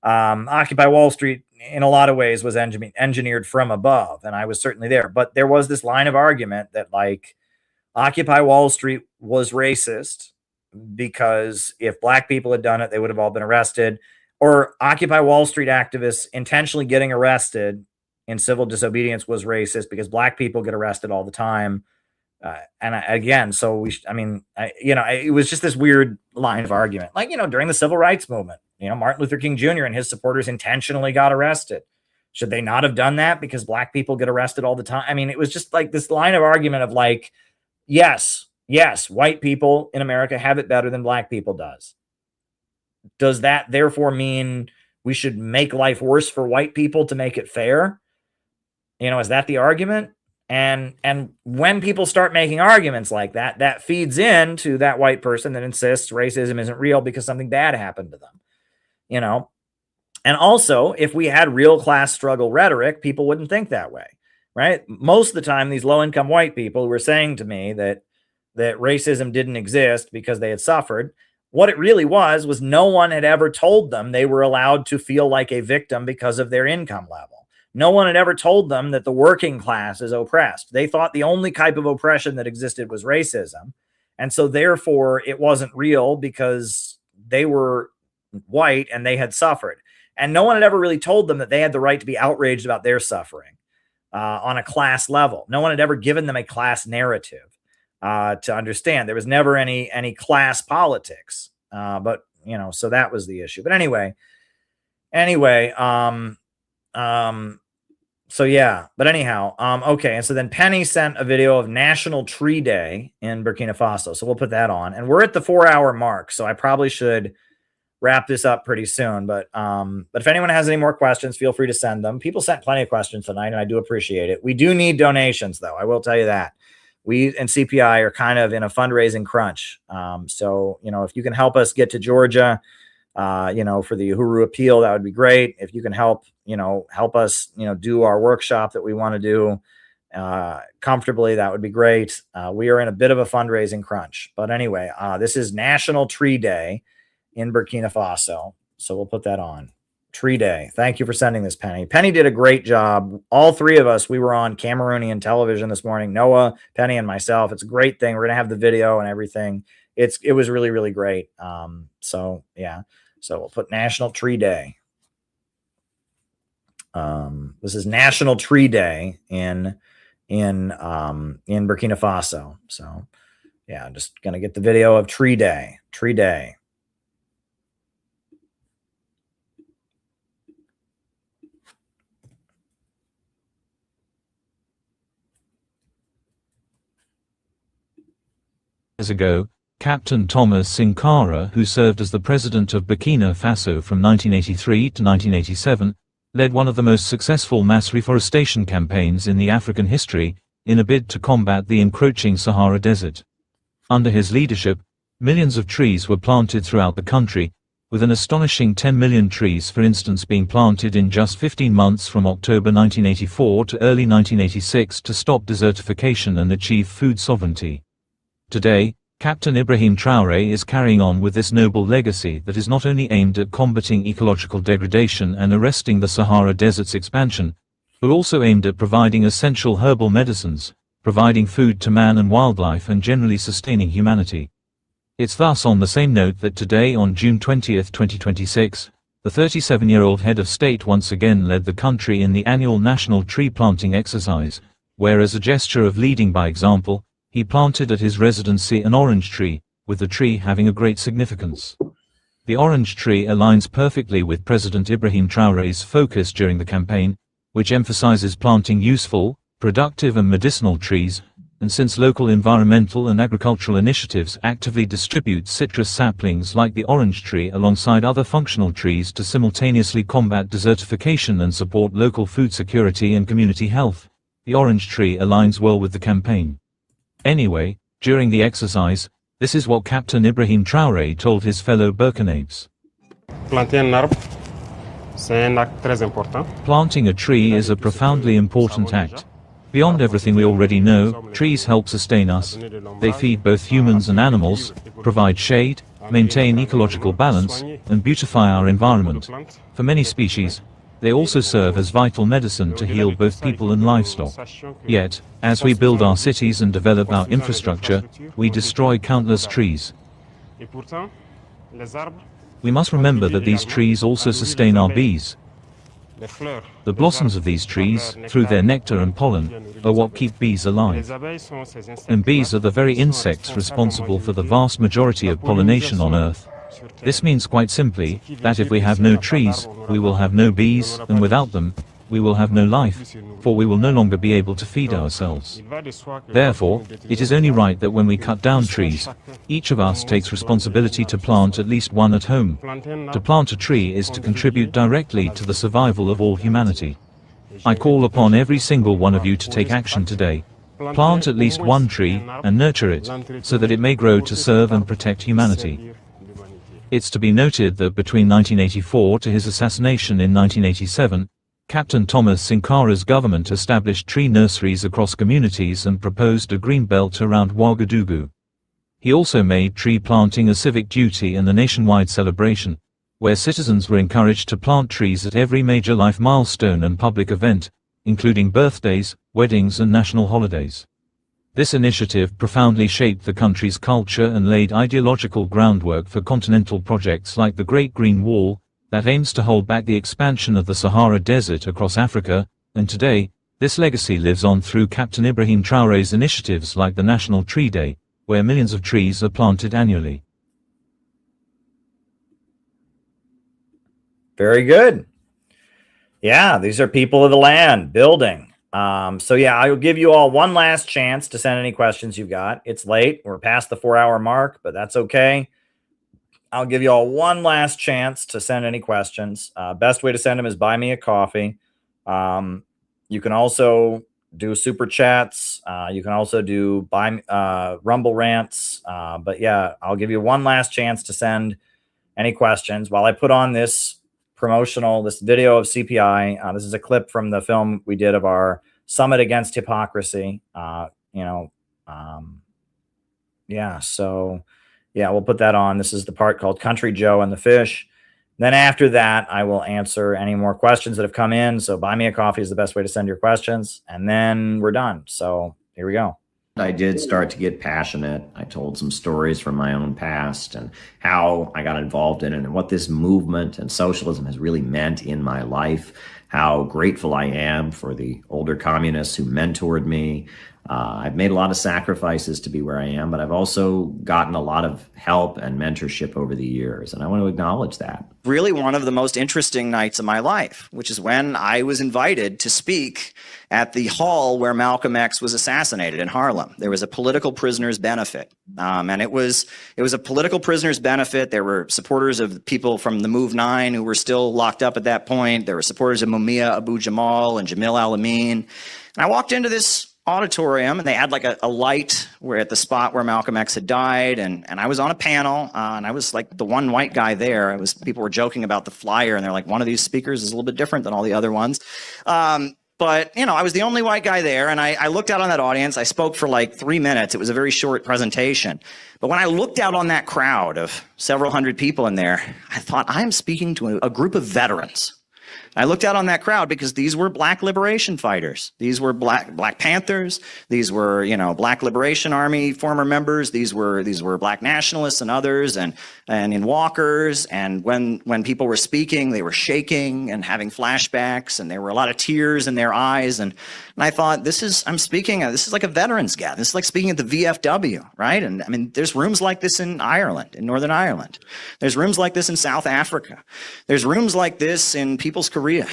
Occupy Wall Street, in a lot of ways, was engineered from above, and I was certainly there. But there was this line of argument that, like, Occupy Wall Street was racist because if black people had done it, they would have all been arrested. Or Occupy Wall Street activists intentionally getting arrested in civil disobedience was racist because black people get arrested all the time. It was just this weird line of argument. Like, during the civil rights movement, Martin Luther King Jr. and his supporters intentionally got arrested. Should they not have done that because black people get arrested all the time? I mean, it was just like this line of argument of like, yes, yes, white people in America have it better than black people does that therefore mean we should make life worse for white people to make it fair? You know, is that the argument? And when people start making arguments like that, that feeds into that white person that insists racism isn't real because something bad happened to them, you know? And also, if we had real class struggle rhetoric, people wouldn't think that way, right? Most of the time, these low-income white people were saying to me that racism didn't exist because they had suffered. What it really was no one had ever told them they were allowed to feel like a victim because of their income level. No one had ever told them that the working class is oppressed. They thought the only type of oppression that existed was racism. And so therefore it wasn't real because they were white and they had suffered. And no one had ever really told them that they had the right to be outraged about their suffering on a class level. No one had ever given them a class narrative to understand. There was never any class politics. But, you know, so that was the issue. But anyway, so yeah, but anyhow, okay. And so then Penny sent a video of National Tree Day in Burkina Faso. So we'll put that on, and we're at the 4-hour mark. So I probably should wrap this up pretty soon. But if anyone has any more questions, feel free to send them. People sent plenty of questions tonight, and I do appreciate it. We do need donations, though. I will tell you that. We and CPI are kind of in a fundraising crunch. So, you know, if you can help us get to Georgia, you know, for the Uhuru appeal, that would be great. If you can help us, you know, do our workshop that we want to do comfortably, that would be great. We are in a bit of a fundraising crunch. But anyway, this is National Tree Day in Burkina Faso. So we'll put that on. Tree Day. Thank you for sending this, Penny. Penny did a great job. All three of us, we were on Cameroonian television this morning. Noah, Penny, and myself. It's a great thing. We're going to have the video and everything. It was really, really great. So yeah. So we'll put National Tree Day. This is National Tree Day in Burkina Faso. So yeah, I'm just going to get the video of Tree Day. Tree Day.
Years ago, Captain Thomas Sankara, who served as the president of Burkina Faso from 1983 to 1987, led one of the most successful mass reforestation campaigns in the African history, in a bid to combat the encroaching Sahara Desert. Under his leadership, millions of trees were planted throughout the country, with an astonishing 10 million trees, for instance, being planted in just 15 months from October 1984 to early 1986 to stop desertification and achieve food sovereignty. Today, Captain Ibrahim Traoré is carrying on with this noble legacy that is not only aimed at combating ecological degradation and arresting the Sahara Desert's expansion, but also aimed at providing essential herbal medicines, providing food to man and wildlife, and generally sustaining humanity. It's thus on the same note that today, on June 20, 2026, the 37-year-old head of state once again led the country in the annual national tree planting exercise, where, as a gesture of leading by example, he planted at his residency an orange tree, with the tree having a great significance. The orange tree aligns perfectly with President Ibrahim Traoré's focus during the campaign, which emphasizes planting useful, productive and medicinal trees, and since local environmental and agricultural initiatives actively distribute citrus saplings like the orange tree alongside other functional trees to simultaneously combat desertification and support local food security and community health, the orange tree aligns well with the campaign. Anyway, during the exercise, this is what Captain Ibrahim Traoré told his fellow Burkinabes. Planting a tree is a profoundly important act. Beyond everything we already know, trees help sustain us. They feed both humans and animals, provide shade, maintain ecological balance, and beautify our environment. For many species, they also serve as vital medicine to heal both people and livestock. Yet, as we build our cities and develop our infrastructure, we destroy countless trees. We must remember that these trees also sustain our bees. The blossoms of these trees, through their nectar and pollen, are what keep bees alive. And bees are the very insects responsible for the vast majority of pollination on Earth. This means quite simply that if we have no trees, we will have no bees, and without them, we will have no life, for we will no longer be able to feed ourselves. Therefore, it is only right that when we cut down trees, each of us takes responsibility to plant at least one at home. To plant a tree is to contribute directly to the survival of all humanity. I call upon every single one of you to take action today. Plant at least one tree and nurture it, so that it may grow to serve and protect humanity. It's to be noted that between 1984 to his assassination in 1987, Captain Thomas Sankara's government established tree nurseries across communities and proposed a green belt around Ouagadougou. He also made tree planting a civic duty and a nationwide celebration, where citizens were encouraged to plant trees at every major life milestone and public event, including birthdays, weddings and national holidays. This initiative profoundly shaped the country's culture and laid ideological groundwork for continental projects like the Great Green Wall, that aims to hold back the expansion of the Sahara Desert across Africa, and today, this legacy lives on through Captain Ibrahim Traoré's initiatives like the National Tree Day, where millions of trees are planted annually.
Very good. Yeah, these are people of the land, building. So yeah, I will give you all one last chance to send any questions you've got. It's late. We're past the 4-hour mark, but that's okay. I'll give you all one last chance to send any questions. Best way to send them is buy me a coffee. You can also do super chats. You can also do Rumble rants. But yeah, I'll give you one last chance to send any questions while I put on this video of CPI. This is a clip from the film we did of our Summit Against Hypocrisy. Yeah, so yeah, we'll put that on. This is the part called Country Joe and the Fish. Then after that, I will answer any more questions that have come in. So buy me a coffee is the best way to send your questions. And then we're done. So here we go.
I did start to get passionate. I told some stories from my own past and how I got involved in it and what this movement and socialism has really meant in my life, how grateful I am for the older communists who mentored me. I've made a lot of sacrifices to be where I am, but I've also gotten a lot of help and mentorship over the years, and I want to acknowledge that.
Really one of the most interesting nights of my life, which is when I was invited to speak at the hall where Malcolm X was assassinated in Harlem. There was a political prisoner's benefit, and it was a political prisoner's benefit. There were supporters of people from the Move 9 who were still locked up at that point. There were supporters of Mumia Abu Jamal and Jamil Al-Amin. And I walked into this auditorium and they had like a light where at the spot where Malcolm X had died, and I was on a panel and I was like the one white guy there. People were joking about the flyer and they're like, one of these speakers is a little bit different than all the other ones. But I was the only white guy there, and I looked out on that audience. I spoke for like 3 minutes. It was a very short presentation. But when I looked out on that crowd of several hundred people in there, I thought, I'm speaking to a group of veterans. I looked out on that crowd because these were black liberation fighters. These were Black Panthers. These were, Black Liberation Army former members. These were black nationalists and others, and in walkers. And when people were speaking, they were shaking and having flashbacks, and there were a lot of tears in their eyes. And I thought, this is like a veterans gathering. This is like speaking at the VFW, right? And I mean, there's rooms like this in Ireland, in Northern Ireland. There's rooms like this in South Africa. There's rooms like this in people's Korea,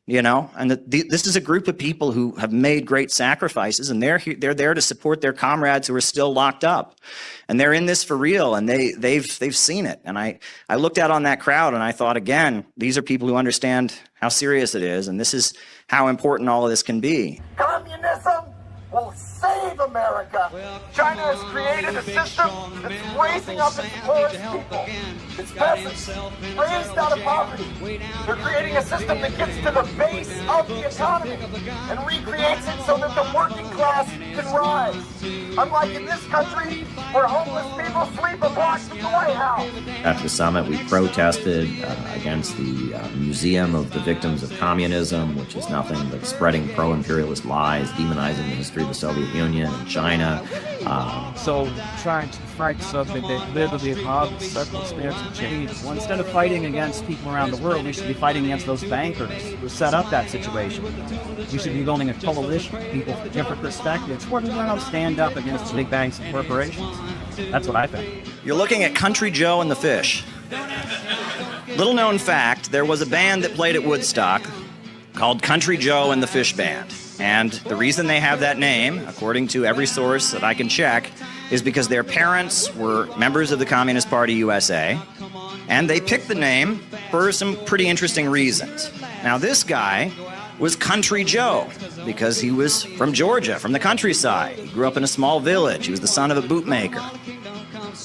and this is a group of people who have made great sacrifices, and they're there to support their comrades who are still locked up, and they're in this for real, and they've seen it. And I looked out on that crowd and I thought, again, these are people who understand how serious it is, and this is how important all of this can be.
Communism will save America. China has created a system that's raising up its poorest people, its peasants, raised out of poverty. They're creating a system that gets to the base of the economy and recreates it so that the working class can rise. Unlike in this country, where homeless people sleep a block from the White House.
At the summit, we protested against the Museum of the Victims of Communism, which is nothing but spreading pro-imperialist lies, demonizing the history of the Soviet Union and China.
So trying to fight something that literally involves circumstantial change. Well, instead of fighting against people around the world, we should be fighting against those bankers who set up that situation. We should be building a coalition of people with different perspectives. We're going to stand up against big banks and corporations. That's what I think.
You're looking at Country Joe and the Fish. Little known fact, there was a band that played at Woodstock called Country Joe and the Fish Band. And the reason they have that name, according to every source that I can check, is because their parents were members of the Communist Party USA, and they picked the name for some pretty interesting reasons. Now, this guy was Country Joe because he was from Georgia, from the countryside. He grew up in a small village. He was the son of a bootmaker.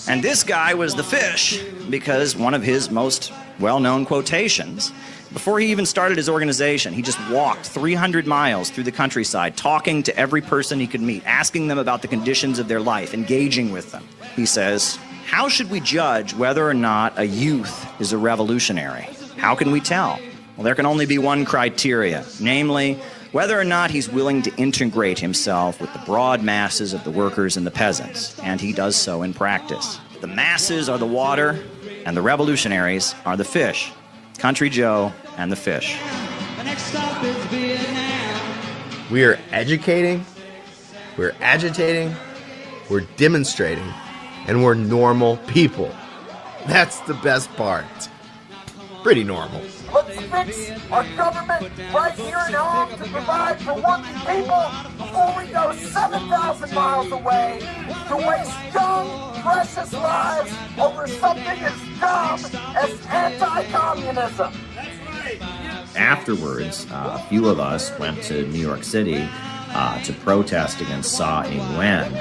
And this guy was the Fish because one of his most well-known quotations, before he even started his organization, he just walked 300 miles through the countryside, talking to every person he could meet, asking them about the conditions of their life, engaging with them. He says, "How should we judge whether or not a youth is a revolutionary? How can we tell? Well, there can only be one criteria, namely, whether or not he's willing to integrate himself with the broad masses of the workers and the peasants, and he does so in practice. The masses are the water, and the revolutionaries are the fish. Country Joe and the Fish."
We are educating, we're agitating, we're demonstrating, and we're normal people. That's the best part. Pretty normal.
Let's fix our government right here at home to provide for working people before we go 7,000 miles away to waste young, precious lives over something as dumb as anti-communism.
Afterwards, a few of us went to New York City to protest against Tsai Ing-wen,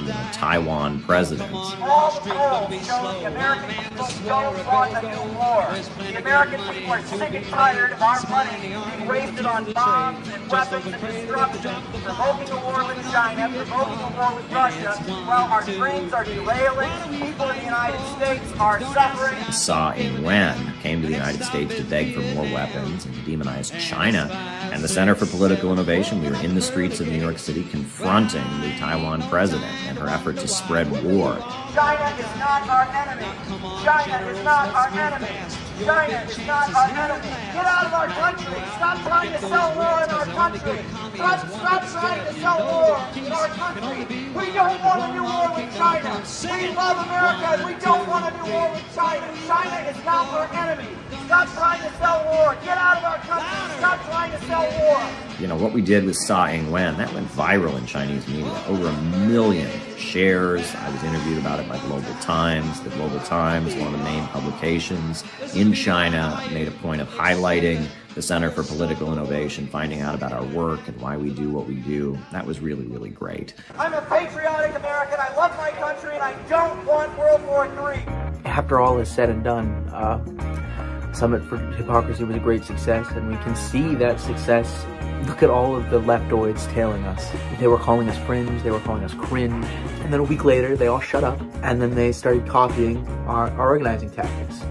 the Taiwan president.
All the polls show the American people don't want a new war. The American people are sick and tired of our money being wasted on bombs and weapons and destruction, provoking a war with China, provoking a war with Russia, while our dreams are derailing. People in the United States are suffering.
Tsai Ing-wen came to the United States to beg for more weapons and to demonize China. And the Center for Political Innovation, we were in the streets of New York City confronting the Taiwan president and her effort to spread war.
China is not our enemy. China is not our enemy. China is not our enemy. Get out of our country. Stop trying to sell war in our country. Stop trying to sell war in our country. We don't want a new war with China. We love America and we don't want a new war with China. China is not our enemy. Stop trying to sell war. Get out of our country. Stop trying to sell war.
You know, what we did with Tsai Ing-wen, that went viral in Chinese media. Over 1 million shares. I was interviewed about it by Global Times. The Global Times, one of the main publications in China, made a point of highlighting the Center for Political Innovation, finding out about our work and why we do what we do. That was really, really great.
I'm a patriotic American. I love my country and I don't want World War III.
After all is said and done, Summit for Hypocrisy was a great success, and we can see that success. Look at all of the leftoids tailing us. They were calling us fringe, they were calling us cringe, and then a week later they all shut up, and then they started copying our organizing tactics.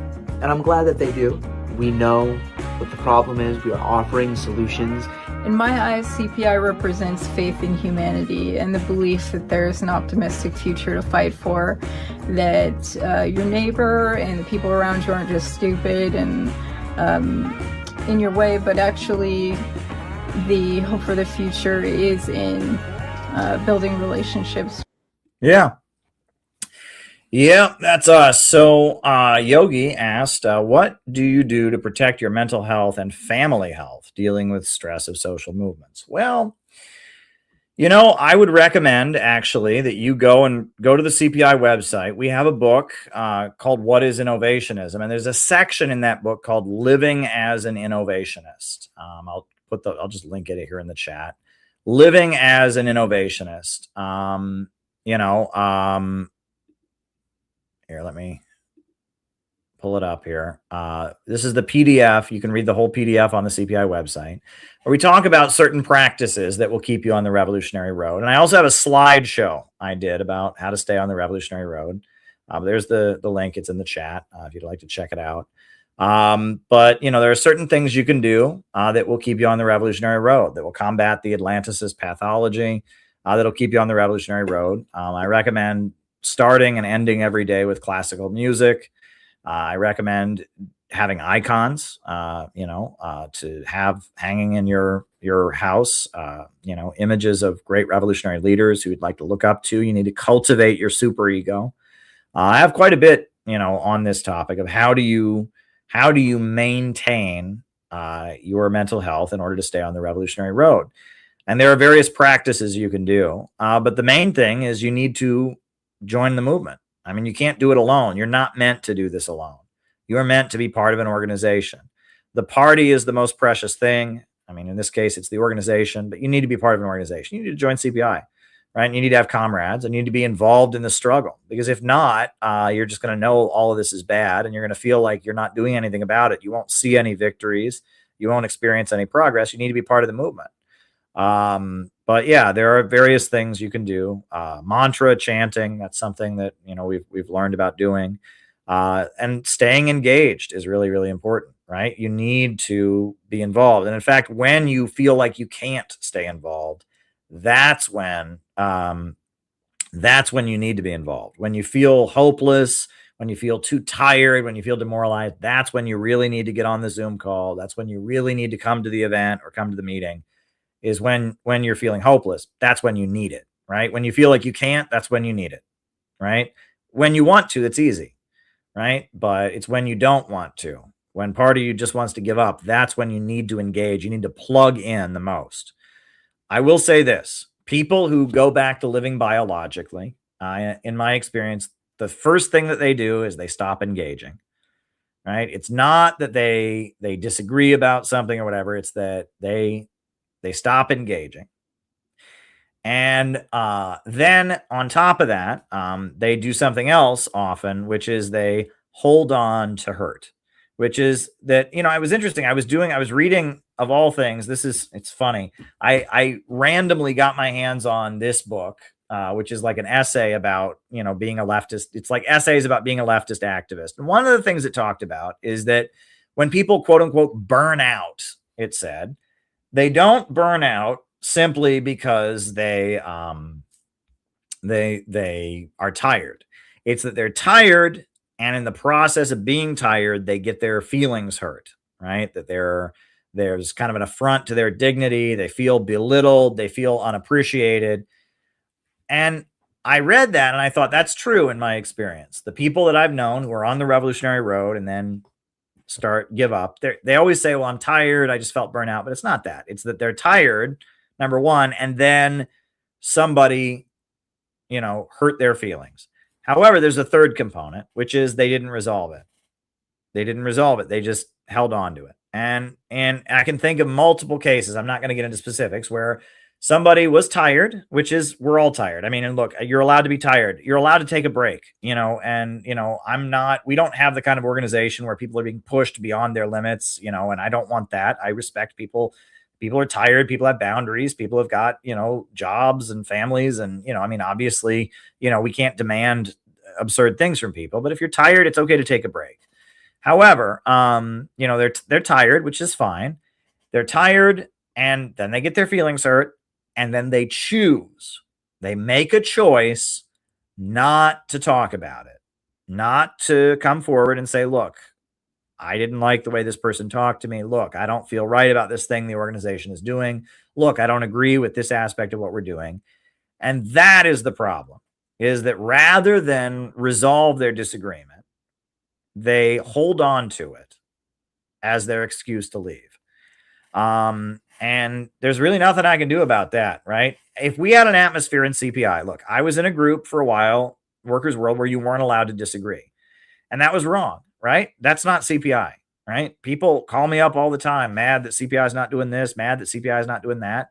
And I'm glad that they do. We know what the problem is, we are offering solutions.
In my eyes, CPI represents faith in humanity and the belief that there's an optimistic future to fight for, that your neighbor and the people around you aren't just stupid and in your way, but actually the hope for the future is in building relationships.
Yeah, that's us. So Yogi asked, what do you do to protect your mental health and family health dealing with stress of social movements? Well, you know, I would recommend actually that you go to the CPI website. We have a book called What is Innovationism? And there's a section in that book called Living as an Innovationist. I'll just link it here in the chat. Living as an Innovationist. Here, let me pull it up here. This is the PDF. You can read the whole PDF on the CPI website, where we talk about certain practices that will keep you on the revolutionary road. And I also have a slideshow I did about how to stay on the revolutionary road. There's the link. It's in the chat if you'd like to check it out. But, you know, there are certain things you can do that will keep you on the revolutionary road, that will combat the Atlanticist pathology, that'll keep you on the revolutionary road. I recommend starting and ending every day with classical music. I recommend having icons, to have hanging in your house, images of great revolutionary leaders who you'd like to look up to. You need to cultivate your superego. I have quite a bit, on this topic of how do you maintain your mental health in order to stay on the revolutionary road. And there are various practices you can do. But the main thing is you need to join the movement. I mean, you can't do it alone. You're not meant to do this alone. You are meant to be part of an organization. The party is the most precious thing. I mean, in this case, it's the organization, but you need to be part of an organization. You need to join CPI, right? You need to have comrades and you need to be involved in the struggle, because if not, you're just going to know all of this is bad and you're going to feel like you're not doing anything about it. You won't see any victories. You won't experience any progress. You need to be part of the movement. But yeah, there are various things you can do. Mantra chanting, that's something that, you know, we've learned about doing. And staying engaged is really, really important, right? You need to be involved. And in fact, when you feel like you can't stay involved, that's when you need to be involved. When you feel hopeless, when you feel too tired, when you feel demoralized, that's when you really need to get on the Zoom call. That's when you really need to come to the event or come to the meeting, is when you're feeling hopeless. That's when you need it, right? When you feel like you can't, that's when you need it, right? When you want to, it's easy, right? But it's when you don't want to, when part of you just wants to give up, that's when you need to engage. You need to plug in the most. I will say this, people who go back to living biologically, in my experience, the first thing that they do is they stop engaging, right? It's not that they disagree about something or whatever. It's that they stop engaging. And then on top of that, they do something else often, which is they hold on to hurt, which is that, you know, it was interesting. I was reading, of all things, it's funny. I randomly got my hands on this book, which is like an essay about, you know, being a leftist. It's like essays about being a leftist activist. And one of the things it talked about is that when people, quote unquote, burn out, it said, they don't burn out simply because they are tired. It's that they're tired, and in the process of being tired, they get their feelings hurt, right? That there's kind of an affront to their dignity. They feel belittled. They feel unappreciated. And I read that and I thought, that's true in my experience. The people that I've known who are on the revolutionary road and then give up, they always say, well, I'm tired, I just felt burnout. But it's not that. It's that they're tired, number one, and then somebody, you know, hurt their feelings. However, there's a third component, which is they didn't resolve it. They just held on to it. And I can think of multiple cases, I'm not going to get into specifics, where somebody was tired, which is, we're all tired. I mean, and look, you're allowed to be tired. You're allowed to take a break, you know, and, you know, we don't have the kind of organization where people are being pushed beyond their limits, you know, and I don't want that. I respect people. People are tired. People have boundaries. People have got, you know, jobs and families. And, you know, I mean, obviously, you know, we can't demand absurd things from people, but if you're tired, it's okay to take a break. However, you know, they're tired, which is fine. They're tired, and then they get their feelings hurt. And then they make a choice not to talk about it, not to come forward and say, look, I didn't like the way this person talked to me. Look, I don't feel right about this thing the organization is doing. Look, I don't agree with this aspect of what we're doing. And that is the problem, is that rather than resolve their disagreement, they hold on to it as their excuse to leave. And there's really nothing I can do about that, right? If we had an atmosphere in CPI, look, I was in a group for a while, Workers' World, where you weren't allowed to disagree. And that was wrong, right? That's not CPI, right? People call me up all the time, mad that CPI is not doing this, mad that CPI is not doing that,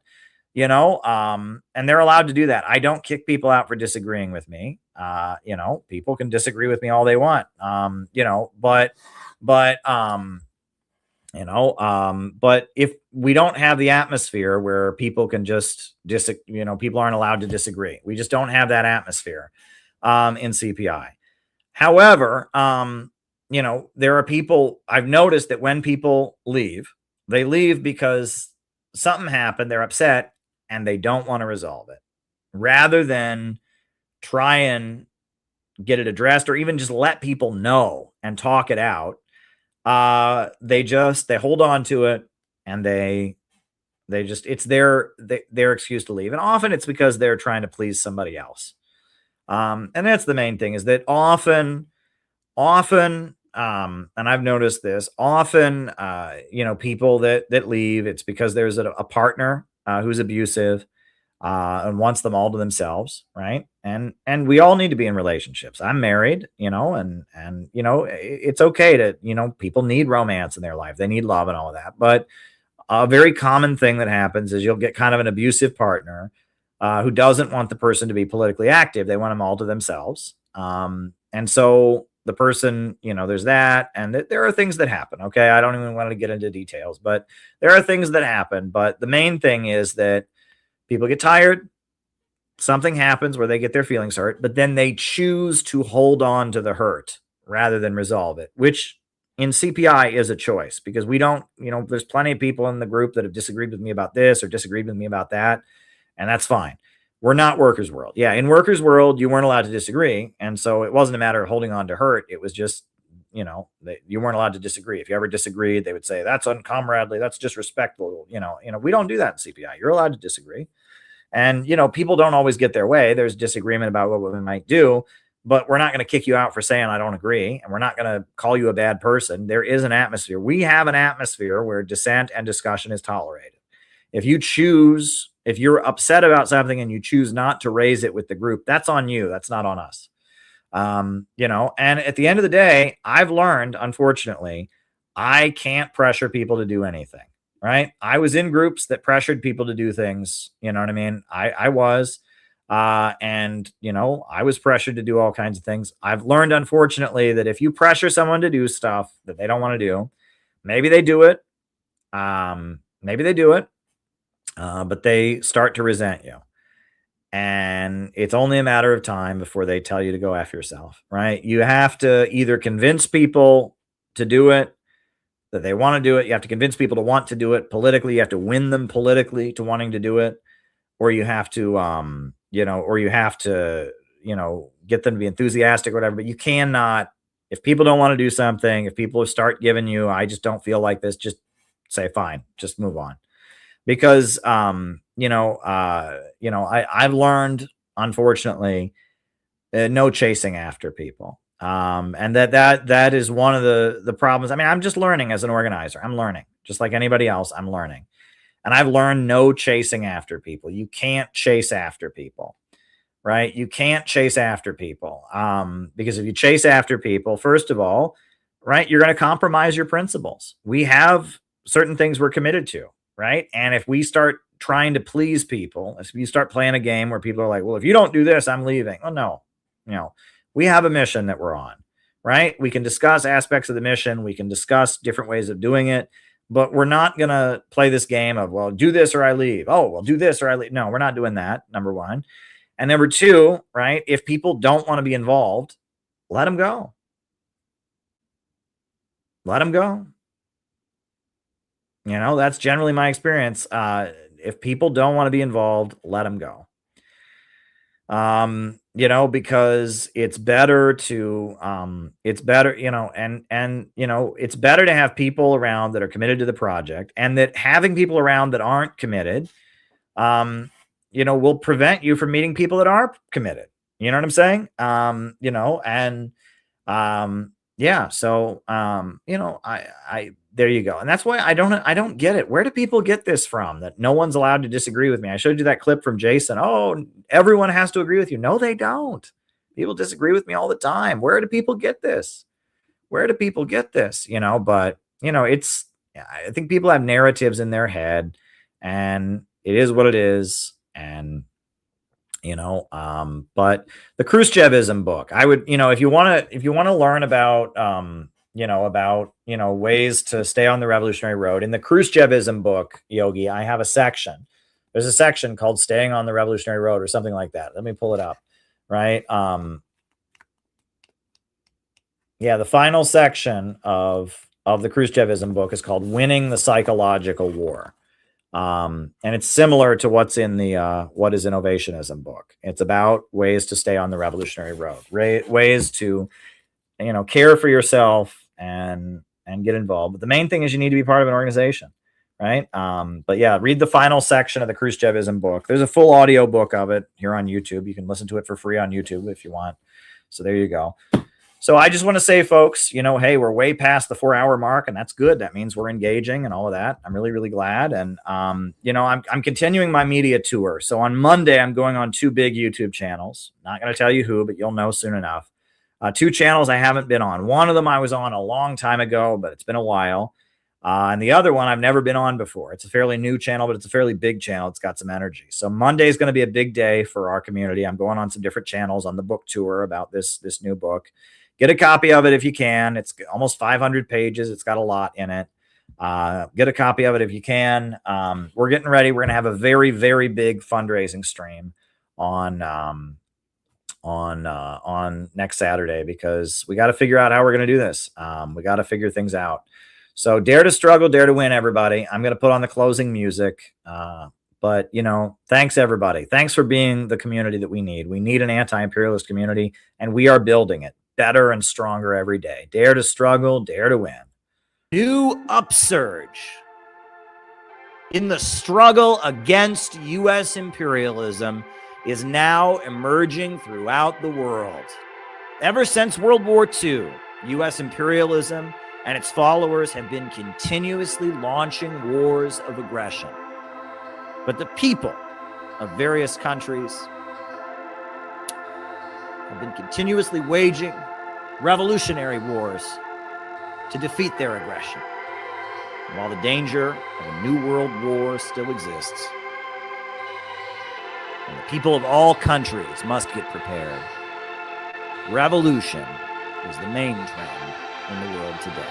you know, and they're allowed to do that. I don't kick people out for disagreeing with me. You know, people can disagree with me all they want, you know, but if we don't have the atmosphere where people can just people aren't allowed to disagree. We just don't have that atmosphere in CPI. However, you know, there are people, I've noticed that when people leave, they leave because something happened, they're upset, and they don't want to resolve it. Rather than try and get it addressed or even just let people know and talk it out, they hold on to it, and it's their excuse to leave. And often it's because they're trying to please somebody else. And that's the main thing, is that often and I've noticed this often, people that leave, it's because there's a partner who's abusive and wants them all to themselves, right? And we all need to be in relationships. I'm married, and it's okay to, people need romance in their life. They need love and all of that. But a very common thing that happens is you'll get kind of an abusive partner who doesn't want the person to be politically active. They want them all to themselves. And so the person, there's that, and there are things that happen. Okay. I don't even want to get into details, but there are things that happen. But the main thing is that people get tired. Something happens where they get their feelings hurt, but then they choose to hold on to the hurt rather than resolve it, which in CPI is a choice, because we don't, there's plenty of people in the group that have disagreed with me about this or disagreed with me about that. And that's fine. We're not workers' world. Yeah. In workers' world, you weren't allowed to disagree. And so it wasn't a matter of holding on to hurt. It was just, you weren't allowed to disagree. If you ever disagreed, they would say, that's uncomradely, that's disrespectful. We don't do that in CPI. You're allowed to disagree. And, people don't always get their way. There's disagreement about what we might do, but we're not going to kick you out for saying I don't agree. And we're not going to call you a bad person. There is an atmosphere. We have an atmosphere where dissent and discussion is tolerated. If you're upset about something and you choose not to raise it with the group, that's on you. That's not on us. And at the end of the day, I've learned, unfortunately, I can't pressure people to do anything, right? I was in groups that pressured people to do things. You know what I mean? I was, and I was pressured to do all kinds of things. I've learned, unfortunately, that if you pressure someone to do stuff that they don't want to do, maybe they do it. But they start to resent you. And it's only a matter of time before they tell you to go F yourself, right? You have to either convince people to do it, that they want to do it. You have to convince people to want to do it politically. You have to win them politically to wanting to do it. Or you have to, get them to be enthusiastic or whatever. But you cannot, if people don't want to do something, if people start giving you, I just don't feel like this, just say, fine, just move on. Because, I've learned, unfortunately, no chasing after people. And that is one of the problems. I mean, I'm just learning as an organizer. I'm learning just like anybody else. I'm learning, and I've learned no chasing after people. You can't chase after people, right? You can't chase after people. Because if you chase after people, first of all, right, you're going to compromise your principles. We have certain things we're committed to. Right. And if we start trying to please people, if you start playing a game where people are like, well, if you don't do this, I'm leaving. Oh, no, we have a mission that we're on. Right. We can discuss aspects of the mission. We can discuss different ways of doing it. But we're not going to play this game of, well, do this or I leave. Oh, well, do this or I leave. No, we're not doing that. Number one. And number two, right. If people don't want to be involved, let them go. Let them go. That's generally my experience. If people don't want to be involved, let them go. Because it's better to, it's better to have people around that are committed to the project, and that having people around that aren't committed, will prevent you from meeting people that are committed. You know what I'm saying? Yeah. So, there you go. And that's why I don't get it. Where do people get this from, that no one's allowed to disagree with me? I showed you that clip from Jason. Oh, everyone has to agree with you. No, they don't. People disagree with me all the time. Where do people get this? But, I think people have narratives in their head, and it is what it is. And, but the Khrushchevism book, I would, if you want to learn about, ways to stay on the revolutionary road. In the Khrushchevism book, Yogi, I have a section. There's a section called Staying on the Revolutionary Road or something like that. Let me pull it up, right? The final section of the Khrushchevism book is called Winning the Psychological War. And it's similar to what's in the What is Innovationism book. It's about ways to stay on the revolutionary road, ways to, care for yourself and get involved. But the main thing is you need to be part of an organization, right? But yeah, read the final section of the Khrushchevism book. There's a full audio book of it here on YouTube. You can listen to it for free on YouTube if you want. So there you go. So I just want to say, folks, you know, hey, we're way past the 4-hour mark, and that's good. That means we're engaging and all of that. I'm really, really glad. And, you know, I'm continuing my media tour. So on Monday, I'm going on 2 big YouTube channels. Not going to tell you who, but you'll know soon enough. 2 channels I haven't been on. One of them I was on a long time ago, but it's been a while. And the other one I've never been on before. It's a fairly new channel, but it's a fairly big channel. It's got some energy. So Monday is going to be a big day for our community. I'm going on some different channels on the book tour about this new book. Get a copy of it if you can. It's almost 500 pages. It's got a lot in it. Get a copy of it if you can. We're getting ready. We're going to have a very, very big fundraising stream on next Saturday, because we got to figure out how we're going to do this. We got to figure things out. So dare to struggle, dare to win, everybody. I'm going to put on the closing music. But, you know, thanks, everybody. Thanks for being the community that we need. We need an anti-imperialist community, and we are building it better and stronger every day. Dare to struggle, dare to win. New upsurge in the struggle against U.S. imperialism is now emerging throughout the world. Ever since World War II, U.S. imperialism and its followers have been continuously launching wars of aggression. But the people of various countries have been continuously waging revolutionary wars to defeat their aggression. And while the danger of a new world war still exists, and the people of all countries must get prepared, revolution is the main trend in the world today.